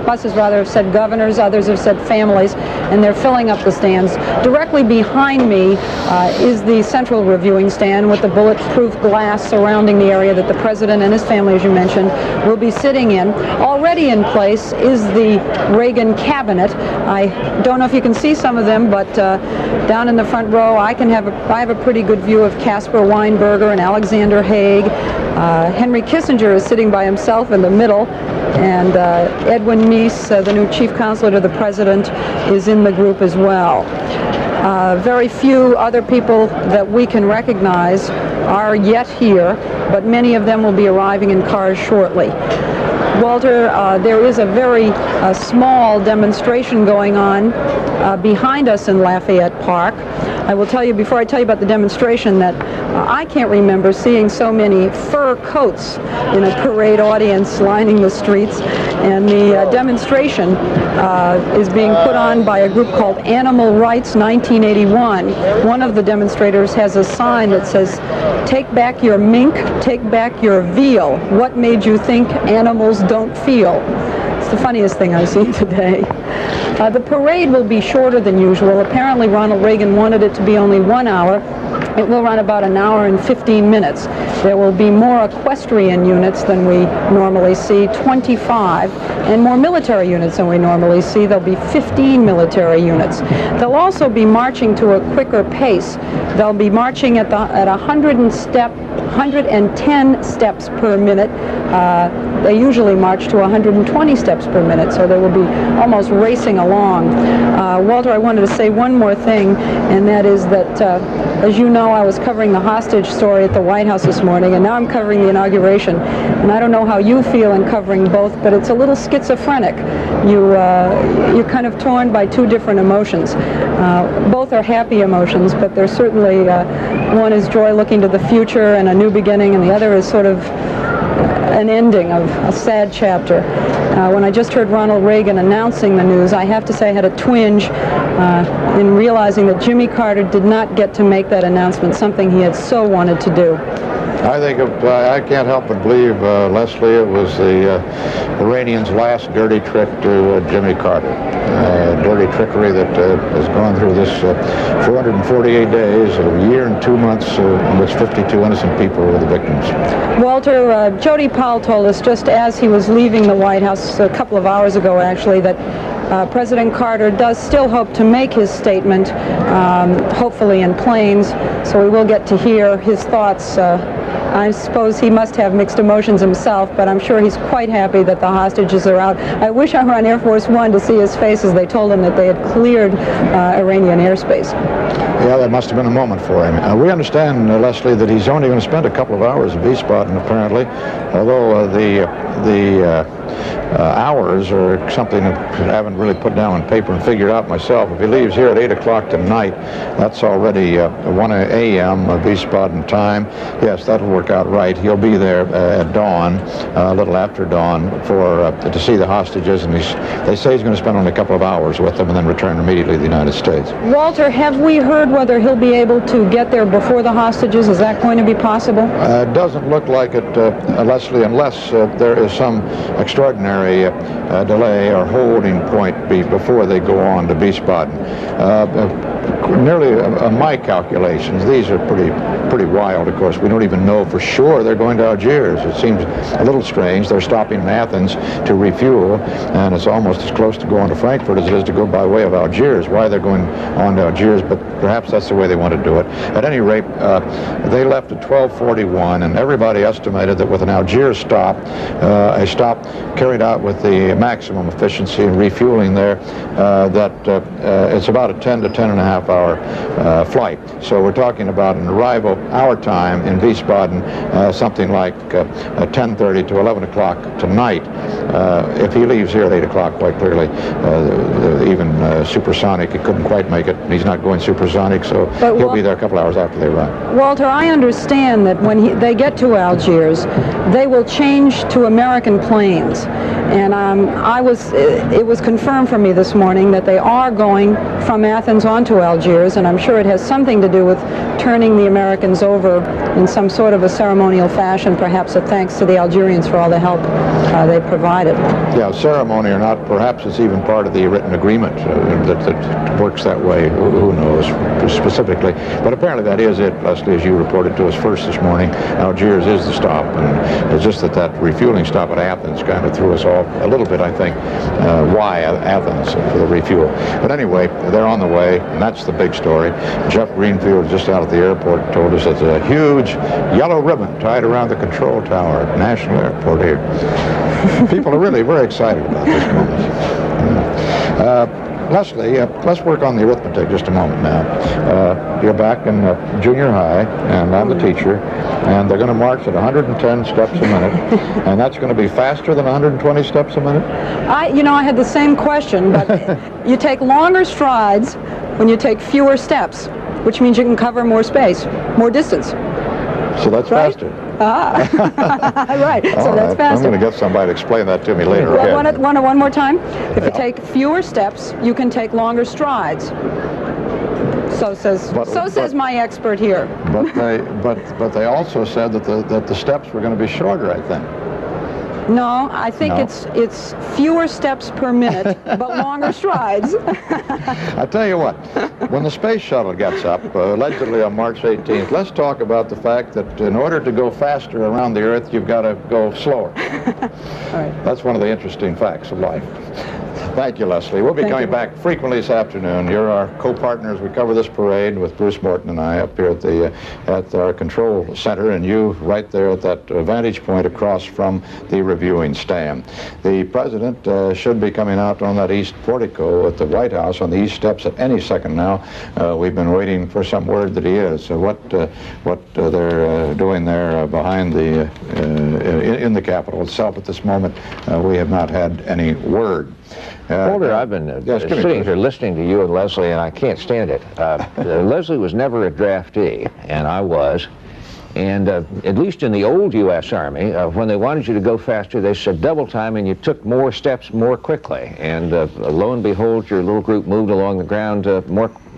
buses rather, have said governors, others have said families, and they're filling up the stands. Directly behind me is the central reviewing stand with the bulletproof glass surrounding the area that the president and his family, as you mentioned, will be sitting in. Already in place is the Reagan cabinet. I don't know if you can see some of them, but down in the front row, I have a pretty good view of Caspar Weinberger and Alexander Haig. Henry Kissinger is sitting by himself in the middle, and Edwin Meese, the new chief counselor to the president, is in the group as well. Very few other people that we can recognize are yet here, but many of them will be arriving in cars shortly. Walter, there is a very small demonstration going on behind us in Lafayette Park. I will tell you, before I tell you about the demonstration, that I can't remember seeing so many fur coats in a parade audience lining the streets. And the demonstration is being put on by a group called Animal Rights 1981. One of the demonstrators has a sign that says, "Take back your mink, take back your veal. What made you think animals don't feel?" It's the funniest thing I've seen today. The parade will be shorter than usual. Apparently Ronald Reagan wanted it to be only 1 hour. It will run about an hour and 15 minutes. There will be more equestrian units than we normally see, 25, and more military units than we normally see. There'll be 15 military units. They'll also be marching to a quicker pace. They'll be marching at 110 steps per minute. They usually march to 120 steps per minute, so they will be almost racing along. Walter, I wanted to say one more thing, and that is that, as you know, I was covering the hostage story at the White House this morning, and now I'm covering the inauguration. And I don't know how you feel in covering both, but it's a little schizophrenic. You're kind of torn by two different emotions. Both are happy emotions, but there's certainly, one is joy looking to the future and a new beginning, and the other is sort of an ending of a sad chapter. When I just heard Ronald Reagan announcing the news, I have to say I had a twinge in realizing that Jimmy Carter did not get to make that announcement, something he had so wanted to do. I think I can't help but believe, Leslie, it was the Iranians' last dirty trick to Jimmy Carter. Dirty trickery that has gone through this 448 days, a year and 2 months, in which 52 innocent people were the victims. Walter, Jody Powell told us just as he was leaving the White House a couple of hours ago, actually, that President Carter does still hope to make his statement, hopefully in planes, so we will get to hear his thoughts. I suppose he must have mixed emotions himself, but I'm sure he's quite happy that the hostages are out. I wish I were on Air Force One to see his face as they told him that they had cleared Iranian airspace. Yeah, that must have been a moment for him. We understand, Leslie, that he's only going to spend a couple of hours at Wiesbaden, apparently, although the hours are something that I haven't really put down on paper and figured out myself. If he leaves here at 8 o'clock tonight, that's already 1 a.m. Wiesbaden time. Yes, that'll work out right. He'll be there at dawn, a little after dawn, to see the hostages, and they say he's going to spend only a couple of hours with them and then return immediately to the United States. Walter, have we heard whether he'll be able to get there before the hostages? Is that going to be possible? It doesn't look like it, Leslie, unless there is some extraordinary delay or holding point before they go on to Wiesbaden. Nearly, my calculations, these are pretty wild, of course. We don't even know for sure they're going to Algiers. It seems a little strange. They're stopping in Athens to refuel, and it's almost as close to going to Frankfurt as it is to go by way of Algiers. Why they're going on to Algiers, but perhaps that's the way they want to do it. At any rate, they left at 12:41, and everybody estimated that with an Algiers stop, a stop carried out with the maximum efficiency and refueling there, that it's about a 10 to 10 and a half hour flight. So we're talking about an arrival, our time in Wiesbaden, something like 10:30 to 11 o'clock tonight. If he leaves here at 8 o'clock, quite clearly, even supersonic, he couldn't quite make it. He's not going supersonic, so he'll be there a couple hours after they arrive. Walter, I understand that when they get to Algiers, they will change to American planes. And it was confirmed for me this morning that they are going from Athens on to Algiers, and I'm sure it has something to do with turning the Americans over in some sort of a ceremonial fashion, perhaps a thanks to the Algerians for all the help they provided. Yeah, ceremony or not, perhaps it's even part of the written agreement that works that way. Who knows specifically? But apparently that is it, Leslie, as you reported to us first this morning. Algiers is the stop, and it's just that refueling stop at Athens kind of threw us all a little bit, I think. Why Athens for the refuel? But anyway, they're on the way, and that's the big story. Jeff Greenfield, just out at the airport, told us it's a huge yellow ribbon tied around the control tower at National Airport here. People are really very excited about this moment. Leslie, let's work on the arithmetic just a moment now. You're back in junior high, and I'm the teacher, and they're going to march at 110 steps a minute, and that's going to be faster than 120 steps a minute? I had the same question, but you take longer strides when you take fewer steps, which means you can cover more space, more distance. So that's right? faster. Right. So that's faster. I'm going to get somebody to explain that to me later. One more time. If you take fewer steps, you can take longer strides. So says my expert here. But they also said that the steps were going to be shorter, I think. No, I think it's fewer steps per minute, but longer strides. I tell you what, when the space shuttle gets up, allegedly on March 18th, let's talk about the fact that in order to go faster around the Earth, you've got to go slower. All right. That's one of the interesting facts of life. Thank you, Leslie. We'll be coming back frequently this afternoon. You're our co-partner as we cover this parade with Bruce Morton and I up here at our control center, and you right there at that vantage point across from the reviewing stand. The president should be coming out on that east portico at the White House on the east steps at any second now. We've been waiting for some word that he is. So what they're doing there behind in the Capitol itself at this moment, we have not had any word. Walter, I've been sitting here listening to you and Leslie, and I can't stand it. Leslie was never a draftee, and I was. And at least in the old U.S. Army, when they wanted you to go faster, they said double time, and you took more steps more quickly. And lo and behold, your little group moved along the ground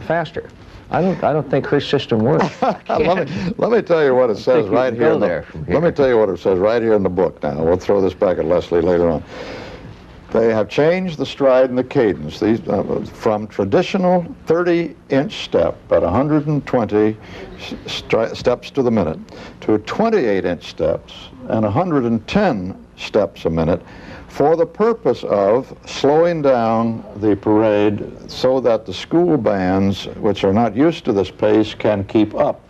faster. I don't think her system works. let me tell you what it says right here. Let me tell you what it says right here in the book. Now we'll throw this back at Leslie later on. They have changed the stride and the cadence from traditional 30-inch step at 120 steps to the minute to 28-inch steps and 110 steps a minute for the purpose of slowing down the parade so that the school bands, which are not used to this pace, can keep up.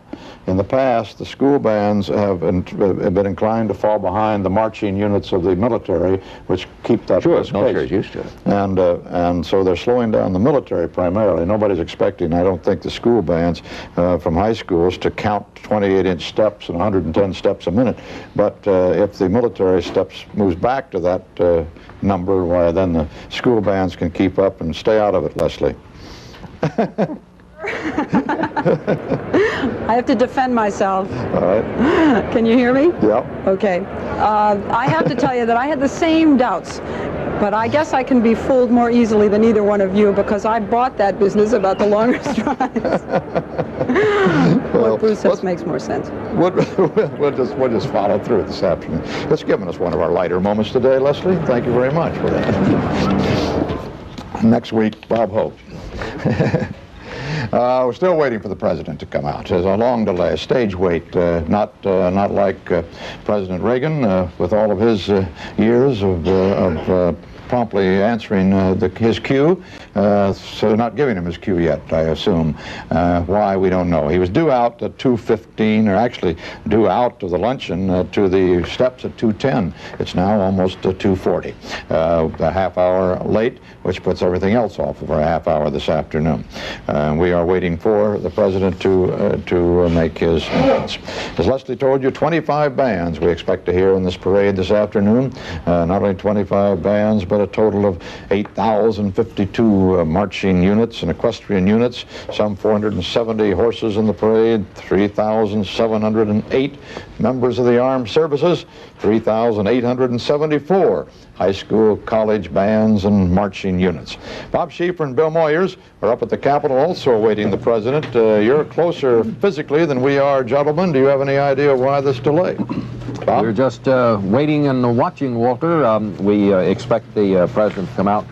In the past, the school bands have been inclined to fall behind the marching units of the military, which keep that pace. The military's used to it. And so they're slowing down the military primarily. Nobody's expecting, I don't think, the school bands from high schools to count 28-inch steps and 110 steps a minute. But if the military moves back to that number, why then the school bands can keep up and stay out of it, Leslie. I have to defend myself. All right. Can you hear me? Yeah. Okay. I have to tell you that I had the same doubts, but I guess I can be fooled more easily than either one of you because I bought that business about the longer strides. What Bruce says makes more sense. We'll just follow through this afternoon. It's given us one of our lighter moments today, Leslie. Thank you very much for that. Next week, Bob Hope. We're still waiting for the president to come out. There's a long delay, a stage wait, not like President Reagan with all of his years of promptly answering his cue, so not giving him his cue yet, I assume. Why, we don't know. He was due out at 2:15, or actually due out of the luncheon to the steps at 2:10. It's now almost 2:40, a half hour late, which puts everything else off for a half hour this afternoon. We are waiting for the president to make his entrance. As Leslie told you, 25 bands we expect to hear in this parade this afternoon. Not only 25 bands, but a total of 8,052 marching units and equestrian units, some 470 horses in the parade, 3,708 members of the armed services, 3,874 high school, college bands, and marching units. Bob Schieffer and Bill Moyers are up at the Capitol also awaiting the president. You're closer physically than we are, gentlemen. Do you have any idea why this delay? Bob? We're just waiting and watching, Walter. We expect the president to come out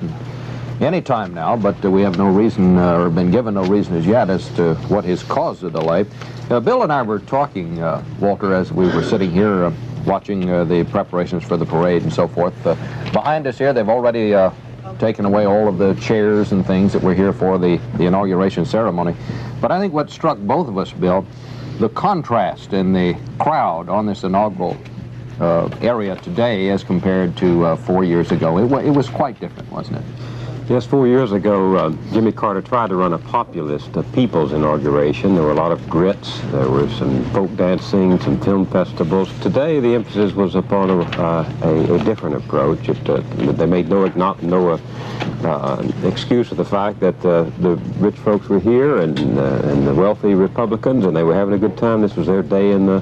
any time now, but we have no reason, or been given no reason as yet, as to what has caused the delay. Bill and I were talking, Walter, as we were sitting here watching the preparations for the parade and so forth. Behind us here, they've already taken away all of the chairs and things that were here for the inauguration ceremony. But I think what struck both of us, Bill, the contrast in the crowd on this inaugural area today as compared to 4 years ago. It was quite different, wasn't it? Yes, 4 years ago, Jimmy Carter tried to run a populist, people's inauguration. There were a lot of grits. There were some folk dancing, some film festivals. Today, the emphasis was upon a different approach. They made no excuse of the fact that the rich folks were here and the wealthy Republicans, and they were having a good time. This was their day in the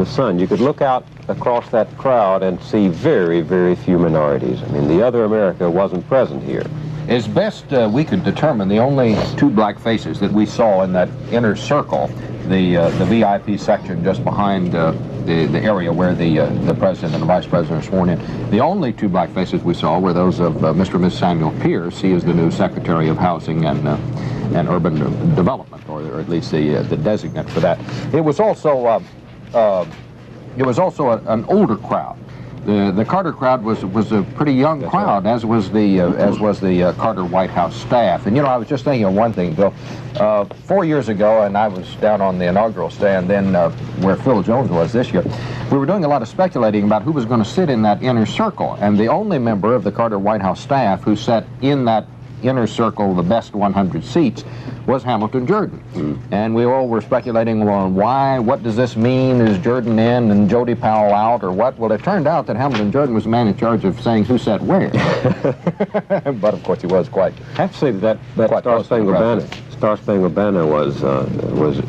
sun. You could look out across that crowd and see very, very few minorities. I mean, the other America wasn't present here. As best we could determine, the only two black faces that we saw in that inner circle, the VIP section just behind the area where the president and the vice president are sworn in, the only two black faces we saw were those of Mr. and Ms. Samuel Pierce. He is the new Secretary of Housing and Urban Development, or at least the designate for that. It was also an older crowd. The Carter crowd was a pretty young crowd, as was the Carter White House staff. And you know, I was just thinking of one thing, Bill. 4 years ago, and I was down on the inaugural stand then, where Phil Jones was this year. We were doing a lot of speculating about who was going to sit in that inner circle, and the only member of the Carter White House staff who sat in that inner circle, the best 100 seats, was Hamilton Jordan. And we all were speculating on why, what does this mean? Is Jordan in and Jody Powell out, or what? Well, it turned out that Hamilton Jordan was the man in charge of saying who sat where. But of course he was quite... I have to say that Star Spangled Banner was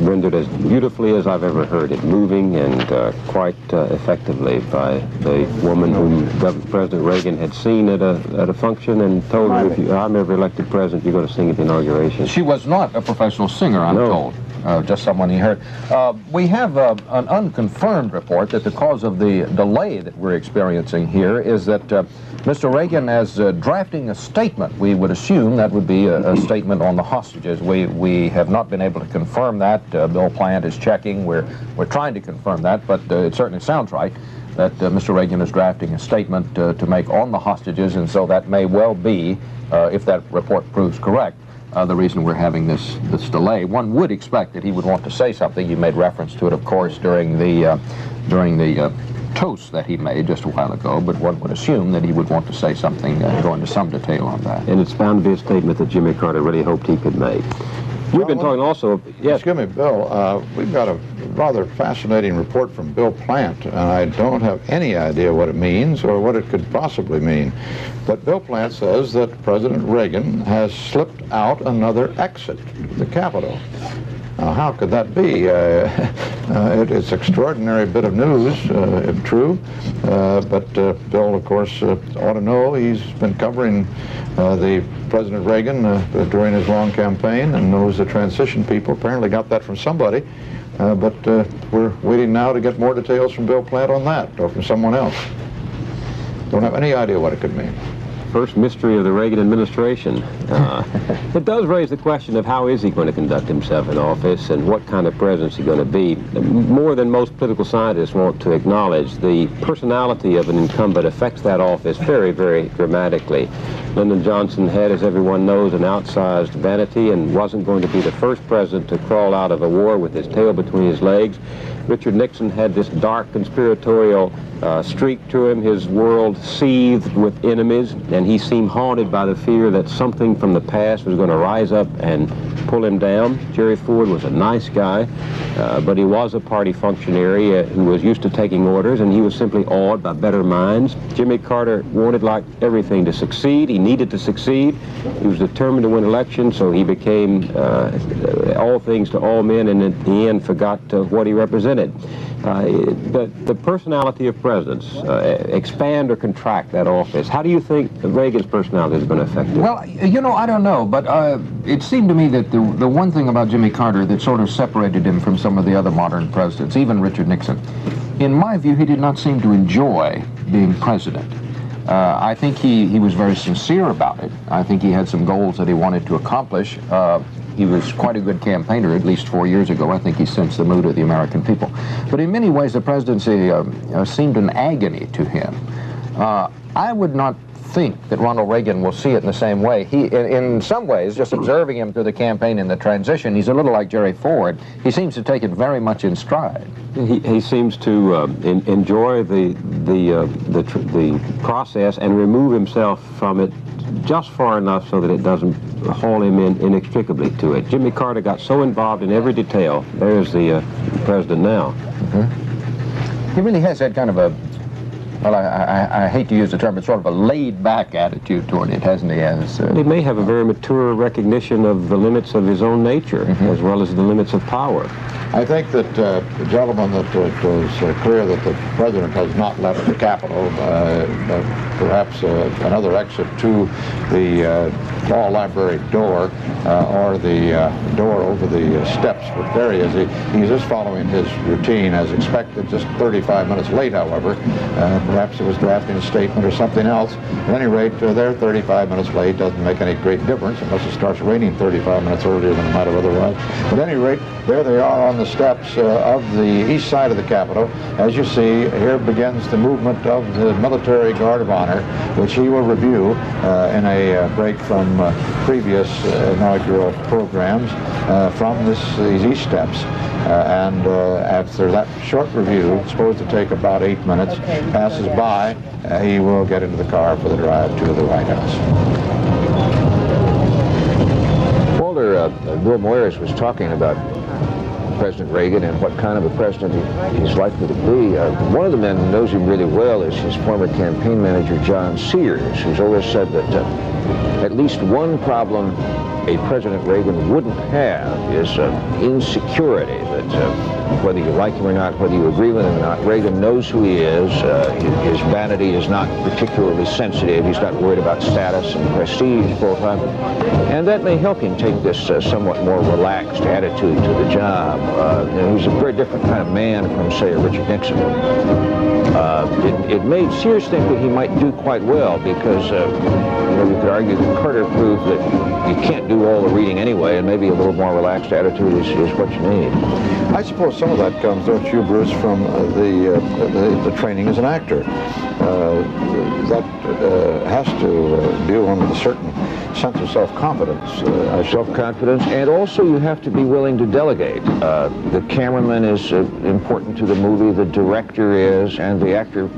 rendered as beautifully as I've ever heard it, moving and quite effectively by the woman whom President Reagan had seen at a function and told her, if I'm ever elected president, you're going to sing at the inauguration. She was not a professional singer, I'm told. Just someone he heard. We have an unconfirmed report that the cause of the delay that we're experiencing here is that Mr. Reagan is drafting a statement. We would assume that would be a statement on the hostages. We have not been able to confirm that. Bill Plant is checking. We're trying to confirm that, but it certainly sounds right that Mr. Reagan is drafting a statement to make on the hostages, and so that may well be, if that report proves correct, the reason we're having this delay. One would expect that he would want to say something. You made reference to it, of course, during the toast that he made just a while ago, but one would assume that he would want to say something, go into some detail on that. And it's bound to be a statement that Jimmy Carter really hoped he could make. We've been talking also, yes. Excuse me, Bill, we've got a rather fascinating report from Bill Plant, and I don't have any idea what it means or what it could possibly mean. But Bill Plant says that President Reagan has slipped out another exit to the Capitol. Now, how could that be? It's an extraordinary bit of news, if true, but Bill, of course, ought to know. He's been covering the President Reagan during his long campaign and knows the transition people. Apparently got that from somebody, but we're waiting now to get more details from Bill Plant on that, or from someone else. Don't have any idea what it could mean. First mystery of the Reagan administration. It does raise the question of how is he going to conduct himself in office and what kind of president is he going to be. More than most political scientists want to acknowledge, the personality of an incumbent affects that office very, very dramatically. Lyndon Johnson had, as everyone knows, an outsized vanity and wasn't going to be the first president to crawl out of a war with his tail between his legs. Richard Nixon had this dark conspiratorial streak to him. His world seethed with enemies, and he seemed haunted by the fear that something from the past was going to rise up and pull him down. Jerry Ford was a nice guy, but he was a party functionary who was used to taking orders, and he was simply awed by better minds. Jimmy Carter wanted, like everything, to succeed. He needed to succeed. He was determined to win elections, so he became all things to all men, and in the end forgot what he represented. The personality of presidents, expand or contract that office. How do you think Reagan's personality has been affected? Well, you know, I don't know, but it seemed to me that the one thing about Jimmy Carter that sort of separated him from some of the other modern presidents, even Richard Nixon, in my view, he did not seem to enjoy being president. I think he was very sincere about it. I think he had some goals that he wanted to accomplish. He was quite a good campaigner, at least 4 years ago. I think he sensed the mood of the American people. But in many ways, the presidency seemed an agony to him. I would not think that Ronald Reagan will see it in the same way. He, in some ways, just observing him through the campaign and the transition, he's a little like Jerry Ford. He seems to take it very much in stride. He seems to enjoy the process and remove himself from it just far enough so that it doesn't haul him in inextricably to it. Jimmy Carter got so involved in every detail. There's the president now. Mm-hmm. He really has that kind of a, well, I hate to use the term, but sort of a laid-back attitude toward it, hasn't he? He may have a very mature recognition of the limits of his own nature, as well as the limits of power. I think that, gentlemen, that it was clear that the president has not left the Capitol. Perhaps another exit to the law library door or the door over the steps would vary. He's just following his routine as expected, just 35 minutes late, however. Perhaps it was drafting a statement or something else. At any rate, they're 35 minutes late. Doesn't make any great difference unless it starts raining 35 minutes earlier than it might have otherwise. But at any rate, there they are on the steps of the east side of the Capitol. As you see, here begins the movement of the Military Guard of Honor, which he will review in a break from previous inaugural programs from these east steps. And after that short review, it's supposed to take about 8 minutes, passes by, he will get into the car for the drive to the White House. Walter, Bill Moyers was talking about President Reagan and what kind of a president he's likely to be. One of the men who knows him really well is his former campaign manager, John Sears, who's always said that at least one problem a President Reagan wouldn't have is insecurity, that whether you like him or not, whether you agree with him or not, Reagan knows who he is. His vanity is not particularly sensitive. He's not worried about status and prestige full time. And that may help him take this somewhat more relaxed attitude to the job. He's a very different kind of man from, say, a Richard Nixon. It made Sears think that he might do quite well because, you could argue that Carter proved that you can't do all the reading anyway, and maybe a little more relaxed attitude is what you need. I suppose some of that comes, don't you, Bruce, from the training as an actor. That has to deal with a certain sense of self-confidence. Self-confidence, and also you have to be willing to delegate. The cameraman is important to the movie, the director is, and the actor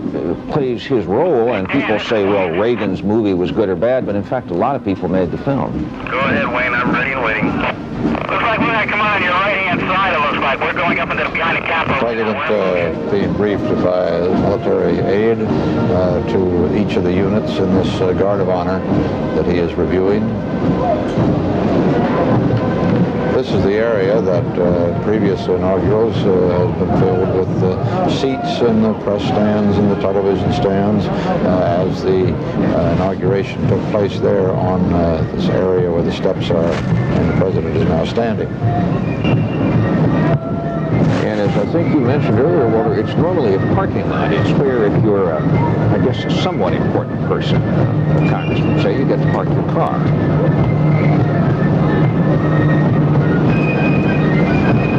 plays his role, and people say, well, Reagan's movie was good or bad, but in fact a lot of people made the film. Go ahead, Wayne, I'm ready and waiting. Looks like we're going to come on your right-hand side, it looks like. We're going up into behind the Capitol. President being briefed by military aide to each of the units in this Guard of Honor that he is reviewing. This is the area that previous inaugurals has been filled with seats and the press stands and the television stands as the inauguration took place there on this area where the steps are, and the president is now standing. And as I think you mentioned earlier, Walter, it's normally a parking lot. It's where if you're, I guess, a somewhat important person, a congressman, say, you get to park your car.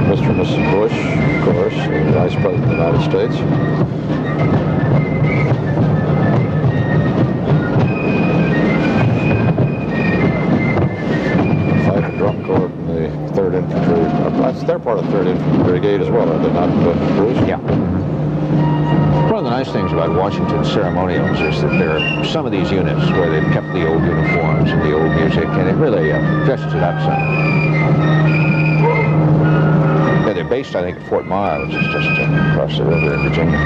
Mr. and Mrs. Bush, of course, the Vice President of the United States. Fife and Drum Corps from the 3rd Infantry. They're part of the 3rd Infantry Brigade as well, are they not, Bruce? Yeah. One of the nice things about Washington ceremonials is that there are some of these units where they've kept the old uniforms and the old music, and it really dresses it up some. Yeah, they're based, I think, at Fort Myer, which is just across the river in Virginia.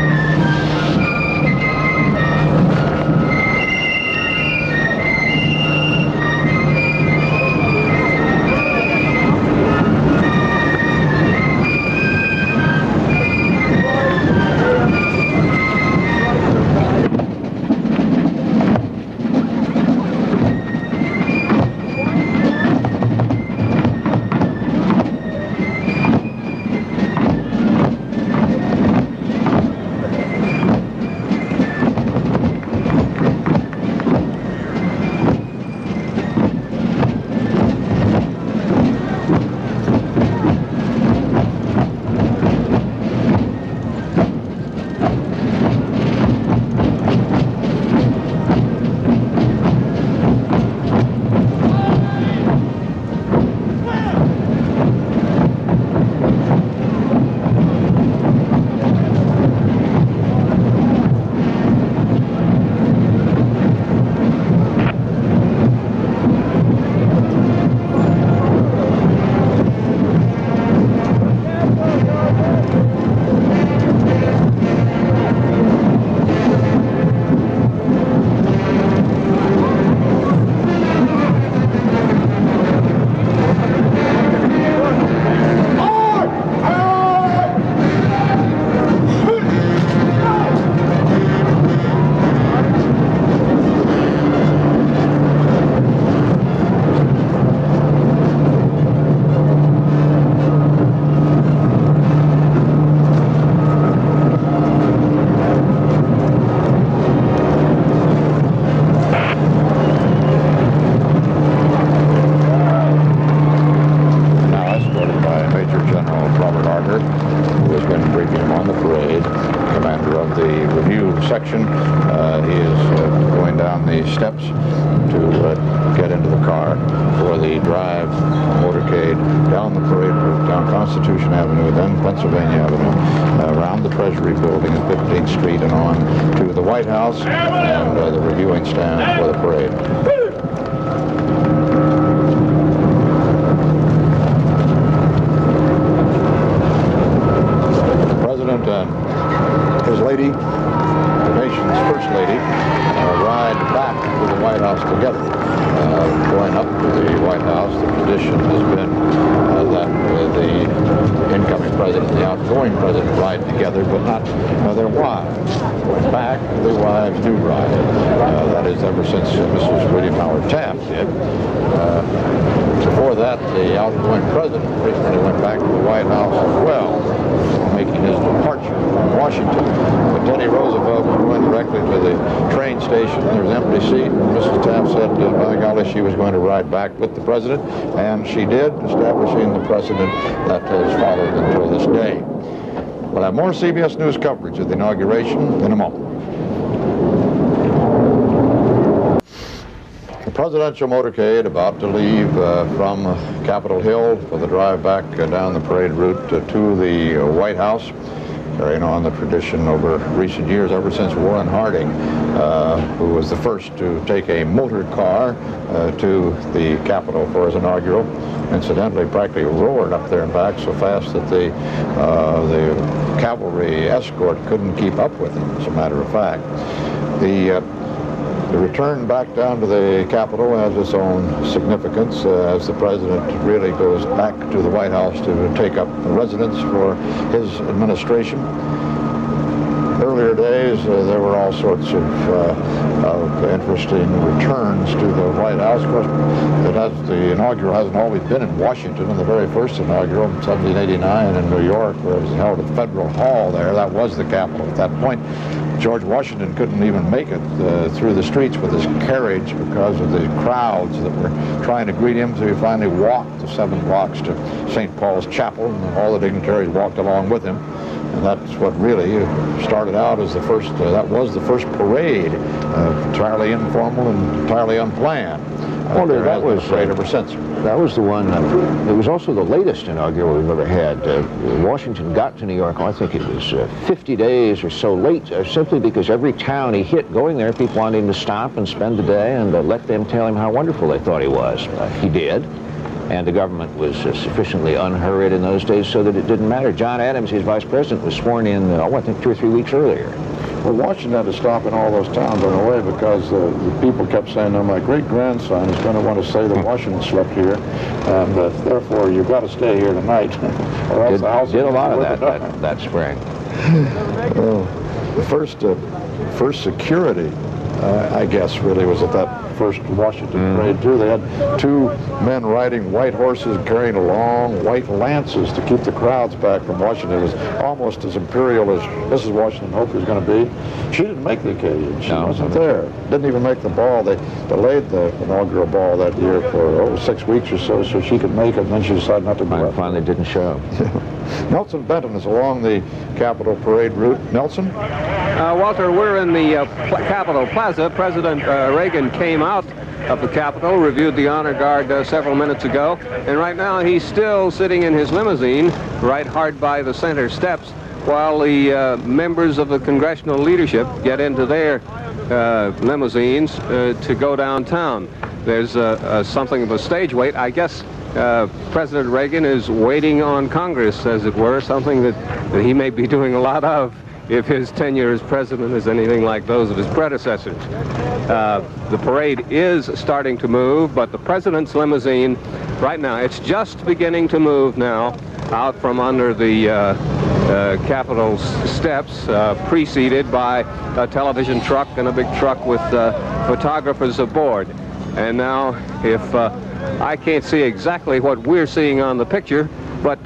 section. He is going down the steps to get into the car for the drive motorcade down the parade route, down Constitution Avenue, then Pennsylvania Avenue, around the Treasury Building at 15th Street and on to the White House and the reviewing stand for the parade. And his lady, the nation's first lady, ride back to the White House together. Going up to the White House, the tradition has been that the incoming president and the outgoing president ride together, but not their wives. In fact, the wives do ride. That is, ever since Mrs. William Howard Taft did. Before that, the outgoing president frequently went back to the White House as well, making his departure from Washington. But Teddy Roosevelt was going directly to the train station. There was an empty seat, and Mrs. Taft said, by golly, she was going to ride back with the president, and she did, establishing the precedent that has followed until this day. We'll have more CBS News coverage of the inauguration in a moment. The presidential motorcade about to leave from Capitol Hill for the drive back down the parade route to the White House, carrying on the tradition over recent years, ever since Warren Harding, who was the first to take a motor car to the Capitol for his inaugural. Incidentally, practically roared up there and back so fast that the cavalry escort couldn't keep up with him, as a matter of fact. The return back down to the Capitol has its own significance as the president really goes back to the White House to take up residence for his administration. Earlier days, there were all sorts of interesting returns to the White House. Of course, the inaugural hasn't always been in Washington. In the very first inaugural in 1789 in New York, where it was held at Federal Hall there, that was the Capitol at that point. George Washington couldn't even make it through the streets with his carriage because of the crowds that were trying to greet him, so he finally walked the 7 blocks to St. Paul's Chapel, and all the dignitaries walked along with him. And that's what really started out as the first, that was the first parade, entirely informal and entirely unplanned. Well, that was parade ever since. That was the one, it was also the latest inaugural we've ever had. Washington got to New York, I think it was 50 days or so late, simply because every town he hit going there, people wanted him to stop and spend the day and let them tell him how wonderful they thought he was. He did. And the government was sufficiently unhurried in those days so that it didn't matter. John Adams, his vice president, was sworn in, I think 2 or 3 weeks earlier. Well, Washington had to stop in all those towns on the way because the people kept saying, "No, my great-grandson is going to want to say that Washington slept here, and therefore you've got to stay here tonight." Or else the house did a lot of that spring. The first security, I guess, really was at that first Washington parade, too. They had 2 men riding white horses carrying long white lances to keep the crowds back from Washington. It was almost as imperial as Mrs. Washington hoped it was going to be. She didn't make the occasion. She wasn't there. Didn't even make the ball. They delayed the inaugural ball that year for 6 weeks or so she could make it, and then she decided not to go. And finally didn't show. Nelson Benton is along the Capitol parade route. Nelson? Walter, we're in the Capitol Plaza. President Reagan came out of the Capitol, reviewed the honor guard several minutes ago, and right now he's still sitting in his limousine right hard by the center steps while the members of the congressional leadership get into their limousines to go downtown. There's something of a stage wait. I guess President Reagan is waiting on Congress, as it were, something that he may be doing a lot of if his tenure as president is anything like those of his predecessors. The parade is starting to move, but the president's limousine, right now, it's just beginning to move now out from under the Capitol steps, preceded by a television truck and a big truck with photographers aboard. And now, if I can't see exactly what we're seeing on the picture, but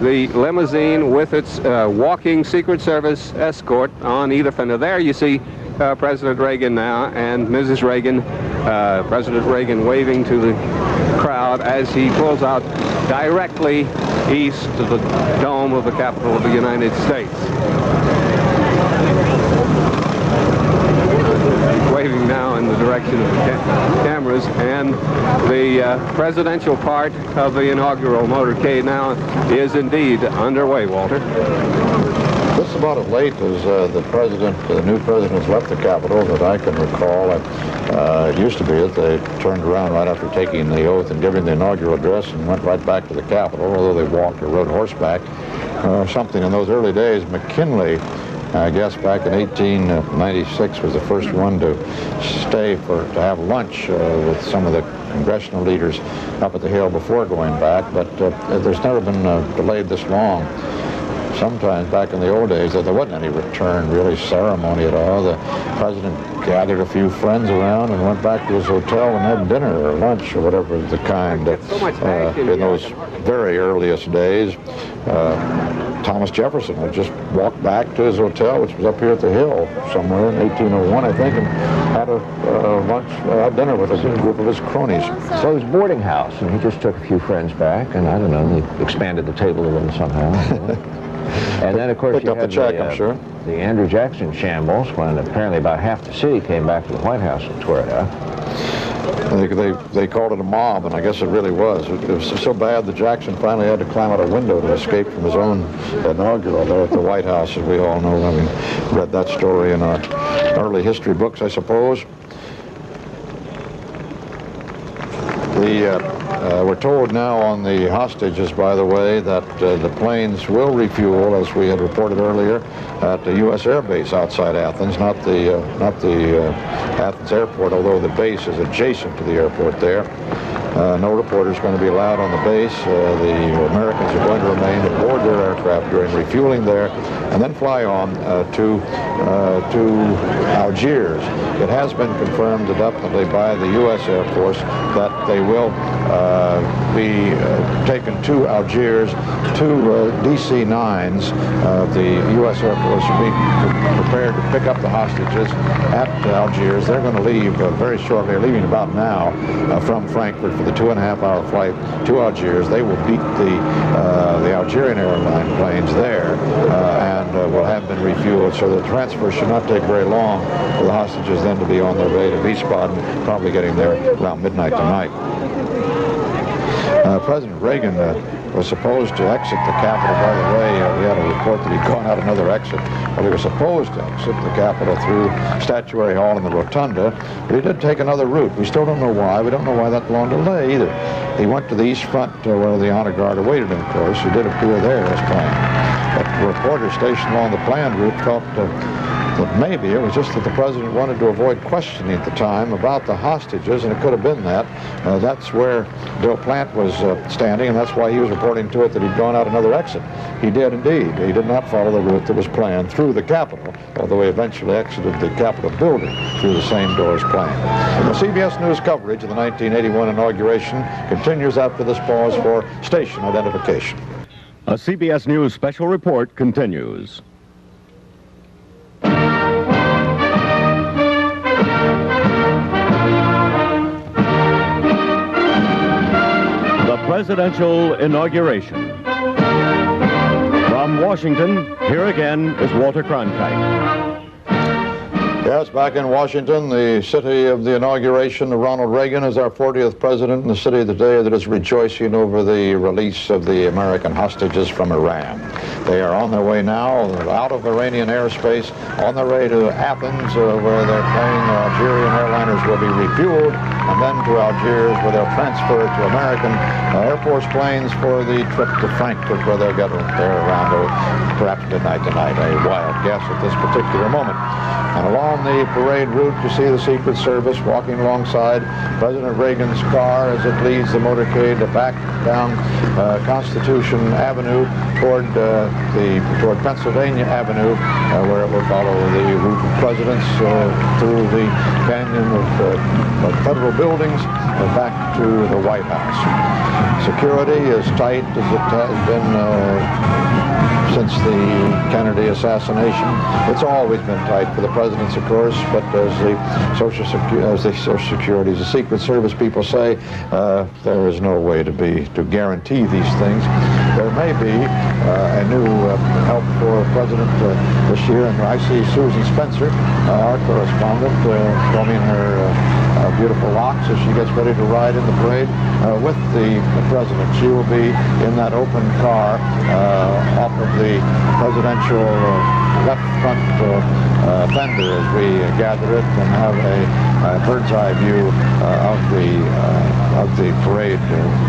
the limousine with its walking Secret Service escort on either fender. There you see President Reagan now and Mrs. Reagan, President Reagan waving to the crowd as he pulls out directly east of the dome of the Capitol of the United States. Waving now in the direction of the cameras, and the presidential part of the inaugural motorcade now is indeed underway, Walter. This is about as late as the new president has left the Capitol that I can recall. It used to be that they turned around right after taking the oath and giving the inaugural address and went right back to the Capitol, although they walked or rode horseback or something. In those early days, McKinley I guess back in 1896 was the first one to stay to have lunch with some of the congressional leaders up at the Hill before going back, but there's never been delayed this long. Sometimes back in the old days, there wasn't any return, really, ceremony at all. The president gathered a few friends around and went back to his hotel and had dinner or lunch or whatever the kind. In those very earliest days, Thomas Jefferson would just walk back to his hotel, which was up here at the Hill somewhere in 1801, I think, and had a dinner with a group of his cronies. So it was boarding house, and he just took a few friends back, and I don't know, they expanded the table a little somehow. And then, of course, you had the Andrew Jackson shambles, when apparently about half the city came back to the White House and tore it up. They called it a mob, and I guess it really was. It was so bad that Jackson finally had to climb out a window to escape from his own inaugural there at the White House, as we all know. I mean, read that story in our early history books, I suppose. We're told now on the hostages, by the way, that the planes will refuel, as we had reported earlier, at the U.S. Air Base outside Athens, not the Athens airport, although the base is adjacent to the airport there. No reporters going to be allowed on the base. The Americans are going to remain aboard their aircraft during refueling there, and then fly on to Algiers. It has been confirmed definitely by the U.S. Air Force that they will be taken to Algiers. Two DC-9s of the U.S. Air Force will be prepared to pick up the hostages at Algiers. They're going to leave very shortly. They're leaving about now from Frankfurt for the 2.5-hour flight to Algiers. They will beat the Algerian airline planes there and will have been refueled, so the transfer should not take very long for the hostages then to be on their way to Wiesbaden, probably getting there around midnight tonight. President Reagan was supposed to exit the Capitol. By the way, we had a report that he'd gone out another exit. Well, he was supposed to exit the Capitol through Statuary Hall and the Rotunda, but he did take another route. We still don't know why. We don't know why that long delay either. He went to the East Front where the honor guard awaited him, of course. He did appear there as planned. But the reporters stationed along the planned route thought that maybe it was just that the president wanted to avoid questioning at the time about the hostages, and it could have been that. That's where Bill Plant was standing, and that's why he was reporting to it that he'd gone out another exit. He did indeed. He did not follow the route that was planned through the Capitol, although he eventually exited the Capitol building through the same door as planned. And the CBS News coverage of the 1981 inauguration continues after this pause for station identification. A CBS News special report continues. Presidential inauguration. From Washington, here again is Walter Cronkite. Yes, back in Washington, the city of the inauguration of Ronald Reagan as our 40th president, and the city today that is rejoicing over the release of the American hostages from Iran. They are on their way now out of Iranian airspace, on their way to Athens, where they're playing Algerian airliners will be refueled, and then to Algiers, where they'll transfer to American Air Force planes for the trip to Frankfurt, where they'll get there around perhaps midnight tonight. A wild guess at this particular moment. And along the parade route, you see the Secret Service walking alongside President Reagan's car as it leads the motorcade back down Constitution Avenue toward Pennsylvania Avenue, where it will follow the route of presidents through the canyon of federal buildings and back to the White House. Security is tight as it has been since the Kennedy assassination. It's always been tight for the presidents, of course, but as the Social Security, the Secret Service people say, there is no way to guarantee these things. There may be a new help for President this year, and I see Susan Spencer, our correspondent, combing her beautiful locks as she gets ready to ride in the parade with the president. She will be in that open car off of the presidential left front fender as we gather it and have a bird's eye view of the parade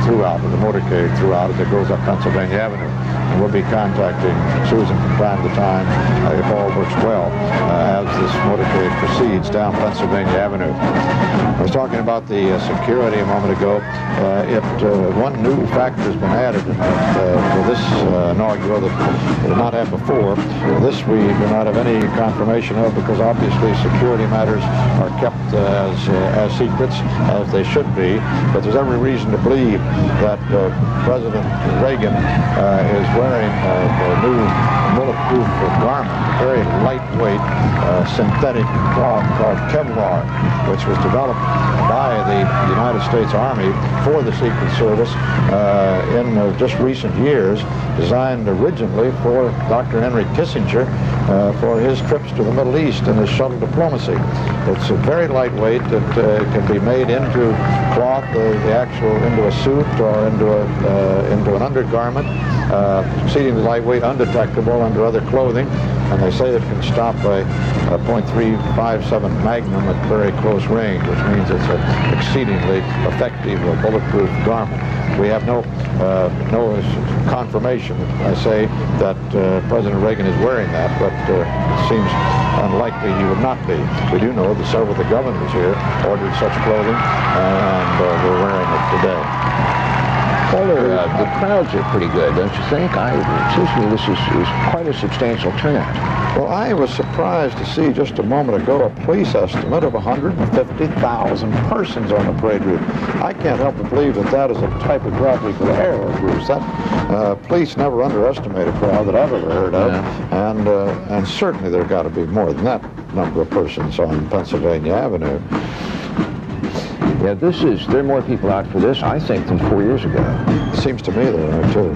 throughout, of the motorcade throughout as it goes up Pennsylvania Avenue. And we'll be contacting Susan from time to time, if all works well, as this motorcade proceeds down Pennsylvania Avenue. I was talking about the security a moment ago. One new factor has been added for this inaugural that we did not have before. This we do not have any confirmation of because obviously security matters are kept as secrets as they should be. But there's every reason to believe that President Reagan is wearing a new bulletproof garment, a very lightweight synthetic cloth called Kevlar, which was developed by the United States Army for the Secret Service in just recent years, designed originally for Dr. Henry Kissinger for his trips to the Middle East and his shuttle diplomacy. It's very lightweight. It can be made into cloth, into a suit or into an undergarment, exceedingly lightweight, undetectable under other clothing, and they say it can stop a .357 Magnum at very close range, which means it's an exceedingly effective bulletproof garment. We have no confirmation, I say, that President Reagan is wearing that, but it seems unlikely he would not be. We do know that several of the governors here ordered such clothing, and they're wearing it today. Well, the crowds are pretty good, don't you think? It seems to me this is quite a substantial turnout. Well, I was surprised to see just a moment ago a police estimate of 150,000 persons on the parade route. I can't help but believe that that is a typographical error, Bruce. That police never underestimate a crowd that I've ever heard of, yeah. And certainly there got to be more than that number of persons on Pennsylvania Avenue. Yeah, there are more people out for this, I think, than 4 years ago. It seems to me there are, too.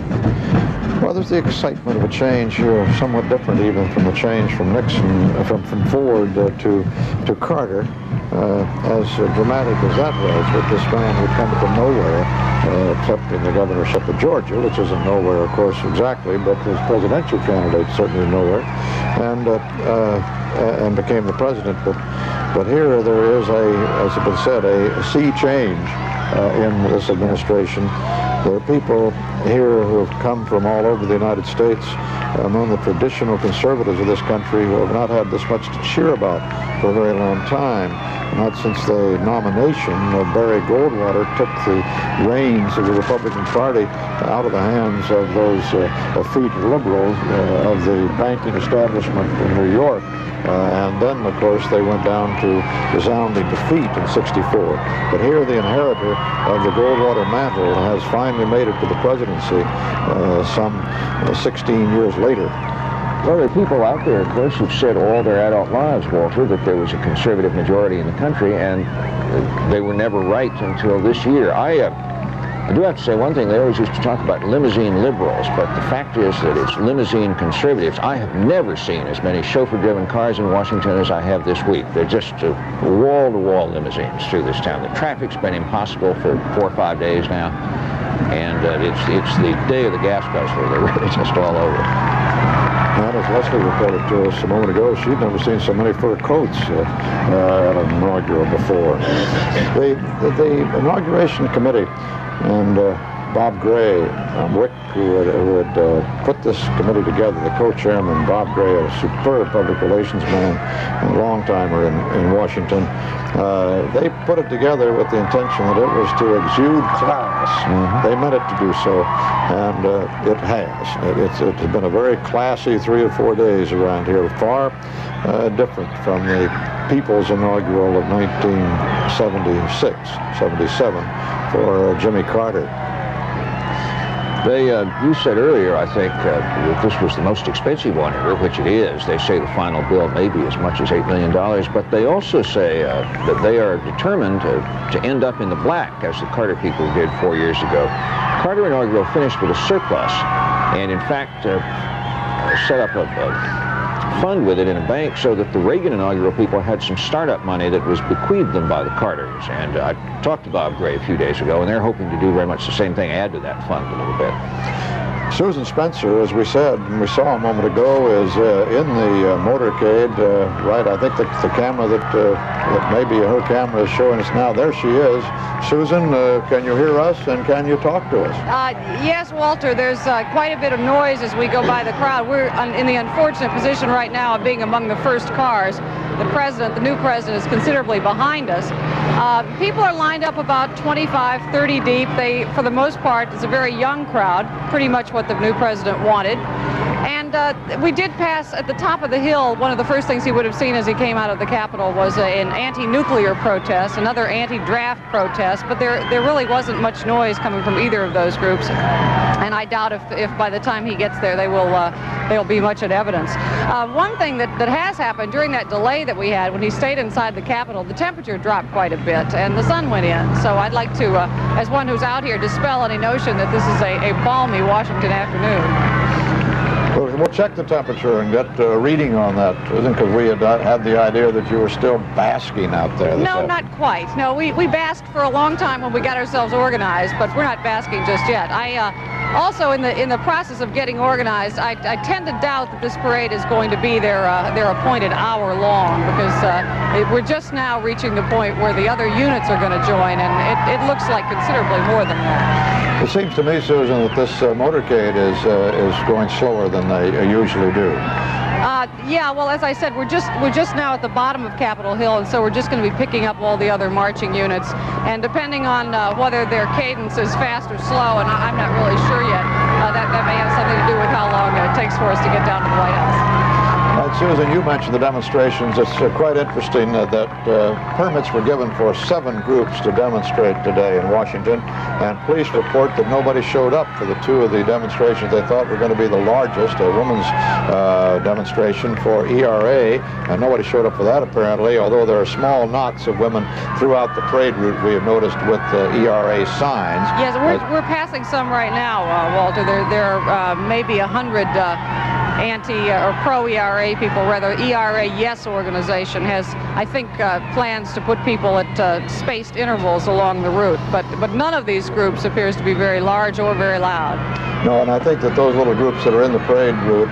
Well, there's the excitement of a change here, somewhat different even from the change from Nixon, from Ford to Carter. As dramatic as that was, with this man who come from nowhere, except in the governorship of Georgia, which isn't nowhere, of course, exactly, but his presidential candidate certainly nowhere, and became the president. But here there is as has been said, a sea change in this administration. There are people here who have come from all over the United States, among the traditional conservatives of this country, who have not had this much to cheer about for a very long time. Not since the nomination of Barry Goldwater took the reins of the Republican Party out of the hands of those effete liberals of the banking establishment in New York. And then, of course, they went down to resounding defeat in '64. But here the inheritor of the Goldwater mantle has finally made it to the presidency some 16 years later. Well, there are people out there, of course, who've said all their adult lives, Walter, that there was a conservative majority in the country, and they were never right until this year. I do have to say one thing. They always used to talk about limousine liberals, but the fact is that it's limousine conservatives. I have never seen as many chauffeur-driven cars in Washington as I have this week. They're just wall-to-wall limousines through this town. The traffic's been impossible for 4 or 5 days now, and it's the day of the gas guzzler. They're really just all over. And as Leslie reported to us a moment ago, she'd never seen so many fur coats at an inaugural before. The Inauguration Committee and Bob Gray, Wick, who had put this committee together, the co-chairman, Bob Gray, a superb public relations man and a long-timer in Washington, they put it together with the intention that it was to exude class. Mm-hmm. They meant it to do so, and it has. It's been a very classy 3 or 4 days around here, far different from the People's Inaugural of 1976, 77 for Jimmy Carter. You said earlier, I think, that this was the most expensive one ever, which it is. They say the final bill may be as much as $8 million, but they also say that they are determined to end up in the black, as the Carter people did 4 years ago. Carter inaugural finished with a surplus, and in fact set up a fund with it in a bank so that the Reagan inaugural people had some startup money that was bequeathed them by the Carters. And I talked to Bob Gray a few days ago, and they're hoping to do very much the same thing, add to that fund a little bit. Susan Spencer, as we said, and we saw a moment ago, is in the motorcade, right? I think the camera that maybe her camera is showing us now. There she is. Susan, can you hear us, and can you talk to us? Yes, Walter, there's quite a bit of noise as we go by the crowd. We're in the unfortunate position right now of being among the first cars. The president, the new president, is considerably behind us. People are lined up about 25, 30 deep. They, for the most part, it's a very young crowd, pretty much what the new president wanted. And we did pass at the top of the hill. One of the first things he would have seen as he came out of the Capitol was an anti-nuclear protest, another anti-draft protest, but there really wasn't much noise coming from either of those groups. And I doubt if by the time he gets there, they'll be much in evidence. One thing that has happened during that delay that we had when he stayed inside the Capitol, the temperature dropped quite a bit and the sun went in. So I'd like to, as one who's out here, dispel any notion that this is a balmy Washington afternoon. We'll check the temperature and get a reading on that, because we had the idea that you were still basking out there. No, not quite. No, we basked for a long time when we got ourselves organized, but we're not basking just yet. Also, in the process of getting organized, I tend to doubt that this parade is going to be their appointed hour long, because we're just now reaching the point where the other units are going to join, and it looks like considerably more than that. It seems to me, Susan, that this motorcade is going slower than they usually do. Yeah, well, as I said, we're just now at the bottom of Capitol Hill, and so we're just going to be picking up all the other marching units. And depending on whether their cadence is fast or slow, and I'm not really sure yet, that may have something to do with how long it takes for us to get down to the White House. Susan, you mentioned the demonstrations. It's quite interesting that permits were given for 7 groups to demonstrate today in Washington, and police report that nobody showed up for the 2 of the demonstrations they thought were going to be the largest, a women's demonstration for ERA, and nobody showed up for that apparently, although there are small knots of women throughout the parade route we have noticed with ERA signs. Yes, we're passing some right now, Walter. There are maybe 100 anti or pro-ERA people, rather. ERA Yes organization has, I think, plans to put people at spaced intervals along the route, but none of these groups appears to be very large or very loud. No, and I think that those little groups that are in the parade route,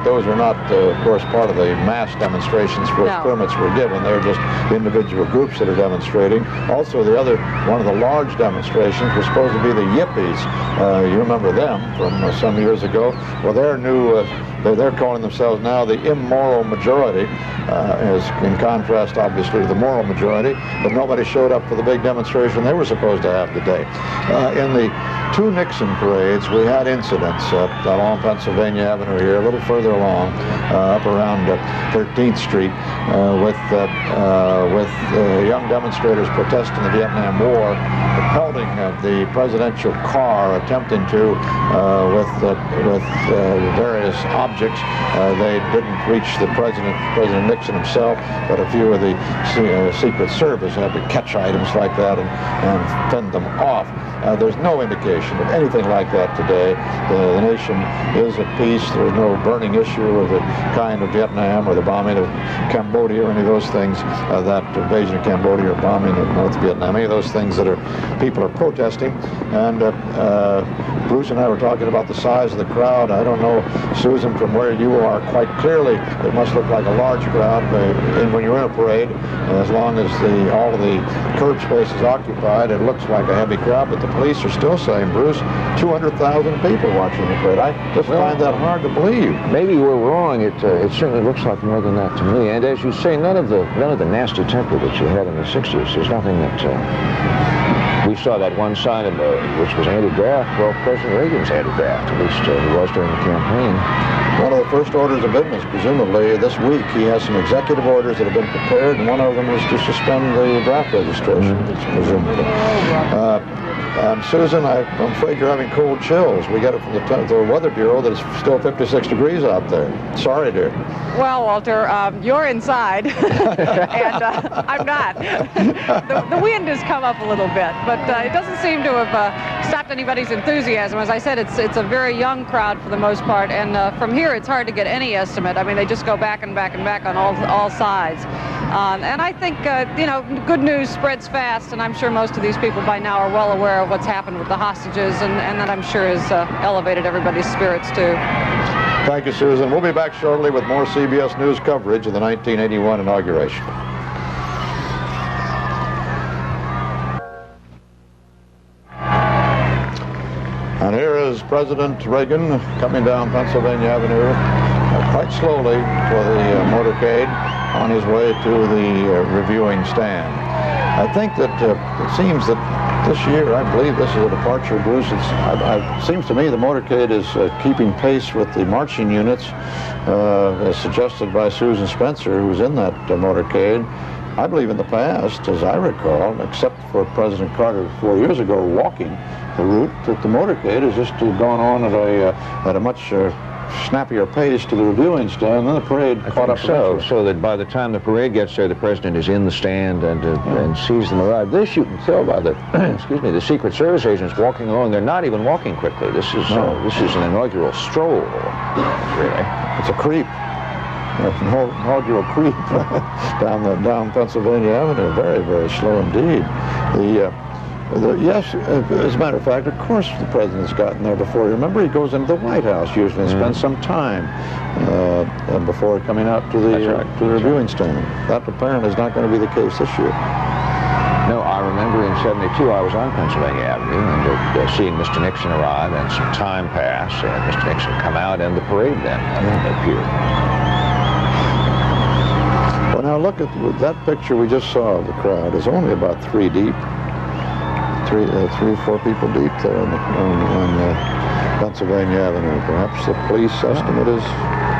those are not, of course, part of the mass demonstrations for which permits were given. They're just individual groups that are demonstrating. Also, one of the large demonstrations was supposed to be the Yippies. You remember them from some years ago. Well, they're calling themselves now the immoral majority, as in contrast, obviously, to the moral majority. But nobody showed up for the big demonstration they were supposed to have today. In the 2 Nixon parades, we had incidents along Pennsylvania Avenue here, a little further along, up around 13th Street, with young demonstrators protesting the Vietnam War, pelting the presidential car, attempting to, with various objects. They didn't reach President Nixon himself, but a few of the Secret Service had to catch items like that and fend them off. There's no indication of anything like that today. The nation is at peace. There's no burning issue of the kind of Vietnam or the bombing of Cambodia or any of those things, that invasion of Cambodia or bombing of North Vietnam, any of those things that people are protesting. And Bruce and I were talking about the size of the crowd. I don't know, Susan, from where you are, quite clearly it must look like a large crowd when you're in a parade. As long as all of the curb space is occupied, it looks like a heavy crowd, but the police are still saying, Bruce, 200,000 people watching the parade. I just find that hard to believe. Maybe we're wrong. It certainly looks like more than that to me. And as you say, none of the nasty temper that you had in the 60s. There's nothing that we saw that one sign which was anti-draft. Well, President Reagan's anti-draft. At least he was during the campaign. One of the first orders of business, presumably, this week, he has some executive orders that have been prepared, and one of them is to suspend the draft registration, presumably. Susan, I'm afraid you're having cold chills. We got it from the Weather Bureau that it's still 56 degrees out there. Sorry, dear. Well, Walter, you're inside, and I'm not. The wind has come up a little bit, but it doesn't seem to have stopped anybody's enthusiasm. As I said, it's a very young crowd for the most part, and from here it's hard to get any estimate. I mean, they just go back and back and back on all sides. And I think, you know, good news spreads fast, and I'm sure most of these people by now are well aware of what's happened with the hostages, and that I'm sure has elevated everybody's spirits, too. Thank you, Susan. We'll be back shortly with more CBS News coverage of the 1981 inauguration. And here is President Reagan coming down Pennsylvania Avenue quite slowly for the motorcade on his way to the reviewing stand. I think that it seems that this year, I believe this is a departure of Bruce. It seems to me the motorcade is keeping pace with the marching units as suggested by Susan Spencer, who's in that motorcade. I believe in the past, as I recall, except for President Carter 4 years ago walking the route, that the motorcade has just gone on at a much snappier pace to the reviewing stand, and then the parade caught up. So that by the time the parade gets there, the president is in the stand and sees them arrive. This you can tell by the excuse me, the Secret Service agents walking along. They're not even walking quickly. This is an inaugural stroll. Really, it's a creep. An inaugural creep down Pennsylvania Avenue. Very, very slow indeed. Yes, as a matter of fact, of course the president's gotten there before. Remember, he goes into the White House usually and spends some time before coming out to the reviewing stand. That apparently is not going to be the case this year. No, I remember in '72 I was on Pennsylvania Avenue and seeing Mr. Nixon arrive and some time pass, and Mr. Nixon come out and the parade then appeared. Well, now look at that picture we just saw of the crowd. Is only about 3 deep. 3 or 4 people deep there on Pennsylvania Avenue. Perhaps the police estimate is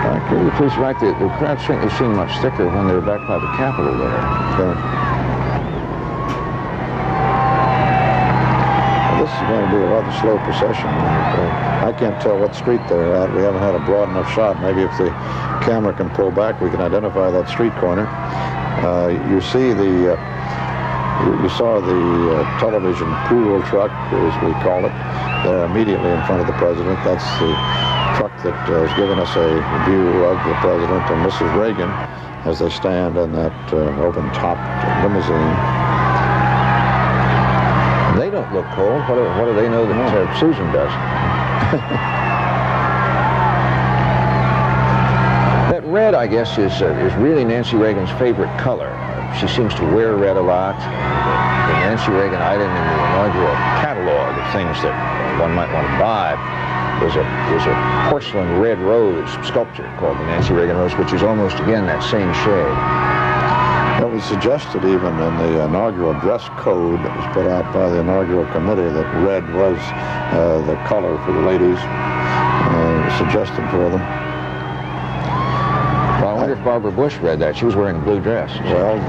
accurate. The police are right. The crowd certainly seemed much thicker when they were back by the Capitol there. Okay. Well, this is going to be a rather slow procession. I can't tell what street they're at. We haven't had a broad enough shot. Maybe if the camera can pull back, we can identify that street corner. You see the... You saw the television pool truck, as we call it, there immediately in front of the president. That's the truck that has given us a view of the president and Mrs. Reagan as they stand in that open-topped limousine. They don't look cold. What do they know that Susan does? That red, I guess, is really Nancy Reagan's favorite color. She seems to wear red a lot. The Nancy Reagan item in the inaugural catalog of things that one might want to buy was a porcelain red rose sculpture called the Nancy Reagan Rose, which is almost, again, that same shade. Well, we suggested even in the inaugural dress code that was put out by the inaugural committee that red was the color for the ladies, suggested for them. Well, I wonder if Barbara Bush read that. She was wearing a blue dress. Well,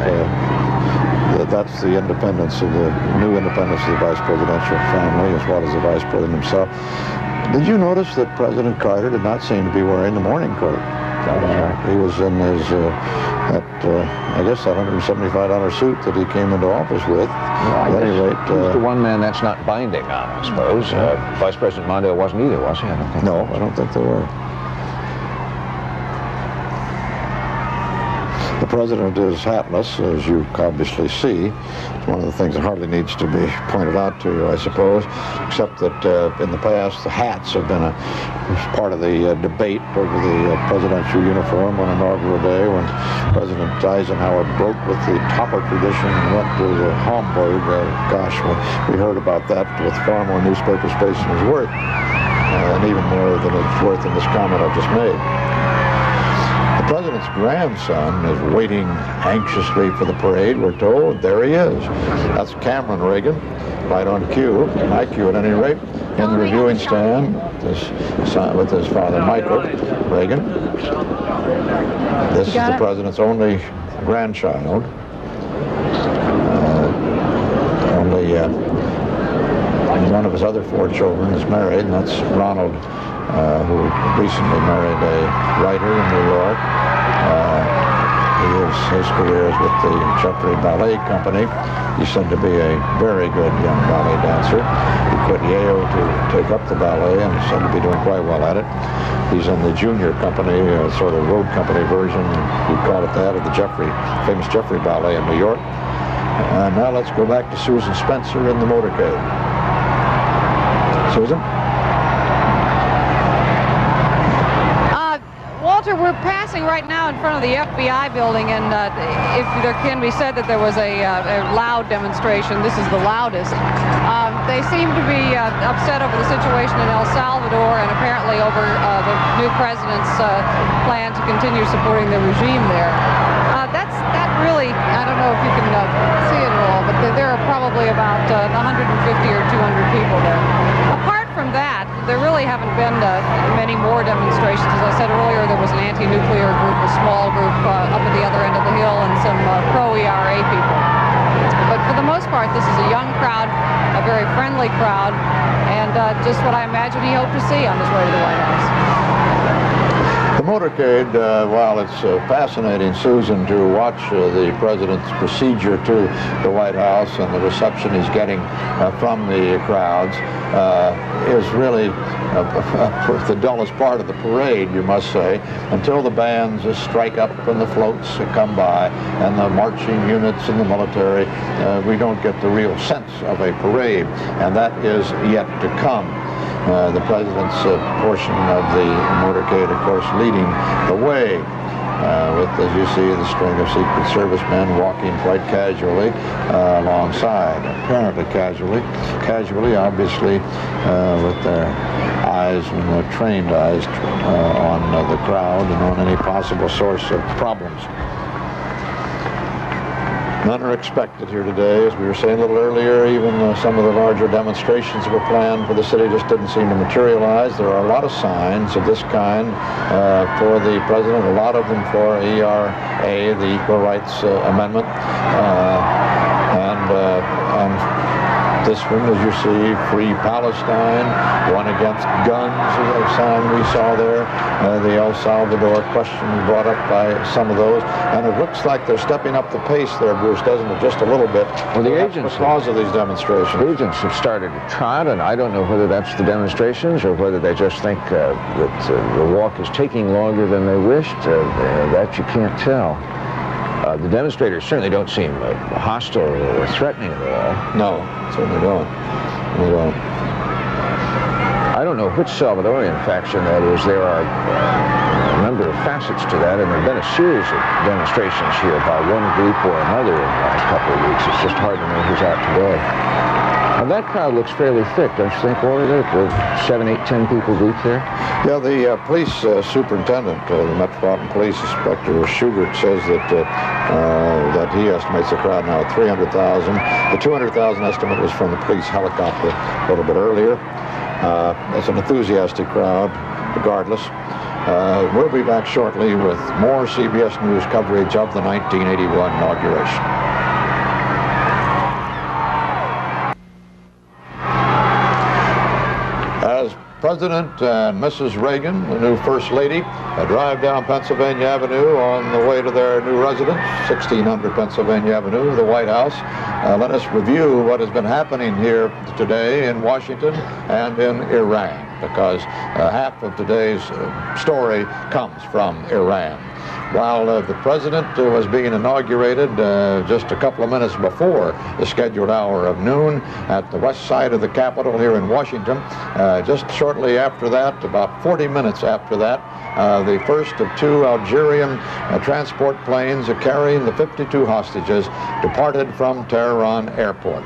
that's the independence of the new independence of the vice presidential family, as well as the vice president himself. Did you notice that President Carter did not seem to be wearing the morning coat? He was in his, I guess, that $175 suit that he came into office with. At any rate, he's the one man that's not binding on, I suppose. Vice President Mondale wasn't either, was he? I don't think. No, I don't think they were. The president is hatless, as you obviously see. It's one of the things that hardly needs to be pointed out to you, I suppose, except that in the past, the hats have been a part of the debate over the presidential uniform on inaugural day when President Eisenhower broke with the topper tradition and went to the Homburg. Gosh, we heard about that with far more newspaper space than it's worth, and even more than it's worth in this comment I just made. The president's grandson is waiting anxiously for the parade, we're told. There he is. That's Cameron Reagan, right on cue, my cue at any rate, in the reviewing stand with his father, Michael Reagan. This is the president's only grandchild. Only one of his other 4 children is married, and that's Ronald, who recently married a writer in New York. His career is with the Jeffrey Ballet Company. He's said to be a very good young ballet dancer. He quit Yale to take up the ballet and is said to be doing quite well at it. He's in the junior company, sort of road company version, we call it that, of the famous Jeffrey Ballet in New York. Now let's go back to Susan Spencer in the motorcade. Susan? Walter, we're passing right now in front of the FBI building, and if there can be said that there was a loud demonstration, this is the loudest. They seem to be upset over the situation in El Salvador and apparently over the new president's plan to continue supporting the regime there. That really, I don't know if you can see it at all, but there are probably about 150 or 200 people there. Apart from that, there really haven't been many more demonstrations. As I said earlier, there was an anti-nuclear group, a small group up at the other end of the hill, and some pro-ERA people. But for the most part, this is a young crowd, a very friendly crowd, and just what I imagine he hoped to see on his way to the White House. The motorcade, while it's fascinating, Susan, to watch the president's procedure to the White House and the reception he's getting from the crowds, is really the dullest part of the parade, you must say, until the bands strike up and the floats come by and the marching units in the military. We don't get the real sense of a parade, and that is yet to come. The president's portion of the motorcade, of course, leading the way with, as you see, the string of Secret Service men walking quite casually alongside, apparently casually, obviously, with their eyes and their trained eyes on the crowd and on any possible source of problems. None are expected here today. As we were saying a little earlier, even some of the larger demonstrations that were planned for the city just didn't seem to materialize. There are a lot of signs of this kind for the president, a lot of them for ERA, the Equal Rights Amendment, and this one, as you see, Free Palestine, one against guns, a sign we saw there. The El Salvador question brought up by some of those. And it looks like they're stepping up the pace there, Bruce, doesn't it, just a little bit? Well, the agents, because of these demonstrations. The agents have started to trot, and I don't know whether that's the demonstrations or whether they just think that the walk is taking longer than they wished. That you can't tell. The demonstrators certainly don't seem hostile or threatening at all. No, certainly don't. They don't. I don't know which Salvadorian faction that is. There are a number of facets to that, and there have been a series of demonstrations here by one group or another in the last couple of weeks. It's just hard to know who's out today. Now, that crowd looks fairly thick, don't you think, Walter? There are 7, 8, 10 people deep there. Yeah, the police superintendent, the Metropolitan Police Inspector Schubert, says that he estimates the crowd now at 300,000. The 200,000 estimate was from the police helicopter a little bit earlier. It's an enthusiastic crowd, regardless. We'll be back shortly with more CBS News coverage of the 1981 inauguration. As President and Mrs. Reagan, the new First Lady, drive down Pennsylvania Avenue on the way to their new residence, 1600 Pennsylvania Avenue, the White House. Let us review what has been happening here today in Washington and in Iran, because half of today's story comes from Iran. While the president was being inaugurated just a couple of minutes before the scheduled hour of noon at the west side of the Capitol here in Washington, just shortly after that, about 40 minutes after that, the first of 2 Algerian transport planes carrying the 52 hostages departed from Tehran Airport.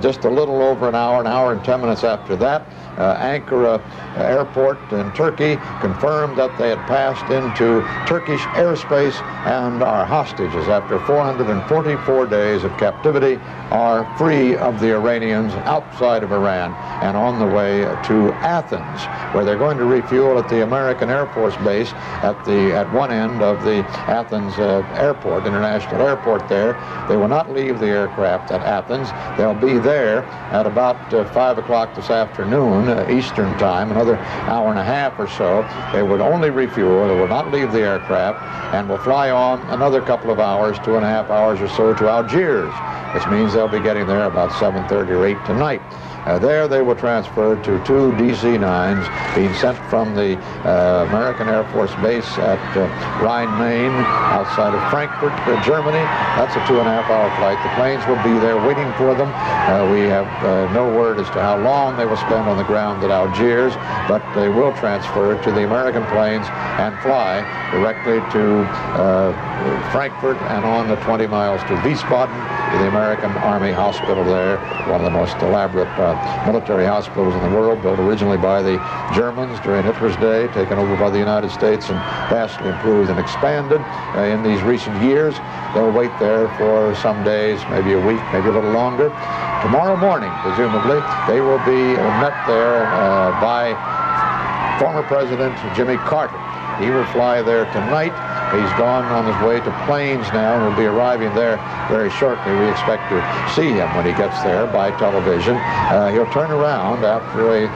Just a little over an hour and 10 minutes after that, Ankara Airport in Turkey confirmed that they had passed into Turkish airspace, and our hostages, after 444 days of captivity, are free of the Iranians outside of Iran and on the way to Athens, where they're going to refuel at the American Air Force Base at one end of the Athens airport, international airport there. They will not leave the aircraft at Athens. They'll be there at about 5 o'clock this afternoon noon Eastern time, another hour and a half or so. They would only refuel, they will not leave the aircraft, and will fly on another couple of hours, 2.5 hours or so, to Algiers, which means they'll be getting there about 7:30 or 8 tonight. There they will transfer to 2 DC-9s being sent from the American Air Force Base at Rhine-Main outside of Frankfurt, Germany. That's a 2.5-hour flight. The planes will be there waiting for them. We have no word as to how long they will spend on the ground at Algiers, but they will transfer to the American planes and fly directly to Frankfurt and on the 20 miles to Wiesbaden, to the American Army Hospital there, one of the most elaborate military hospitals in the world, built originally by the Germans during Hitler's day, taken over by the United States and vastly improved and expanded in these recent years. They'll wait there for some days, maybe a week, maybe a little longer. Tomorrow morning, presumably, they will be met there by former President Jimmy Carter. He will fly there tonight. He's gone on his way to Plains now and will be arriving there very shortly. We expect to see him when he gets there by television. He'll turn around after a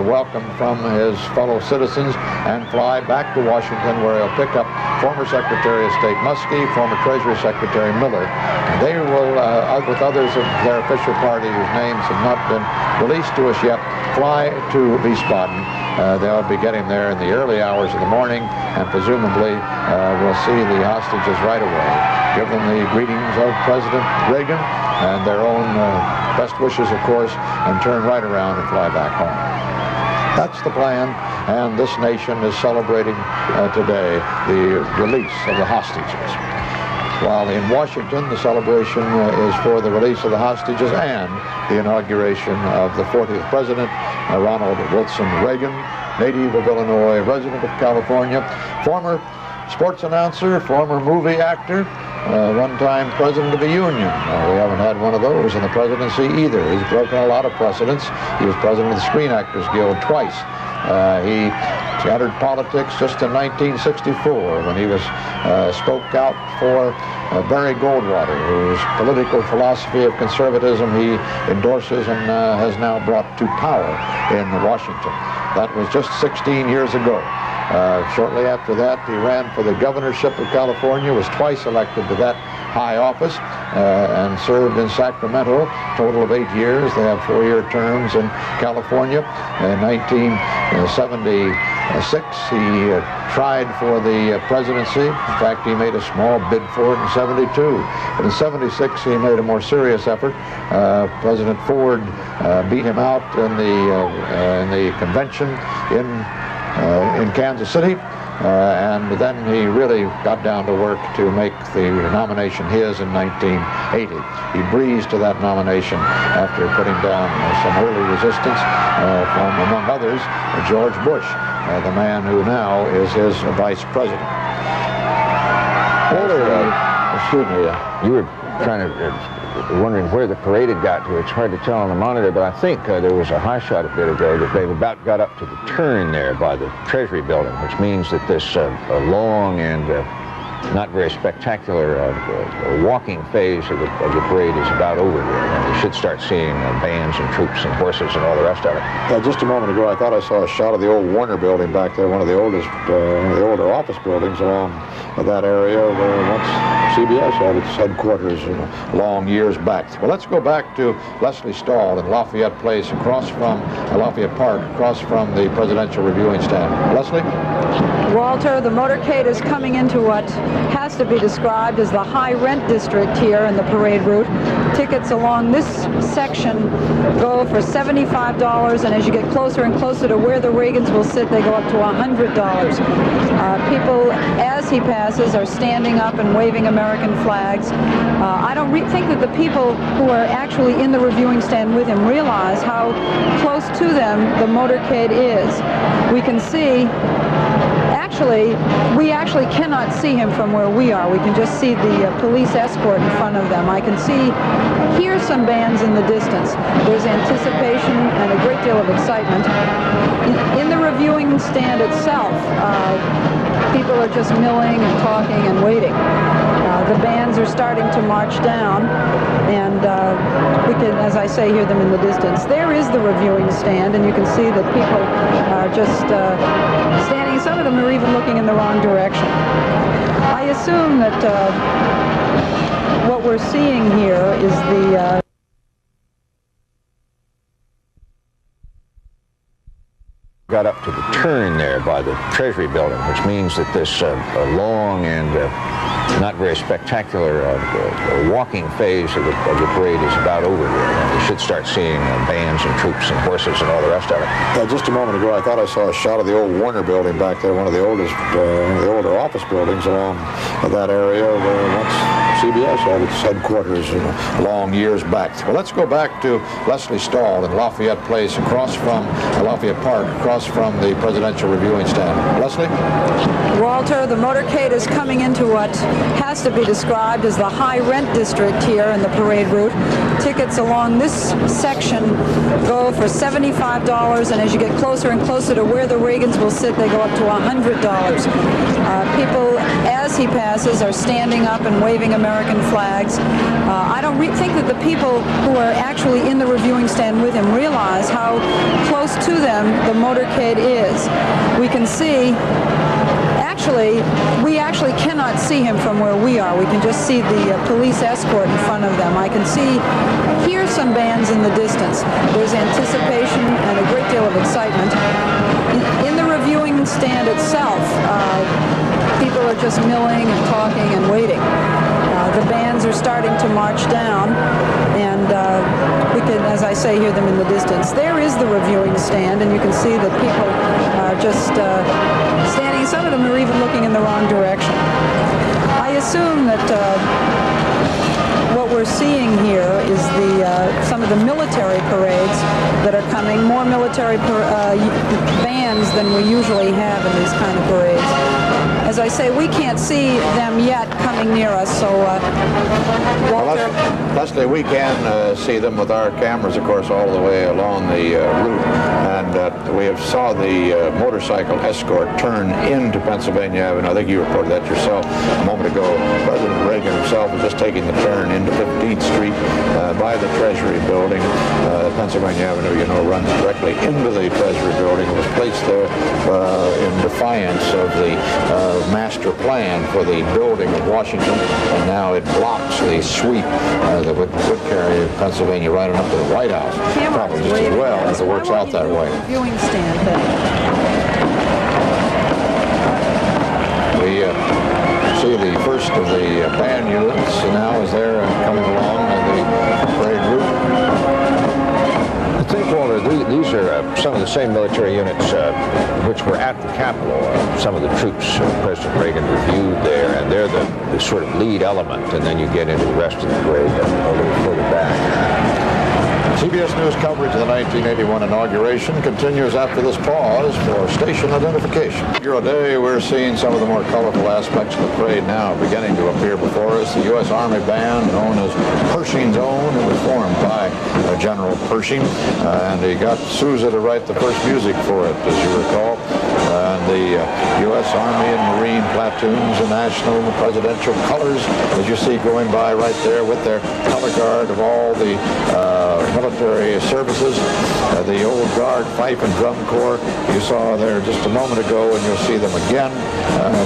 welcome from his fellow citizens and fly back to Washington, where he'll pick up former Secretary of State Muskie, former Treasury Secretary Miller. And they will, with others of their official party whose names have not been released to us yet, fly to Wiesbaden. They'll be getting there in the early hours of the morning, and presumably we'll see the hostages right away, give them the greetings of President Reagan and their own best wishes, of course, and turn right around and fly back home. That's the plan, and this nation is celebrating today the release of the hostages. While in Washington, the celebration is for the release of the hostages and the inauguration of the 40th President, Ronald Reagan, native of Illinois, resident of California, former sports announcer, former movie actor, one-time president of the union. We haven't had one of those in the presidency either. He's broken a lot of precedents. He was president of the Screen Actors Guild twice. He entered politics just in 1964 when he spoke out for Barry Goldwater, whose political philosophy of conservatism he endorses and has now brought to power in Washington. That was just 16 years ago. Shortly after that, he ran for the governorship of California, was twice elected to that high office, and served in Sacramento, a total of 8 years. They have 4-year terms in California. In 1976, he tried for the presidency. In fact, he made a small bid for it in 72. But in 76, he made a more serious effort. President Ford beat him out in the convention in Kansas City. And then he really got down to work to make the nomination his in 1980. He breezed to that nomination after putting down some early resistance from, among others, George Bush, the man who now is his vice president. Excuse me, you were trying to wondering where the parade had got to. It's hard to tell on the monitor, but I think there was a high shot a bit ago that they've about got up to the turn there by the Treasury building, which means that this long and not very spectacular walking phase of the parade is about over here. And we should start seeing bands and troops and horses and all the rest of it. Just a moment ago, I thought I saw a shot of the old Warner building back there, one of the older office buildings along that area where once CBS had its headquarters long years back. Well, let's go back to Leslie Stahl in Lafayette Place, across from Lafayette Park, across from the presidential reviewing stand. Leslie? Walter, the motorcade is coming into what has to be described as the high rent district here in the parade route. Tickets along this section go for $75, and as you get closer and closer to where the Reagans will sit, they go up to $100. People, as he passes, are standing up and waving American flags. I don't think that the people who are actually in the reviewing stand with him realize how close to them the motorcade is. We can see, we actually cannot see him from where we are. We can just see the police escort in front of them. I can hear some bands in the distance. There's anticipation and a great deal of excitement. In the reviewing stand itself, people are just milling and talking and waiting. The bands are starting to march down, and we can, as I say, hear them in the distance. There is the reviewing stand, and you can see that people are just standing. Some of them are even looking in the wrong direction. I assume that what we're seeing here is the got up to the turn there by the Treasury building, which means that this long and not very spectacular walking phase of the parade is about over here. You should start seeing bands and troops and horses and all the rest of it. Just a moment ago, I thought I saw a shot of the old Warner building back there, one of the oldest, one of the older office buildings along that area where once CBS had its headquarters long years back. Well, let's go back to Leslie Stahl in Lafayette Place, across from Lafayette Park, across from the presidential reviewing stand. Leslie? Walter, the motorcade is coming into what has to be described as the high rent district here in the parade route. Tickets along this section go for $75, and as you get closer and closer to where the Reagans will sit, they go up to $100. People, as he passes, are standing up and waving American flags. I don't think that the people who are actually in the reviewing stand with him realize how close to them the motorcade is. We can see, we actually cannot see him from where we are. We can just see the police escort in front of them. I can hear some bands in the distance. There's anticipation and a great deal of excitement. In the reviewing stand itself, people are just milling and talking and waiting. The bands are starting to march down, and we can, as I say, hear them in the distance. There is the reviewing stand, and you can see that people are just standing. Some of them are even looking in the wrong direction. I assume that what we're seeing here is some of the military parades that are coming, more military bands than we usually have in these kind of parades. As I say, we can't see them yet coming near us, so Walter. Well, Leslie, we can see them with our cameras, of course, all the way along the route, and we have saw the motorcycle escort turn into Pennsylvania Avenue. I think you reported that yourself a moment ago. President Reagan himself was just taking the turn into 15th Street by the Treasury building. Pennsylvania Avenue, you know, runs directly into the Treasury building. It was placed there in defiance of the master plan for the building of Washington, and now it blocks the sweep that would carry Pennsylvania right on up to the White House. Probably just as well as it works out that way. Viewing stand. We see the first of the band units now as they're coming along the parade route. I think, Walter, these are some of the same military units which were at the Capitol. Some of the troops President Reagan reviewed there, and they're the sort of lead element, and then you get into the rest of the parade a little further back. CBS News coverage of the 1981 inauguration continues after this pause for station identification. Inaugural day, we're seeing some of the more colorful aspects of the parade now beginning to appear before us. The U.S. Army Band, known as Pershing's Own, it was formed by General Pershing, and he got Sousa to write the first music for it, as you recall. And the U.S. Army and Marine platoons, the national and the presidential colors, as you see going by right there with their color guard of all the military services, the old guard fife and drum corps you saw there just a moment ago, and you'll see them again.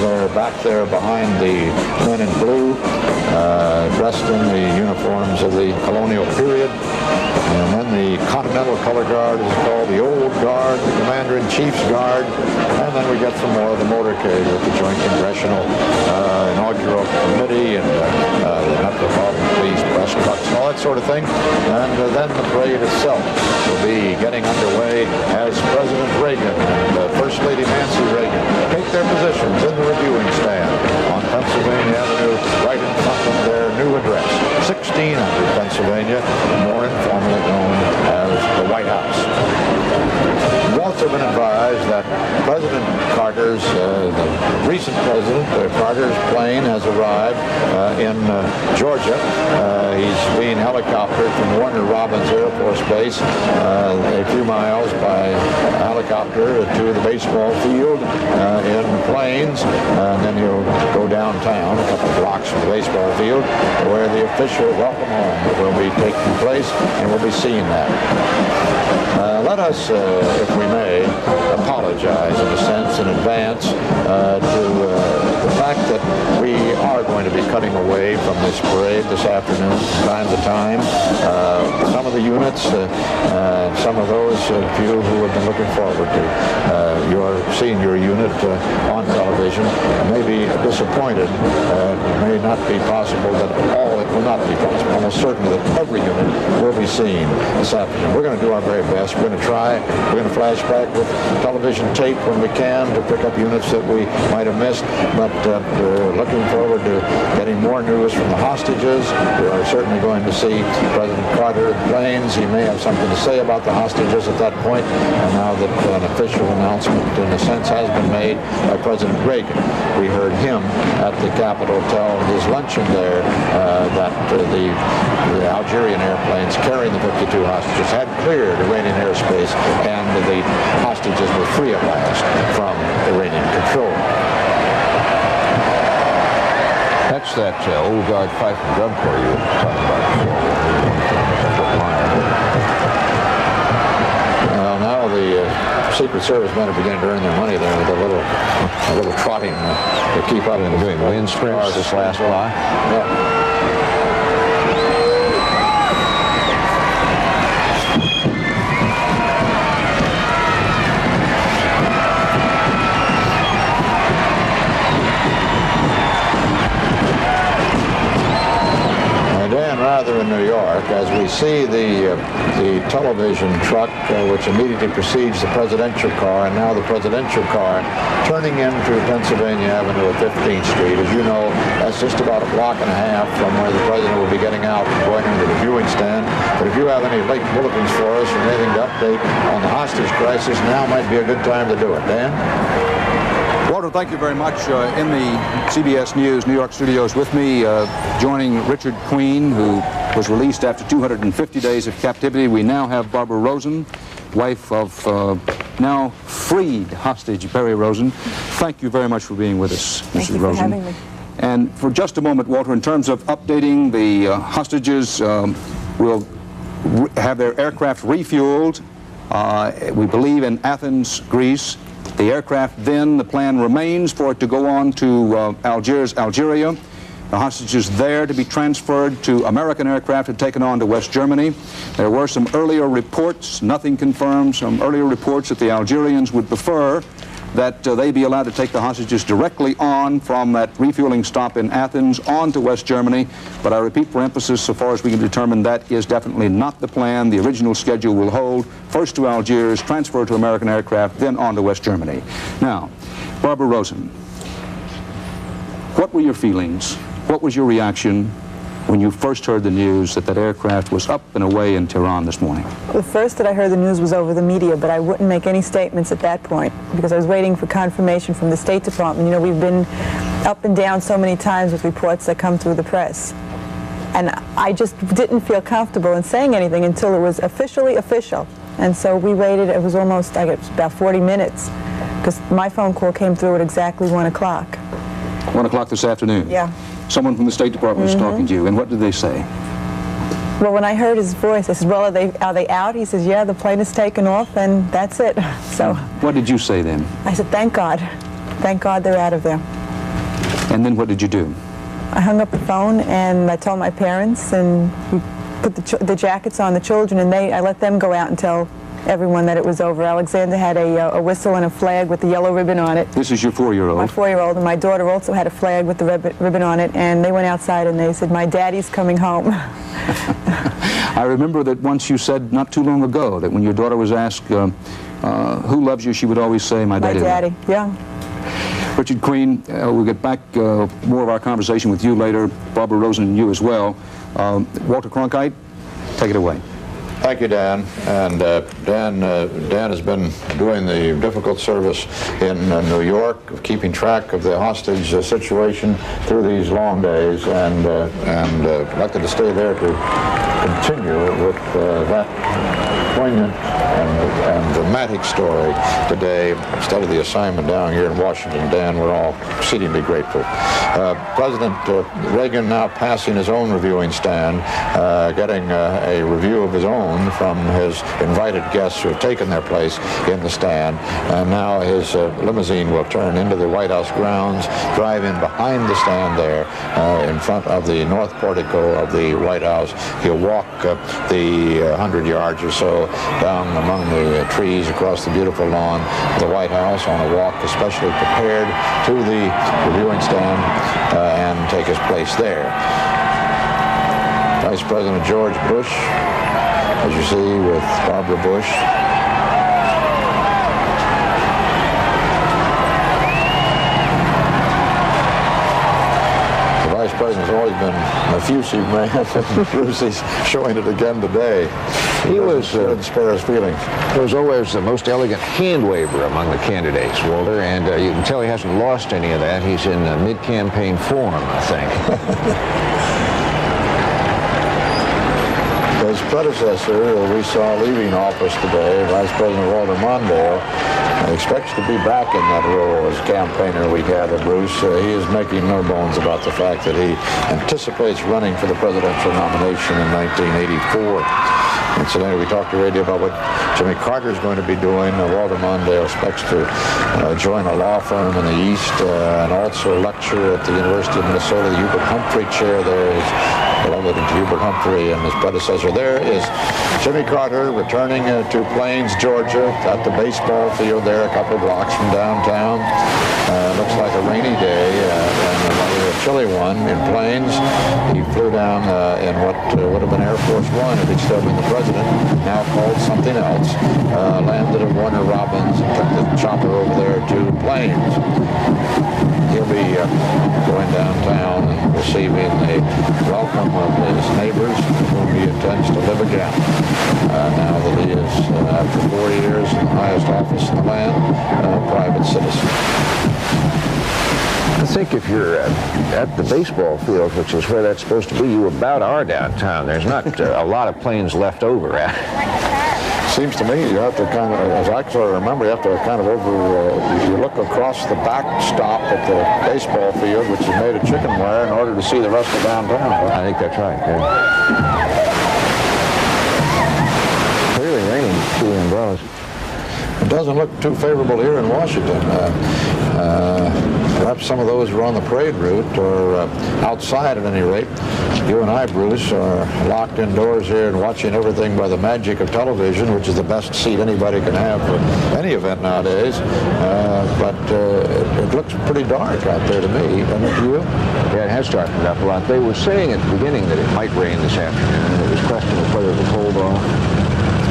They're back there behind the men in blue, dressed in the uniforms of the colonial period. And then the Continental Color Guard is called the Old Guard, the Commander-in-Chief's Guard, and then we get some more of the motorcade with the Joint Congressional Inaugural Committee and the Metropolitan Police press trucks and all that sort of thing. And then the parade itself will be getting underway as President Reagan and First Lady Nancy Reagan take their positions in the reviewing stand on Pennsylvania Avenue, right in front of their new address, 1600 Pennsylvania, more informally known as the White House. Walter been advised that President Carter's, the recent President Carter's plane has arrived in Georgia. He's being helicoptered from Warner Robins Air Force Base a few miles by helicopter to the baseball field in Plains, and then he'll go downtown a couple of blocks from the baseball field where the official welcome home will be taking place, and we'll be seeing that. Let us, if we may, apologize in a sense in advance to the fact that we are going to be cutting away from this parade this afternoon from time to time. Some of the units, some of those of you who have been looking forward to seeing your unit on television may be disappointed. It may not be possible that it will not be possible, almost certainly that every unit will be seen this afternoon. We're going to do our very best. We're going to try. We're going to flash back with television tape when we can to pick up units that we might have missed, but we're looking forward to getting more news from the hostages. We are certainly going to see President Carter at Plains. He may have something to say about the hostages at that point, and now that an official announcement, in a sense, has been made by President Reagan. We heard him at the Capitol tell his luncheon there that the Algerian airplanes carrying the 52 hostages had cleared Iranian airspace, and the hostages were free at last from Iranian control. That's that old guard fife and drum corps you were talking about before. Well, now the Secret Service men are beginning to earn their money there with a little trotting to keep up. And doing wind sprints this last fly. Yeah. Rather in New York, as we see the television truck which immediately precedes the presidential car, and now the presidential car turning into Pennsylvania Avenue at 15th Street. As you know, that's just about a block and a half from where the president will be getting out and going into the viewing stand. But if you have any late bulletins for us or anything to update on the hostage crisis, now might be a good time to do it. Dan? Walter, thank you very much. In the CBS News New York studios with me, joining Richard Queen, who was released after 250 days of captivity. We now have Barbara Rosen, wife of now freed hostage Barry Rosen. Thank you very much for being with us, Mrs. Rosen. Thank you for having me. And for just a moment, Walter, in terms of updating the hostages, we'll have their aircraft refueled, we believe in Athens, Greece. The aircraft then, the plan remains for it to go on to Algeria. The hostages there to be transferred to American aircraft and taken on to West Germany. There were some earlier reports, nothing confirmed, some earlier reports that the Algerians would prefer that they be allowed to take the hostages directly on from that refueling stop in Athens on to West Germany. But I repeat for emphasis, so far as we can determine, that is definitely not the plan. The original schedule will hold. First to Algiers, transfer to American aircraft, then on to West Germany. Now, Barbara Rosen, what were your feelings? What was your reaction when you first heard the news that that aircraft was up and away in Tehran this morning? The first that I heard the news was over the media, but I wouldn't make any statements at that point because I was waiting for confirmation from the State Department. You know, we've been up and down so many times with reports that come through the press. And I just didn't feel comfortable in saying anything until it was officially official. And so we waited. It was almost, I guess, about 40 minutes because my phone call came through at exactly 1 o'clock. 1 o'clock this afternoon? Yeah. Someone from the State Department was talking to you, and what did they say? Well, when I heard his voice, I said, well, are they out? He says, yeah, the plane is taken off, and that's it. So. What did you say then? I said, thank God. Thank God they're out of there. And then what did you do? I hung up the phone, and I told my parents, and we put the jackets on the children, and I let them go out and tell everyone that it was over. Alexander had a whistle and a flag with the yellow ribbon on it. This is your 4-year-old? My 4-year-old, and my daughter also had a flag with the ribbon on it, and they went outside and they said, my daddy's coming home. I remember that once you said not too long ago that when your daughter was asked who loves you, she would always say, my daddy. My daddy, yeah. Richard Queen, we'll get back more of our conversation with you later, Barbara Rosen and you as well. Walter Cronkite, take it away. Thank you, Dan. And Dan has been doing the difficult service in New York, of keeping track of the hostage situation through these long days, and elected to stay there to continue with that poignant and dramatic story today instead of the assignment down here in Washington. Dan, we're all exceedingly grateful. President Reagan now passing his own reviewing stand, getting a review of his own from his invited guests who have taken their place in the stand, and now his limousine will turn into the White House grounds, drive in behind the stand there in front of the north portico of the White House. He'll walk the 100 yards or so down among the trees across the beautiful lawn of the White House on a walk especially prepared to the reviewing stand and take his place there. Vice President George Bush, as you see, with Barbara Bush. The Vice President's always been an effusive man. Brucey's showing it again today. He was spare his feelings. He was always the most elegant hand waver among the candidates, Walter, and you can tell he hasn't lost any of that. He's in mid-campaign form, I think. His predecessor, we saw leaving office today, Vice President Walter Mondale, expects to be back in that role as campaigner, we gather, Bruce. He is making no bones about the fact that he anticipates running for the presidential nomination in 1984. Incidentally, we talked to radio about what Jimmy Carter is going to be doing. Walter Mondale expects to join a law firm in the East and also lecture at the University of Minnesota. The Hubert Humphrey chair there is beloved to Hubert Humphrey and his predecessor. There is Jimmy Carter returning to Plains, Georgia, at the baseball field there a couple blocks from downtown. Looks like a rainy day and a chilly one in Plains. He flew down in what would have been Air Force One if he'd still been the president, now called something else. Landed at Warner Robins and took the chopper over there to Plains. He'll be going downtown and receiving a welcome of his neighbors with whom he intends to live again. Now that he is, after 4 years in the highest office in the land, a private citizen. I think if you're at the baseball field, which is where that's supposed to be, you about are downtown. There's not a lot of planes left over. Seems to me you have to kind of, as I sort of remember, you have to kind of you look across the backstop at the baseball field, which is made of chicken wire, in order to see the rest of downtown. I think that's right. Yeah. Clearly raining, 2 umbrellas. It doesn't look too favorable here in Washington. Perhaps some of those who are on the parade route or outside at any rate. You and I, Bruce, are locked indoors here and watching everything by the magic of television, which is the best seat anybody can have for any event nowadays. But it looks pretty dark out there to me, doesn't it to you? Yeah, it has darkened up a lot. They were saying at the beginning that it might rain this afternoon. It was a question of whether it would hold off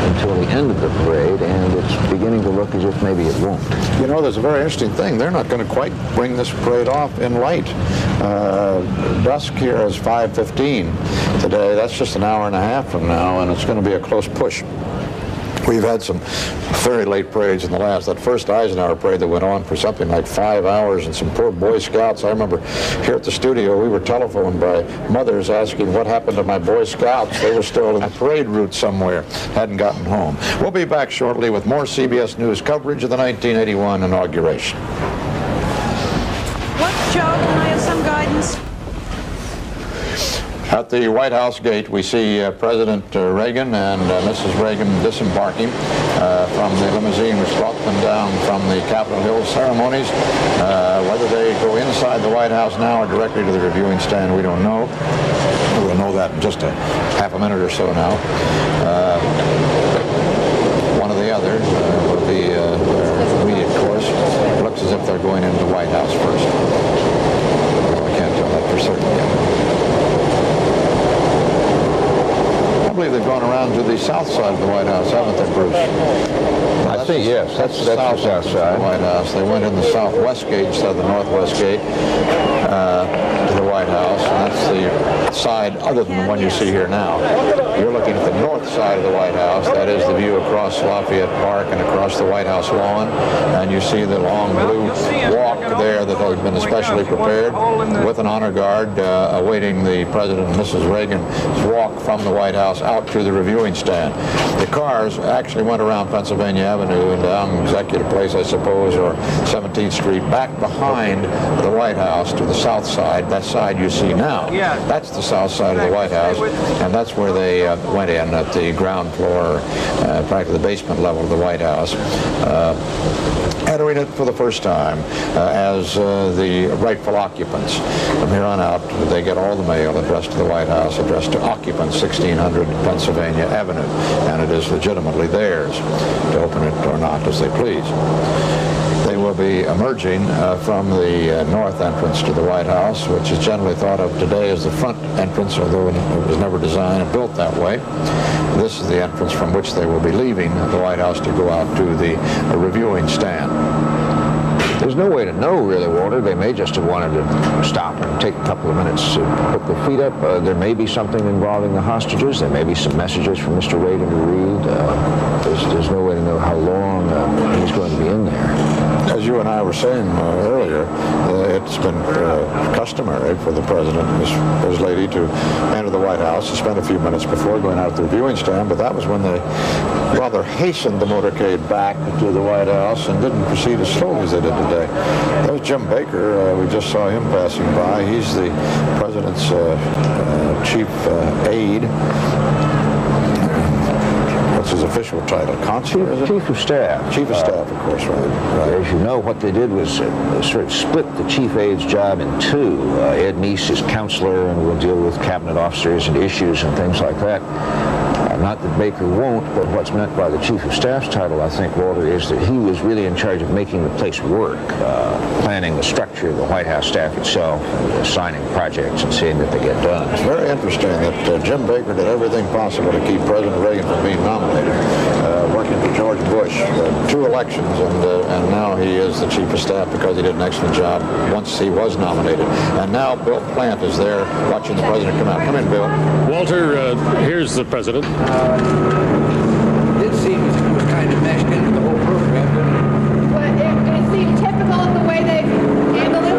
until the end of the parade, and it's beginning to look as if maybe it won't. You know, there's a very interesting thing. They're not going to quite bring this parade off in light. Dusk here is 5:15 today. That's just an hour and a half from now, and it's going to be a close push. We've had some very late parades in the last. That first Eisenhower parade that went on for something like 5 hours, and some poor Boy Scouts. I remember here at the studio, we were telephoned by mothers asking what happened to my Boy Scouts. They were still in the parade route somewhere, hadn't gotten home. We'll be back shortly with more CBS News coverage of the 1981 inauguration. What, Joe? Can I have some guidance? At the White House gate, we see President Reagan and Mrs. Reagan disembarking from the limousine which brought them down from the Capitol Hill ceremonies. Whether they go inside the White House now or directly to the reviewing stand, we don't know. We'll know that in just a half a minute or so now. One or the other will be their immediate course. It looks as if they're going into the White House first. Well, I can't tell that for certain yet. I believe they've gone around to the south side of the White House, haven't they, Bruce? I I think, yes, that's the south side of the White House. They went in the southwest gate instead of the northwest gate to the White House, and that's the side other than the one you see here now. You're looking at the north side of the White House. That is the view across Lafayette Park and across the White House lawn, and you see the long blue walk there that had been especially prepared with an honor guard awaiting the President and Mrs. Reagan's walk from the White House out to the reviewing stand. The cars actually went around Pennsylvania Avenue and down Executive Place, I suppose, or 17th Street, back behind the White House to the south side. That side you see now, that's the south side of the White House, and that's where they went in at the ground floor, practically the basement level of the White House, entering it for the first time as the rightful occupants. From here on out, they get all the mail addressed to the White House, addressed to occupants 1600 Pennsylvania Avenue, and it is legitimately theirs to open it or not as they please. They will be emerging from the north entrance to the White House, which is generally thought of today as the front entrance, although it was never designed and built that way. This is the entrance from which they will be leaving the White House to go out to the reviewing stand. There's no way to know, really, Walter. They may just have wanted to stop and take a couple of minutes to put their feet up. There may be something involving the hostages. There may be some messages from Mr. Reagan to read. There's no way to know how long he's going to be in there. As you and I were saying earlier, it's been customary for the President and his lady to enter the White House to spend a few minutes before going out to the viewing stand, but that was when they rather hastened the motorcade back to the White House and didn't proceed as slowly as they did today. That was Jim Baker. We just saw him passing by. He's the President's chief aide. What's his official title? Consul? Chief of Staff. Chief of Staff, of course, right. As you know, what they did was sort of split the chief aide's job in two. Ed Meese is counselor and will deal with cabinet officers and issues and things like that. Not that Baker won't, but what's meant by the Chief of Staff's title, I think, Walter, is that he was really in charge of making the place work, planning the structure of the White House staff itself, and assigning projects and seeing that they get done. It's very interesting that Jim Baker did everything possible to keep President Reagan from being nominated, working for George Bush, 2 elections, and now he is the Chief of Staff because he did an excellent job once he was nominated. And now Bill Plant is there watching the President come out. Come in, Bill. Walter, here's the President. It seems it was kind of meshed into the whole program, didn't it? Well, it seemed typical of the way they handled it.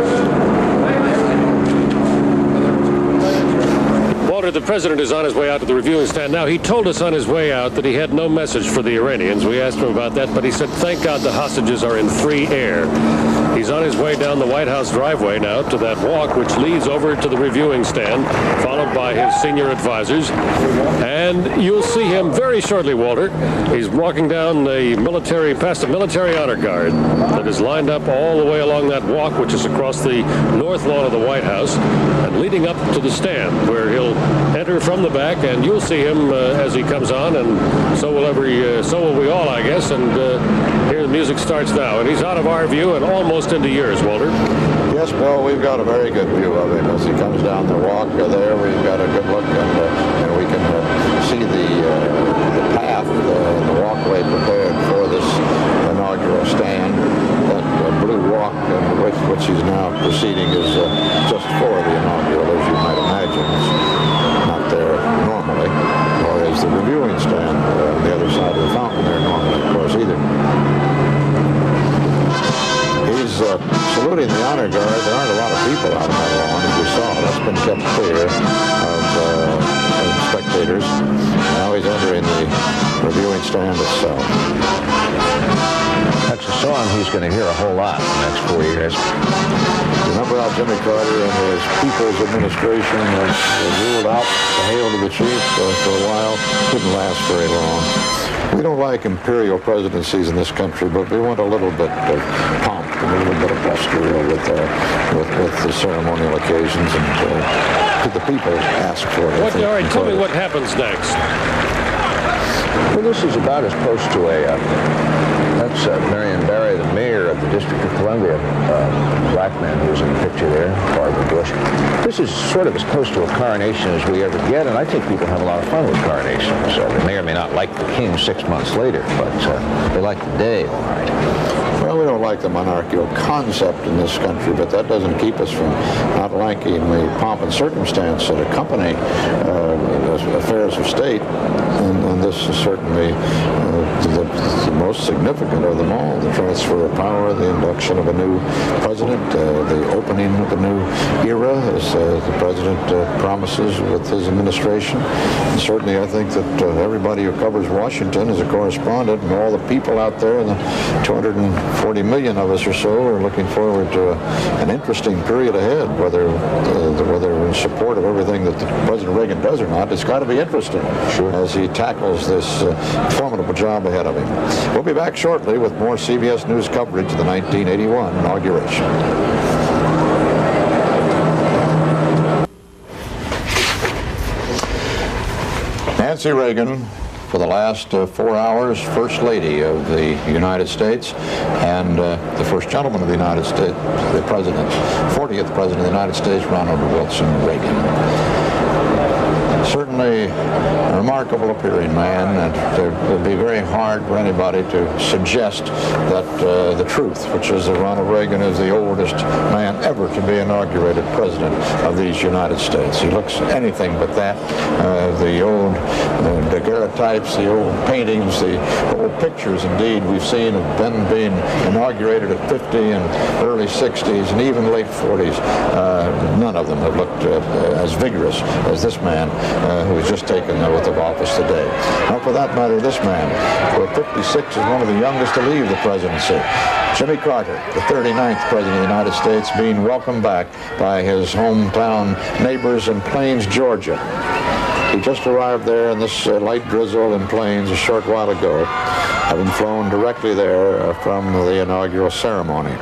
Walter, the President is on his way out to the reviewing stand now. He told us on his way out that he had no message for the Iranians. We asked him about that, but he said, thank God the hostages are in free air. He's on his way down the White House driveway now to that walk which leads over to the reviewing stand, followed by his senior advisors. And you'll see him very shortly, Walter. He's walking down the past a military honor guard that is lined up all the way along that walk, which is across the north lawn of the White House, and leading up to the stand where he'll enter from the back, and you'll see him as he comes on, and so will we all, I guess. And here the music starts now, and he's out of our view and almost into yours, Walter. Yes, Bill, we've got a very good view of him as he comes down the walk there. We've got a good look, and we can see the path, the walkway prepared for this inaugural stand. That blue walk which he's now proceeding is just for the inaugural, as you might imagine. It's not there normally, or is the reviewing stand on the other side of the fountain there normally, of course, either. He's saluting the honor guard. There aren't a lot of people out on that lawn, as we saw. That's been kept clear of spectators. Now he's entering the reviewing stand itself. That's a song he's going to hear a whole lot in the next 4 years. Remember how Jimmy Carter and his People's Administration was ruled out the hail to the chief for a while? Didn't last very long. We don't like imperial presidencies in this country, but we want a little bit of pomp, a little bit of bluster with the ceremonial occasions, and the people ask for it. All right, tell me what happens next. Well, this is about as close to that's Marion Barry, the mayor of the District of Columbia, black man who was in the picture there, Barbara Bush. This is sort of as close to a coronation as we ever get, and I think people have a lot of fun with coronations. They may or may not like the king 6 months later, but they like the day, all right. Well, we don't like the monarchical concept in this country, but that doesn't keep us from not liking the pomp and circumstance that accompany affairs of state, and this is certainly the most significant of them all, the transfer of power, the induction of a new president, the opening of a new era, as the president promises with his administration. And certainly I think that everybody who covers Washington as a correspondent and all the people out there, and the 240 million of us or so, are looking forward to an interesting period ahead, whether we're in support of everything that President Reagan does or not. It's got to be interesting as he tackles this formidable job ahead of him. We'll be back shortly with more CBS News coverage of the 1981 inauguration. Nancy Reagan, for the last 4 hours, First Lady of the United States, and the First Gentleman of the United States, the President, 40th President of the United States, Ronald Wilson Reagan. Certainly a remarkable appearing man, and it would be very hard for anybody to suggest that the truth, which is that Ronald Reagan is the oldest man ever to be inaugurated president of these United States. He looks anything but that. The old daguerreotypes, the old paintings, the old pictures, indeed, we've seen of Ben being inaugurated at 50 and early 60s and even late 40s. None of them have looked as vigorous as this man who has just taken the oath of office today. Now, for that matter, this man, who at 56 is one of the youngest to leave the presidency. Jimmy Carter, the 39th President of the United States, being welcomed back by his hometown neighbors in Plains, Georgia. He just arrived there in this light drizzle in Plains a short while ago, having flown directly there from the inaugural ceremony.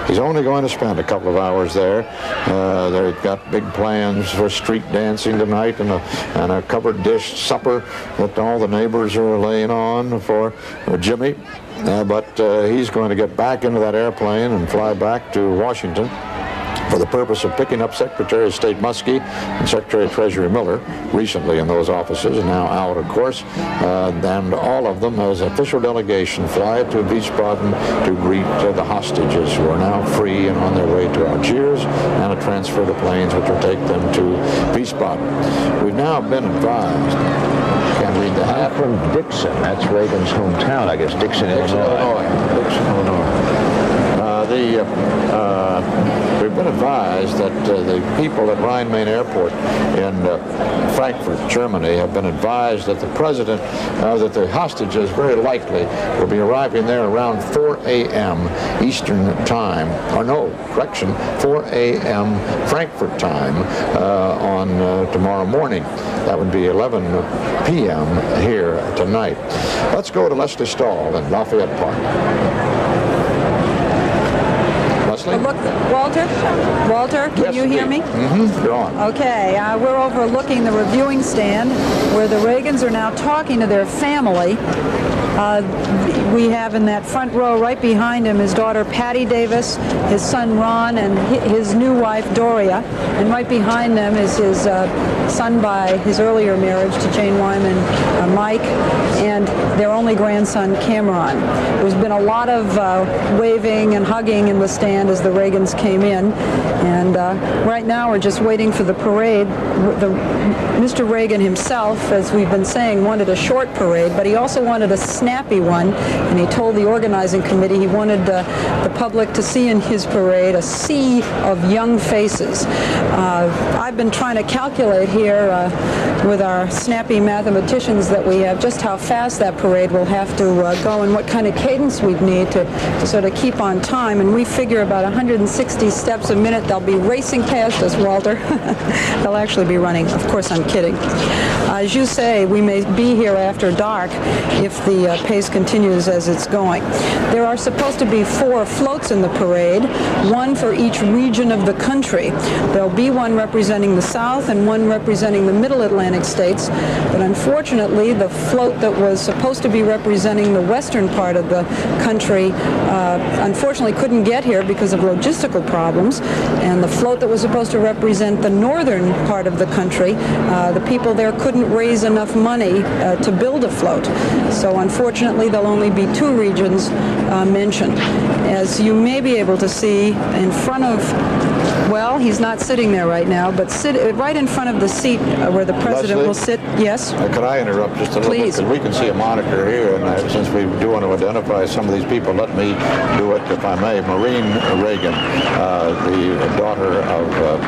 He's only going to spend a couple of hours there. They've got big plans for street dancing tonight and a covered dish supper that all the neighbors are laying on for Jimmy. But he's going to get back into that airplane and fly back to Washington for the purpose of picking up Secretary of State Muskie and Secretary of Treasury Miller, recently in those offices, and now out, of course, and all of them as official delegation fly to Wiesbaden to greet the hostages who are now free and on their way to Algiers, and a transfer to planes which will take them to Wiesbaden. We've now been advised. Can't read the hat. I'm from Dixon. That's Reagan's hometown, I guess. Dixon, Illinois. Dixon, Illinois. We've been advised that the people at Rhein-Main Airport in Frankfurt, Germany, have been advised that the president, that the hostages very likely will be arriving there around 4 a.m. Eastern time, or no, correction, 4 a.m. Frankfurt time on tomorrow morning. That would be 11 p.m. here tonight. Let's go to Leslie Stahl in Lafayette Park. Look, Walter, can you hear me? Mm-hmm. Go on. Okay, we're overlooking the reviewing stand where the Reagans are now talking to their family. We have in that front row right behind him his daughter Patty Davis, his son Ron, and his new wife Doria. And right behind them is his son by his earlier marriage to Jane Wyman, Mike, and their only grandson Cameron. There's been a lot of waving and hugging in the stand as the Reagans came in. And right now we're just waiting for the parade. Mr. Reagan himself, as we've been saying, wanted a short parade, but he also wanted a snappy one, and he told the organizing committee he wanted the public to see in his parade a sea of young faces. I've been trying to calculate here with our snappy mathematicians that we have just how fast that parade will have to go and what kind of cadence we'd need to sort of keep on time, and we figure about 160 steps a minute. They'll be racing past us, Walter. They'll actually be running. Of course, I'm kidding. As you say, we may be here after dark if the pace continues as it's going. There are supposed to be 4 floats in the parade, one for each region of the country. There'll be one representing the South and one representing the Middle Atlantic states, but unfortunately the float that was supposed to be representing the western part of the country unfortunately couldn't get here because of logistical problems, and the float that was supposed to represent the northern part of the country, the people there couldn't raise enough money to build a float. So unfortunately there'll only be 2 regions mentioned. As you may be able to see in front of, well, he's not sitting there right now, but right in front of the seat where the president Leslie? will sit. Yes? Could I interrupt just a little Please. bit? Because we can see a monitor here, and since we do want to identify some of these people, let me do it, if I may. Maureen Reagan, the daughter of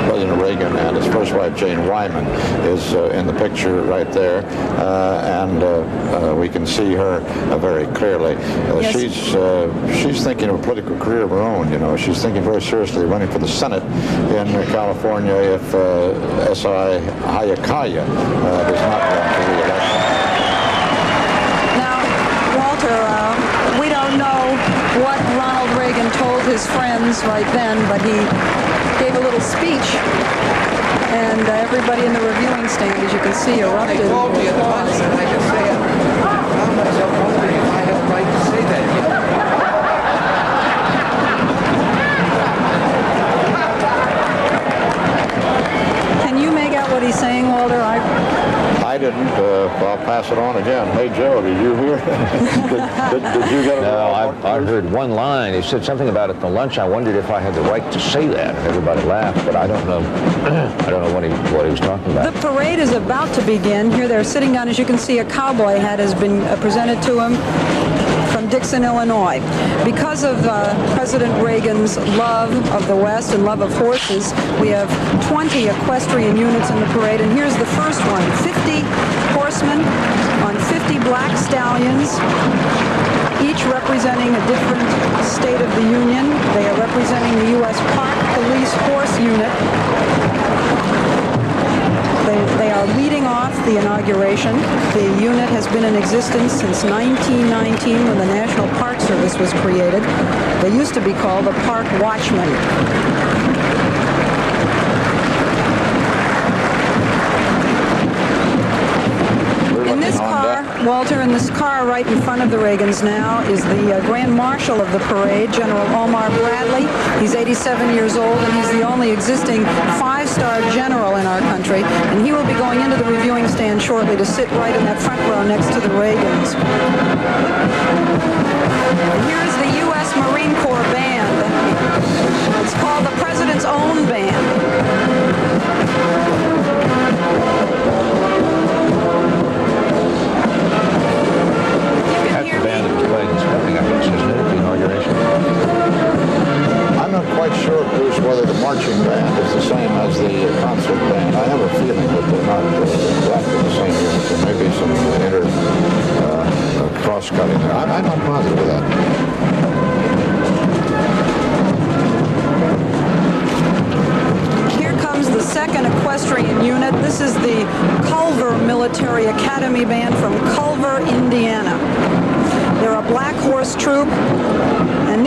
President Reagan, and his first wife, Jane Wyman, is in the picture right there, and we can see her very clearly. Yes. She's thinking of a political career of her own, you know. She's thinking very seriously of running for the Senate in California if S.I. Hayakawa does not run for re-election. Now, Walter, we don't know what Ronald Reagan told his friends right then, but he gave a little speech, and everybody in the reviewing stand, as you can see, erupted. They told me at the lunch, and I can say it. I found myself wondering if I have a right to say that yet. Can you make out what he's saying, Walter? I didn't. I'll pass it on again. Hey, Joe, did you hear? did you get it? No, I heard one line. He said something about at the lunch. I wondered if I had the right to say that. And everybody laughed, but I don't know. I don't know what he was talking about. The parade is about to begin. Here they're sitting down. As you can see, a cowboy hat has been presented to him from Dixon, Illinois. Because of President Reagan's love of the West and love of horses, we have 20 equestrian units in the parade, and here's the first one. 50 horsemen on 50 black stallions, each representing a different state of the Union. They are representing the U.S. Park Police Horse Unit. They are leading off the inauguration. The unit has been in existence since 1919 when the National Park Service was created. They used to be called the Park Watchmen. In this car, Walter, in this car right in front of the Reagans now is the Grand Marshal of the parade, General Omar Bradley. He's 87 years old, and he's the only existing 5-star general in our country. And he will be going into the reviewing stand shortly to sit right in that front row next to the Reagans. And here's the U.S. Marine Corps Band. It's called the President's Own Band. I'm not quite sure, Bruce, whether the marching band is the same as the concert band. I have a feeling that they're not exactly the same unit. There may be some cross-cutting there. I'm not positive of that. Here comes the 2nd Equestrian Unit. This is the Culver Military Academy Band from Culver, Indiana. They're a black horse troop, and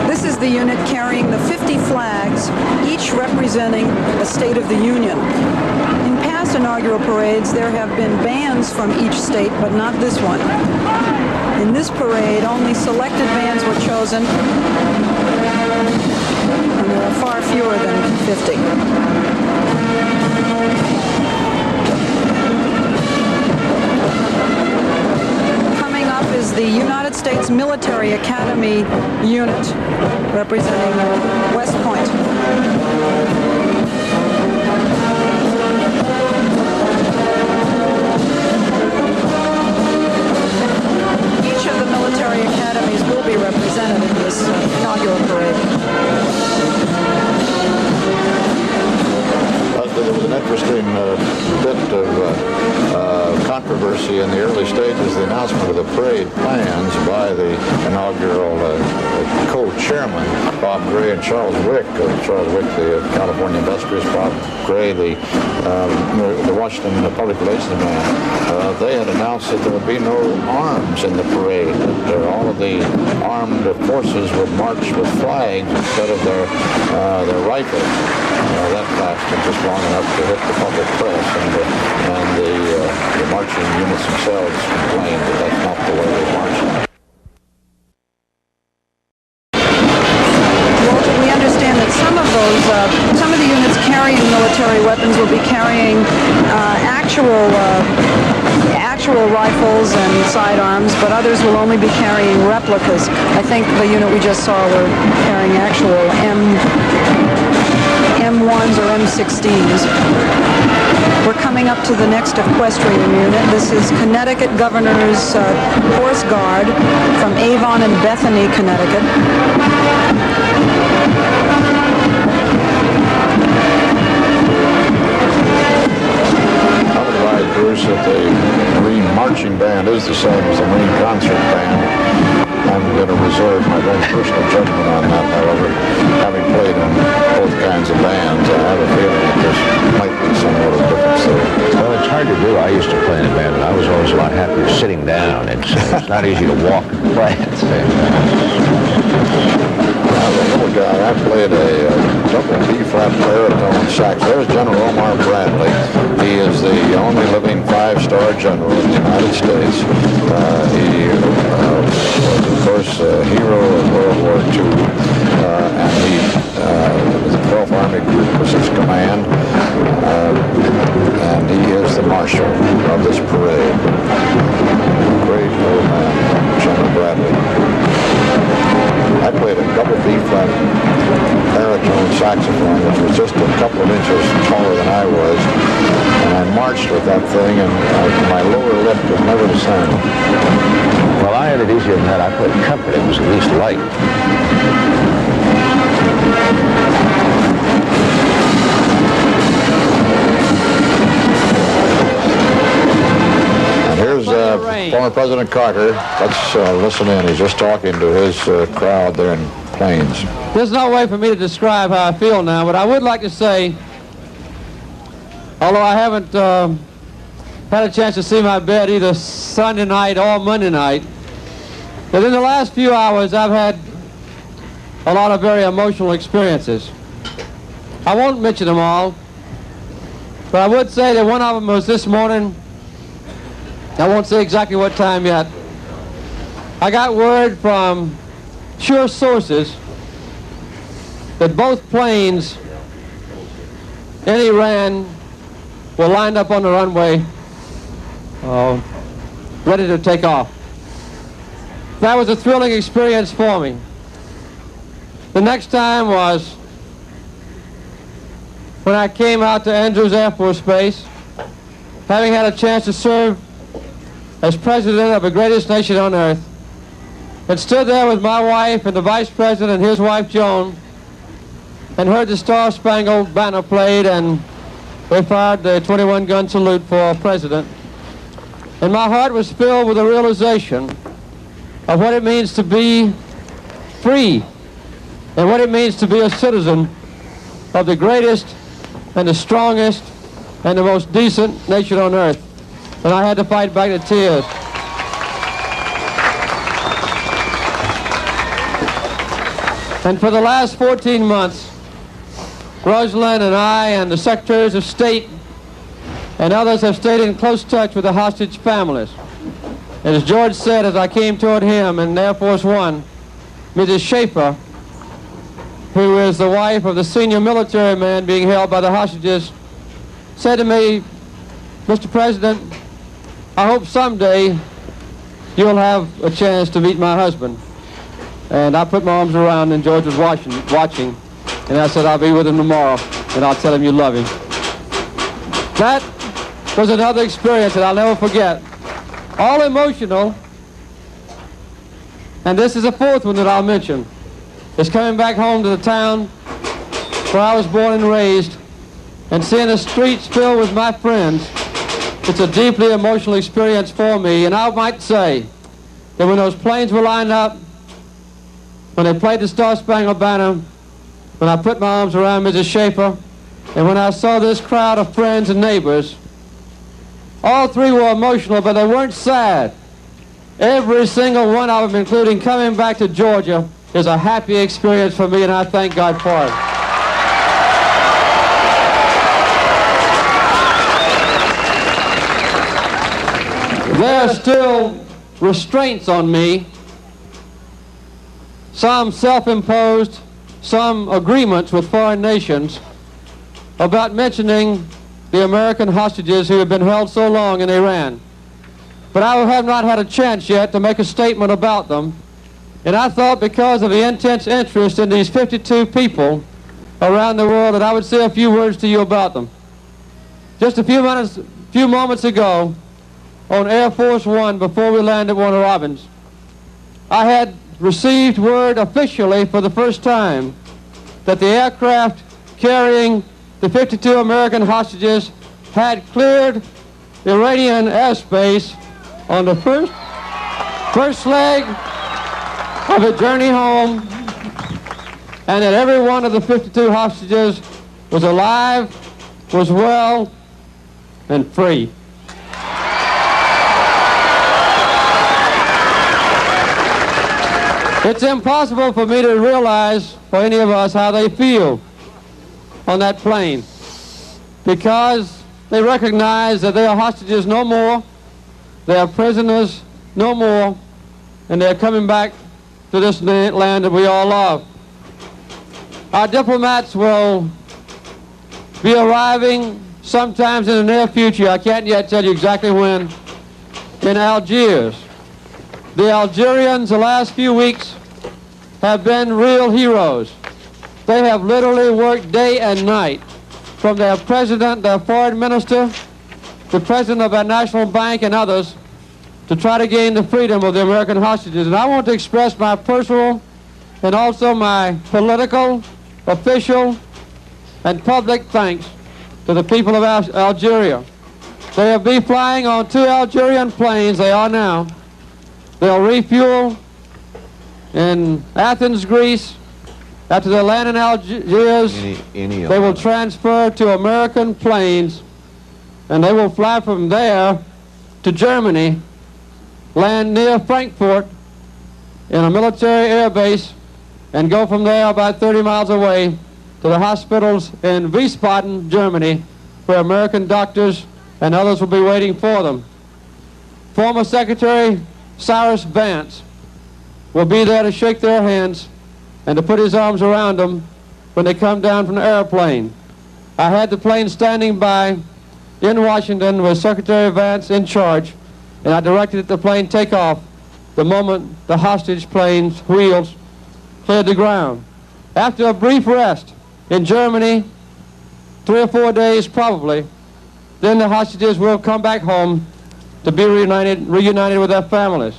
this is the unit carrying the 50 flags, each representing a state of the Union. In past inaugural parades, there have been bands from each state, but not this one. In this parade, only selected bands were chosen, and there are far fewer than 50. Is the United States Military Academy unit representing West Point. Each of the military academies will be represented in this inaugural parade. There was an interesting bit of controversy in the early stages of the announcement of the parade plans by the inaugural co-chairmen, Bob Gray and Charles Wick. Charles Wick, the California industrialist, Bob Gray, the Washington public relations man, they had announced that there would be no arms in the parade, that all of the armed forces would march with flags instead of their rifles. That lasted just long enough to hit the public press, and the marching units themselves complained that that's not the way they marched. We understand that some of the units carrying military weapons will be carrying actual rifles and sidearms, but others will only be carrying replicas. I think the unit we just saw were carrying actual M1s or M16s. We're coming up to the next equestrian unit. This is Connecticut Governor's Horse Guard from Avon and Bethany, Connecticut. Bruce, that the Marine Marching Band is the same as the Marine Concert Band. I'm going to reserve my own personal judgment on that, however. Having played in both kinds of bands, I have a feeling that there might be somewhat of a difference there. Well, it's hard to do. I used to play in a band, and I was always a lot happier sitting down. It's not easy to walk and play. As a little guy, I played a double B-flat baritone sax. There's General Omar Bradley. He is the only living five-star general in the United States. He was, of course, a hero of World War II, and he, the 12th Army Group was his command, and he is the marshal of this parade. Great old man, General Bradley. I played a double B-flat baritone saxophone, which was just a couple of inches taller than I was, and I marched with that thing, and my lower lip was never the same. Well, I had it easier than that. I played trumpet. It was at least light. Here's former President Carter. Let's listen in. He's just talking to his crowd there in Plains. There's no way for me to describe how I feel now, but I would like to say, although I haven't had a chance to see my bed either Sunday night or Monday night, that in the last few hours I've had a lot of very emotional experiences. I won't mention them all, but I would say that one of them was this morning. I won't say exactly what time yet. I got word from sure sources that both planes in Iran were lined up on the runway, ready to take off. That was a thrilling experience for me. The next time was when I came out to Andrews Air Force Base, having had a chance to serve as president of the greatest nation on earth, and stood there with my wife and the vice president and his wife Joan, and heard the Star-Spangled Banner played, and they fired the 21-gun salute for president. And my heart was filled with the realization of what it means to be free, and what it means to be a citizen of the greatest and the strongest and the most decent nation on earth. And I had to fight back the tears. And for the last 14 months, Rosalind and I and the Secretaries of State and others have stayed in close touch with the hostage families. And as George said as I came toward him in Air Force One, Mrs. Schaefer, who is the wife of the senior military man being held by the hostages, said to me, "Mr. President, I hope someday you'll have a chance to meet my husband." And I put my arms around, and George was watching, and I said, "I'll be with him tomorrow, and I'll tell him you love him." That was another experience that I'll never forget. All emotional, and this is the fourth one that I'll mention. It's coming back home to the town where I was born and raised, and seeing the streets filled with my friends. It's a deeply emotional experience for me, and I might say that when those planes were lined up, when they played the Star Spangled Banner, when I put my arms around Mrs. Schaefer, and when I saw this crowd of friends and neighbors. All three were emotional, but they weren't sad. Every single one of them, including coming back to Georgia, is a happy experience for me, and I thank God for it. There are still restraints on me, some self-imposed, some agreements with foreign nations about mentioning the American hostages who have been held so long in Iran. But I have not had a chance yet to make a statement about them, and I thought because of the intense interest in these 52 people around the world that I would say a few words to you about them. Just a few moments ago, on Air Force One, before we landed at Warner Robins, I had received word officially for the first time that the aircraft carrying the 52 American hostages had cleared Iranian airspace on the first leg of a journey home, and that every one of the 52 hostages was alive, was well, and free. It's impossible for me to realize, for any of us, how they feel on that plane, because they recognize that they are hostages no more, they are prisoners no more, and they're coming back to this land that we all love. Our diplomats will be arriving sometimes in the near future, I can't yet tell you exactly when, in Algiers. The Algerians the last few weeks have been real heroes. They have literally worked day and night, from their president, their foreign minister, the president of our national bank and others, to try to gain the freedom of the American hostages. And I want to express my personal and also my political, official, and public thanks to the people of Algeria. They will be flying on 2 Algerian planes, they are now. They'll refuel in Athens, Greece. After they land in Algiers, they will transfer to American planes, and they will fly from there to Germany, land near Frankfurt in a military air base, and go from there about 30 miles away to the hospitals in Wiesbaden, Germany, where American doctors and others will be waiting for them. Former Secretary Cyrus Vance will be there to shake their hands and to put his arms around them when they come down from the airplane. I had the plane standing by in Washington with Secretary Vance in charge, and I directed the plane take off the moment the hostage plane's wheels cleared the ground. After a brief rest in Germany, 3 or 4 days probably, then the hostages will come back home to be reunited with their families.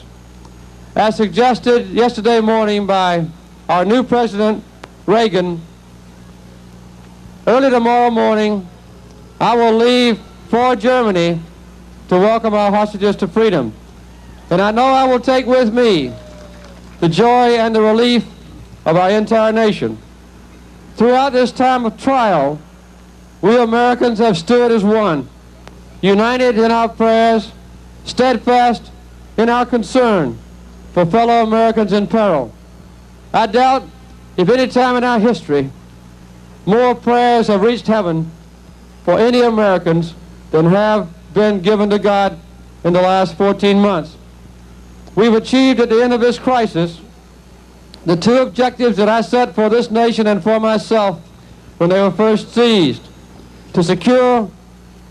As suggested yesterday morning by our new President Reagan, early tomorrow morning I will leave for Germany to welcome our hostages to freedom. And I know I will take with me the joy and the relief of our entire nation. Throughout this time of trial, we Americans have stood as one, united in our prayers, steadfast in our concern for fellow Americans in peril. I doubt if any time in our history more prayers have reached heaven for any Americans than have been given to God in the last 14 months. We've achieved at the end of this crisis the 2 objectives that I set for this nation and for myself when they were first seized: to secure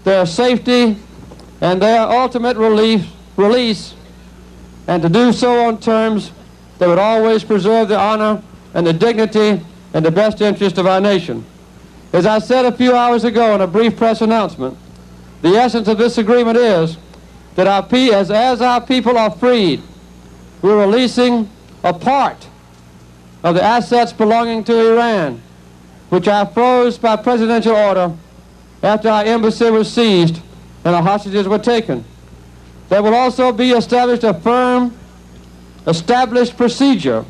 their safety and their ultimate release, and to do so on terms that would always preserve the honor and the dignity and the best interest of our nation. As I said a few hours ago in a brief press announcement, the essence of this agreement is that as our people are freed, we're releasing a part of the assets belonging to Iran, which I froze by presidential order after our embassy was seized and the hostages were taken. There will also be established a firm, established procedure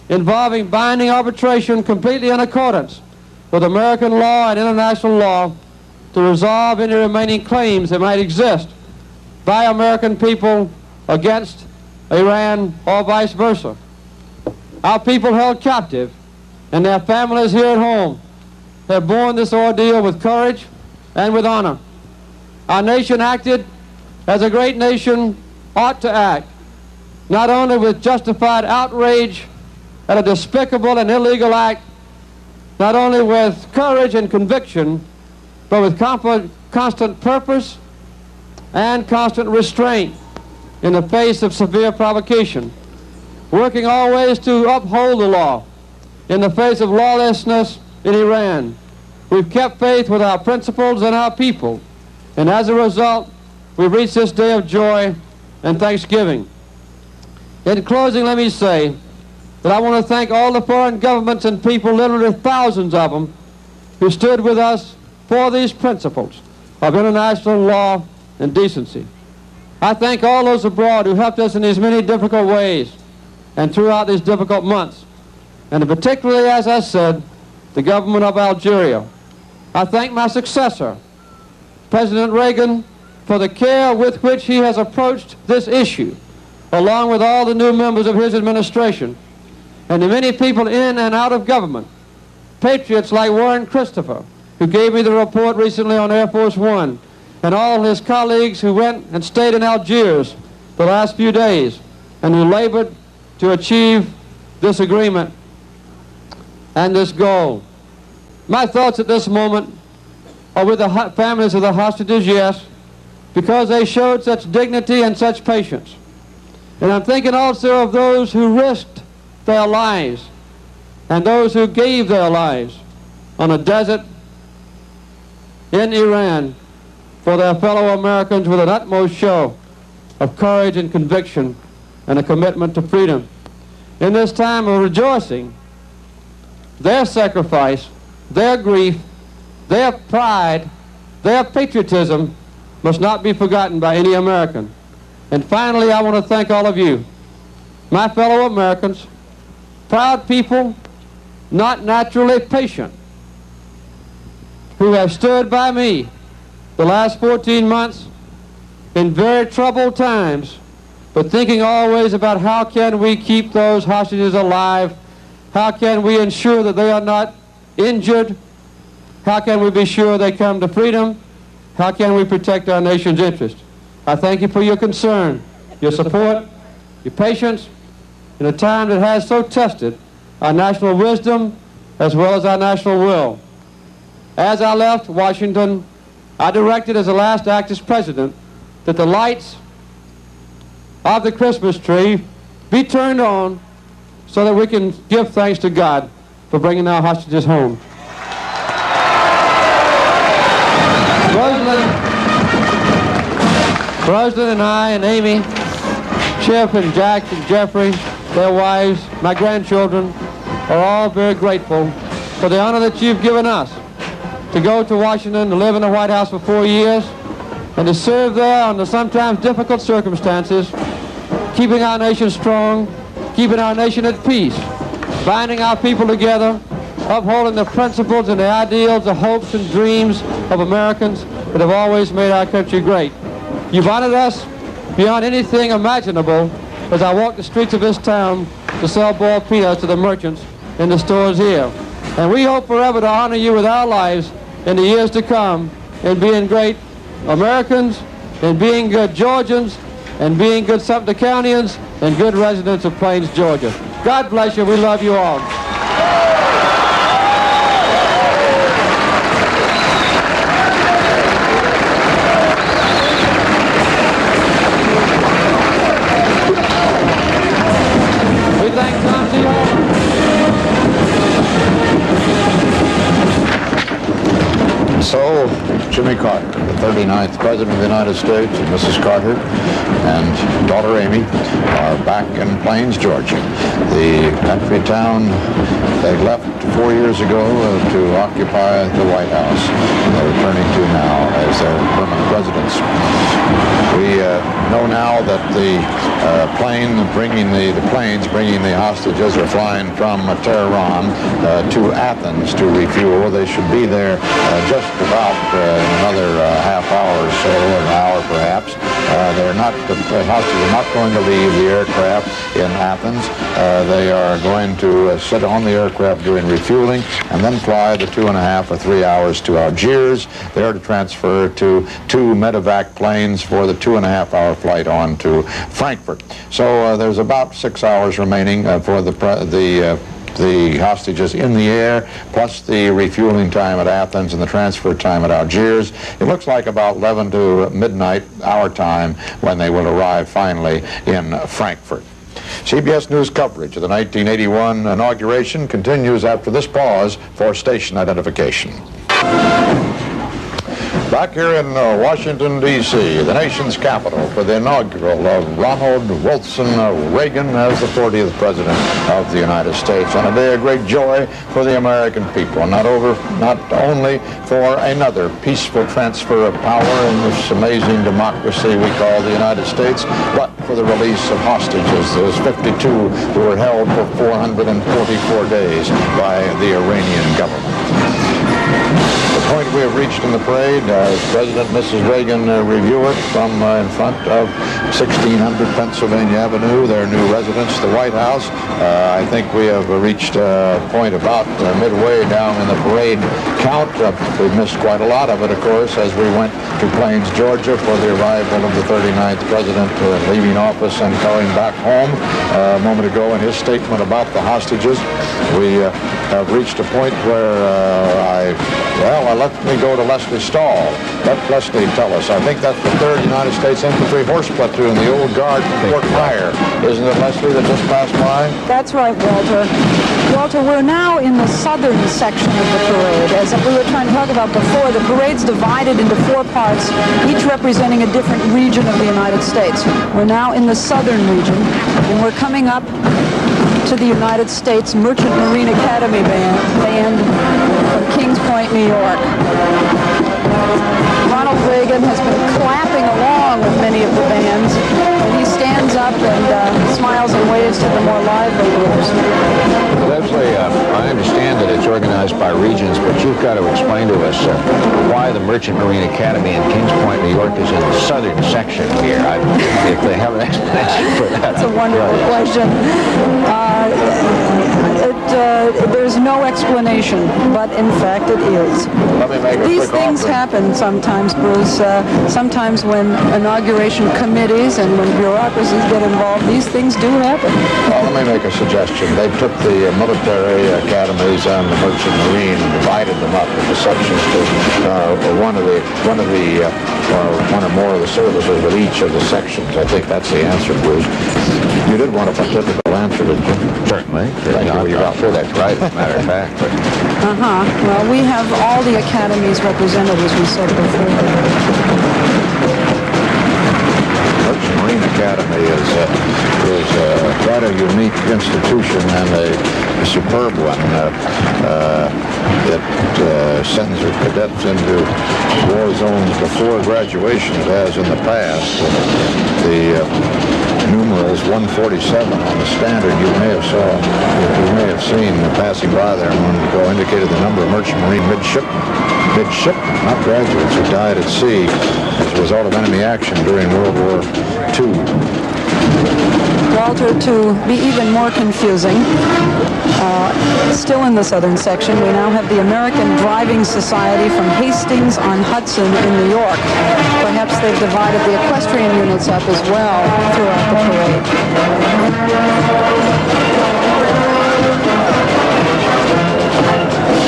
involving binding arbitration completely in accordance with American law and international law to resolve any remaining claims that might exist by American people against Iran or vice versa. Our people held captive and their families here at home have borne this ordeal with courage and with honor. Our nation acted as a great nation ought to act, not only with justified outrage at a despicable and illegal act, not only with courage and conviction, but with constant purpose and constant restraint in the face of severe provocation, working always to uphold the law in the face of lawlessness in Iran. We've kept faith with our principles and our people, and as a result, we've reached this day of joy and thanksgiving. In closing, let me say that I want to thank all the foreign governments and people, literally thousands of them, who stood with us for these principles of international law and decency. I thank all those abroad who helped us in these many difficult ways and throughout these difficult months, and particularly, as I said, the government of Algeria. I thank my successor, President Reagan, for the care with which he has approached this issue, along with all the new members of his administration, and the many people in and out of government, patriots like Warren Christopher, who gave me the report recently on Air Force One, and all his colleagues who went and stayed in Algiers the last few days and who labored to achieve this agreement and this goal. My thoughts at this moment are with the families of the hostages, yes, because they showed such dignity and such patience. And I'm thinking also of those who risked their lives and those who gave their lives on a desert in Iran for their fellow Americans with an utmost show of courage and conviction and a commitment to freedom. In this time of rejoicing, their sacrifice, their grief, their pride, their patriotism must not be forgotten by any American. And finally, I want to thank all of you, my fellow Americans, proud people, not naturally patient, who have stood by me the last 14 months in very troubled times, but thinking always about how can we keep those hostages alive, how can we ensure that they are not injured, how can we be sure they come to freedom, how can we protect our nation's interest. I thank you for your concern, your support, your patience, in a time that has so tested our national wisdom as well as our national will. As I left Washington, I directed as the last act as president that the lights of the Christmas tree be turned on so that we can give thanks to God for bringing our hostages home. Rosalind and I and Amy, Chip and Jack and Jeffrey, their wives, my grandchildren, are all very grateful for the honor that you've given us to go to Washington, to live in the White House for 4 years, and to serve there under sometimes difficult circumstances, keeping our nation strong, keeping our nation at peace, binding our people together, upholding the principles and the ideals, the hopes and dreams of Americans that have always made our country great. You've honored us beyond anything imaginable as I walk the streets of this town to sell boiled peanuts to the merchants in the stores here. And we hope forever to honor you with our lives in the years to come in being great Americans, in being good Georgians, and being good Sumter Countyans, and good residents of Plains, Georgia. God bless you. We love you all. We thank Tom C. So, Jimmy Carter, the 39th President of the United States, and Mrs. Carter and daughter Amy are back in Plains, Georgia. The country town They left 4 years ago to occupy the White House, and they're returning to now as their permanent residents. We know now that the planes bringing the hostages are flying from Tehran to Athens to refuel. They should be there just about in another half hour or so, or an hour perhaps. The hostages are not going to leave the aircraft in Athens. They are going to sit on the aircraft during refueling and then fly the 2.5 or 3 hours to Algiers, there to transfer to 2 medevac planes for the 2.5-hour flight on to Frankfurt. So there's about 6 hours remaining for the hostages in the air, plus the refueling time at Athens and the transfer time at Algiers. It looks like about 11 to midnight our time when they will arrive finally in Frankfurt. CBS News coverage of the 1981 inauguration continues after this pause for station identification. Back here in Washington, D.C., the nation's capital, for the inaugural of Ronald Reagan as the 40th President of the United States, on a day of great joy for the American people, not only for another peaceful transfer of power in this amazing democracy we call the United States, but for the release of hostages, those 52 who were held for 444 days by the Iranian government. The point we have reached in the parade, as President and Mrs. Reagan review it from in front of 1600 Pennsylvania Avenue, their new residence, the White House. I think we have reached a point about midway down in the parade count. We've missed quite a lot of it, of course, as we went to Plains, Georgia for the arrival of the 39th President leaving office and going back home a moment ago in his statement about the hostages. We have reached a point where let me go to Leslie Stahl. Let Leslie tell us. I think that's the 3rd United States Infantry Horse Platoon, the old guard from Fort Myer. Isn't it, Leslie, that just passed by? That's right, Walter. Walter, we're now in the southern section of the parade. As we were trying to talk about before, the parade's divided into 4 parts, each representing a different region of the United States. We're now in the southern region, and we're coming up to the United States Merchant Marine Academy band from Kings Point, New York. Ronald Reagan has been clapping along with many of the bands, and he stands up and smiles and waves to the more lively groups. Leslie, I understand that it's organized by regions, but you've got to explain to us why the Merchant Marine Academy in Kings Point, New York is in the southern section here. If they have an explanation for that. That's a wonderful question. There's no explanation, but in fact it is. These things happen sometimes, Bruce. Sometimes when inauguration committees and when bureaucracies get involved, these things do happen. Well, let me make a suggestion. They took the military academies and the merchant marine and divided them up into sections to one or more of the services with each of the sections. I think that's the answer, Bruce. You did want a typical answer, didn't you? Certainly. Thank you. I'm sure that's right, as a matter of fact. But. Well, we have all the academies represented, as we said before. Merchant Marine Academy is quite a unique institution and a superb one. It sends the cadets into war zones before graduation, it has in the past. The numerals 147 on the standard you may have seen passing by there a moment ago indicated the number of merchant marine midshipmen, not graduates, who died at sea as a result of enemy action during World War II. Walter, to be even more confusing, still in the southern section, we now have the American Driving Society from Hastings-on-Hudson in New York. Perhaps they've divided the equestrian units up as well throughout the parade.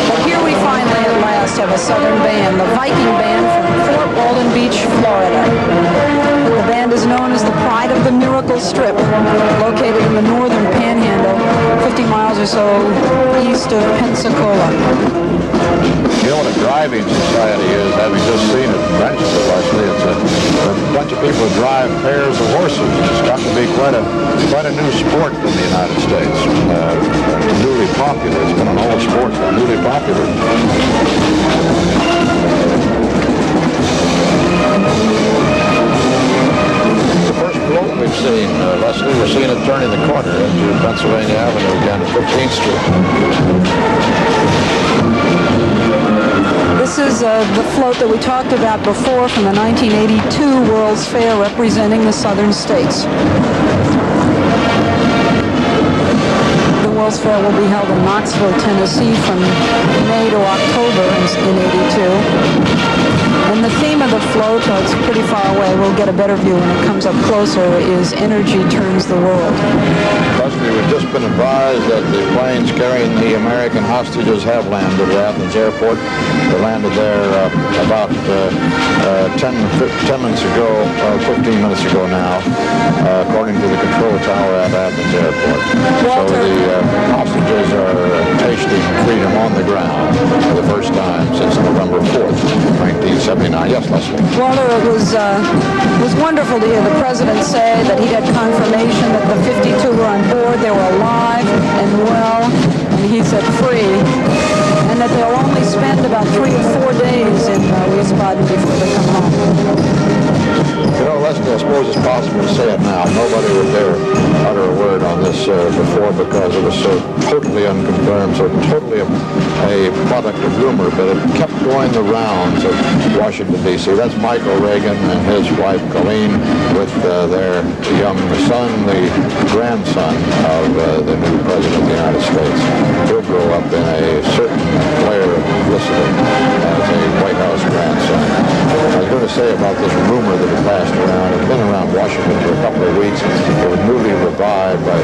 But here we finally at last have a southern band, the Viking Band from Fort Walton Beach, Florida. The band is known as the Pride of the Miracle Strip, located in the northern panhandle, 50 miles or so east of Pensacola. You know what a driving society is, having just seen it, mentioned it, Leslie. It's a bunch of people who drive pairs of horses. It's got to be quite a new sport in the United States. Newly popular. It's been an old sport, but newly popular. The first float we've seen, Leslie, we're seeing it turning the corner into Pennsylvania Avenue again at 15th Street. This is the float that we talked about before from the 1982 World's Fair representing the southern states. The World's Fair will be held in Knoxville, Tennessee from May to October in '82. And the theme of the float, it's pretty far away, we'll get a better view when it comes up closer, is Energy Turns the World. Leslie, we've just been advised that the planes carrying the American hostages have landed at Athens Airport. They landed there about 10 minutes ago, 15 minutes ago now, according to the control tower at Athens Airport. Walter. So the hostages are tasting freedom on the ground for the first time since November 4th, 1979. Yes, Leslie. Walter, it was wonderful to hear the president say that he had confirmation that the 52 were on board, they were alive and well, and he said free, and that they'll only spend about 3 or 4 days in Wiesbaden before they come home. You know, Leslie, I suppose it's possible to say it now. Nobody would dare utter a word on this before because it was so totally unconfirmed, so totally a product of rumor, but it kept going the rounds of Washington, D.C. That's Michael Reagan and his wife, Colleen, with their young son, the grandson of the new President of the United States. He'll grow up in a certain layer of publicity as a White House grandson. I was going to say about this rumor that had passed around. It's been around Washington for a couple of weeks. It was newly revived by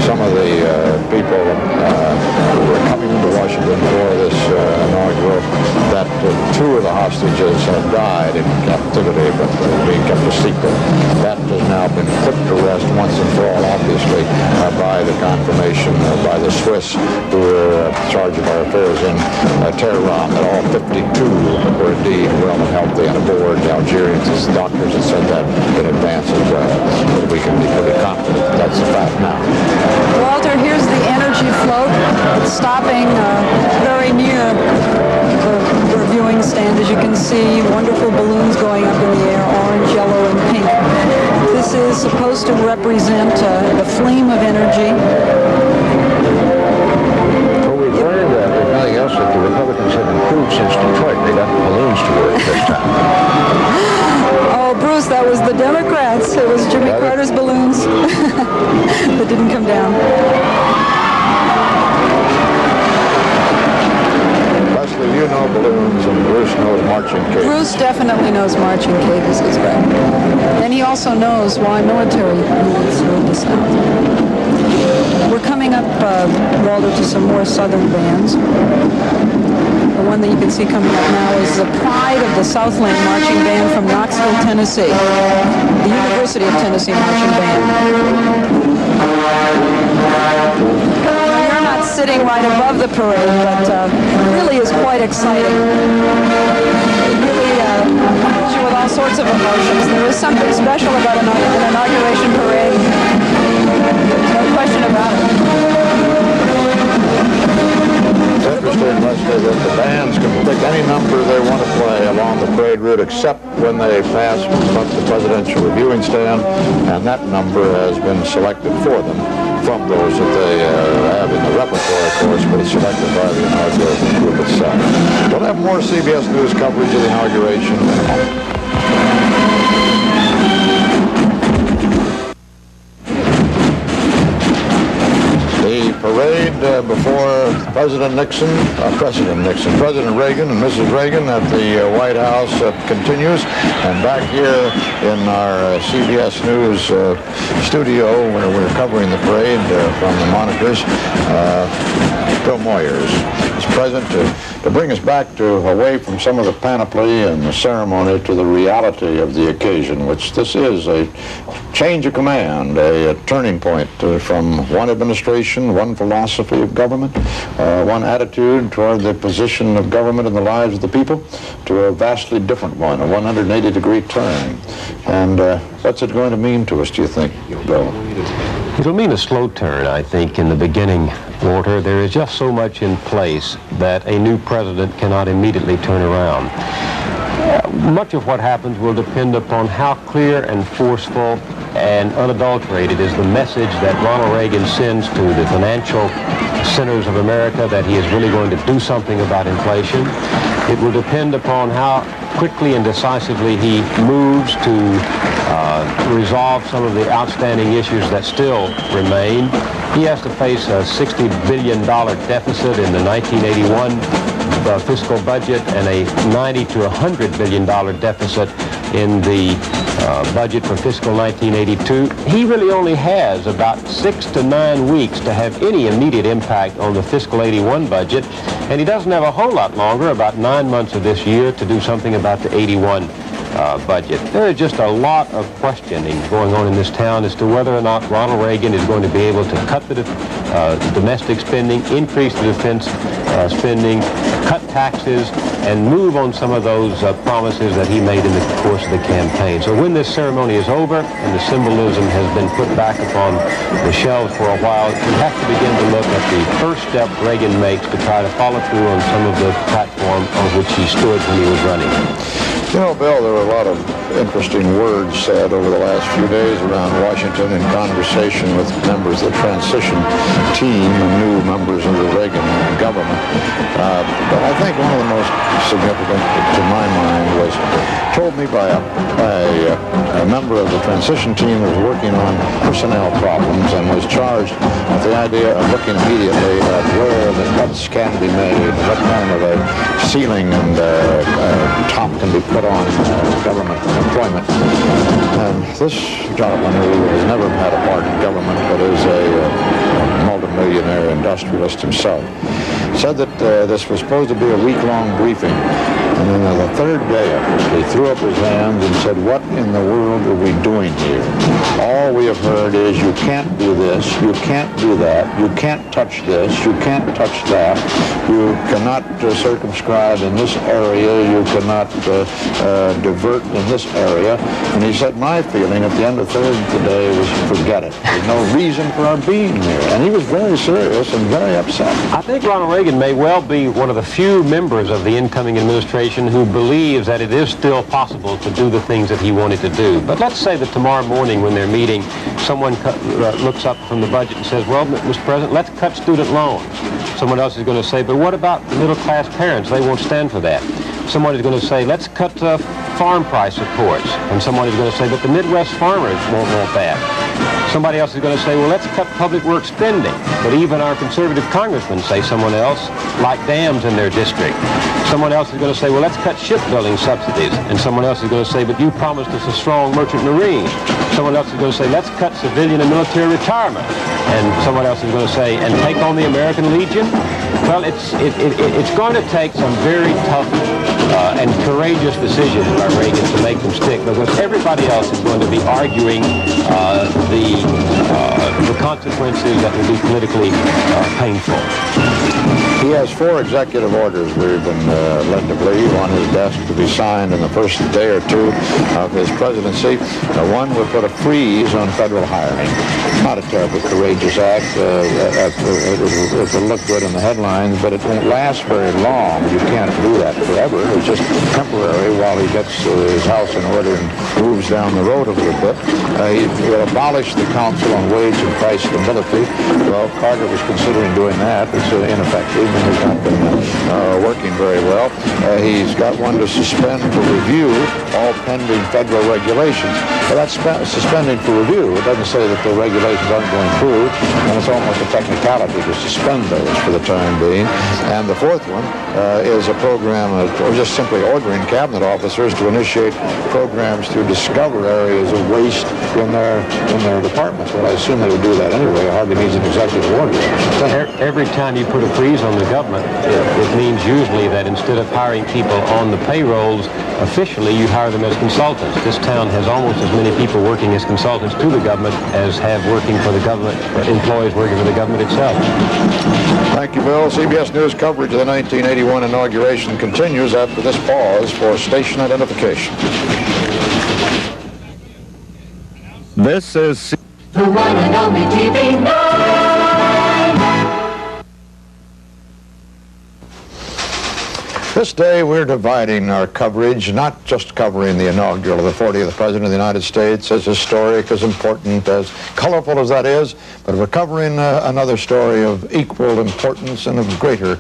some of the people who were coming into Washington for this inaugural that 2 of the hostages had died in captivity, but being kept a secret. That has now been put to rest once and for all, obviously, by the confirmation by the Swiss who were in charge of our affairs in Tehran, that all 52 were indeed well and healthy and aboard. The Algerians, as doctors have said that in advance as well. But we can be pretty confident that that's a fact now. Walter, here's the energy float. It's stopping very near the viewing stand. As you can see, wonderful balloons going up in the air, orange, yellow, and pink. This is supposed to represent the flame of energy. Well, we've learned, if nothing else, that the Republicans have improved since Detroit. They got balloons to work this time. Oh, Bruce, that was the Democrats. It was Jimmy Carter's balloons that didn't come down. Leslie, you know balloons, and Bruce knows marching cadence. Bruce definitely knows marching cadence is right. And he also knows why military units move to south. We're coming up, Walter, to some more southern bands. The one that you can see coming up now is the Pride of the Southland Marching Band from Knoxville, Tennessee. The University of Tennessee Marching Band. You're not sitting right above the parade, but it really is quite exciting. It really fills you with all sorts of emotions. There is something special about an inauguration parade. There's no question about it. It's interesting, Leslie, that the bands can pick any number they want to play along the parade route except when they pass the presidential reviewing stand, and that number has been selected for them from those that they have in the repertoire, of course, but it's selected by the inauguration group itself. We'll have more CBS News coverage of the inauguration in a moment. The parade before President Reagan and Mrs. Reagan at the White House continues. And back here in our CBS News studio where we're covering the parade from the monitors, Bill Moyers is present to bring us back away from some of the panoply and the ceremony to the reality of the occasion, which this is a change of command, a turning point from one administration, one philosophy of government, one attitude toward the position of government in the lives of the people, to a vastly different one, a 180-degree turn. And what's it going to mean to us, do you think, Bill? It'll mean a slow turn, I think, in the beginning, Walter. There is just so much in place that a new president cannot immediately turn around. Much of what happens will depend upon how clear and forceful and unadulterated is the message that Ronald Reagan sends to the financial centers of America that he is really going to do something about inflation. It will depend upon how quickly and decisively he moves to resolve some of the outstanding issues that still remain. He has to face a $60 billion deficit in the 1981 fiscal budget and a $90 to $100 billion deficit in the budget for fiscal 1982. He really only has about 6 to 9 weeks to have any immediate impact on the fiscal 81 budget, and he doesn't have a whole lot longer, about 9 months of this year, to do something about the 81 budget. There is just a lot of questioning going on in this town as to whether or not Ronald Reagan is going to be able to cut the domestic spending, increase the defense spending, cut taxes, and move on some of those promises that he made in the course of the campaign. So when this ceremony is over and the symbolism has been put back upon the shelves for a while, we have to begin to look at the first step Reagan makes to try to follow through on some of the platform on which he stood when he was running. You know, Bill, there were a lot of interesting words said over the last few days around Washington in conversation with members of the transition team and new members of the Reagan government. But I think one of the most significant, to my mind, was told me by a member of the transition team who was working on personnel problems and was charged with the idea of looking immediately at where the cuts can be made, what kind of a ceiling and top can be put on government employment. And this gentleman, who has never had a part in government but is a multimillionaire industrialist himself, said that this was supposed to be a week-long briefing. And then on the third day of it, he threw up his hands and said, "What in the world are we doing here? All we have heard is you can't do this, you can't do that, you can't touch this, you can't touch that, you cannot circumscribe in this area, you cannot divert in this area." And he said, my feeling at the end of the third day was, forget it. There's no reason for our being here. And he was very serious and very upset. I think Ronald Reagan may well be one of the few members of the incoming administration who believes that it is still possible to do the things that he wanted to do. But let's say that tomorrow morning when they're meeting, someone looks up from the budget and says, "Well, Mr. President, let's cut student loans." Someone else is going to say, "But what about middle-class parents? They won't stand for that." Someone is going to say, "Let's cut farm price supports." And someone is going to say, "But the Midwest farmers won't want that." Somebody else is going to say, "Well, let's cut public works spending." But even our conservative congressmen say someone else, like dams in their district. Someone else is going to say, "Well, let's cut shipbuilding subsidies." And someone else is going to say, "But you promised us a strong merchant marine." Someone else is going to say, "Let's cut civilian and military retirement." And someone else is going to say, "And take on the American Legion." Well, it's going to take some very tough and courageous decisions by Reagan to make them stick, because everybody else is going to be arguing the consequences that will be politically painful. He has 4 executive orders we've been led to believe on his desk to be signed in the first day or two of his presidency. One would put a freeze on federal hiring. Not a terribly courageous act. It will look good in the headlines, but it won't last very long. You can't do that forever. It's just temporary while he gets his house in order and moves down the road a little bit. He will abolish the Council on Wage and Price Stability. Well, Carter was considering doing that. It's ineffective. has not been working very well. He's got one to suspend for review all pending federal regulations. But that's suspending for review. It doesn't say that the regulations aren't going through, and it's almost a technicality to suspend those for the time being. And the fourth one is a program of just simply ordering cabinet officers to initiate programs to discover areas of waste in their departments. Well, I assume they would do that anyway. It hardly needs an executive order. Every time you put a freeze on the government, it means usually that instead of hiring people on the payrolls officially, you hire them as consultants. This town has almost as many people working as consultants to the government as have working for the government, or employees working for the government itself. Thank you, Bill. CBS News coverage of the 1981 inauguration continues after this pause for station identification. This is The one and only TV 9. This day we're dividing our coverage, not just covering the inaugural of the 40th President of the United States, as historic, as important, as colorful as that is, but we're covering another story of equal importance and of greater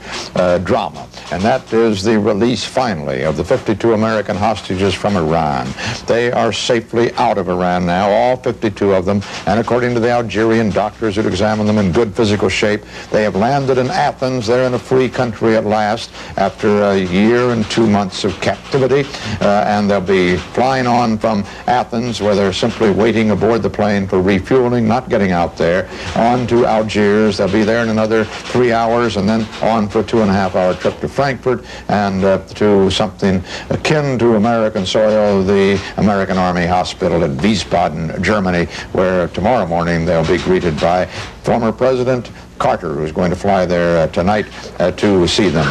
drama. And that is the release, finally, of the 52 American hostages from Iran. They are safely out of Iran now, all 52 of them, and according to the Algerian doctors who'd examined them in good physical shape, they have landed in Athens. They're in a free country at last after a year and 2 months of captivity, and they'll be flying on from Athens, where they're simply waiting aboard the plane for refueling, not getting out there, on to Algiers. They'll be there in another 3 hours, and then on for a 2.5-hour trip to Frankfurt and to something akin to American soil, the American Army Hospital at Wiesbaden, Germany, where tomorrow morning they'll be greeted by former President Carter, who's going to fly there tonight to see them.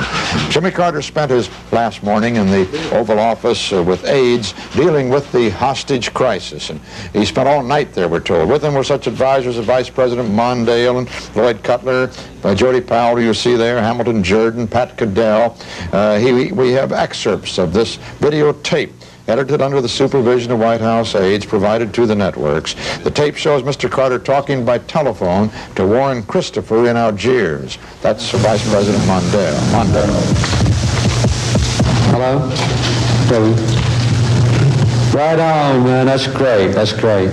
Jimmy Carter spent his last morning in the Oval Office with aides dealing with the hostage crisis, and he spent all night there, we're told. With him were such advisors as Vice President Mondale and Lloyd Cutler, Jody Powell, you see there, Hamilton Jordan, Pat Caddell. We have excerpts of this videotape edited under the supervision of White House aides provided to the networks. The tape shows Mr. Carter talking by telephone to Warren Christopher in Algiers. That's Vice President Mondale. Hello? Right on, man. That's great. That's great.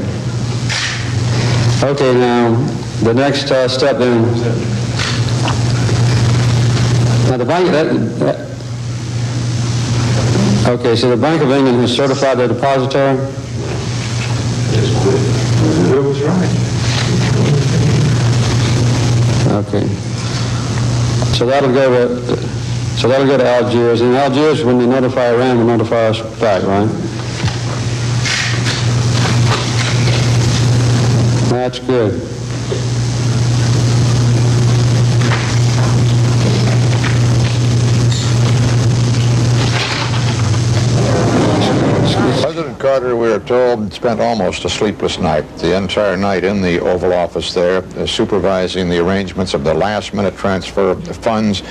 Okay, now, the next step then. Now, the bank, okay, so the Bank of England has certified the depository? It was right. Okay. So that'll go to Algiers. And Algiers, when they notify Iran, will notify us back, right? That's good. President Carter, we are told, spent almost a sleepless night, the entire night in the Oval Office there, supervising the arrangements of the last-minute transfer of the funds,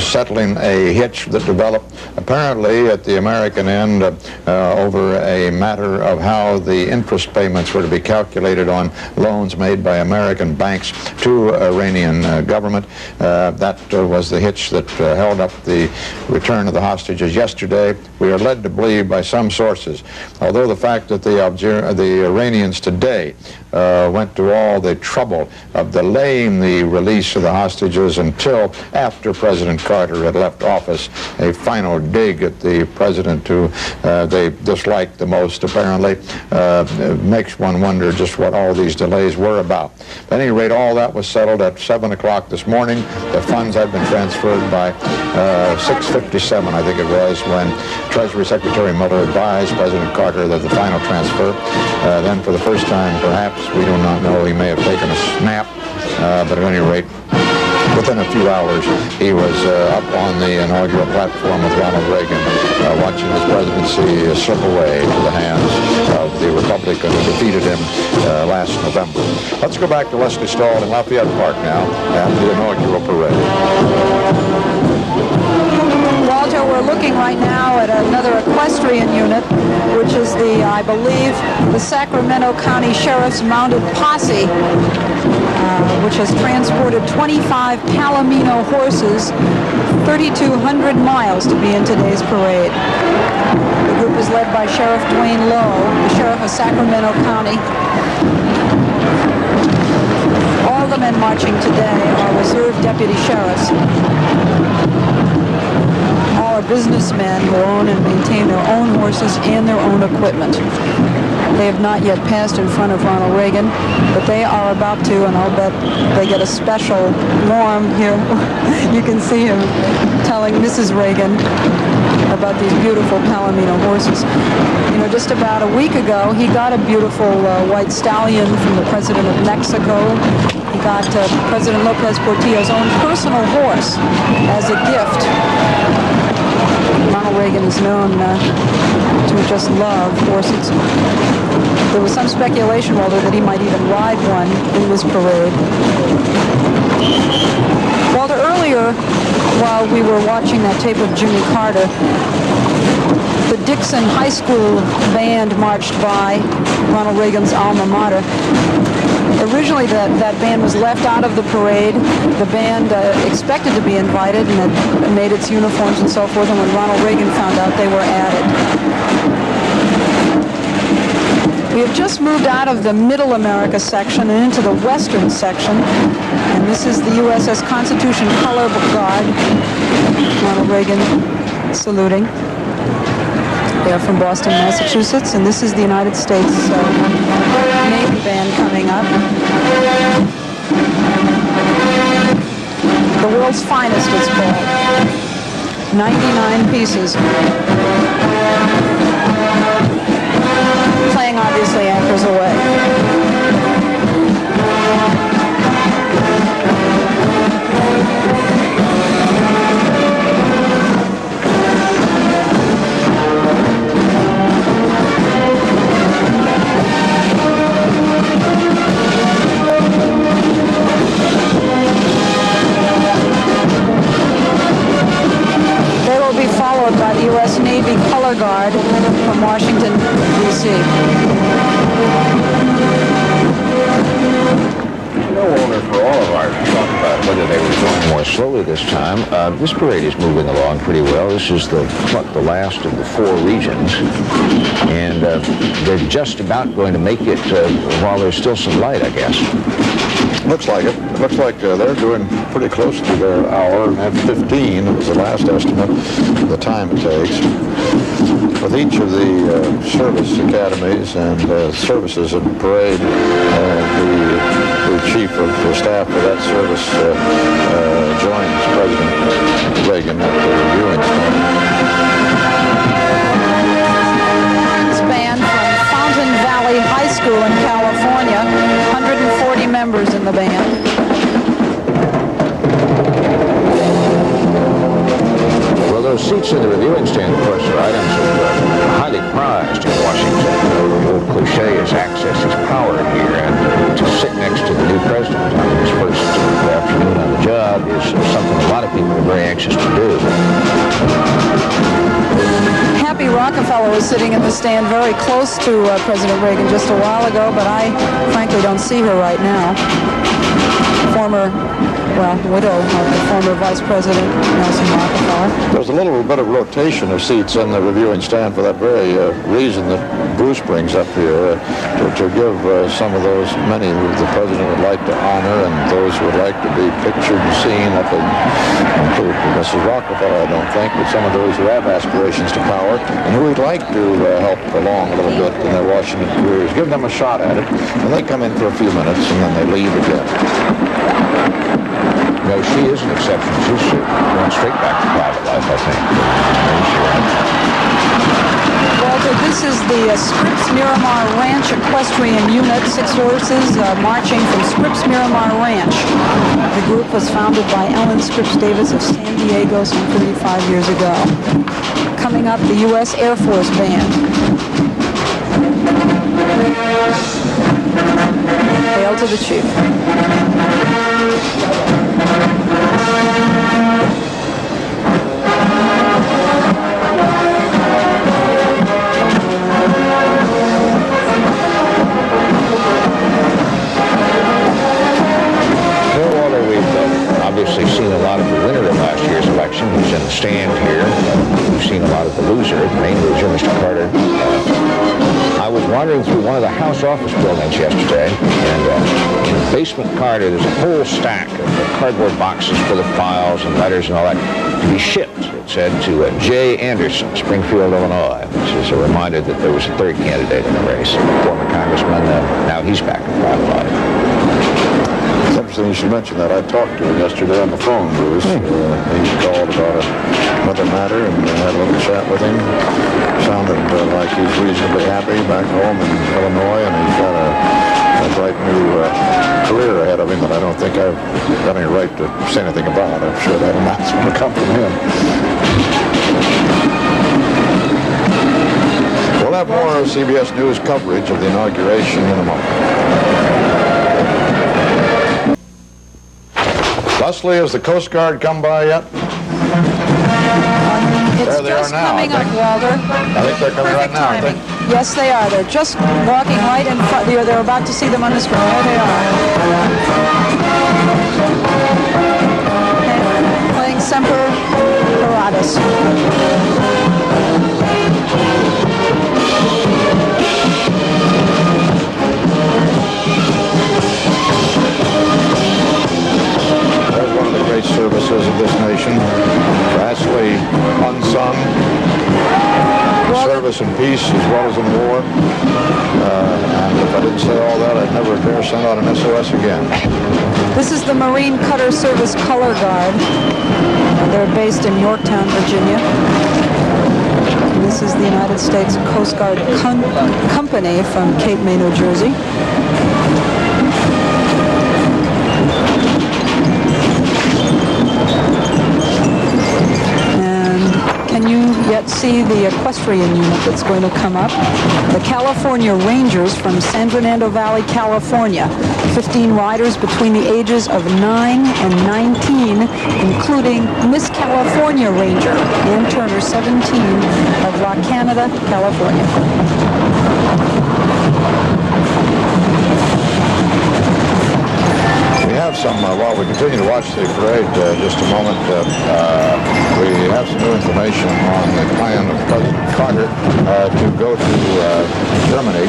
settling a hitch that developed apparently at the American end over a matter of how the interest payments were to be calculated on loans made by American banks to Iranian government. That was the hitch that held up the return of the hostages yesterday. We are led to believe by some sources, although the fact that the Iranians today went to all the trouble of delaying the release of the hostages until after President Carter had left office, a final dig at the president who they disliked the most, apparently, makes one wonder just what all these delays were about. At any rate, all that was settled at 7 o'clock this morning. The funds had been transferred by 6:57, I think it was, when Treasury Secretary Miller advised President Carter that the final transfer. Then for the first time, perhaps, we do not know, he may have taken a snap, but at any rate, within a few hours, he was up on the inaugural platform with Ronald Reagan, watching his presidency slip away into the hands of the Republican who defeated him last November. Let's go back to Leslie Stahl in Lafayette Park now and the inaugural parade. Walter, we're looking right now at another equestrian unit which is the, I believe, the Sacramento County Sheriff's Mounted Posse, which has transported 25 Palomino horses 3,200 miles to be in today's parade. The group is led by Sheriff Dwayne Lowe, the Sheriff of Sacramento County. All the men marching today are reserve deputy sheriffs. All are businessmen who own and maintain their own horses and their own equipment. They have not yet passed in front of Ronald Reagan, but they are about to, and I'll bet they get a special warm here. You can see him telling Mrs. Reagan about these beautiful Palomino horses. You know, just about a week ago, he got a beautiful white stallion from the President of Mexico. He got President Lopez Portillo's own personal horse as a gift. Ronald Reagan is known to just love horses. There was some speculation, Walter, that he might even ride one in this parade. Walter, earlier, while we were watching that tape of Jimmy Carter, the Dixon High School band marched by, Ronald Reagan's alma mater. Originally, that band was left out of the parade. The band expected to be invited and had made its uniforms and so forth, and when Ronald Reagan found out, they were added. We have just moved out of the Middle America section and into the Western section, and this is the USS Constitution Color Guard. Ronald Reagan saluting. They're from Boston, Massachusetts, and this is the United States Navy band coming up. The world's finest, it's called. 99 pieces. Playing, obviously, Anchors Away. Followed by the U.S. Navy Color Guard from Washington, D.C. No owner for all of our talk about whether they were going more slowly this time. This parade is moving along pretty well. This is the last of the 4 regions, and they're just about going to make it while there's still some light, I guess. Looks like it. It looks like they're doing pretty close to their hour, and at 15 was the last estimate of the time it takes. With each of the service academies and services in the parade, the chief of the staff for that service joins President Reagan at the reviewing stand. Band from Fountain Valley High School in California, 140 members in the band. Well, those seats in the reviewing stand, of course, are items of highly prized in Washington. The old cliche is access is power here, and to sit next to the new president on his first afternoon on the job is something a lot of people are very anxious to do. Happy Rockefeller was sitting at the stand very close to President Reagan just a while ago, but I frankly don't see her right now. Former, widow of the former Vice President Nelson Rockefeller. There's a little bit of rotation of seats in the reviewing stand for that very reason that Bruce brings up here, to give some of those, many who the President would like to honor, and those who would like to be pictured and seen up in, include Mrs. Rockefeller, I don't think, but some of those who have aspirations to power and who would like to help along a little bit in their Washington careers. Give them a shot at it, and they come in for a few minutes, and then they leave again. No, she is an exception. She's going straight back to private life, I think. Walter, this is the Scripps Miramar Ranch Equestrian Unit, 6 horses marching from Scripps Miramar Ranch. The group was founded by Ellen Scripps Davis of San Diego some 35 years ago. Coming up, the U.S. Air Force Band. Hail to the chief. Inauguration. He's in the stand here. We've seen a lot of the loser, the main loser, Mr. Carter. I was wandering through one of the House office buildings yesterday, and in basement Carter, there's a whole stack of cardboard boxes full of files and letters and all that to be shipped, it said, to J. Anderson, Springfield, Illinois, which is a reminder that there was a third candidate in the race, former congressman. Now he's back in the life. It's interesting you should mention that. I talked to him yesterday on the phone, Bruce. He called about another matter and had a little chat with him. Sounded like he's reasonably happy back home in Illinois, and he's got a bright new career ahead of him that I don't think I've got any right to say anything about. I'm sure that announcement will come from him. We'll have more CBS News coverage of the inauguration in a moment. Leslie, has the Coast Guard come by yet? It's there they just are now, coming up, Walter. I think they're coming right now, aren't they? Yes, they are. They're just walking right in front. They're about to see them on the screen. There they are. Playing Semper Paratus. Great services of this nation, vastly unsung, service in peace as well as in war. And if I didn't say all that, I'd never dare send out an SOS again. This is the Marine Cutter Service Color Guard. They're based in Yorktown, Virginia. This is the United States Coast Guard Company from Cape May, New Jersey. Can you yet see the equestrian unit that's going to come up? The California Rangers from San Fernando Valley, California. 15 riders between the ages of 9 and 19, including Miss California Ranger, Ann Turner, 17, of La Canada, California. We have some, while we continue to watch the parade just a moment, we have some new information on the plan of President Carter to go to Germany.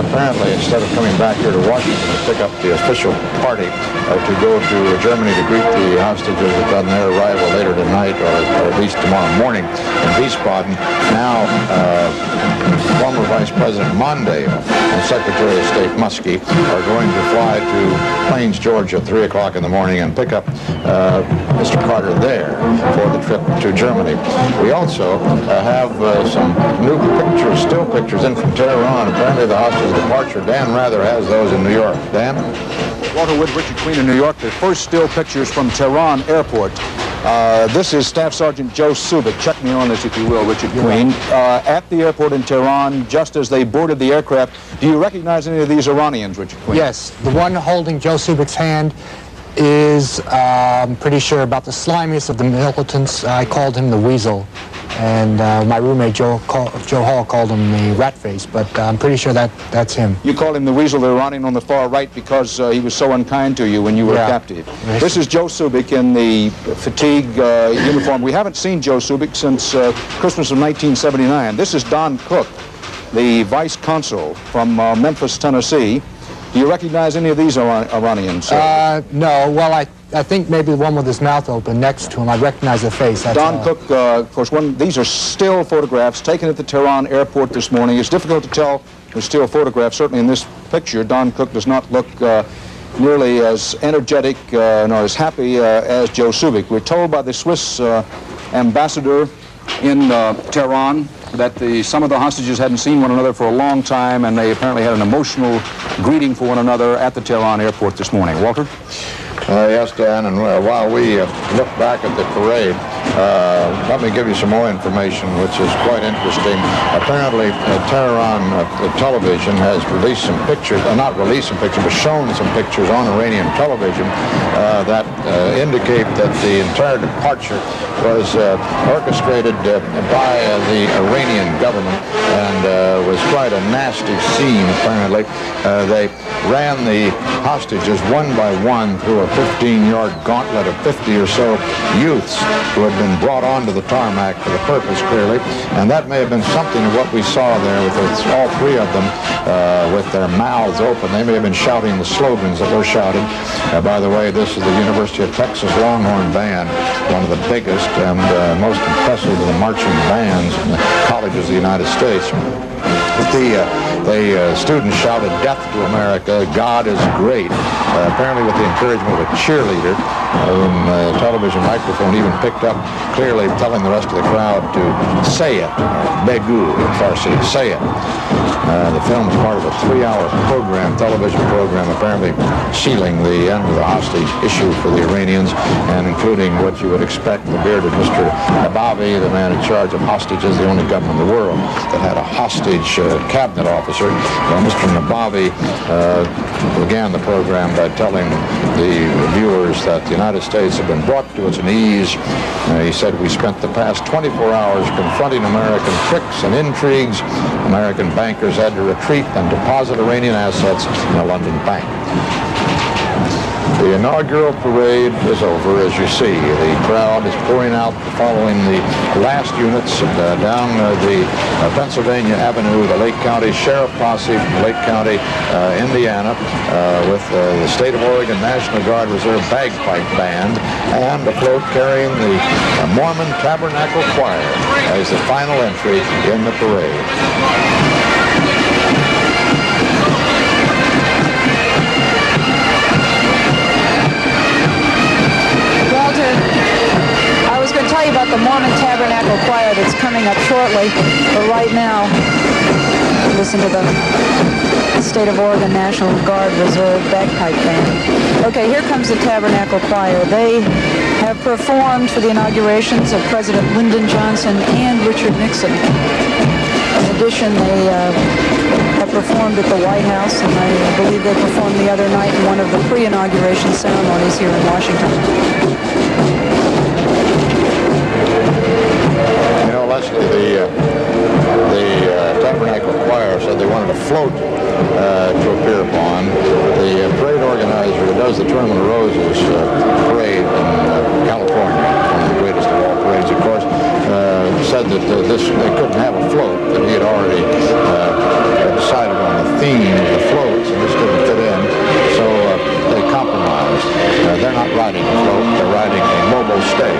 Apparently, instead of coming back here to Washington to pick up the official party, to go to Germany to greet the hostages upon their arrival later tonight, or at least tomorrow morning in Wiesbaden. Now, former Vice President Mondale and Secretary of State Muskie are going to fly to Plains, Georgia, 3 o'clock in the morning and pick up Mr. Carter there for the trip to Germany. We also have some new pictures, still pictures in from Tehran. Apparently the hostage departure, Dan Rather has those in New York. Dan? Walter Wood, Richard Queen in New York. The first still pictures from Tehran Airport. This is Staff Sergeant Joe Subik. Check me on this, if you will, Richard Queen. At the airport in Tehran, just as they boarded the aircraft, do you recognize any of these Iranians, Richard Queen? Yes. The one holding Joe Subik's hand is, I'm pretty sure, about the slimiest of the militants. I called him the Weasel. And my roommate, Joe Hall, called him the rat face, but I'm pretty sure that's him. You called him the Weasel, the Iranian on the far right, because he was so unkind to you when you were captive. Yes. This is Joe Subik in the fatigue uniform. We haven't seen Joe Subik since Christmas of 1979. This is Don Cook, the vice consul from Memphis, Tennessee. Do you recognize any of these Iranians? No. Well, I think maybe the one with his mouth open next to him. I recognize the face. Don Cook, of course, these are still photographs taken at the Tehran airport this morning. It's difficult to tell with still photographs. Certainly in this picture, Don Cook does not look nearly as energetic nor as happy as Joe Subik. We're told by the Swiss ambassador in Tehran that some of the hostages hadn't seen one another for a long time, and they apparently had an emotional greeting for one another at the Tehran airport this morning. Walter? Yes, Dan, and while we look back at the parade, let me give you some more information, which is quite interesting. Apparently, Tehran television has released some pictures, not released some pictures, but shown some pictures on Iranian television that indicate that the entire departure was orchestrated by the Iranian government, and was quite a nasty scene, apparently. They ran the hostages one by one through a 15-yard gauntlet of 50 or so youths who had been brought onto the tarmac for the purpose, clearly, and that may have been something of what we saw there with all three of them with their mouths open. They may have been shouting the slogans that were shouted. By the way, this is the University of Texas Longhorn Band, one of the biggest and most impressive of the marching bands in the colleges of the United States. The students shouted, "Death to America, God is great," apparently with the encouragement of a cheerleader, whom the television microphone even picked up clearly telling the rest of the crowd to say it, Begu in Farsi, say it. The film is part of a 3-hour program, television program, apparently sealing the end of the hostage issue for the Iranians, and including what you would expect, the bearded Mr. Nabavi, the man in charge of hostages, the only government in the world that had a hostage cabinet officer. Mr. Nabavi began the program by telling the viewers that the United States had been brought to its knees. He said, "We spent the past 24 hours confronting American tricks and intrigues. American bankers had to retreat and deposit Iranian assets in a London bank." The inaugural parade is over, as you see. The crowd is pouring out following the last units down the Pennsylvania Avenue, the Lake County Sheriff Posse from Lake County, Indiana, with the State of Oregon National Guard Reserve Bagpipe Band, and a float carrying the Mormon Tabernacle Choir as the final entry in the parade. I was going to tell you about the Mormon Tabernacle Choir that's coming up shortly, but right now, listen to the State of Oregon National Guard Reserve Bagpipe Band. Okay, here comes the Tabernacle Choir. They have performed for the inaugurations of President Lyndon Johnson and Richard Nixon. In addition, they have performed at the White House, and I believe they performed the other night in one of the pre-inauguration ceremonies here in Washington. You know, Leslie, the Tabernacle Choir said they wanted a float to appear upon. The parade organizer who does the Tournament of Roses parade in California, one of the greatest of all parades, of course, said that they couldn't have a float, that he had already decided on the theme of the floats, and this didn't fit in, so they compromised. They're not riding a float, they're riding a mobile stage.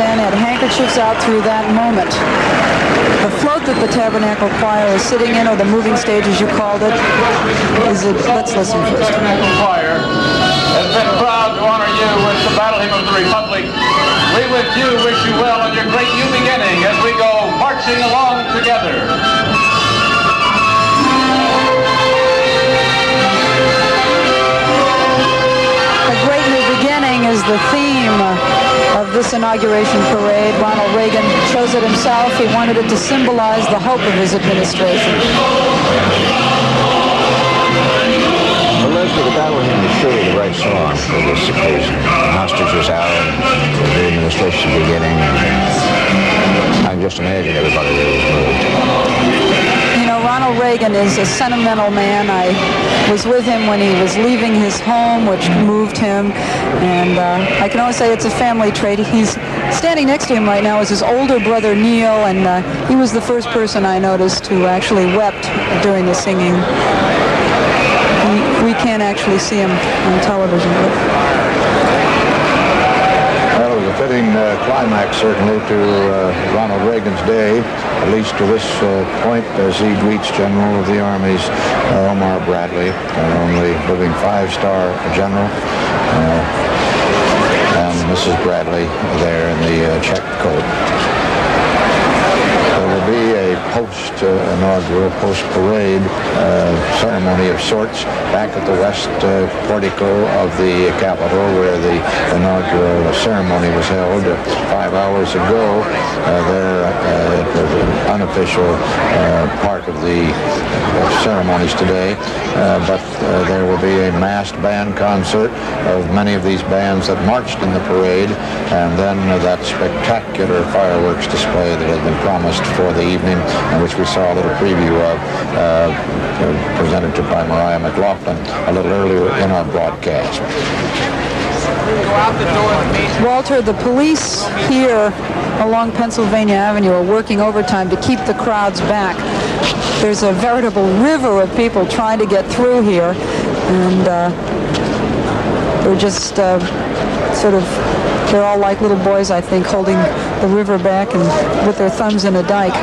stand, had handkerchiefs out through that moment. The float that the Tabernacle Choir is sitting in, or the moving stage as you called it, is it, let's listen first. The Tabernacle Choir has been proud to honor you with the Battle Hymn of the Republic. We with you wish you well on your great new beginning as we go marching along together. Is the theme of this inauguration parade. Ronald Reagan chose it himself. He wanted it to symbolize the hope of his administration. Well, Leslie, the Battle Hymn is surely the right song for this occasion. The hostages out, and the administration beginning. I can just imagine everybody there was moved. You know, Ronald Reagan is a sentimental man. I was with him when he was leaving his home, which moved him, and I can only say it's a family trait. He's standing next to him right now is his older brother Neil, and he was the first person I noticed who actually wept during the singing. We can't actually see him on television. Well, it was a fitting climax, certainly, to Ronald Reagan's day, at least to this point, as he greets General of the Army's Omar Bradley, only living five-star general, and Mrs. Bradley there in the checked coat. There will be a post-inaugural, post-parade ceremony of sorts back at the west portico of the Capitol, where the inaugural ceremony was held 5 hours ago. It was an unofficial part of the ceremonies today, but there will be a massed band concert of many of these bands that marched in the parade, and then that spectacular fireworks display that had been promised for the evening, and which we saw a little preview of, presented to by Mariah McLaughlin a little earlier in our broadcast. Walter, the police here along Pennsylvania Avenue are working overtime to keep the crowds back. There's a veritable river of people trying to get through here, and they're just they're all like little boys, I think, holding the river back and with their thumbs in a dike.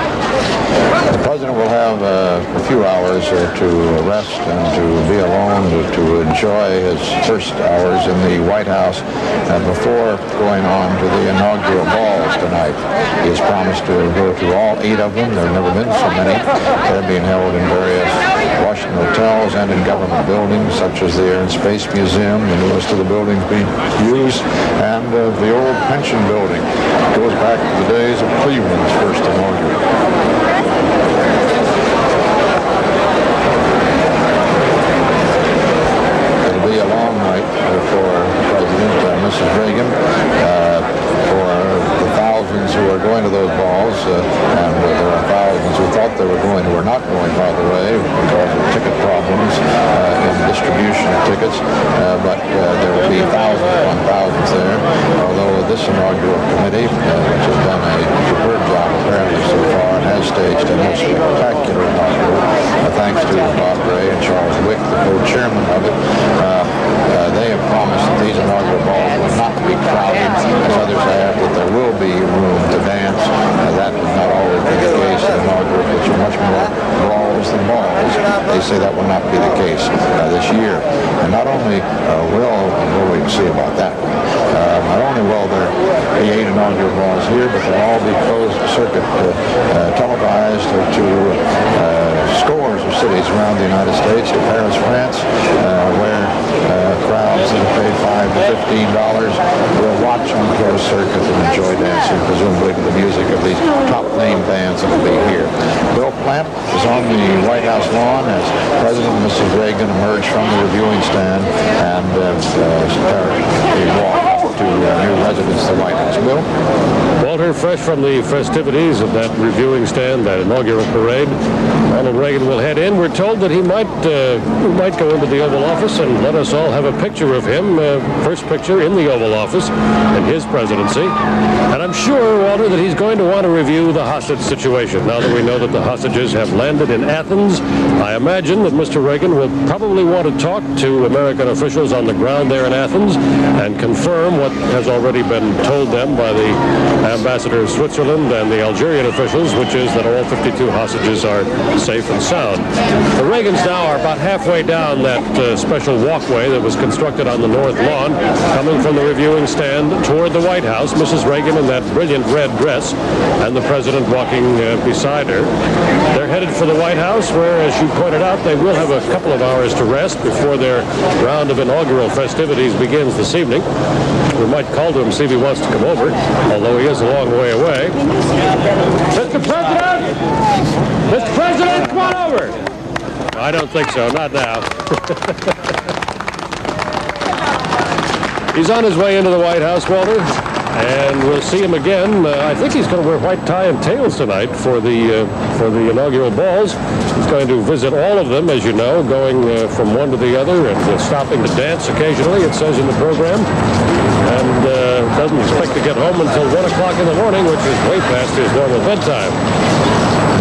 The president will have a few hours to rest and to be alone, to enjoy his first hours in the White House before going on to the inaugural balls tonight. He has promised to go to all 8 of them. There have never been so many. They're being held in various Washington hotels and in government buildings, such as the Air and Space Museum, the newest of the buildings being used, and the old pension building. It goes back to the days of Cleveland's first inaugural. It'll be a long night for President Mrs. Reagan, for the thousands who are going to those balls, and there are thousands who thought they were going who are not going, by the way, because of ticket problems in distribution of tickets, but there will be thousands upon thousands there, although this inaugural committee, which has done a superb job apparently so far, and has staged a most spectacular inaugural, thanks to Bob Gray and Charles Wick, the co-chairman of it. They have promised that these inaugural balls will not be crowded, as others have, that there will be room to dance. That has not always been the case in inaugurals, which are much more brawls than balls. They say that will not be the case this year. And not only we'll wait and see about that one. Not only will there be 8 inaugural balls here, but they'll all be closed circuit televised to scores of cities around the United States, to Paris, France, where crowds that have paid $5 to $15 will watch on closed circuit and enjoy dancing, presumably to the music of these top name bands that will be here. Bill Plant is on the White House lawn as President and Mrs. Reagan emerge from the reviewing stand and walk to new residents of the White House. Bill? Walter, fresh from the festivities of that reviewing stand, that inaugural parade, Ronald Reagan will head in. We're told that he might go into the Oval Office and let us all have a picture of him, first picture in the Oval Office in his presidency. And I'm sure, Walter, Walter, that he's going to want to review the hostage situation. Now that we know that the hostages have landed in Athens, I imagine that Mr. Reagan will probably want to talk to American officials on the ground there in Athens and confirm what has already been told them by the ambassador of Switzerland and the Algerian officials, which is that all 52 hostages are safe and sound. The Reagans now are about halfway down that special walkway that was constructed on the north lawn, coming from the reviewing stand toward the White House. Mrs. Reagan in that brilliant red dress, and the president walking beside her. They're headed for the White House, where, as you pointed out, they will have a couple of hours to rest before their round of inaugural festivities begins this evening. We might call to him, see if he wants to come over, although he is a long way away. Mr. President! Mr. President, come on over! I don't think so, not now. He's on his way into the White House, Walter, and we'll see him again. I think he's going to wear white tie and tails tonight for the inaugural balls. He's going to visit all of them, as you know, going from one to the other and stopping to dance occasionally, it says in the program, and doesn't expect to get home until 1 o'clock in the morning, which is way past his normal bedtime.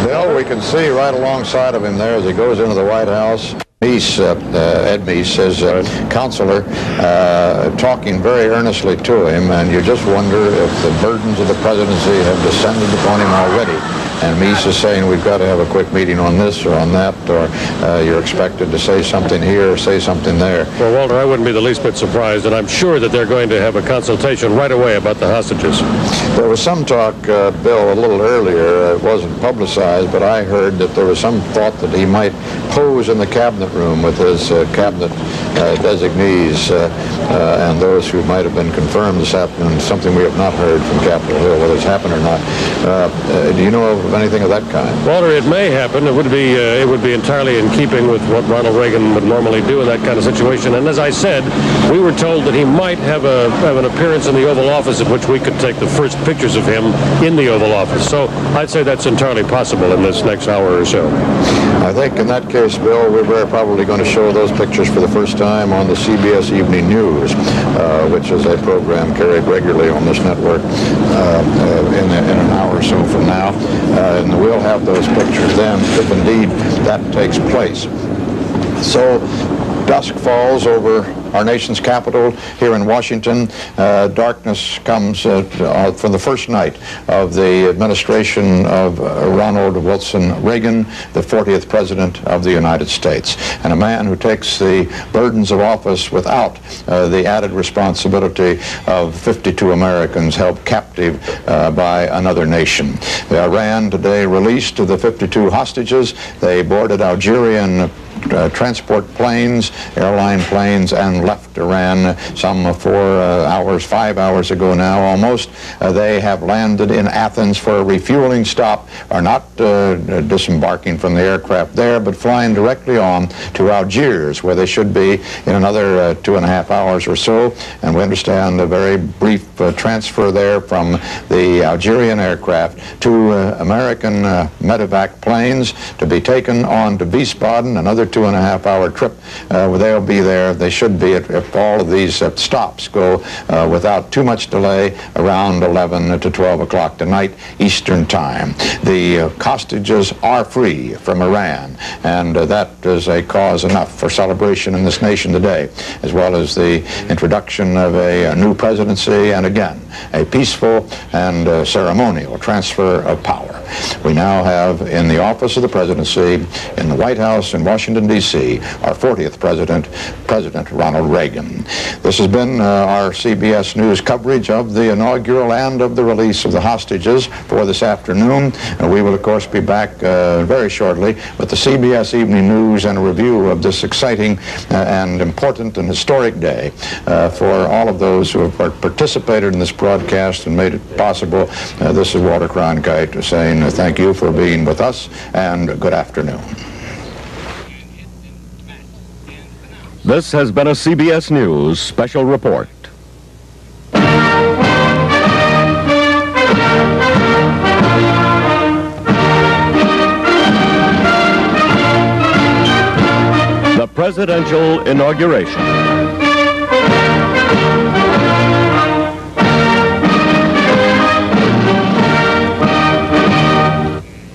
Bill, we can see right alongside of him there as he goes into the White House, Ed Meese, his counselor, talking very earnestly to him, and you just wonder if the burdens of the presidency have descended upon him already. And Meese is saying, we've got to have a quick meeting on this or on that, or you're expected to say something here or say something there. Well, Walter, I wouldn't be the least bit surprised, and I'm sure that they're going to have a consultation right away about the hostages. There was some talk, Bill, a little earlier, it wasn't publicized, but I heard that there was some thought that he might pose in the cabinet room with his cabinet designees and those who might have been confirmed this afternoon, something we have not heard from Capitol Hill, whether it's happened or not. Do you know of anything of that kind? Walter, it may happen. It would be entirely in keeping with what Ronald Reagan would normally do in that kind of situation. And as I said, we were told that he might have an appearance in the Oval Office at which we could take the first pictures of him in the Oval Office. So I'd say that's entirely possible in this next hour or so. I think in that case, Bill, we're very probably going to show those pictures for the first time on the CBS Evening News, which is a program carried regularly on this network in an hour or so from now. And we'll have those pictures then, if indeed that takes place. So dusk falls over our nation's capital here in Washington. Darkness comes from the first night of the administration of Ronald Wilson Reagan, the 40th President of the United States, and a man who takes the burdens of office without the added responsibility of 52 Americans held captive by another nation. Iran today released the 52 hostages. They boarded Algerian transport planes, airline planes, and left Iran some 5 hours ago now almost. They have landed in Athens for a refueling stop, are not disembarking from the aircraft there, but flying directly on to Algiers, where they should be in another 2.5 hours or so. And we understand a very brief transfer there from the Algerian aircraft to American medevac planes to be taken on to Wiesbaden, another 2.5 hour trip. They'll be there. They should be, if all of these stops go without too much delay, around 11 to 12 o'clock tonight Eastern Time. The hostages are free from Iran, and that is a cause enough for celebration in this nation today, as well as the introduction of a new presidency and, again, a peaceful and ceremonial transfer of power. We now have in the office of the presidency in the White House in Washington, D.C., our 40th president, President Ronald Reagan. This has been our CBS News coverage of the inaugural and of the release of the hostages for this afternoon. We will, of course, be back very shortly with the CBS Evening News and a review of this exciting and important and historic day for all of those who have participated in this broadcast and made it possible. This is Walter Cronkite saying thank you for being with us, and good afternoon. This has been a CBS News special report. The presidential inauguration.